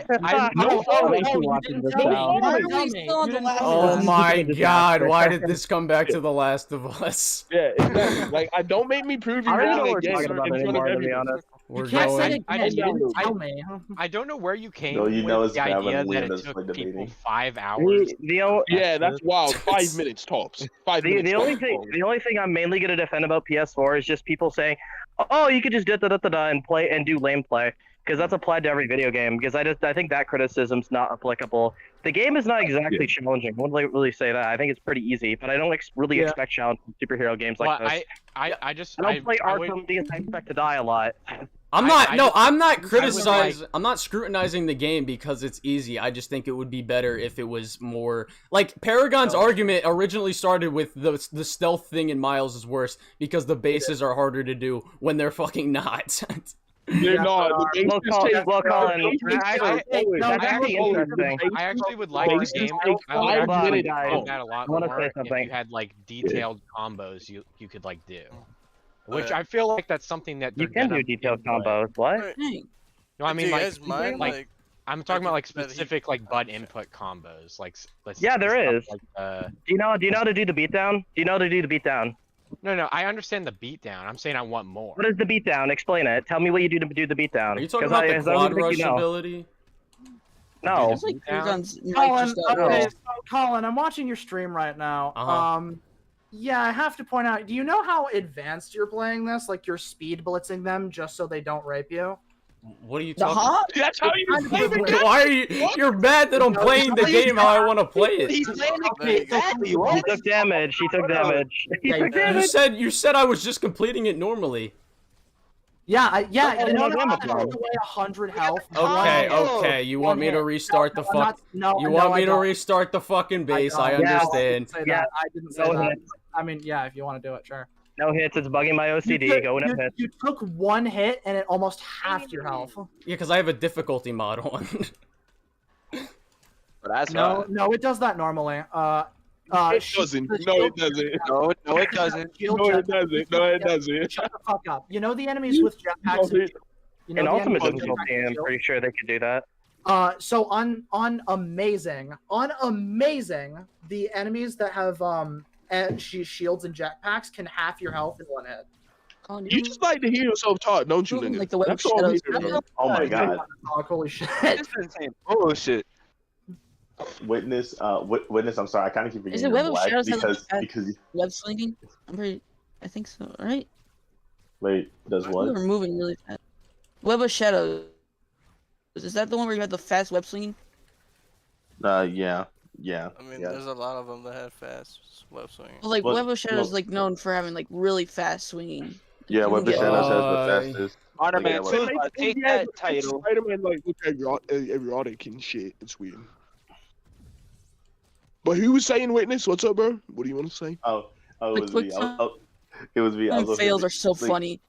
my god, why did this come back to The Last of Us? Yeah, exactly. Like, don't make me prove you I don't wrong know what we're again talking about in front of anymore, to be everyone. honest. We're Can't say going. it again, you didn't tell me. I don't know where you came No, you know with it's the bad idea when that Liam it doesn't play took people debating. 5 hours. Yeah, that's wild. 5 minutes tops. 5 minutes. The only thing I'm mainly gonna defend about PS4 is just people saying, "Oh, you could just da-da-da-da-da and play and do lame play," because that's applied to every video game. Because I think that criticism's not applicable. The game is not exactly challenging. I wouldn't really say that. I think it's pretty easy, but I don't really expect challenge from superhero games like this. I don't play Arkham because I expect to die a lot. I'm not criticizing. I'm not scrutinizing the game because it's easy. I just think it would be better if it was more like Paragon's argument originally started with the stealth thing in Miles is worse because the bases are harder to do when they're fucking not. They're not. Well, Colin, I actually would like the game. I would actually like that a lot more if you had like detailed combos you could like do. Which I feel like that's something that you can do detailed combos. What? No, I mean like I'm talking about like specific like butt input combos. Like yeah, there is. Like, do you know how to do the beatdown? Do you know how to do the beatdown? No, I understand the beatdown. I'm saying I want more. What is the beatdown? Explain it. Tell me what you do to do the beatdown. Are you talking about the quad rush ability? No. Colin, I'm watching your stream right now. Yeah, I have to point out, do you know how advanced you're playing this? Like, you're speed blitzing them just so they don't rape you? What are you talking about? That's how you play the game? Why are you? You're mad that I'm playing the game how I want to play it. He's playing the game. He took damage. He took damage. You said I was just completing it normally. Yeah, you know how I have to weigh 100 health? Okay. You want me to restart the fuck? You want me to restart the fucking base? I understand. I didn't say that. I mean, yeah, if you want to do it, sure. No hits, it's bugging my OCD. Go in and hit. You took one hit and it almost halved your health. Yeah, because I have a difficulty mod on. No, it does that normally. It doesn't. No, it doesn't. No, it doesn't. No, it doesn't. No, it doesn't. Shut the fuck up. You know the enemies with jetpacks. In ultimate difficulty, I'm pretty sure they could do that. So on amazing, the enemies that have shields and jetpacks can half your health in one hit. You just like to hear yourself talk, don't you, nigga? Like the web shadows. Oh my god. Holy shit. This is insane. Bullshit. Witness, Witness, I'm sorry, I kind of keep forgetting. Is it Web of Shadows because web slinging? I think so, right? Wait, does what? We're moving really fast. Web of Shadows. Is that the one where you had the fast web slinging? Yeah. I mean, there's a lot of them that have fast web swinging. Well, like Web of Shadows, like known for having like really fast swinging. Yeah, Web of Shadows has the fastest. Spider-Man 2, take that title. Spider-Man like look erotic and shit. It's weird. But who was saying Witness? What's up, bro? What do you want to say? Oh, it was me. It was me. Fails are so funny.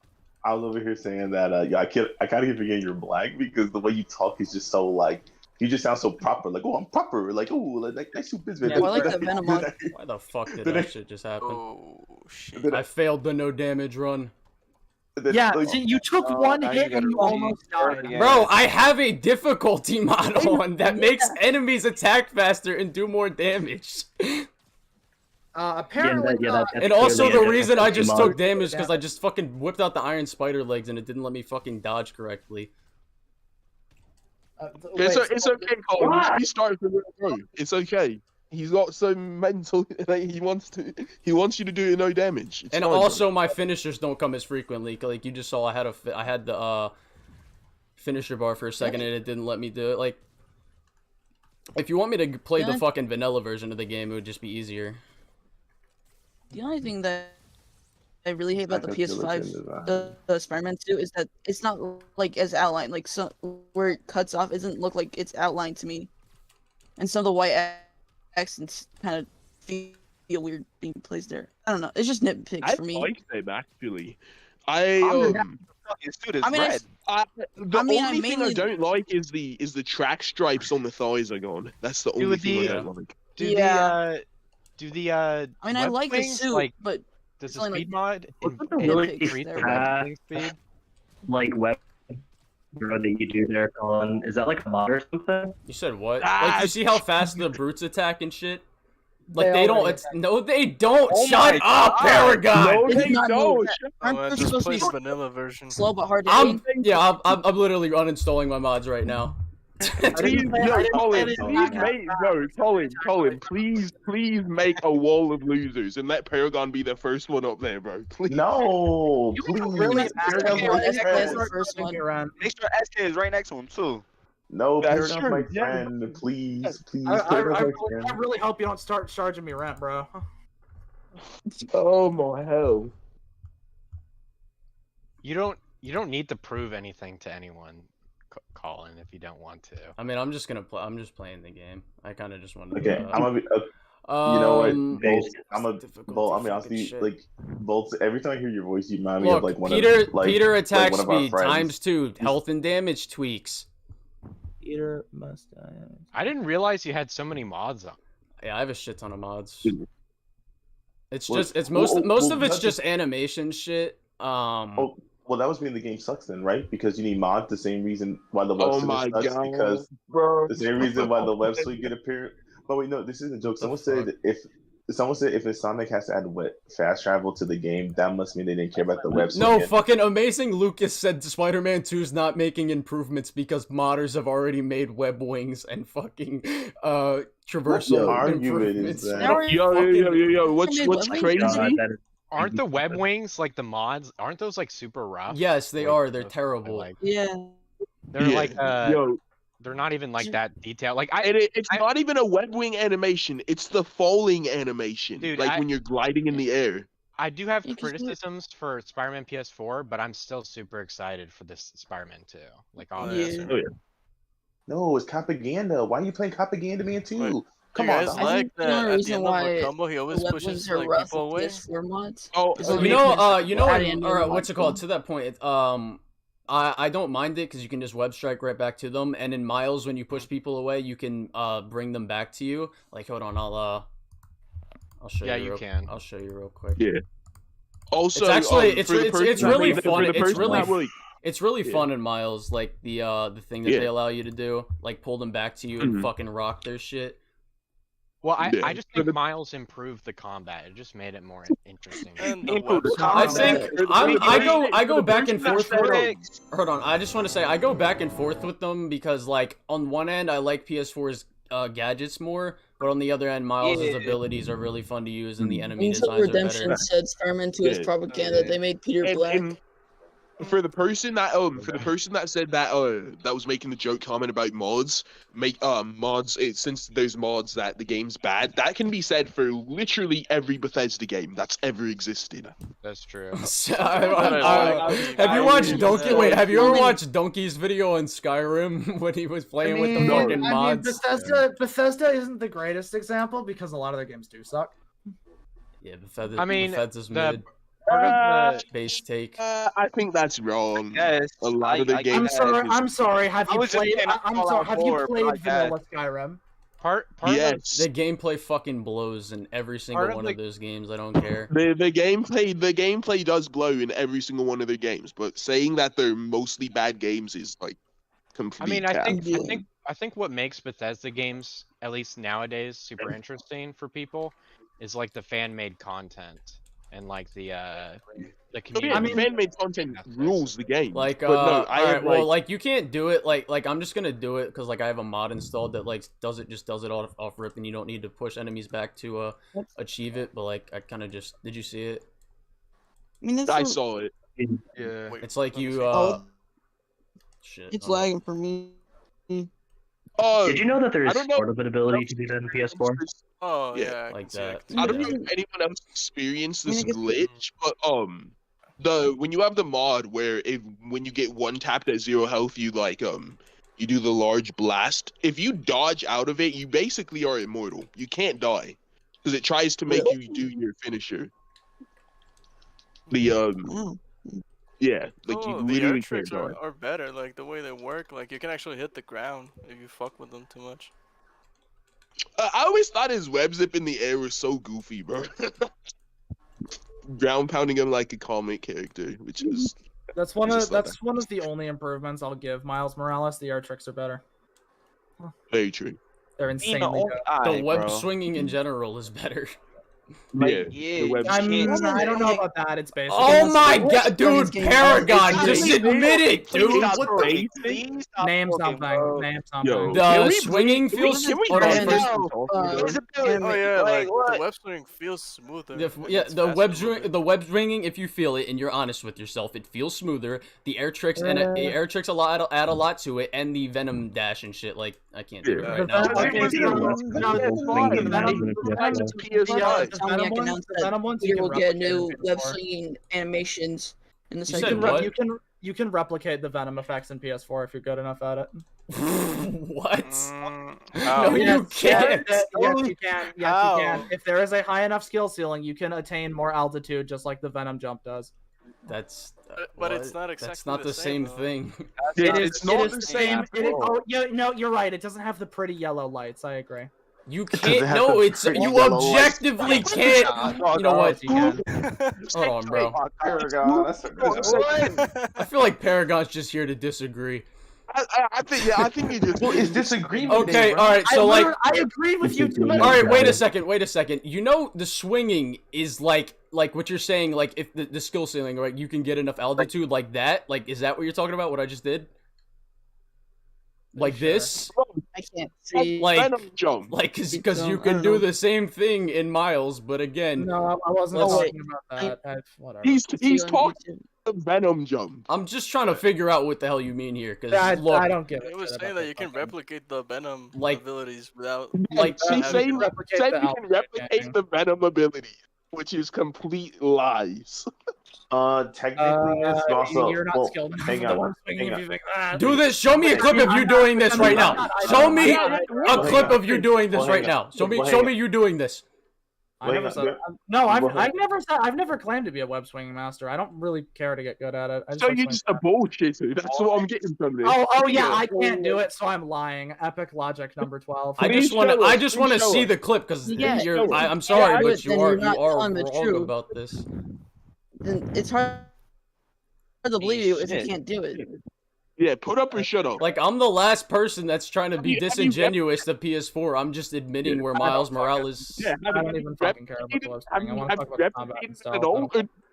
I was over here saying that I kind of keep forgetting you're black because the way you talk is just so like you just sound so proper. Like, oh, I'm proper. Like, oh, like nice to business. Yeah, I like that Venom on. Why the fuck did that shit just happen? Oh shit! I failed the no damage run. Yeah, so you took one hit and you almost died. Bro, I have a difficulty mod on that makes enemies attack faster and do more damage. Apparently, and also the reason I just took damage because I just fucking whipped out the iron spider legs and it didn't let me fucking dodge correctly. It's okay, Colin. He started from bro. It's okay. He's got some mental. Like, he wants you to do no damage. It's and fine, also, my finishers don't come as frequently. Like you just saw, I had the finisher bar for a second and it didn't let me do it. Like, if you want me to play the fucking vanilla version of the game, it would just be easier. The only thing that I really hate about the PS5, the Spider-Man 2, is that it's not like as outlined. Like where it cuts off, doesn't look like it's outlined to me, and some of the white accents kind of feel weird being placed there. I don't know. It's just nitpicks for me. I like them actually. The only thing I don't like is the track stripes on the thighs are gone. That's the only thing I don't like. I mean, I like the suit, but does the speed mod like web that you do there, Colin. Is that like a mod or something? You said what? Like, you see how fast the brutes attack and shit? Like, they don't. It's, no, they don't. Oh Shut up, Paragon. No, they don't. Aren't just supposed play to the be vanilla version. slow but hard to aim? I'm literally uninstalling my mods right now. Please, Colin, please make a wall of losers and let Paragon be the first one up there, bro. Please. No, please. the first one. Make sure SK is right next to him too. No, That's Paragon's true, my yeah. friend. Please, please. I really hope you don't start charging me rent, bro. Oh my hell. You don't need to prove anything to anyone, Colin, if you don't want to. I mean, I'm just playing the game. I kind of just wanted Okay, to. I'm gonna be. You know what? Bolt, I mean, honestly, like, Bolt, every time I hear your voice, you remind me of like one Peter, of like Peter like attack one of our speed friends. ×2, health and damage tweaks. Peter must. I didn't realize you had so many mods on. Yeah, I have a shit ton of mods. It's just most of it's just animation shit. Oh, well, that was when the game sucks then, right? Because you need mods. The same reason why the web Oh swing my sucks, God, because bro. the same reason why the web swing get appear. But wait, no, this isn't a joke. Someone said if Sonic has to add fast travel to the game, that must mean they didn't care about the web swing. No, fucking Amazing Lucas said Spider-Man 2's not making improvements because modders have already made web wings and fucking traversal improvements. Yo, what's crazy? Aren't the web wings like the mods? Aren't those like super rough? Yes, they are. They're terrible. Like, yeah. They're like they're not even like that detailed. Like it's not even a web wing animation. It's the falling animation. Dude, like when you're gliding in the air. I do have criticisms for Spider-Man PS4, but I'm still super excited for this Spider-Man 2. Like honestly. Yeah. No, it's propaganda. Why are you playing propaganda man too? Come on, on, like that at the end of a combo, he always pushes like people away. Oh, or what's it called? To that point, I don't mind it because you can just web strike right back to them, and in Miles, when you push people away, you can bring them back to you. Like, hold on, I'll show you. Yeah, you can. I'll show you real quick. Yeah. Also, it's actually it's really for fun. the It's really fun in Miles, like the thing that they allow you to do, like pull them back to you and fucking rock their shit. Well, I just think Miles improved the combat. It just made it more interesting. I think I go back and forth. Hold on, I just want to say I go back and forth with them because, like, on one end I like PS4's gadgets more, but on the other end, Miles' abilities are really fun to use and the enemy designs are Redemption better. said Spider-Man 2 is propaganda. They made Peter Black. For the person that said that that was making the joke comment about mods, since there's mods that the game's bad, that can be said for literally every Bethesda game that's ever existed. That's true. Have you watched Donkey? Wait, have you ever watched Donkey's video on Skyrim when he was playing with the fucking mods? Bethesda isn't the greatest example because a lot of their games do suck. Yeah, Bethesda's mid. Part of the base take. I think that's wrong. Yes, a lot of the games. I'm sorry. Have you played vanilla Skyrim? Yes. The gameplay fucking blows in every single one of those games. I don't care. The gameplay does blow in every single one of their games, but saying that they're mostly bad games is like complete. I mean, I think what makes Bethesda games, at least nowadays, super interesting for people, is like the fan-made content. And like the community. I mean, fan-made content rules the game. Like, but no, like you can't do it. Like I'm just gonna do it because like I have a mod installed that like does it off rip, and you don't need to push enemies back to achieve it. But like I kind of just did you see it? I mean, I saw it. Yeah, it's like you. Shit. It's lagging for me. Did you know that there is sort of an ability to do that in PS4? Oh yeah, like that. I don't know if anyone else experienced this glitch, but when you have the mod where when you get one tapped at 0 health, you you do the large blast. If you dodge out of it, you basically are immortal. You can't die because it tries to make you do your finisher. Yeah, like you literally can't die. Are better, like the way they work. Like you can actually hit the ground if you fuck with them too much. I always thought his web zip in the air was so goofy, bro. Ground pounding him like a comic character, which is That's one of the only improvements I'll give Miles Morales. The air tricks are better. Very true. They're insanely good. The web swinging in general is better. Yeah. I don't know about that. It's basically. Oh my god, dude! Paragon, just admit it, dude. What the? Name something. Name something. The swinging feels. Hold on, first. Oh yeah, like the web swinging feels smoother. The web swinging, if you feel it and you're honest with yourself, it feels smoother. The air tricks and the air tricks add a lot to it, and the venom dash and shit. Like I can't do it right now. Insomniac announced that we will get new web swinging animations in the second. You can replicate the Venom effects in PS4 if you're good enough at it. What? No, you can't. Yes, you can. Yes, you can. If there is a high enough skill ceiling, you can attain more altitude, just like the Venom jump does. That's. But it's not exactly. That's not the same thing. It's not the same. No, you're right. It doesn't have the pretty yellow lights. I agree. You can't. No, it's you objectively can't. You know what? Hold on, bro. I feel like Paragon's just here to disagree. I think he just. Well, it's disagreement. Okay, all right. So I agree with you. All right, wait a second. You know, the swinging is like what you're saying. Like if the skill ceiling, right? You can get enough altitude like that. Like, is that what you're talking about? What I just did? Like this? I can't see. Like because you can do the same thing in Miles, but again. No, I wasn't talking about that. Whatever. He's talking the Venom jump. I'm just trying to figure out what the hell you mean here, because look, I don't get it. It was saying that you can replicate the Venom like abilities without. Like she's saying you can replicate the Venom ability, which is complete lies. Technically, it's also. You're not skilled. Hang on. Do this. Show me a clip of you doing this right now. Show me a clip of you doing this right now. Show me you doing this. I've never claimed to be a web swinging master. I don't really care to get good at it. So you're just a bullshitter. That's what I'm getting from this. Oh yeah, I can't do it, so I'm lying. Epic logic number 12. I just want to see the clip because I'm sorry, but you are wrong about this. Then it's hard to believe you if you can't do it. Yeah, put up or shut up. Like, I'm the last person that's trying to be disingenuous to PS4. I'm just admitting where Miles Morales. Yeah, I don't even fucking care about the web swinging. I want to talk about the combat and stuff.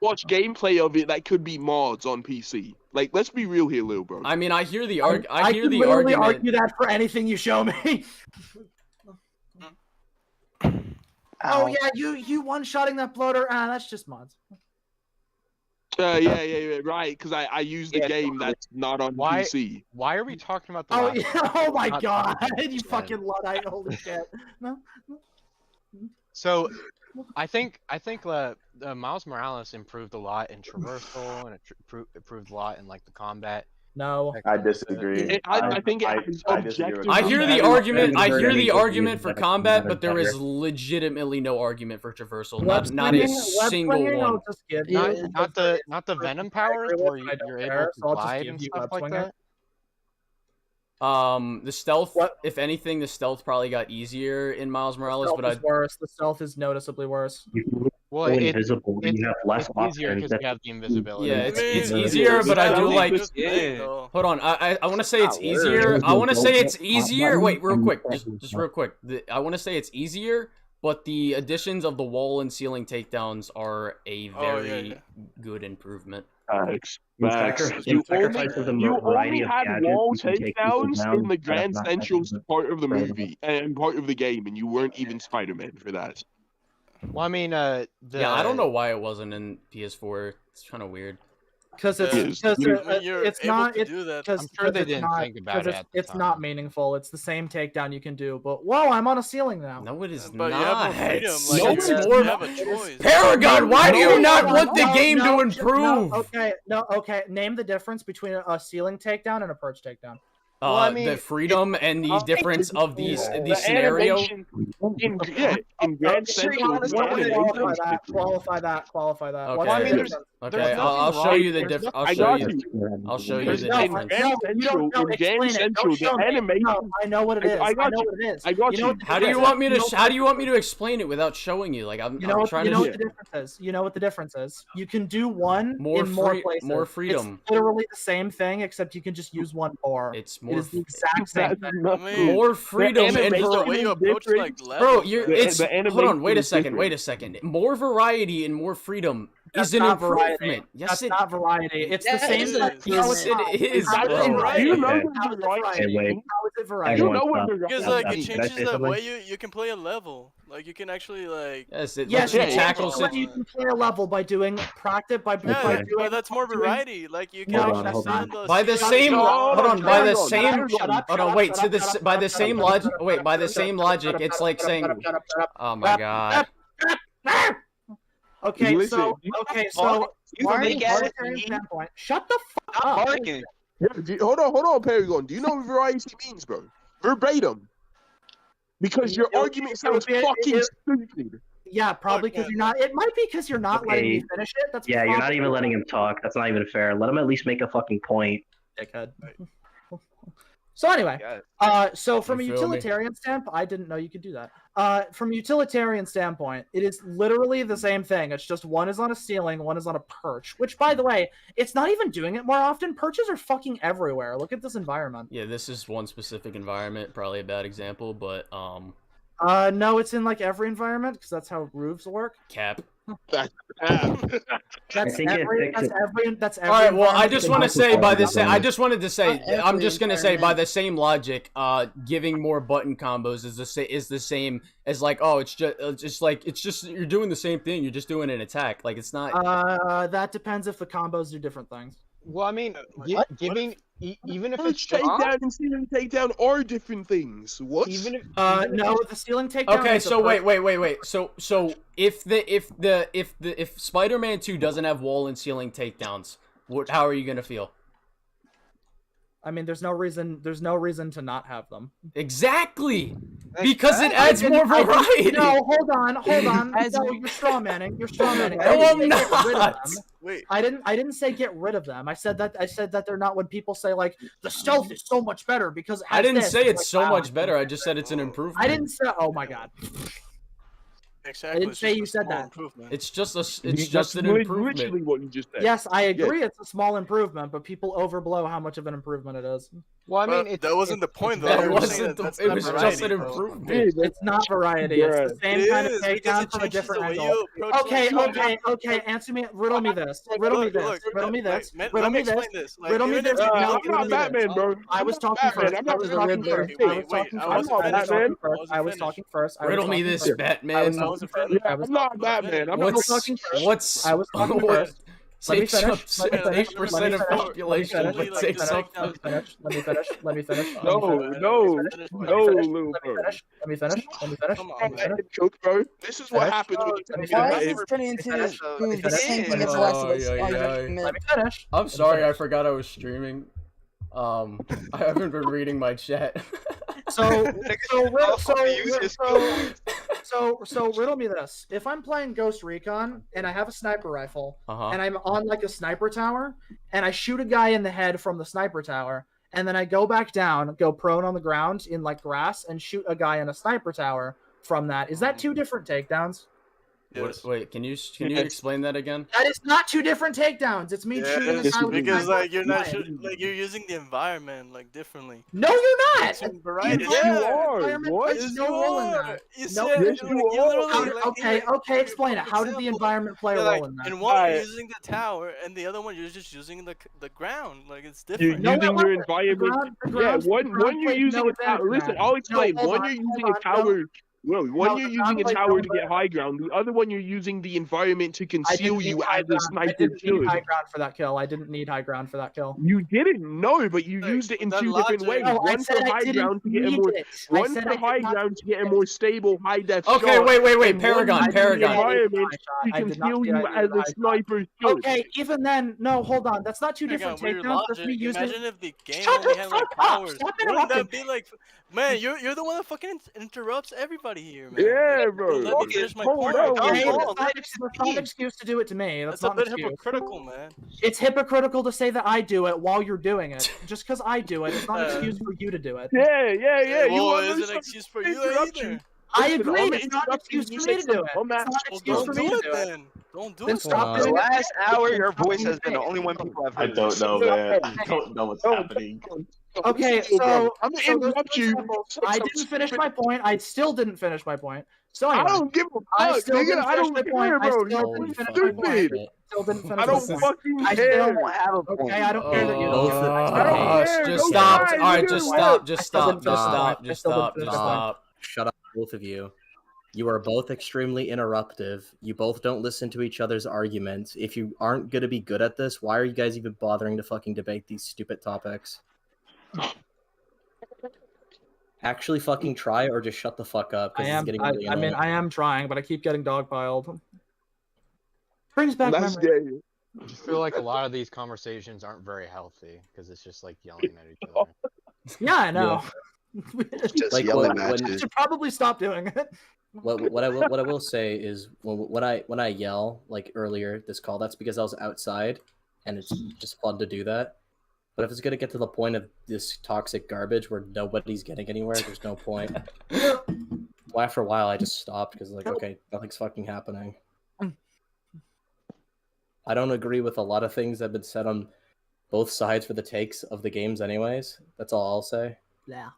Watch gameplay of it that could be mods on PC. Like, let's be real here, little bro. I mean, I hear the argument. I can literally argue that for anything you show me. Oh yeah, you one-shotting that bloater. That's just mods. Yeah, right. Because I use the game that's not on PC. Why are we talking about the? Oh my god! You fucking Luddite! Holy shit! No. So, I think Miles Morales improved a lot in traversal and it improved a lot in like the combat. No, I disagree. I think I disagree. I hear the argument. I hear the argument for combat, but there is legitimately no argument for traversal. Not a single one. Not the venom powers where you're able to glide and stuff like that. The stealth. If anything, the stealth probably got easier in Miles Morales, but worse. The stealth is noticeably worse. Well, invisible. You have less easier because you have the invisibility. Yeah, it's easier, but I do like. Hold on, I want to say it's easier. I want to say it's easier. Wait, real quick, just real quick. I want to say it's easier, but the additions of the wall and ceiling takedowns are a very good improvement. You only had wall takedowns in the Grand Central part of the movie and part of the game, and you weren't even Spider-Man for that. Well, I mean, yeah, I don't know why it wasn't in PS4. It's kind of weird. Because it's not. I'm sure they didn't think about it. It's not meaningful. It's the same takedown you can do, but whoa, I'm on a ceiling now. No, it is but not. You have more freedom. You have a choice. Paragon, why do you not want the game to improve? Okay. Name the difference between a ceiling takedown and a perch takedown. Well, I mean, the freedom and the difference of the scenario. In Grand Central, qualify that. Okay. Okay, I'll show you the difference. I'll show you the difference. Game Central, the animation. I know what it is. I know what it is. I got you. How do you want me to explain it without showing you? Like I'm trying to. You know what the difference is. You know what the difference is. You can do one in more places. More freedom. It's literally the same thing, except you can just use one more. It's more. It is the exact same thing. More freedom and the way you approach like bro, hold on. Wait a second. More variety and more freedom. Is an improvement. Variety. Yes, that's not variety. It's the same. Yes, it is. Do you know the variety? How is it variety? You know what because like it changes the way you can play a level. Like you can actually like. Yes, tackles it. You can play a level by doing practice by doing. But that's more variety. Like you can by the same. Hold on. By the same. Hold on. Wait. By the same logic. Wait. By the same logic, it's like saying. Oh my god. Okay, Listen, so shut the fuck up. Yeah, hold on, Paragon. Do you know what variety means, bro? Verbatim. Because your argument sounds fucking stupid. Yeah, probably because you're not. It might be because you're not letting me finish it. That's you're not even letting him talk. That's not even fair. Let him at least make a fucking point. Dickhead. So anyway, so from a utilitarian standpoint, I didn't know you could do that. From a utilitarian standpoint, it is literally the same thing. It's just one is on a ceiling, one is on a perch. Which, by the way, it's not even doing it more often. Perches are fucking everywhere. Look at this environment. Yeah, this is one specific environment. Probably a bad example, but no, it's in like every environment because that's how roofs work. Cap. That's every. All right. Well, I just want to say by the same. I'm just gonna say by the same logic, giving more button combos is the same as like, oh, it's just you're doing the same thing. You're just doing an attack. Like it's not. That depends if the combos do different things. Well, I mean, giving even if it's takedown and ceiling takedown are different things. What? Even if no, the ceiling takedown. Okay, so wait. So if Spider-Man 2 doesn't have wall and ceiling takedowns, how are you gonna feel? I mean, there's no reason to not have them. Exactly, because it adds more variety. No, hold on. No, you're strawmanning. No, I'm not. Wait. I didn't say get rid of them. I said that they're not. When people say like the stealth is so much better because it has I didn't this, say it's like, so much better. I just said it's an improvement. I didn't say. Oh my god. Exactly. I didn't say you said that. It's just an improvement. Literally what you just said. Yes, I agree. It's a small improvement, but people overblow how much of an improvement it is. Well, I mean, that wasn't the point, though. That wasn't the. It was just an improvement. It's not variety. It's the same kind of takedown from a different angle. Okay. Answer me. Riddle me this. Riddle me this. I'm not Batman, bro. I was talking first. I was talking first. Riddle me this, Batman. I'm not Batman. I was talking first. Let me finish. 8% of population would take something. Let me finish. No, little bro. Let me finish. Come on, joke, bro. This is what happens when you Why is this turning into the same thing as last of us? Let me finish. I'm sorry, I forgot I was streaming. I haven't been reading my chat. So riddle me this. If I'm playing Ghost Recon and I have a sniper rifle and I'm on like a sniper tower and I shoot a guy in the head from the sniper tower and then I go back down, go prone on the ground in like grass and shoot a guy in a sniper tower from that, is that two different takedowns? Yes. Wait, can you explain that again? That is not two different takedowns. It's me shooting a guy because like you're not you're using the environment like differently. No, you're not. Variety. Yes, you are. What? There's no role in that. Yes, you are. Okay, explain it. How did the environment play a role in that? In one, you're using the tower, and the other one, you're just using the ground. Like it's different. You're using your environment. Yeah, one you're using a tower. Listen, I'll explain. One you're using a tower. Well, one you're using a tower to get high ground. The other one you're using the environment to conceal you as a sniper. I didn't need high ground for that kill. I didn't need high ground for that kill. You didn't know, but you used it in two different ways. One for high ground to get a more. One for high ground to get a more stable high def shot. Okay, wait, Paragon. Environment to conceal you as a sniper. Okay, even then, no, hold on. That's not two different takedowns. Imagine if the game only had like powers. Wouldn't that be like, man? You're the one that fucking interrupts everybody. everybody here, man. Yeah, bro. Let me finish my point. Hey, that's not an excuse to do it to me. That's a not an bit excuse. hypocritical, man. It's hypocritical to say that I do it while you're doing it. Just because I do it, it's not an excuse for you to do it. Yeah. Well, it isn't an excuse for you either. I agree. It's not an excuse for me to do it. It's not an excuse for me to do it. Then. Don't do Then it. stop The doing it. last hour, your voice has been the only one people have I heard. don't know, man. I don't know what's happening. Okay, so I'm gonna so those interrupt are you. examples. I didn't finish my point. I still didn't finish my point. So anyway, I don't give a I fuck, still nigga. didn't I finish don't my point. care, I bro. still You're didn't finish my point. stupid. Still didn't finish I don't my point. fucking I care. still have a point. Okay, I don't care that you Both don't. Just Go stop. guys, All right, you're just doing stop. it. Just I still stop. didn't Just finish my stop. point. I Just still didn't stop. finish Just my point. stop. Shut up, both of you. You are both extremely interruptive. You both don't listen to each other's arguments. If you aren't gonna be good at this, why are you guys even bothering to fucking debate these stupid topics? Actually fucking try or just shut the fuck up, because it's getting really annoying. I am trying, but I keep getting dogpiled. Brings back That's memories. gay. I just feel like a lot of these conversations aren't very healthy because it's just like yelling at each other. Yeah, I know. Just Like, yelling when- matches. I should probably stop doing it. What I will say is when I yell like earlier this call, that's because I was outside, and it's just fun to do that. But if it's gonna get to the point of this toxic garbage where nobody's getting anywhere, there's no point. Well, after a while, I just stopped because like, okay, nothing's fucking happening. I don't agree with a lot of things that have been said on both sides for the takes of the games, anyways. That's all I'll say. Yeah.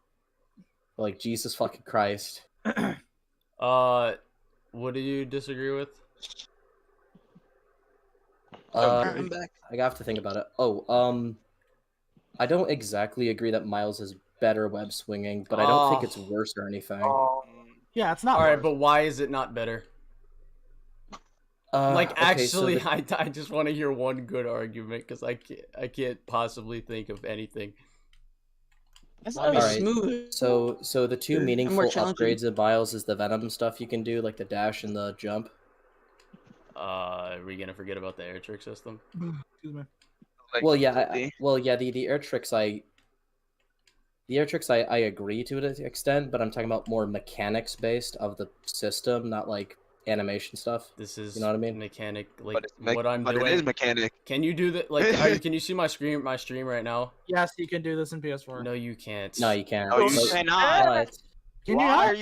Like, Jesus fucking Christ. What do you disagree with? I'm back. I have to think about it. I don't exactly agree that Miles is better web swinging, but I don't think it's worse or anything. Yeah, it's not. All right, worse. but why is it not better? Okay, actually, so I just want to hear one good argument because I can't possibly think of anything. That's All not right. smooth. So the two meaningful more challenging. upgrades of Miles is the Venom stuff you can do, like the dash and the jump. Are we gonna forget about the air trick system? Excuse me. Well, yeah, the air tricks I agree to an extent, but I'm talking about more mechanics based of the system, not like animation stuff. This is, you know what I mean? Mechanic, like But what I'm but doing. it is mechanic. Can you do that? Like, can you see my stream right now? Yes, you can do this in PS4. No, you can't. No, you can't. No, you cannot. But Can you not?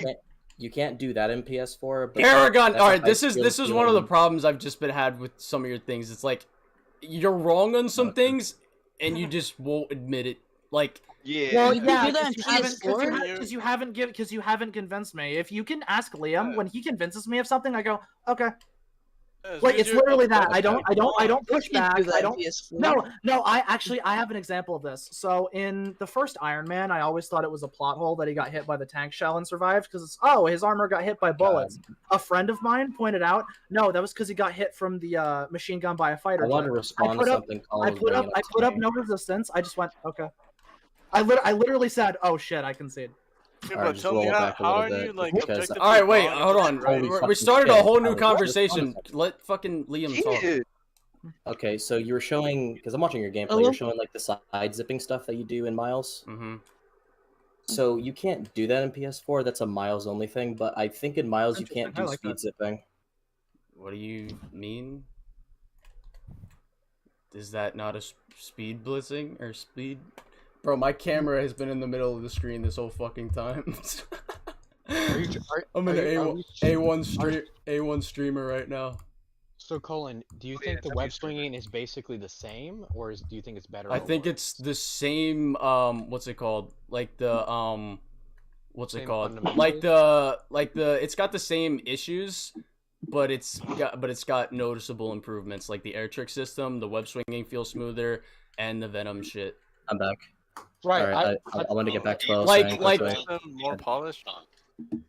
you can't do that in PS4. But Paragon. that's All a right, this high is skill one of the feeling. problems I've just been had with some of your things. It's like you're wrong on some things, and you just won't admit it. Like, Yeah. Well, You yeah, do that in PS4? because you haven't convinced me. If you can ask Liam when he convinces me of something, I go, okay. Like it's literally that. I don't push You back. do that I in don't. PS4. No. I have an example of this. So in the first Iron Man, I always thought it was a plot hole that he got hit by the tank shell and survived because his armor got hit by bullets. A friend of mine pointed out, no, that was because he got hit from the machine gun by a fighter I want to jet. respond to something. I put up no resistance. I just went, okay. I literally said, oh shit, I concede. Okay, Alright, but just tell roll me it back a how little are bit you like because- objectively all right, wait, wrong? hold on. Holy We fucking started a shit. whole new Hold on. conversation. Let fucking Liam talk. Okay, so you were showing, because I'm watching your gameplay, you're showing like the side zipping stuff that you do in Miles. Mm-hmm. So you can't do that in PS4. That's a Miles only thing. But I think in Miles you can't do I like speed that. zipping. What do you mean? Is that not a speed blitzing or speed? Bro, my camera has been in the middle of the screen this whole fucking time. I'm an A1 streamer right now. So Colin, do you think the web swinging is basically the same, or do you think it's better? I or think worse? it's the same. What's it called? Like the what's it Same called? fundamentals? Like the it's got the same issues, but it's got noticeable improvements. Like the air trick system, the web swinging feels smoother, and the Venom shit. I'm back. Right. Alright, I want to get back to what I was saying. quickly. More polished.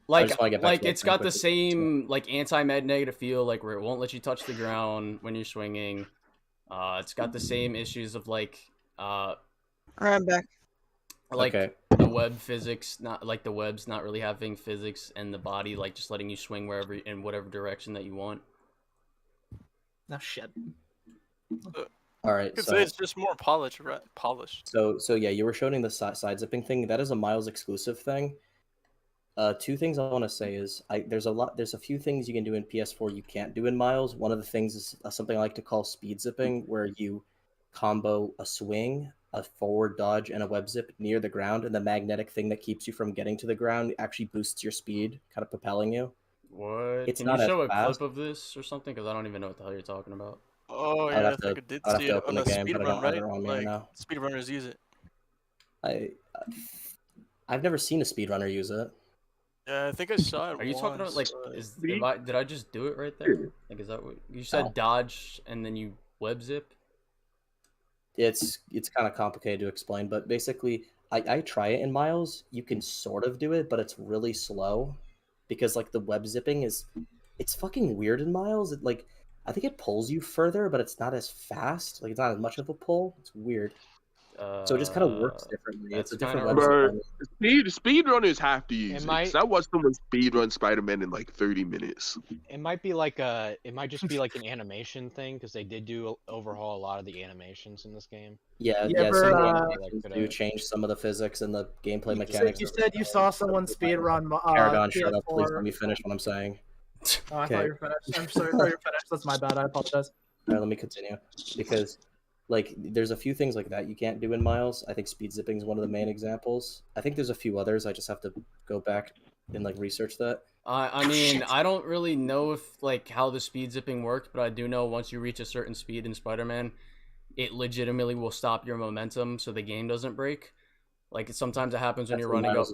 I just wanna get back Like to what it's I'm got quickly. the same like anti-med negative feel, like where it won't let you touch the ground when you're swinging. It's got the same issues of like Alright, I'm back. like Okay. the web physics, not like the webs not really having physics, and the body like just letting you swing wherever in whatever direction that you want. No shit. All right. You could So say it's just more polished, right? Polished. So yeah, you were showing the side zipping thing. That is a Miles exclusive thing. Two things I want to say is there's a few things you can do in PS4 you can't do in Miles. One of the things is something I like to call speed zipping, where you combo a swing, a forward dodge, and a web zip near the ground, and the magnetic thing that keeps you from getting to the ground actually boosts your speed, kind of propelling you. What? It's Can not you as show a fast. clip of this or something? Because I don't even know what the hell you're talking about. Oh I'd yeah, I have think to, I did I'd have see to it open on the the game, but I speedrun, don't have right? it on me right Like now. speedrunners use it. I've never seen a speedrunner use it. Yeah, I think I saw it. Are you talking about like once, did I just do it right there? Like is that what you said? No. Dodge and then you web zip? It's kind of complicated to explain, but basically, I try it in Miles. You can sort of do it, but it's really slow because like the web zipping it's fucking weird in Miles. I think it pulls you further, but it's not as fast. Like it's not as much of a pull. It's weird. So it just kind of works differently. It's a different web Bro, zip. speedrunners have to use it. might- 'Cause I watched someone speedrun Spider-Man in like 30 minutes. It might just be like an animation thing because they did overhaul a lot of the animations in this game. Yeah, You some ever, of the animations do change some of the physics and the gameplay mechanics. You said you saw someone speedrun Paragon, shut up, please PS4. let me finish what I'm saying. Oh, I thought you were finished. I'm sorry, I thought you were finished. That's my bad. I apologize. All right, let me continue because there's a few things like that you can't do in Miles. I think speed zipping is one of the main examples. I think there's a few others. I just have to go back and research that. I mean, I don't really know if how the speed zipping worked, but I do know once you reach a certain speed in Spider-Man, it legitimately will stop your momentum so the game doesn't break. Sometimes it happens when you're running up.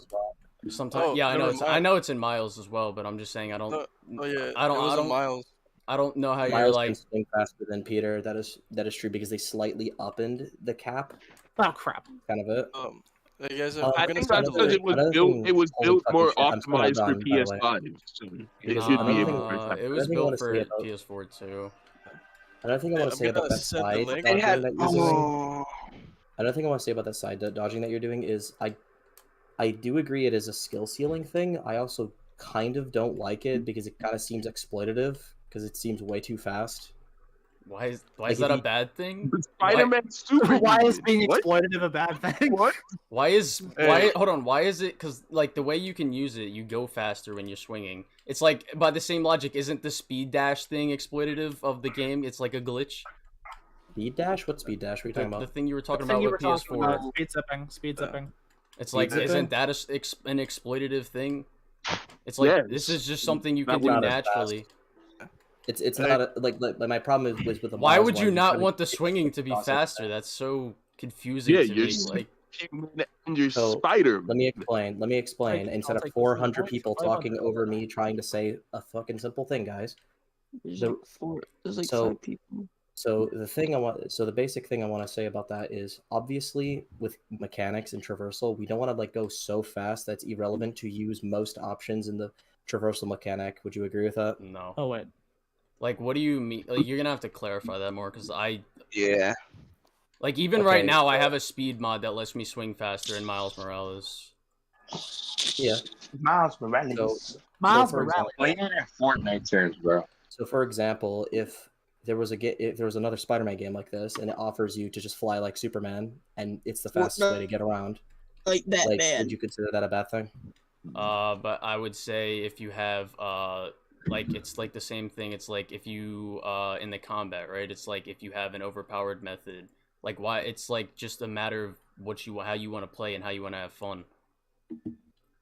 Sometimes, yeah, I know it's in Miles as well, but I'm just saying I don't. Oh yeah, I don't. Miles. I don't know how Miles you're can swing faster than Peter. That is true because they slightly upended the cap. Oh crap! Kind of it. You guys I think that's because it was built more optimized for PS5. So it should be able to. It was built for PS4 too. Another thing I want to say about that side dodging that you're doing. Another thing I want to say about that side dodging that you're doing is I do agree it is a skill ceiling thing. I also kind of don't like it because it kind of seems exploitative because it seems way too fast. Why is that a bad thing? Spider-Man super. Why is being exploitative a bad thing? What? Why hold on, why is it? Because the way you can use it, you go faster when you're swinging. It's by the same logic, isn't the speed dash thing exploitative of the game? It's like a glitch. Speed dash? What speed dash? What are you talking about? The thing you were talking about with PS4. Speed zipping. It's isn't that an exploitative thing? It's this is just something you can do naturally. It's not my problem is with the. Why would you not want the swinging to be faster? That's so confusing to me. You're Spider. Let me explain. Instead of 400 people talking over me trying to say a fucking simple thing, guys. So the basic thing I want to say about that is obviously with mechanics and traversal, we don't want to go so fast that's irrelevant to use most options in the traversal mechanic. Would you agree with that? No. Oh wait. What do you mean? You're gonna have to clarify that more because Yeah. Even right now, I have a speed mod that lets me swing faster in Miles Morales. Yeah. Miles Morales. Miles Morales. Playing in Fortnite terms, bro. So for example, if there was another Spider-Man game like this and it offers you to just fly like Superman and it's the fastest way to get around, like Batman, would you consider that a bad thing? But I would say if you have it's the same thing. It's if you in the combat, right? It's if you have an overpowered method. Why? It's just a matter of how you want to play and how you want to have fun.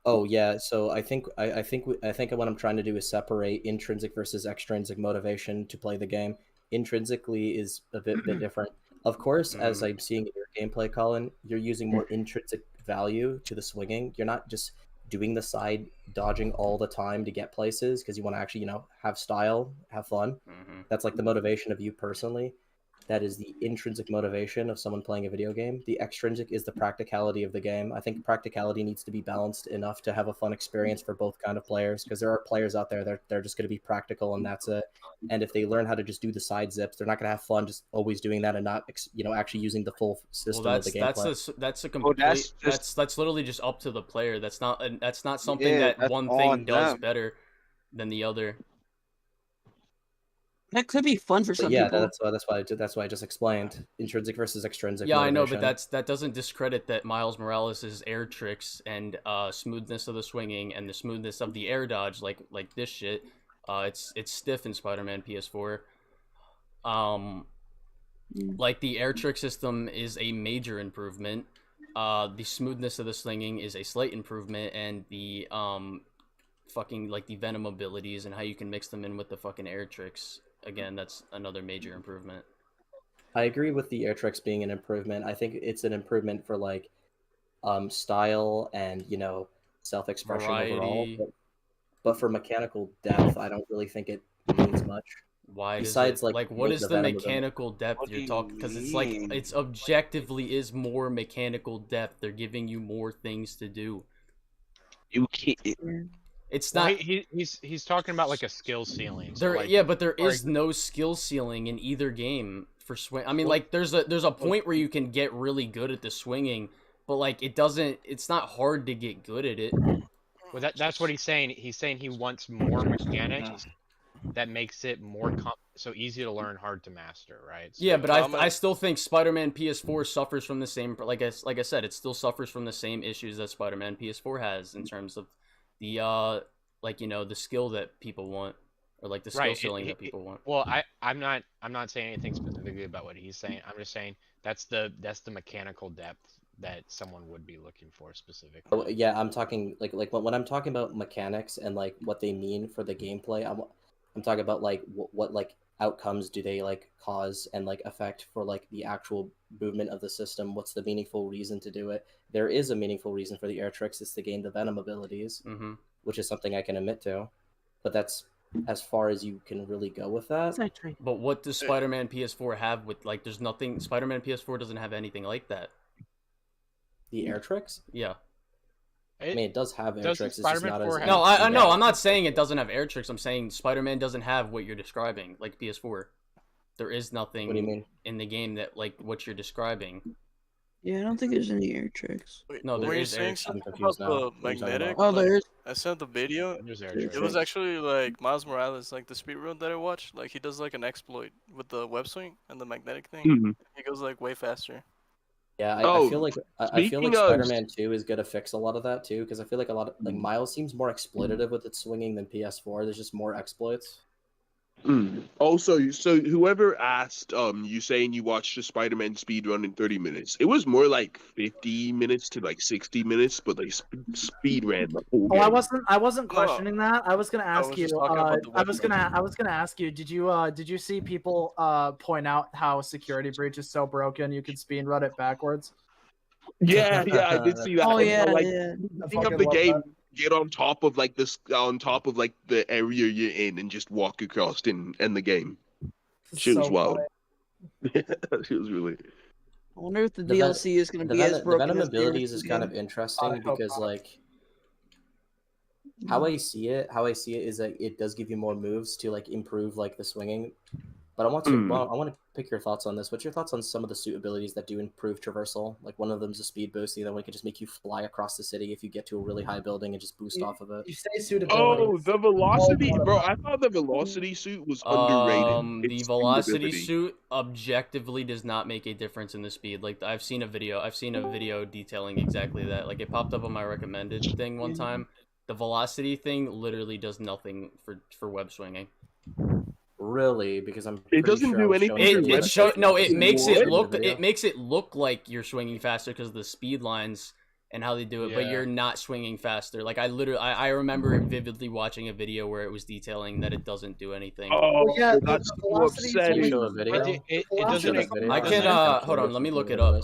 Oh yeah, so I think what I'm trying to do is separate intrinsic versus extrinsic motivation to play the game. Intrinsically is a bit different. Of course, as I'm seeing in your gameplay, Colin, you're using more intrinsic value to the swinging. You're not just doing the side dodging all the time to get places because you want to actually, have style, have fun. Mm-hmm. That's the motivation of you personally. That is the intrinsic motivation of someone playing a video game. The extrinsic is the practicality of the game. I think practicality needs to be balanced enough to have a fun experience for both kind of players because there are players out there that they're just going to be practical and that's it. And if they learn how to just do the side zips, they're not going to have fun just always doing that and not, actually using the full system of the gameplay. That's a complete. That's literally just up to the player. That's not something that one thing does better than the other. That could be fun for some yeah, people. that's why I just explained intrinsic versus extrinsic. Yeah, motivation. I know, but that doesn't discredit that Miles Morales' air tricks and smoothness of the swinging and the smoothness of the air dodge, like this shit. It's stiff in Spider-Man PS4. Like the air trick system is a major improvement. The smoothness of the slinging is a slight improvement, and the fucking like the venom abilities and how you can mix them in with the fucking air tricks. Again, that's another major improvement. I agree with the air tricks being an improvement. I think it's an improvement for like style and self-expression overall. But for mechanical depth, I don't really think it means much. Why? Besides, like what is the mechanical depth you're talking? Because it's like it's objectively is more mechanical depth. They're giving you more things to do. You can't. It's not. He's talking about like a skill ceiling. There, like, yeah, but there is no skill ceiling in either game for swing. I mean, like there's a point where you can get really good at the swinging, but like it doesn't. It's not hard to get good at it. Well, that's what he's saying. He's saying he wants more mechanics that makes it more so easy to learn, hard to master, right? So, yeah, but I still think Spider-Man PS4 suffers from the same. Like I said, it still suffers from the same issues that Spider-Man PS4 has in terms of the the skill that people want, or like the skill ceiling that people want. Well, I'm not saying anything specifically about what he's saying. I'm just saying that's the mechanical depth that someone would be looking for specifically. Oh, yeah, I'm talking like when I'm talking about mechanics and like what they mean for the gameplay. I'm talking about like what like outcomes do they like cause and like affect for like the actual movement of the system. What's the meaningful reason to do it? There is a meaningful reason for the air tricks. It's to gain the venom abilities, which is something I can admit to, but that's as far as you can really go with that. But what does Spider-Man PS4 have with like? There's nothing. Spider-Man PS4 doesn't have anything like that. The air tricks? Yeah. I mean, it does have air tricks. It's just not as... No, I'm not saying it doesn't have air tricks. I'm saying Spider-Man doesn't have what you're describing, like PS4. There is nothing What do you mean? in the game that like what you're describing. Yeah, I don't think there's any air tricks. No, there Were you is air saying tricks. something about the magnetic? Oh, there is. I sent the video. There's air It was actually like Miles Morales, like the speedrun that I watched. Like he does like an exploit with the web swing and the magnetic thing. He goes like way faster. Yeah, I feel like Spider-Man 2 is gonna fix a lot of that too, because I feel like a lot of like Miles seems more exploitative with its swinging than PS4. There's just more exploits. Also, so whoever asked, you saying you watched the Spider-Man speedrun in 30 minutes, it was more like 50 minutes to like 60 minutes, but they speed ran the whole game. I wasn't questioning that. I was gonna ask you. I was gonna ask you. Did you see people point out how Security Breach is so broken you could speed run it backwards? Yeah, I did see that. Oh yeah, like, yeah. Think of the game. Get on top of like this, on top of like the area you're in, and just walk across and end the game. She was wild. She was really. I wonder if the DLC is going to be as broken. The venom as abilities is kind of interesting because like how I see it is that it does give you more moves to like improve like the swinging. But I want to pick your thoughts on this. What's your thoughts on some of the suit abilities that do improve traversal? Like one of them's a speed boost, the other one can just make you fly across the city if you get to a really high building and just boost off of it. You say suit abilities. Oh, the velocity, bro! I thought the velocity suit was underrated. The velocity suit objectively does not make a difference in the speed. Like I've seen a video detailing exactly that. Like it popped up on my recommended thing one time. The velocity thing literally does nothing for web swinging. Really? Because it doesn't do anything. It makes it look like you're swinging faster because of the speed lines and how they do it, but you're not swinging faster. Like I remember vividly watching a video where it was detailing that it doesn't do anything. Oh yeah, that's so upsetting. It doesn't. I can hold on. Let me look it up.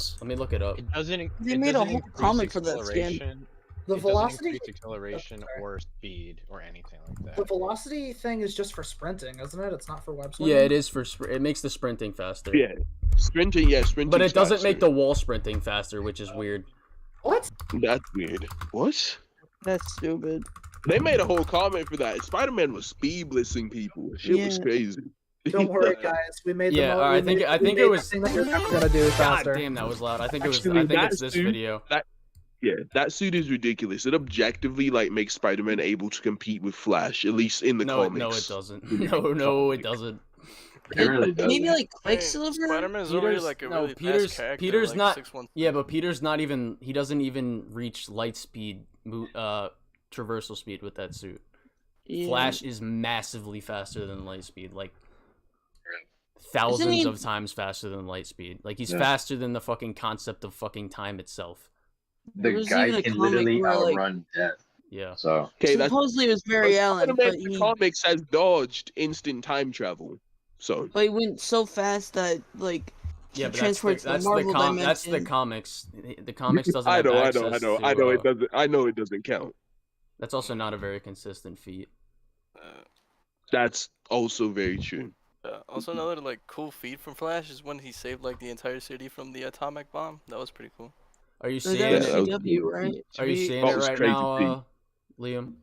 It doesn't. They made a whole comic for that skin. The velocity, acceleration, or speed, or anything like that. The velocity thing is just for sprinting, isn't it? It's not for web swinging. Yeah, it is for it makes the sprinting faster. Yeah, sprinting. But it doesn't make the wall sprinting faster, which is weird. What? That's weird. What? That's stupid. They made a whole comment for that. Spider-Man was speed blitzing people. Shit was crazy. Don't worry, guys. We made the I think it was. Thing that you're never gonna do faster. God damn, that was loud. I think it's this video. Yeah, that suit is ridiculous. It objectively makes Spider-Man able to compete with Flash, at least in the comics. No, it doesn't. No, it doesn't. It really does. Maybe like Quicksilver. Spider-Man is already like a really fast character. Peter's like, not. 6'1". Yeah, but Peter's not even. He doesn't even reach light speed, traversal speed with that suit. Yeah. Flash is massively faster than light speed, like thousands of times faster than light speed. Like he's faster than the fucking concept of fucking time itself. The guy can literally outrun death. Yeah. So supposedly it was Barry Allen, but the comics has dodged instant time travel. So, but he went so fast that like yeah, but transports that's the Marvel dimension. That's the comics. The comics doesn't. I know have it doesn't. I know it doesn't count. That's also not a very consistent feat. That's also very true. Also, another like cool feat from Flash is when he saved like the entire city from the atomic bomb. That was pretty cool. Are you seeing it? Right? Are you seeing it right now, Liam?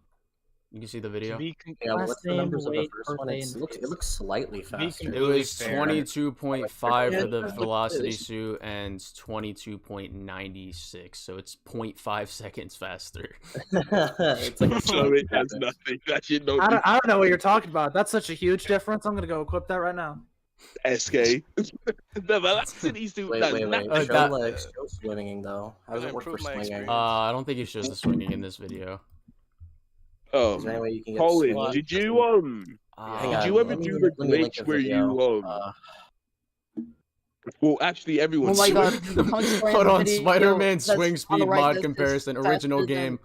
You can see the video. Yeah, what's the numbers of the first one? It looks slightly faster. It was 22.5 for the velocity suit and 22.96, so it's 0.5 seconds faster. It's like so it does nothing. That shit don't. I don't know what you're talking about. That's such a huge difference. I'm gonna go equip that right now. SK. The velocity suit. Wait. Show swinging though. How does it work for swinging? I don't think he shows the swinging in this video. Is there any way you can get Colin, did you ever do the glitch where you well, actually, everyone. Oh my god! Hold on, Spider-Man swing speed mod comparison, original game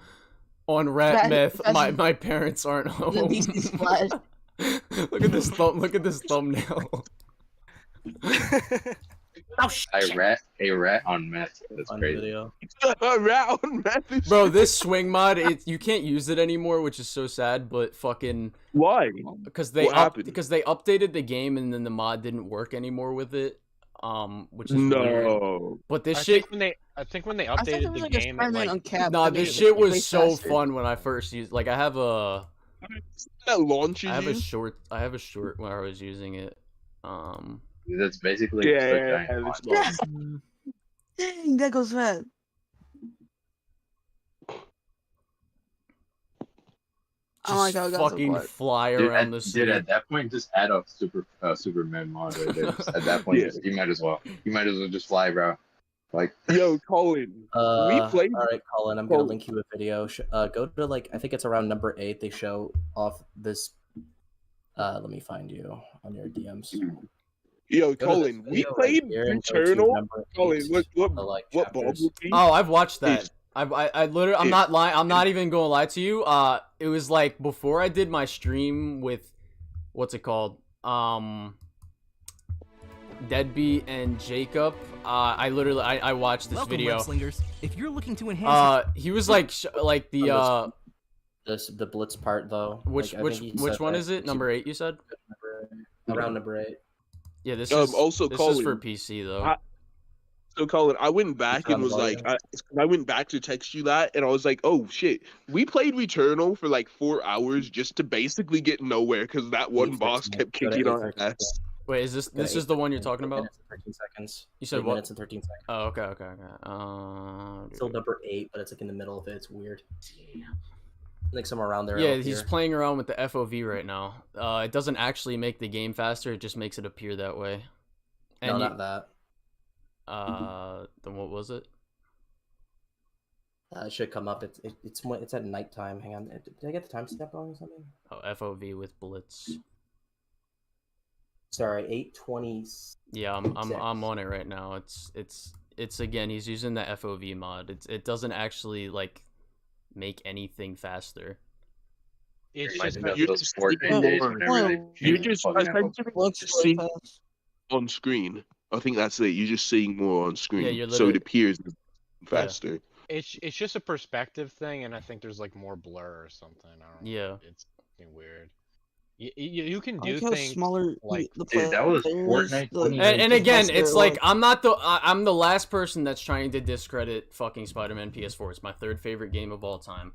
on Rat Myth. My parents aren't home. Look at this thumbnail. Oh, a rat on meth. That's crazy. Video. A rat on meth. Bro, this swing mod, you can't use it anymore, which is so sad. But fucking why? Because they updated the game and then the mod didn't work anymore with it. Which is weird. But this shit. I think when they updated the game, this shit was so fun when I first used. Like I have a. That launches. I have a short where I was using it. That's basically Dang, that goes fast. Oh my god, fucking fly around the city. Dude, at that point, just add a Superman mod right there. At that point, you might as well. You might as well just fly, bro. Like, yo, Colin, we played. All right, Colin, I'm gonna link you a video. Go to like I think it's around number 8. They show off this. Let me find you on your DMs. Yo, Colin, we played Returnal. Colin, what Bob? Oh, I've watched that. I literally, I'm not lying. I'm not even gonna lie to you. It was like before I did my stream with, what's it called? Deadbeat and Jacob. I watched this video. If you're looking to enhance, he was like the the Blitz part though. Which one is it? Number 8, you said? Around number 8. Yeah, this is also this is for PC though. So Colin, I went back and was like, I went back to text you that, and I was like, oh shit, we played Returnal for like 4 hours just to basically get nowhere because that one boss kept kicking our ass. Wait, is this is the one you're talking about? 13 seconds. You said 8 what? minutes and 13 seconds. Oh, okay. Still number 8, but it's like in the middle of it. It's weird. Like somewhere around there. Yeah, he's playing around with the FOV right now. It doesn't actually make the game faster. It just makes it appear that way. And no, not that. Then what was it? It should come up. It's at nighttime. Hang on. Did I get the timestamp wrong or something? Oh, FOV with Blitz. Sorry, 8:20. Yeah, I'm on it right now. It's again. He's using the FOV mod. It doesn't actually like make anything faster. It's just you're just seeing on screen. I think that's it. You're just seeing more on screen, so it appears faster. Yeah. It's just a perspective thing, and I think there's like more blur or something. I don't know. Yeah, it's weird. You can do things smaller, like dude, that was Fortnite. And again, it's like I'm the last person that's trying to discredit fucking Spider-Man PS4. It's my 3rd favorite game of all time.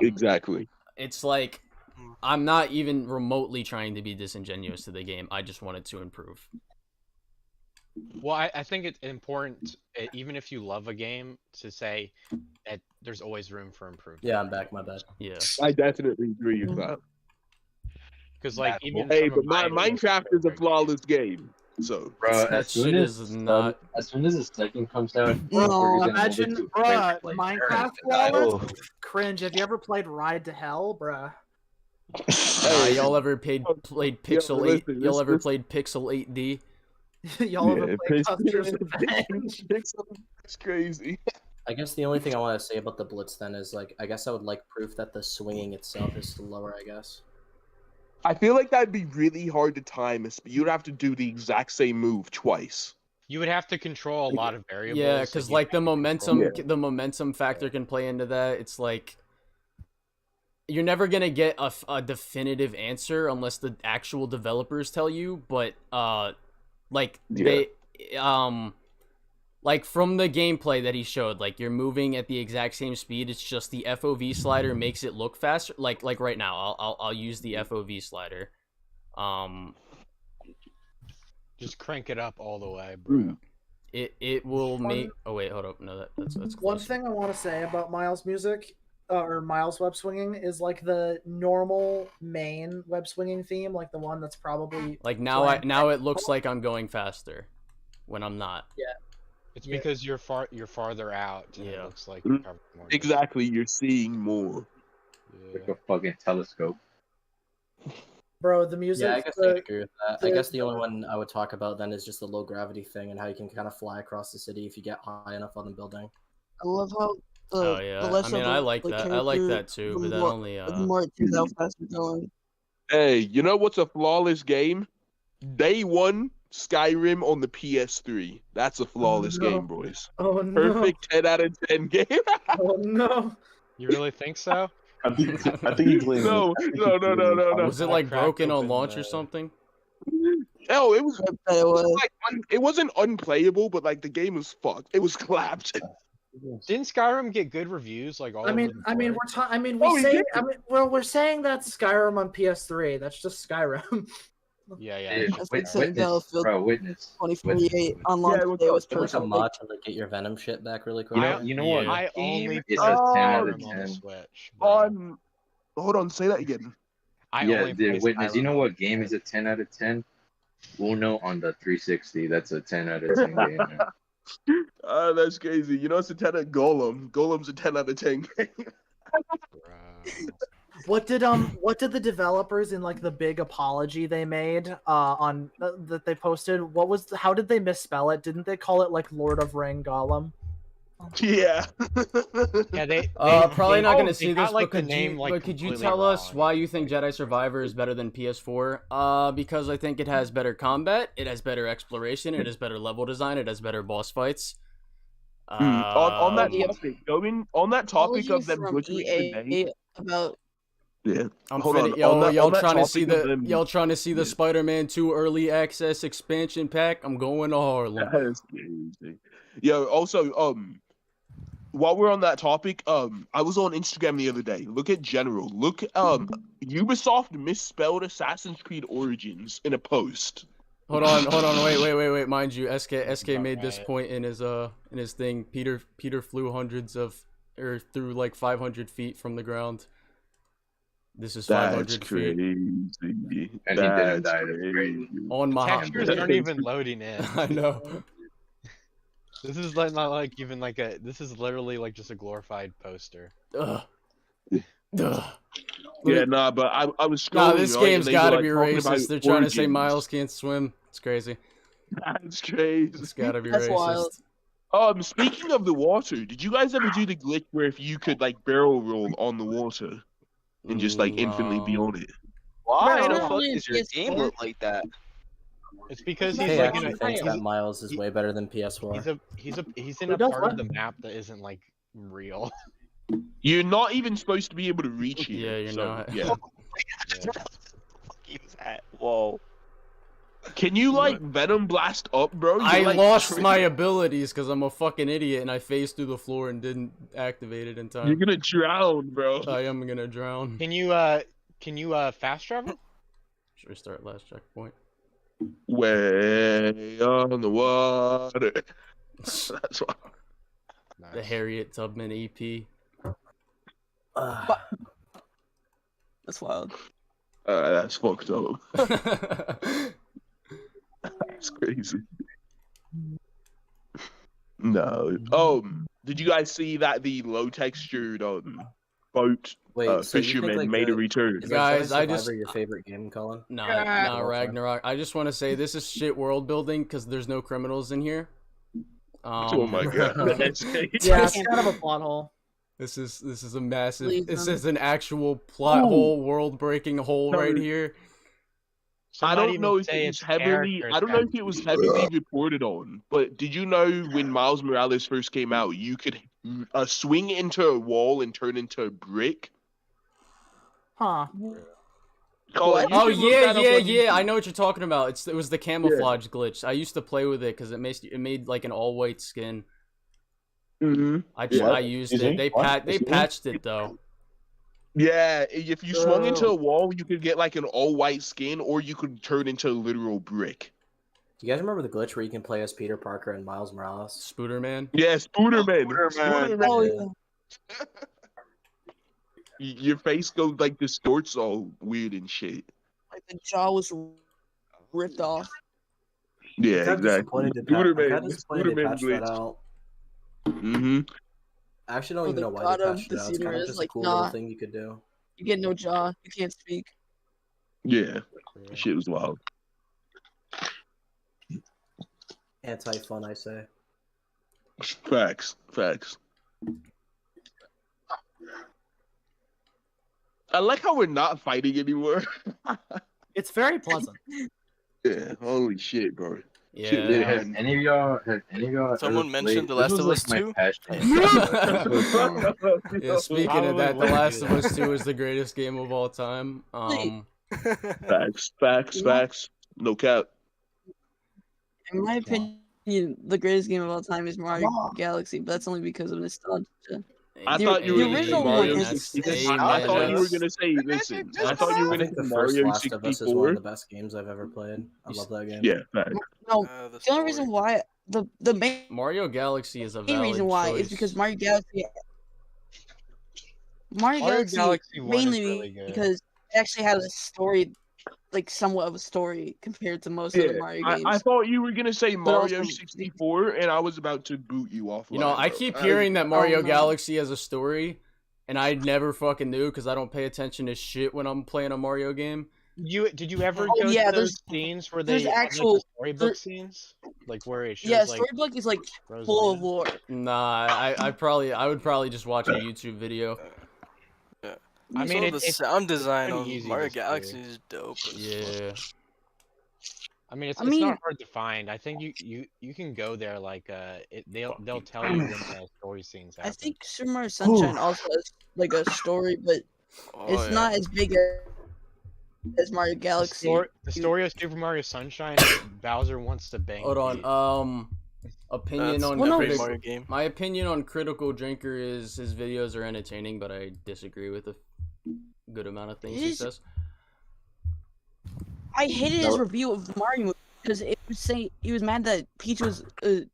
Exactly. It's like I'm not even remotely trying to be disingenuous to the game. I just wanted to improve. Well, I think it's important, even if you love a game, to say that there's always room for improvement. Yeah, I'm back. My bad. Yeah, I definitely agree with that. Because like even Hey, some but of my Minecraft is a flawless game. So Bro, That shit is not. as soon as the second comes out, No, we're imagine, to bruh, like, Minecraft flawless. Cringe. Have you ever played Ride to Hell, bruh? Y'all ever played Pixel 8? Y'all ever played Pixel 8D? Y'all ever played Custer's Revenge? It's crazy. I guess the only thing I want to say about the Blitz then is like, I guess I would like proof that the swinging itself is slower, I guess. I feel like that'd be really hard to time. You'd have to do the exact same move twice. You would have to control a lot of variables. Yeah, because like the momentum factor can play into that. It's like you're never gonna get a definitive answer unless the actual developers tell you. But they like from the gameplay that he showed, like you're moving at the exact same speed. It's just the FOV slider makes it look faster. Like right now, I'll use the FOV slider. Just crank it up all the way, bro. It will make. Oh wait, hold up. No, that's close. One thing I want to say about Miles' music, or Miles' web swinging, is like the normal main web swinging theme, like the one that's probably like now. Now it looks like I'm going faster when I'm not. Yeah. It's because you're farther out. And it looks like you're covering more. Exactly, you're seeing more. Like a fucking telescope. Bro, the music. Yeah, I guess I agree with that. I guess the only one I would talk about then is just the low gravity thing and how you can kind of fly across the city if you get high enough on the building. I love how oh yeah, I mean I like that. I like that too, but that only the more it turns out faster going. Hey, you know what's a flawless game? Day one, Skyrim on the PS3. That's a flawless game, boys. Oh no. Perfect 10 out of 10 game. Oh no. You really think so? I think he's leaving. No. Was it like broken on launch or something? Oh, it was. It wasn't unplayable, but like the game was fucked. It was collapsed. Didn't Skyrim get good reviews? Like all. We're saying that's Skyrim on PS3. That's just Skyrim. Yeah. Witness, 2048 on launch day was Push a perfect. mod to get your Venom shit back really quick. You know what? I only it's a 10 out of on the 10. Switch. Hold on, say that again. Witness. You know what game is a 10 out of 10? Uno on the 360. That's a 10 out of 10 game. Man. That's crazy. You know it's a 10 at Golem. Golem's a 10 out of 10 game. What did the developers in like the big apology they made on that they posted? How did they misspell it? Didn't they call it like Lord of Ring Golem? Yeah. Yeah, they probably not going to see this. Like but the name, could you tell us why you think Jedi Survivor is better than PS4? Because I think it has better combat, it has better exploration, it has better level design, it has better boss fights. On that topic of them butchering the name about. Yeah. Y'all trying to see the Spider-Man 2 early access expansion pack? I'm going to Harlem. That is crazy. Yo, also, while we're on that topic, I was on Instagram the other day. Look at General. Look, Ubisoft misspelled Assassin's Creed Origins in a post. Hold on, wait. Mind you, SK made this point in his thing. Peter flew through like 500 feet from the ground. This is 500 feet. And he didn't die. Crazy. On my textures aren't even loading in. I know. This is like not like even like a. This is literally like just a glorified poster. Yeah, nah, but I was scrolling. Nah, this game's gotta be racist. racist. They're trying to say Miles can't swim. It's crazy. That's crazy. It's gotta be That's racist. wild. Speaking of the water, did you guys ever do the glitch where if you could like barrel roll on the water and just like infinitely be on it? Why Bro, the fuck only does your PS4. game look like that? It's because Hey, he's I like in actually a, think that Miles is way better than PS4. he's in a part of the map that isn't like real. You're not even supposed to be able to reach it. Yeah, you're not. Yeah. Whoa. Can you like Venom Blast up, bro? I like, lost my abilities because I'm a fucking idiot and I phased through the floor and didn't activate it in time. You're gonna drown, bro. I am gonna drown. Can you fast travel? Should we start last checkpoint? Way on the water. That's why. The Harriet Tubman EP. That's wild. That's fucked up. That's crazy. No. Did you guys see that the low textured boat fisherman made a return? Guys, I just your favorite game, Colin? Nah, Ragnarok. I just want to say this is shit world building because there's no criminals in here. Oh my god. Yeah, it's kind of a plot hole. This is a massive. Please This don't. is an actual plot hole, world breaking hole right here. I don't know if it was heavily. I don't know if it was heavily reported on, but did you know when Miles Morales first came out, you could swing into a wall and turn into a brick? Huh. Colin, you Oh should look that up on yeah. I know what you're talking about. It was the camouflage glitch. I used to play with it because it made like an all white skin. Mm-hmm. I used it. They patched it though. Yeah, if you swung into a wall, you could get like an all-white skin, or you could turn into a literal brick. Do you guys remember the glitch where you can play as Peter Parker and Miles Morales? Spooderman? Yeah, Spooderman. Oh, yeah. Your face goes like distorts all weird and shit. Like the jaw was ripped off. Yeah, exactly. Spooderman glitch. Out. Mm-hmm. I actually don't even know why they patched it out. It's kind of just a cool little thing you could do. You get no jaw. You can't speak. Yeah, shit was wild. Anti-fun, I say. Facts. I like how we're not fighting anymore. It's very pleasant. Yeah, holy shit, bro. Yeah. Shit, Has any of y'all Someone mentioned The Last of Us 2? Yeah, speaking of that, The Last of Us 2 is the greatest game of all time. Facts. No cap. In my opinion, the greatest game of all time is Mario Galaxy, but that's only because of nostalgia. I thought you were going to say Mario 64. I thought you were going to say, listen, I thought you were going to say Mario 64. Last of Us is one of the best games I've ever played. I love that game. Yeah, facts. No, the only reason why the main Mario Galaxy is a main valid reason why choice. is because Mario Galaxy mainly really because it actually has a story, like somewhat of a story compared to most of the Mario games. I thought you were gonna say Mario also- 64, and I was about to boot you off. You know, I keep hearing that Mario Galaxy has a story, and I never fucking knew because I don't pay attention to shit when I'm playing a Mario game. Did you ever go to those scenes where they actual like the storybook scenes, like where it shows storybook is like full of lore. Nah, I would probably just watch a YouTube video. Yeah. I mean, the sound design pretty on easy Mario to Galaxy do. is dope. Yeah. I mean, it's not hard to find. I think you can go there like they'll tell you when the story scenes happen. I think Super Mario Sunshine also has like a story, but it's not as big as Mario Galaxy. The story of Super Mario Sunshine, Bowser wants to bang. Hold on. Opinion That's on every Mario game. My opinion on Critical Drinker is his videos are entertaining, but I disagree with a good amount of things he says. I hated his review of Mario because it was saying he was mad that Peach was turned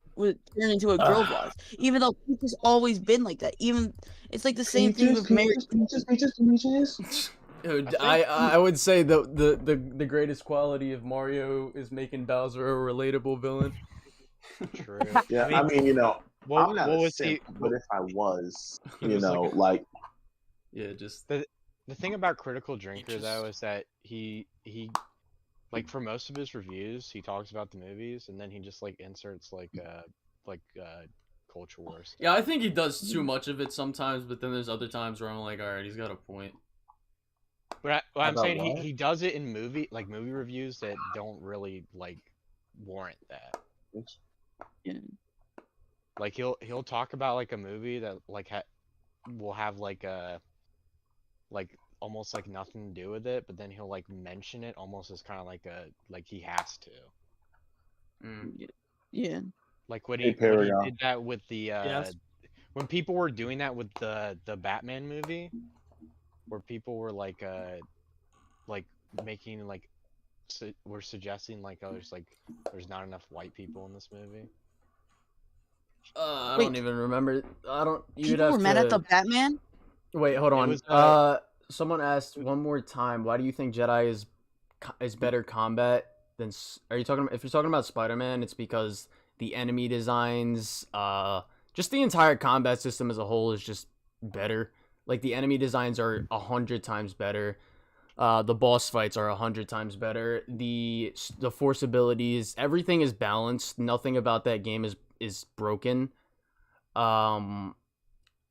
into a girl boss, even though Peach has always been like that. Even it's like the same thing with Mario. Dude, I would say the greatest quality of Mario is making Bowser a relatable villain. True. Yeah, I mean, you know, what I'm not was a simp, he? but if I was, He you was know, like like, yeah, just The thing about Critical Drinker though is that he like for most of his reviews he talks about the movies and then he just like inserts like culture wars. yeah, I think he does too much of it sometimes, but then there's other times where I'm like, all right, he's got a point. But I'm About saying what? he does it in movie reviews that don't really like warrant that. Yeah. Like he'll talk about like a movie that like will have like a like almost like nothing to do with it, but then he'll like mention it almost as kind of like he has to. Yeah. Like when Hey, he Paragon. did that with the when people were doing that with the Batman movie, where people were like making like we're suggesting like there's not enough white people in this movie. I don't even remember. I don't. You'd People have were mad to... at the Batman. Wait, hold on. was, Someone asked one more time, why do you think Jedi is better combat than? Are you talking? If you're talking about Spider-Man, it's because the enemy designs, just the entire combat system as a whole is just better. Like the enemy designs are 100 times better. The boss fights are 100 times better. The force abilities, everything is balanced. Nothing about that game is broken.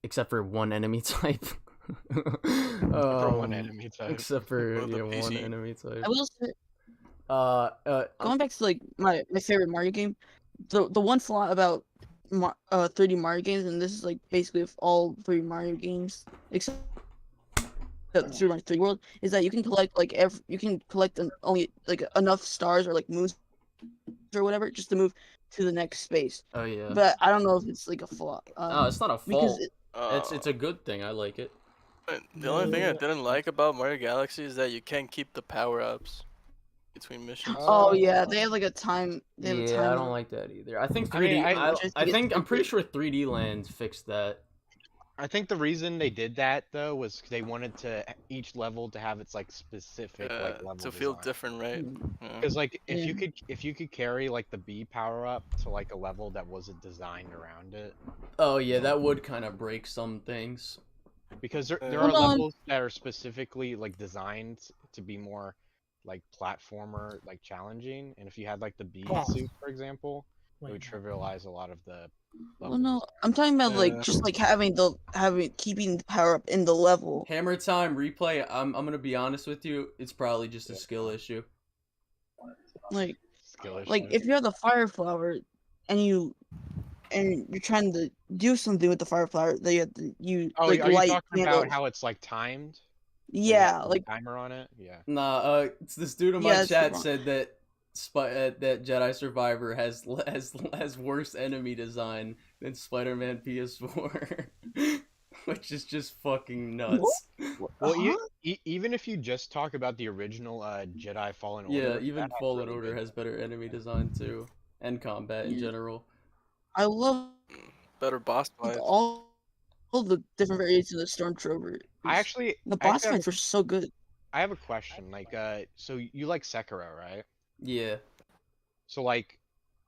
Except for one enemy type. One enemy type. Except for one enemy type. I will say, going back to like my favorite Mario game, the one flaw about 3D Mario games, and this is like basically all 3D Mario games except Super Mario 3D World, is that you can collect only like enough stars or like moons or whatever just to move to the next space. Oh yeah. But I don't know if it's like a flaw. No, it's not a fault. It's a good thing. I like it. The only thing I didn't like about Mario Galaxy is that you can't keep the power-ups between missions. Oh yeah, they have like a time. I don't like that either. I think 3D. I'm pretty sure 3D Land fixed that. I think the reason they did that though was they wanted each level to have its like specific like level to feel different, right? Because like if you could carry like the B power up to like a level that wasn't designed around it. Oh yeah, that would kind of break some things. Because there are levels that are specifically like designed to be more like platformer like challenging, and if you had like the B suit for example, it would trivialize a lot of the levels. Well, no, I'm talking about like just like keeping the power up in the level. Hammer Time replay. I'm gonna be honest with you. It's probably just a skill issue. Like if you have the fire flower and you're trying to do something with the fire flower, they have to use like are light you talking candles. about how it's like timed? Yeah, like timer on it. Yeah. Nah, it's this dude in my chat said that that Jedi Survivor has worse enemy design than Spider-Man PS4, which is just fucking nuts. Well, even if you just talk about the original Jedi Fallen Order, yeah, even Fallen Order has better enemy design too, and combat in general. I love better boss fights. All the different variations of the Stormtrooper. The boss fights were so good. I have a question. Like, so you like Sekiro, right? Yeah. So like,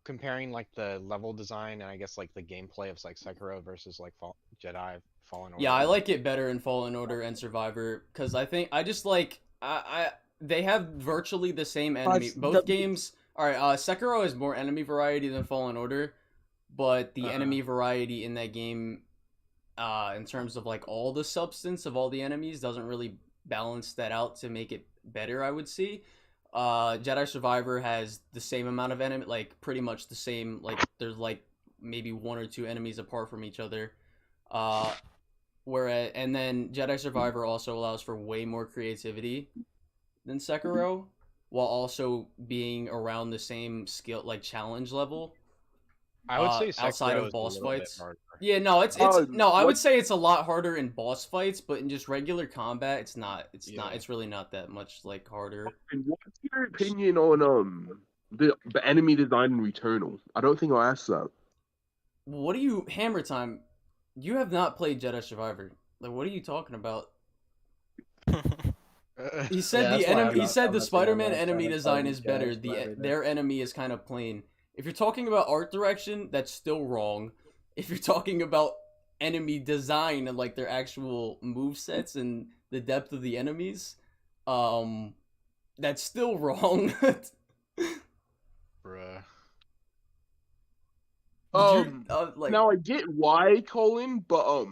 comparing like the level design and I guess like the gameplay of like Sekiro versus like Jedi Fallen Order. Yeah, I like it better in Fallen Order and Survivor because I think they have virtually the same enemy. Both games. All right, Sekiro has more enemy variety than Fallen Order, but the enemy variety in that game, in terms of like all the substance of all the enemies, doesn't really balance that out to make it better. I would say. Jedi Survivor has the same amount of enemy, like pretty much the same. Like there's like maybe one or two enemies apart from each other. And then Jedi Survivor also allows for way more creativity than Sekiro, while also being around the same skill, like challenge level. I would say Sekiro outside of is boss a little fights. bit harder. Yeah, no, I would say it's a lot harder in boss fights, but in just regular combat, it's not. It's really not that much like harder. And what's your opinion on the enemy design in Returnal? I don't think I asked that. What do you Hammer Time? You have not played Jedi Survivor. Like, what are you talking about? He said the Spider-Man enemy design is better. Their enemy is kind of plain. If you're talking about art direction, that's still wrong. If you're talking about enemy design and like their actual movesets and the depth of the enemies, that's still wrong. Bruh. Now I get why, Colin, but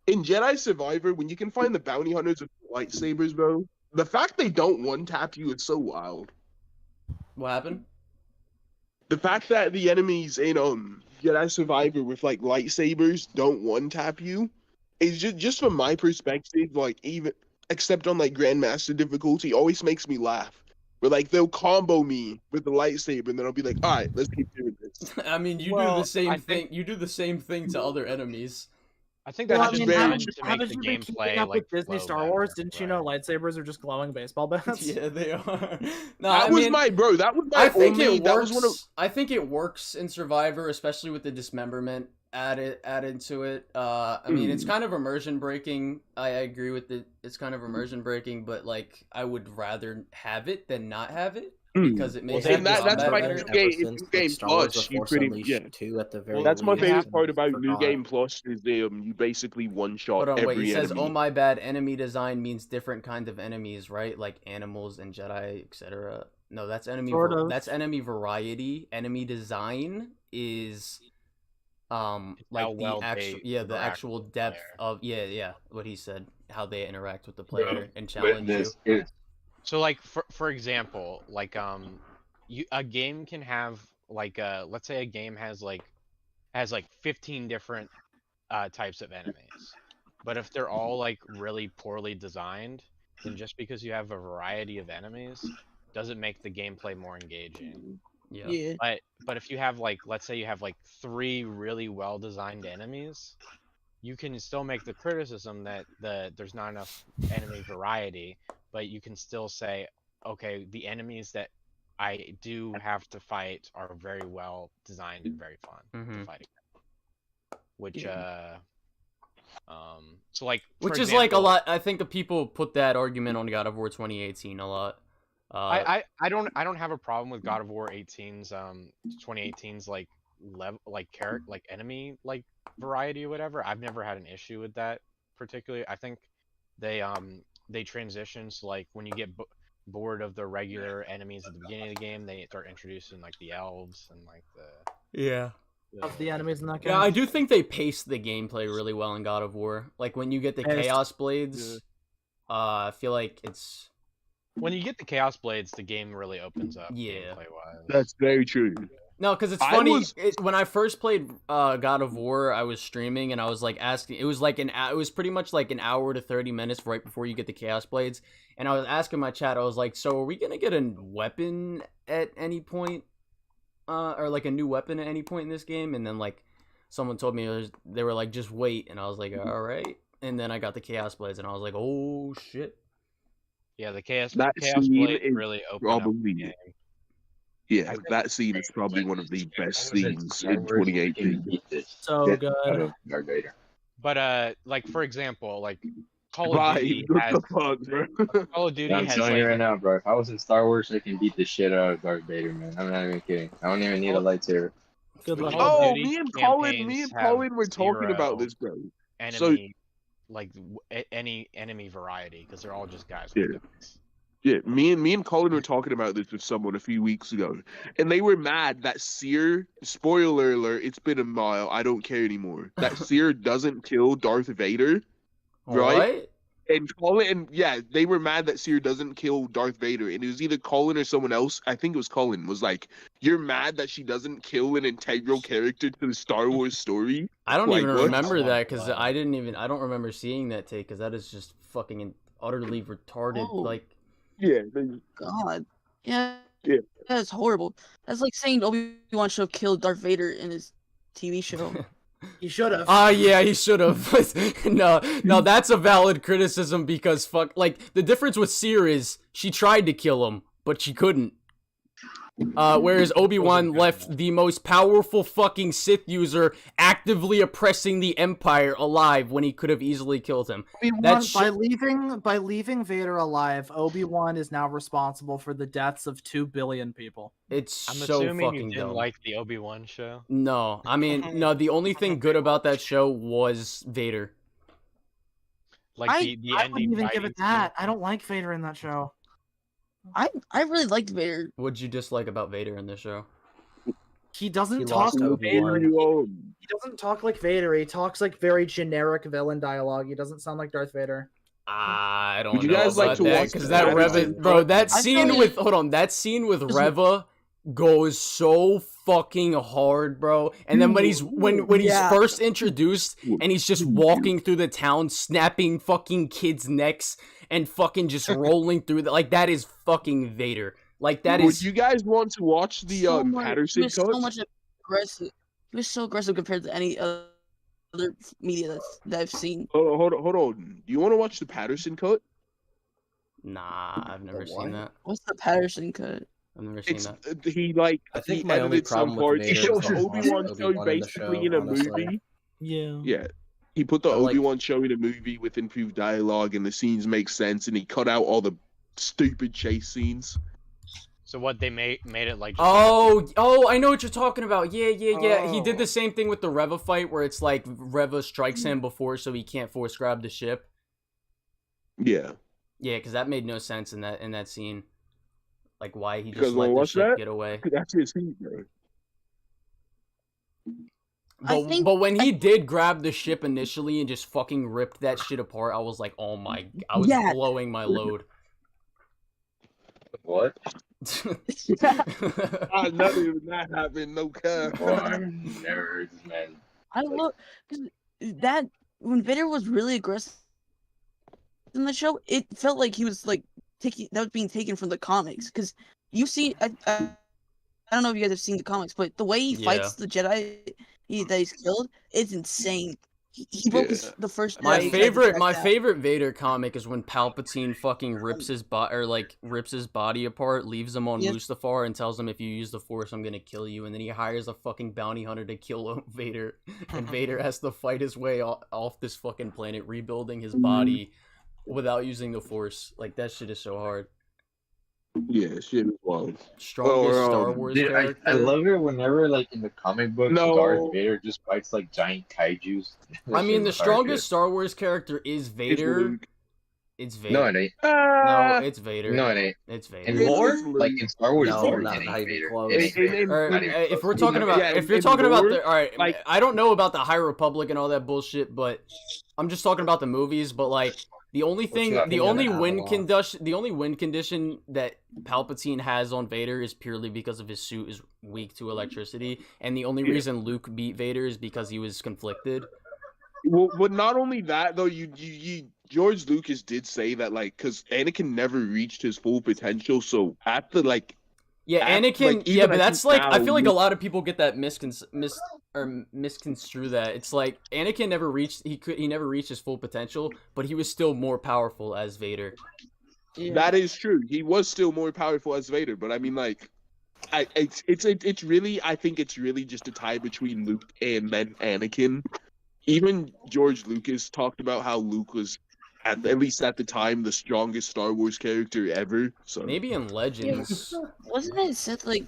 in Jedi Survivor, when you can find the bounty hunters with lightsabers, bro, the fact they don't one-tap you is so wild. What happened? The fact that the enemies in Jedi Survivor with like lightsabers don't one-tap you is just from my perspective, like even except on like Grandmaster difficulty, always makes me laugh. But like they'll combo me with the lightsaber, and then I'll be like, all right, let's keep doing this. I mean, you do the same thing. You do the same thing to other enemies. I think that's just haven't to you make the been gameplay keeping up like with Disney flow Star better, Wars? Didn't you know lightsabers are just glowing baseball bats? Yeah, they are. No, That was my I think it works in Survivor, especially with the dismemberment added to it. I mean, it's kind of immersion breaking. I agree with it. It's kind of immersion breaking, but like I would rather have it than not have it because it makes that's my better. new game plus. You pretty that's my favorite part about New Game Plus is you basically one shot Hold on, every wait. He says, enemy. "Oh my bad." Enemy design means different kinds of enemies, right? Like animals and Jedi, etc. No, that's enemy. That's enemy variety. Enemy design is like the actual the actual depth of what he said, how they interact with the player and challenge you. So like for example, like a game can have like let's say a game has like 15 different types of enemies, but if they're all like really poorly designed, then just because you have a variety of enemies doesn't make the gameplay more engaging. Yeah. But if you have like, let's say you have like 3 really well designed enemies, you can still make the criticism that there's not enough enemy variety, but you can still say, okay, the enemies that I do have to fight are very well designed and very fun to fight against. Which so like which is like a lot. I think people put that argument on God of War 2018 a lot. I don't have a problem with God of War 2018's like level like enemy like variety or whatever. I've never had an issue with that particularly. I think they transition, so like when you get bored of the regular enemies at the beginning of the game, they start introducing like the elves and like the of the enemies in that game. Yeah, I do think they paced the gameplay really well in God of War. Like when you get the Chaos Blades, I feel like it's when you get the Chaos Blades, the game really opens up. Gameplay-wise. That's very true. No, because it's funny. When I first played God of War, I was streaming and I was like asking. It was like it was pretty much like an hour to 30 minutes right before you get the Chaos Blades, and I was asking my chat. I was like, "So are we gonna get a weapon at any point, or like a new weapon at any point in this game?" And then like someone told me they were like, "Just wait," and I was like, "All right." And then I got the Chaos Blades, and I was like, "Oh shit." Yeah, the Chaos Blade really opened up the game. Yeah, that scene is probably one of the best scenes in 2018. So good. But like for example, like Call of Duty has Call of Duty I'm has telling you right now, bro. If I was in Star Wars, I can beat the shit out of Darth Vader, man. I'm not even kidding. I don't even need a lightsaber. Good luck. Oh, me and Colin were talking about this, bro. Enemy, like any enemy variety, because they're all just guys with guns. Yeah, me and Colin were talking about this with someone a few weeks ago, and they were mad that Seer, spoiler alert, it's been a while, I don't care anymore, that Seer doesn't kill Darth Vader, right? What? And Colin, they were mad that Seer doesn't kill Darth Vader, and it was either Colin or someone else, I think it was Colin, was like, you're mad that she doesn't kill an integral character to the Star Wars story? I don't even remember that, because I don't remember seeing that take, because that is just fucking utterly retarded, like... Yeah. God. Yeah. That's horrible. That's like saying Obi-Wan should have killed Darth Vader in his TV show. He should have. Yeah, he should have. no, that's a valid criticism because like the difference with Seer is she tried to kill him, but she couldn't. Whereas Obi-Wan left the most powerful fucking Sith user actively oppressing the Empire alive when he could have easily killed him. By leaving Vader alive, Obi-Wan is now responsible for the deaths of 2 billion people. I'm so assuming fucking you didn't dumb. like the Obi-Wan show. No, I mean, no. The only thing good about that show was Vader. Like I wouldn't even give it that. I don't like Vader in that show. I really liked Vader. What'd you dislike about Vader in this show? He doesn't talk like Vader. He doesn't talk like Vader. He talks like very generic villain dialogue. He doesn't sound like Darth Vader. I don't Would you know guys about like to that watch because the that Patterson Reva, bro, that I scene feel with like- that scene with Reva goes so fucking hard, bro. And then when he's first introduced and he's just walking through the town, snapping fucking kids' necks and fucking just rolling through like that is fucking Vader. Like that is. Would you guys want to watch the Patterson He was cut? so much aggressive. He was so aggressive compared to any other media that I've seen. Hold on. Do you want to watch the Patterson cut? Nah, I've never seen that. What's the Patterson cut? I've never seen that. He like I think he my only edited some problem with parts. He Vader shows is Obi-Wan Obi-Wan in the basically show, in a honestly. movie. Yeah. Yeah. He put the Like- Obi-Wan show in a movie with improved dialogue, and the scenes make sense, and he cut out all the stupid chase scenes. So what they made it like? Oh, I know what you're talking about. Yeah. He did Oh. the same thing with the Reva fight, where it's like Reva strikes him before, so he can't force grab the ship. Yeah. Yeah, because that made no sense in that scene. Like, why he Because just let the what's ship that? get away. That's his scene, bro. But when he did grab the ship initially and just fucking ripped that shit apart, I was like, oh my, I was Yeah. blowing my load. What? I never even that happened, no care. I've never heard this man. I love that when Vader was really aggressive in the show. It felt like he was like that was being taken from the comics because you see, I don't know if you guys have seen the comics, but the way he fights the Jedi that he's killed is insane. He broke the first. My favorite Vader comic is when Palpatine fucking rips his body apart, leaves him on Mustafar, and tells him, if you use the Force, I'm gonna kill you. And then he hires a fucking bounty hunter to kill Vader, and Vader has to fight his way off this fucking planet, rebuilding his body without using the Force. Like, that shit is so hard. Yeah, shit is wild. Strongest Star Wars Dude, character. I love it whenever, like, in the comic books, Darth Vader just fights, like, giant kaijus. I mean, the strongest Star Wars character is Vader. It's Vader. No, it ain't. No, it's Vader. No, it ain't. It's Vader. In lore? Like, in Star Wars No, lore, not it ain't even Vader. close. It ain't Vader. If we're talking about, alright, like, I don't know about the High Republic and all that bullshit, but I'm just talking about the movies. But like, the only win condition that Palpatine has on Vader is purely because of his suit is weak to electricity, and the only reason Luke beat Vader is because he was conflicted. Well, but not only that though, George Lucas did say that, like, because Anakin never reached his full potential, so at the like. Yeah, Anakin. Like, yeah, but that's like, I feel like a lot of people get that misconstrue that. It's like Anakin never reached. He never reached his full potential, but he was still more powerful as Vader. Yeah. That is true. He was still more powerful as Vader, but I mean, like, it's really, I think it's really just a tie between Luke and then Anakin. Even George Lucas talked about how Luke was, at least at the time, the strongest Star Wars character ever. So maybe in Legends, wasn't it said like?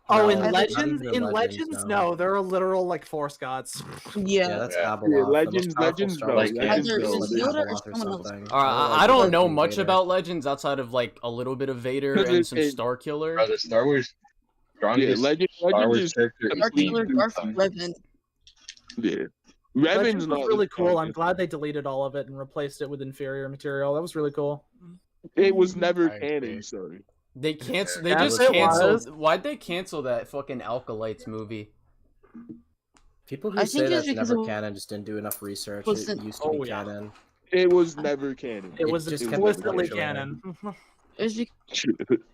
Oh, No, in I think- Legends, no, they're literal like Force gods. Yeah, that's Yeah, Abeloth. Legends, Star Wars no, character Legends, is no. like Abeloth or something. I don't know much about Legends outside of like a little bit of Vader and some Star Killer. The Star Wars strongest Star Wars character is Star Killer, Darth Luke. Revan. Yeah. Legends Revan's was not really cool. I'm glad they deleted all of it and replaced it with inferior material. That was really cool. It was never canon, sorry. They canceled. They Yes, just it canceled. was. Why'd they cancel that fucking Alkalites movie? People who I say think it's that's because never of- canon just didn't do enough research. Listen- It used to be canon. It was never canon. It was just kept explicitly fluctuating. canon. It was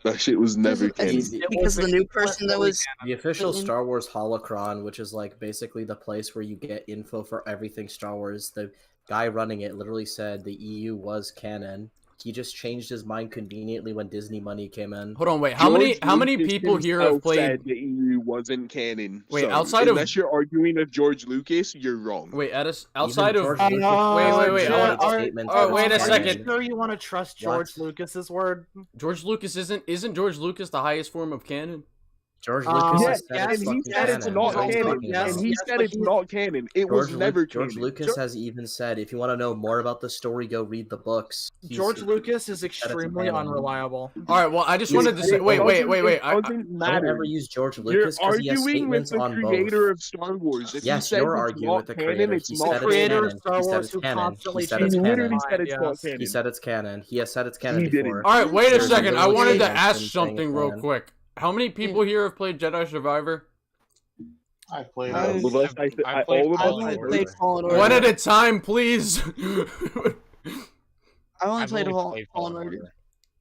That shit was never canon. because of the new person that was The official written. Star Wars holocron, which is like basically the place where you get info for everything Star Wars. The guy running it literally said the EU was canon. He just changed his mind conveniently when Disney money came in. Hold on, wait. How many people here have played? Said the EU wasn't canon. Wait, so outside of- unless you're arguing with George Lucas, you're wrong. Wait, outside of. George Wait, Lucas wait. made Oh, statements oh, that wait a were second. canon. Sure, you want to trust George Lucas's word? George Lucas isn't George Lucas the highest form of canon? George Lucas Yeah, has said and it's he fucking said it's canon. not What are you canon. talking And about? he said it's not canon. It was never George canon. Lucas has even said, if you want to know more about the story, go read the books. George Lucas is extremely canon. unreliable. All right. Well, I just wanted to say. Wait. It doesn't Don't matter. ever use George You're Lucas because he has arguing with statements the on creator both. of Star Wars. If Yes, he says you're it's arguing not with the canon, creator. it's He not said it's Creator canon. of Star He said Wars it's who canon. constantly He said changes it's He his literally canon. said mind, it's not yes. canon. He said it's canon. He has said it's canon He didn't. before. All right. Wait a There's second. I literal wanted to statements ask him saying something it's real canon. quick. How many people here have played Jedi Survivor? I played. All of us, I played all of Fallen us, I Order. played Fallen Order. One at a time, please. I only I've played only Fallen played Fallen Fallen Order. Order.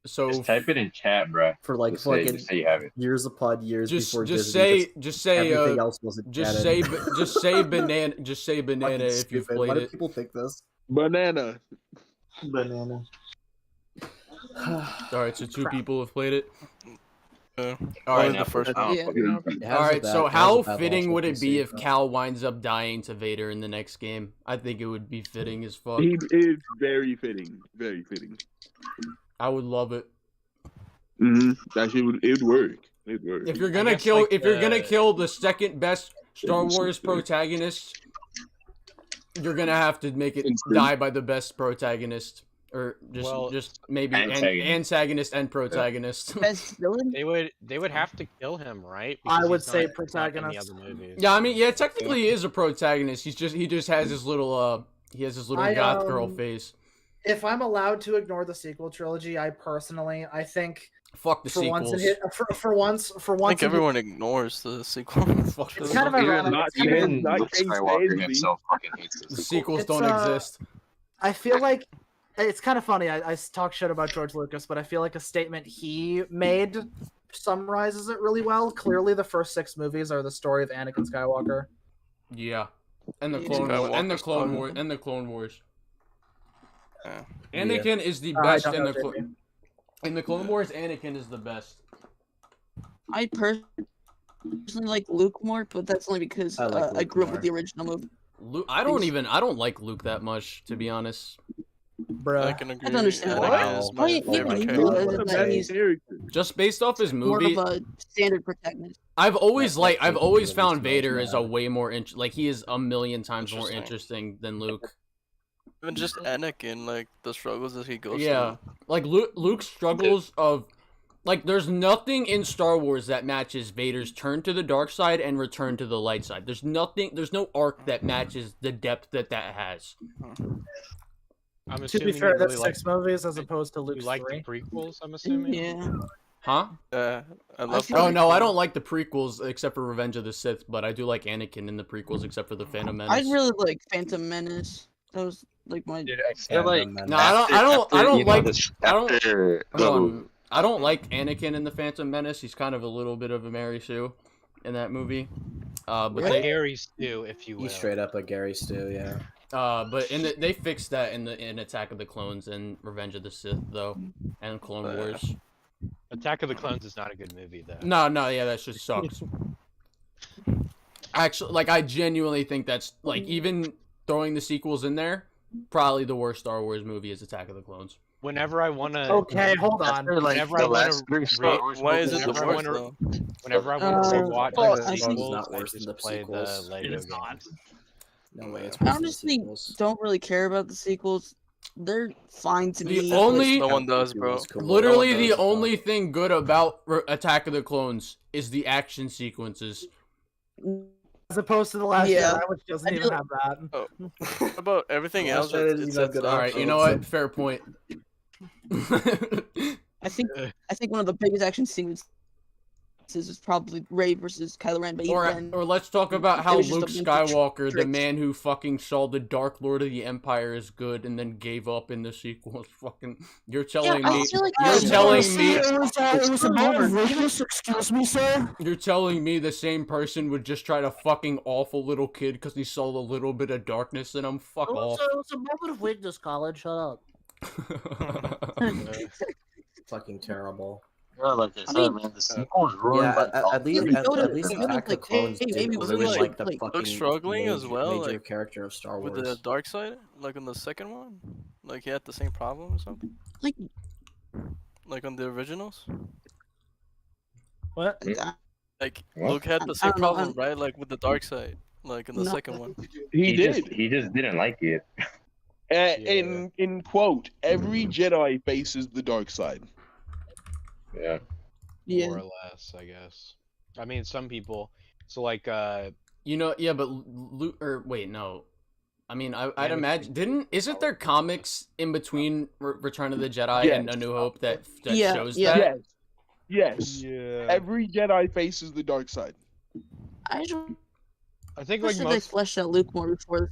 So Just type it in chat, bro. For like Just say, fucking just say you have it. years upon years before just Disney. say everything else wasn't just canon. say banana Fucking if you've stupid. Why played do it. people think this? banana. Banana. All right, so two people have played it. All right, the first one. Yeah. All right, so how fitting would it be if Cal winds up dying to Vader in the next game? I think it would be fitting as fuck. He is very fitting. Very fitting. I would love it. That shit it'd work. It'd work. If you're gonna kill, you're gonna kill the second best Star Wars protagonist, you're gonna have to make it die by the best protagonist, or just maybe antagonist and protagonist. Best villain? They would have to kill him, right? I Because would he's say not protagonist. in the other movies. Yeah, I mean, technically he is a protagonist. He just has his little goth girl face. If I'm allowed to ignore the sequel trilogy, I think fuck the sequels. For once, I think everyone ignores the sequel. It's kind of ironic. Even Luke Skywalker himself fucking hates the sequels. Don't exist. I feel like it's kind of funny. I talk shit about George Lucas, but I feel like a statement he made summarizes it really well. Clearly, the first 6 movies are the story of Anakin Skywalker. Yeah, and the Clone Wars. Anakin is the best in the Clone Wars. Anakin is the best. I personally like Luke more, but that's only because I grew up with the original movie. Luke, I don't like Luke that much, to be honest. Bruh. I can agree. I don't understand why. Just based off his movie, more of a standard protagonist. I've always found Vader is a way more he is a million times more interesting than Luke. Even just Anakin, like the struggles that he goes through. Yeah, like Luke's struggles of, there's nothing in Star Wars that matches Vader's turn to the dark side and return to the light side. There's no arc that matches the depth that has. I'm to be fair, that's 6 movies as opposed to Luke's 3. You like the prequels, I'm assuming? Yeah. Huh? I love. Oh no, I don't like the prequels except for Revenge of the Sith, but I do like Anakin in the prequels except for the Phantom Menace. I really like Phantom Menace. That was my. Dude, I feel like I don't like Anakin in the Phantom Menace. He's kind of a little bit of a Mary Sue in that movie. But Gary Stu, if you will. He's straight up a Gary Stu, yeah. But they fixed that in Attack of the Clones and Revenge of the Sith though, and Clone Wars. Attack of the Clones is not a good movie though. No, yeah, that just sucks. Actually, I genuinely think that's even throwing the sequels in there, probably the worst Star Wars movie is Attack of the Clones. Whenever I want to. Okay, hold on. Whenever I want to. Why is it the worst though? Whenever I want to watch the sequels, not worse than the play the Lego games. No way. I honestly don't really care about the sequels. They're fine to me. No one does, bro. Literally, the only thing good about Attack of the Clones is the action sequences. As opposed to the last Jedi, which doesn't even have that. Oh. About everything else, it's all right. You know what? Fair point. I think one of the biggest action sequences is probably Rey versus Kylo Ren. But or let's talk about how Luke Skywalker, the man who fucking saw the Dark Lord of the Empire is good and then gave up in the sequels. Fucking, you're telling me it was a moment. Excuse me, sir. You're telling me the same person would just try to fucking awful little kid because he saw a little bit of darkness in him? Fuck off. It was a moment of weakness, Colin. Shut up. Fucking terrible. Yeah, like I said, man, the sequel's ruined by at least Attack of the Clones didn't ruin like the fucking struggling as well, major character of Star Wars. With the dark side, like on the second one, like he had the same problem or something. Like on the originals. What? Like Luke had the same problem, right? Like with the dark side, like in the second one. He just didn't like it. In quote, every Jedi faces the dark side. Yeah. More or less, I guess. I mean, some people. So like, but Luke. Or wait, no. I mean, I'd imagine. Isn't there comics in between Return of the Jedi and A New Hope that shows that? Yes. Yeah. Every Jedi faces the dark side. I think they fleshed out Luke more before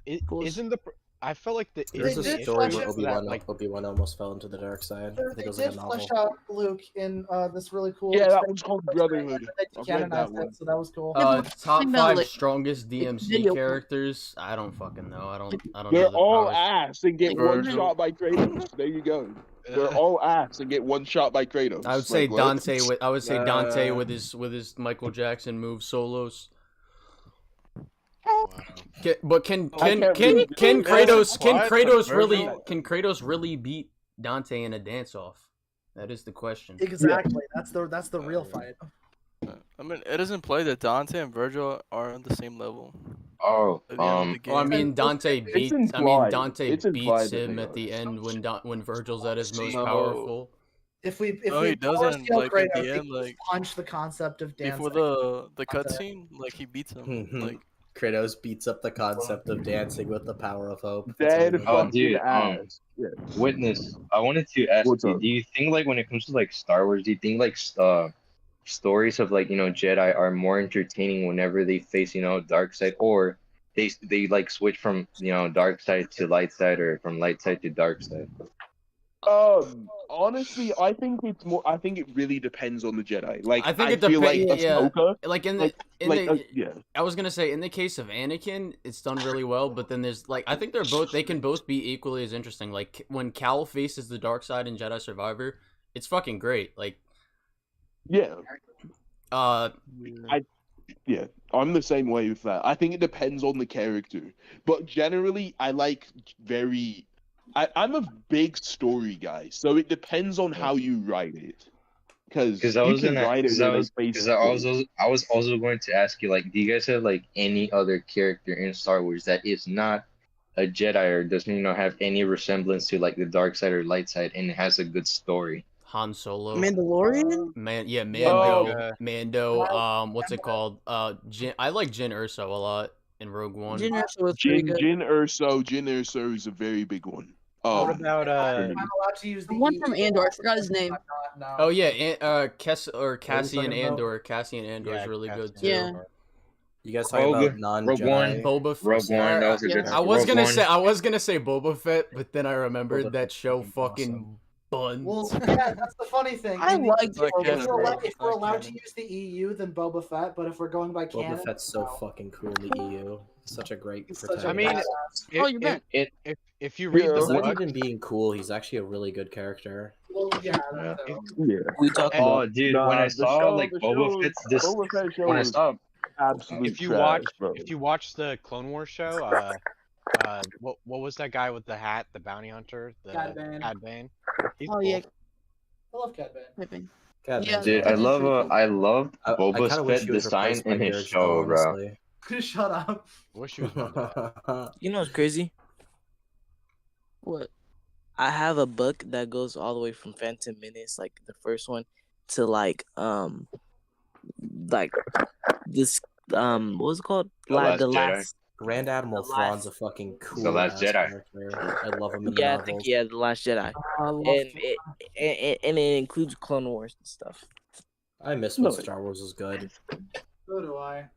the sequels. Isn't the. I felt like There's a did story flesh where out- Obi-Wan almost fell into the dark side. I think it was like a did novel. flesh out Luke in this really cool. Yeah, that was called Brotherhood. They I've read that canonized one. it, so that was cool. Top Think about, 5 like, strongest DMC video- characters. I don't fucking know. I don't know They're the all powers. ass and get one Virgil. shot by Kratos. There you go. They're all ass and get one shot by Kratos. I would say Like, what? Dante. I would say Dante with his Michael Jackson move solos. But can Kratos really beat Dante in a dance off? That is the question. Exactly. That's the real fight. I mean, it doesn't play that Dante and Virgil are on the same level. Oh, At the end of the game. I mean, Dante It's beats. implied. Dante It's beats implied that him they at the are. end when Virgil's at his most No. powerful. If we No, we he doesn't, force Steel like, at the Kratos, end, we like, punch the concept of dancing. Before the cutscene, like he beats him. Like Kratos beats up the concept of dancing with the power of hope. Dead Oh, dude, ass. Yeah. Witness, I wanted to ask What's you, up? do you think like when it comes to like Star Wars, do you think like stories of like, Jedi are more entertaining whenever they face, dark side, or they like switch from, dark side to light side, or from light side to dark side? Honestly, I think it's more. I think it really depends on the Jedi. Like, I think it feel depends. like Ahsoka, Like yeah. I was gonna say in the case of Anakin, it's done really well. But then there's like I think they can both be equally as interesting. Like when Cal faces the dark side in Jedi Survivor, it's fucking great. Like Yeah. Yeah, I'm the same way with that. I think it depends on the character, but generally, I like I'm a big story guy, so it depends on how you write it. Because I you was can gonna, write it. I was also going to ask you, like, do you guys have like any other character in Star Wars that is not a Jedi or doesn't have any resemblance to like the dark side or light side and has a good story? Han Solo, Mandalorian. Mando. What's it called? I like Jyn Erso a lot in Rogue One. Jyn Erso was pretty good. Jyn Erso is a very big one. What about I'm allowed to use the one from Andor. I forgot his name. Oh yeah, Cassian Andor. Cassian Andor is really good too. Yeah. You guys talking about non-Jedi? Boba Fett. Rogue One, that was a good. I was gonna say Boba Fett, but then I remembered that show fucking buns. Well, yeah, that's the funny thing. I like if we're allowed to use the EU, then Boba Fett. But if we're going by canon, Boba Fett's so fucking cool in the EU. Such a great protagonist. I mean, Oh, you're back. if you read the Besides book, even being cool, he's actually a really good character. well, yeah. We talk about, dude. When I saw like Boba Fett's this, when I saw absolute if you trash, bro. watch the Clone Wars show, what was that guy with the hat, the bounty hunter, the Cad Bane. Cad Bane? He's Oh cool. yeah. I love Cad Bane. Yeah, dude, I love Boba kinda wish Fett's he was design replaced by in his Dirge, show, bro. honestly. Shut up. Wish you was You know what's crazy? What? I have a book that goes all the way from Phantom Menace, like the first one, to like this what was it called? The last Grand Admiral Thrawn's a fucking cool. The Last Jedi. Character. I love him in the Yeah, I novels. think The Last Jedi, and it includes Clone Wars and stuff. I miss when Star Wars was good. So do I.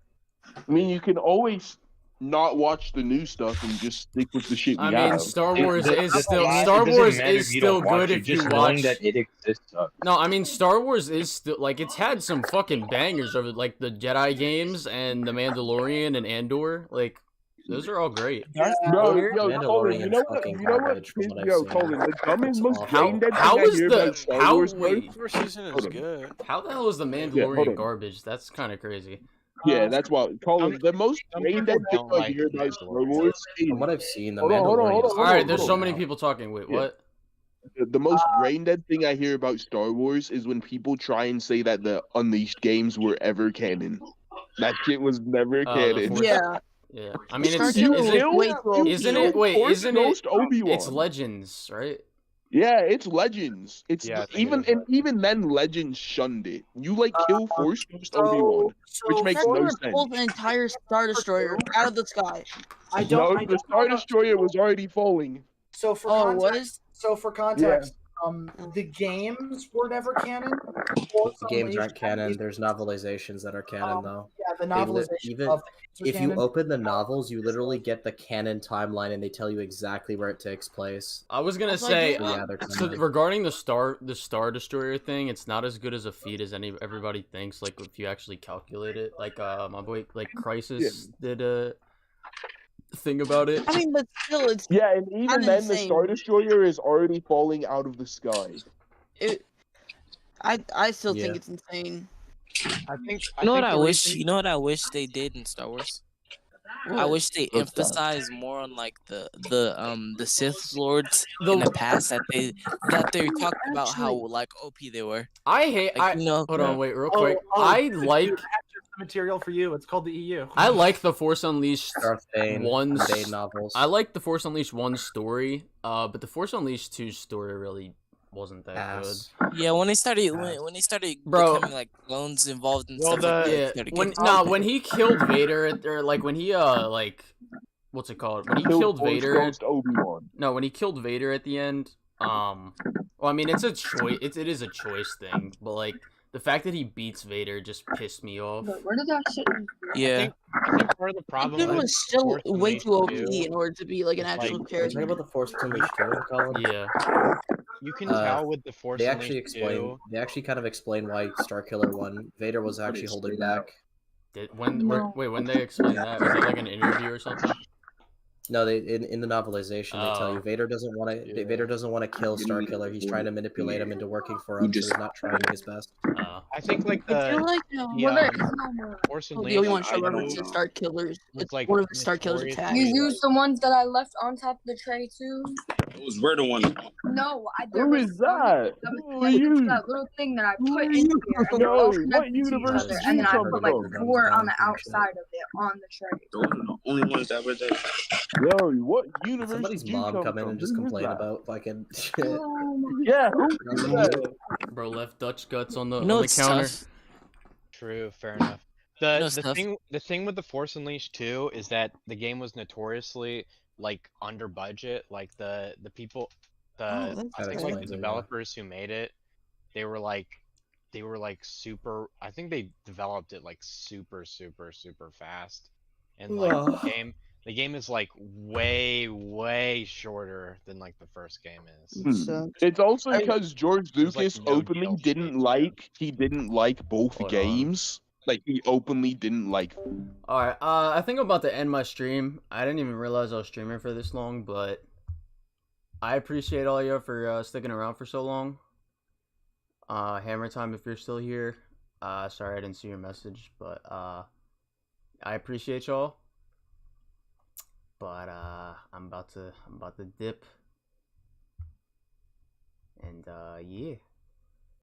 I mean, you can always not watch the new stuff and just stick with the shit we I have. mean, Star Wars is still good if you watch. That it exists. No, I mean Star Wars is still like it's had some fucking bangers over like the Jedi games and the Mandalorian and Andor. Like those are all great. Colin, you know what? Colin, the dumbest, most brain dead thing I hear about Star Wars, bro. First season is good. How the hell is the Mandalorian garbage? That's kind of crazy. Yeah, that's why. Colin, the most brain dead thing I hear about Star Wars is... From what I've seen, the Hold on. All right, there's so many people talking. Wait, what? The most brain dead thing I hear about Star Wars is when people try and say that the Unleashed games were ever canon. That shit was never canon. Yeah. I mean, Isn't it? It's Legends, right? Yeah, it's Legends. It's even then Legends shunned it. You kill Force Ghost Obi-Wan, which makes no sense. Pulled an entire Star Destroyer out of the sky. The Star Destroyer was already falling. So for context, the games were never canon. The games aren't canon. There's novelizations that are canon, though. Yeah, the novelization of the games are if canon. you open the novels, you literally get the canon timeline, and they tell you exactly where it takes place. I was gonna say, so regarding the Star Destroyer thing, it's not as good as a feat as everybody thinks. Like if you actually calculate it, like my boy, like Crisis did a thing about it. I mean, but still, it's and even then, the Star Destroyer is already falling out of the sky. I still think it's insane. You know what I wish? You know what I wish they did in Star Wars? I wish they emphasized more on like the Sith Lords in the past that they talked about how like OP they were. I hate. Hold on, wait, real quick. I like the material for you. It's called the EU. I like the Force Unleashed Bane novels. I like the Force Unleashed 1 story, but the Force Unleashed 2 story really wasn't that good. Yeah, when they started becoming like clones involved in stuff like that. When he killed Vader, or like when he what's it called? When he killed Vader. No, when he killed Vader at the end. Well, I mean, it's a choice. It is a choice thing, but like the fact that he beats Vader just pissed me off. Where did that shit? Yeah. I think part of the problem It was still way too OP in order to be like an actual character. Talking about the Force Unleashed 2, Colin? Yeah. You can tell with the Force Unleashed 2. They actually kind of explain why Starkiller won. Vader was actually holding back. When they explain that, was it like an interview or something? No, in the novelization they tell you Vader doesn't want to kill Starkiller. He's trying to manipulate him into working for him, so he's not trying his best. I think like Force Unleashed. The only one showing references to Starkillers. It's like one of the Starkiller's attacks. You used the ones that I left on top of the tray too. Those were the ones. No, Who is that? Who are you? That little thing that I put in here, and they're all connected to each other, and then I put like 4 on the outside of it on the tray. Those are the only ones that were there. Yo, what universe? Somebody's mom come in and just complain about fucking shit. Yeah. Bro left Dutch guts on the Tough. counter. True, fair enough. The thing with the Force Unleashed 2 is that the game was notoriously like under budget. Like the people, I think like the developers who made it, they were like super. I think they developed it like super fast, and like the game is like way shorter than like the first game is. It's also because George Lucas openly didn't like both games. Like he openly didn't like them. Alright, I think I'm about to end my stream. I didn't even realize I was streaming for this long, but I appreciate all you for sticking around for so long. Hammer Time, if you're still here. Sorry I didn't see your message, but I appreciate y'all. But I'm about to dip. And yeah.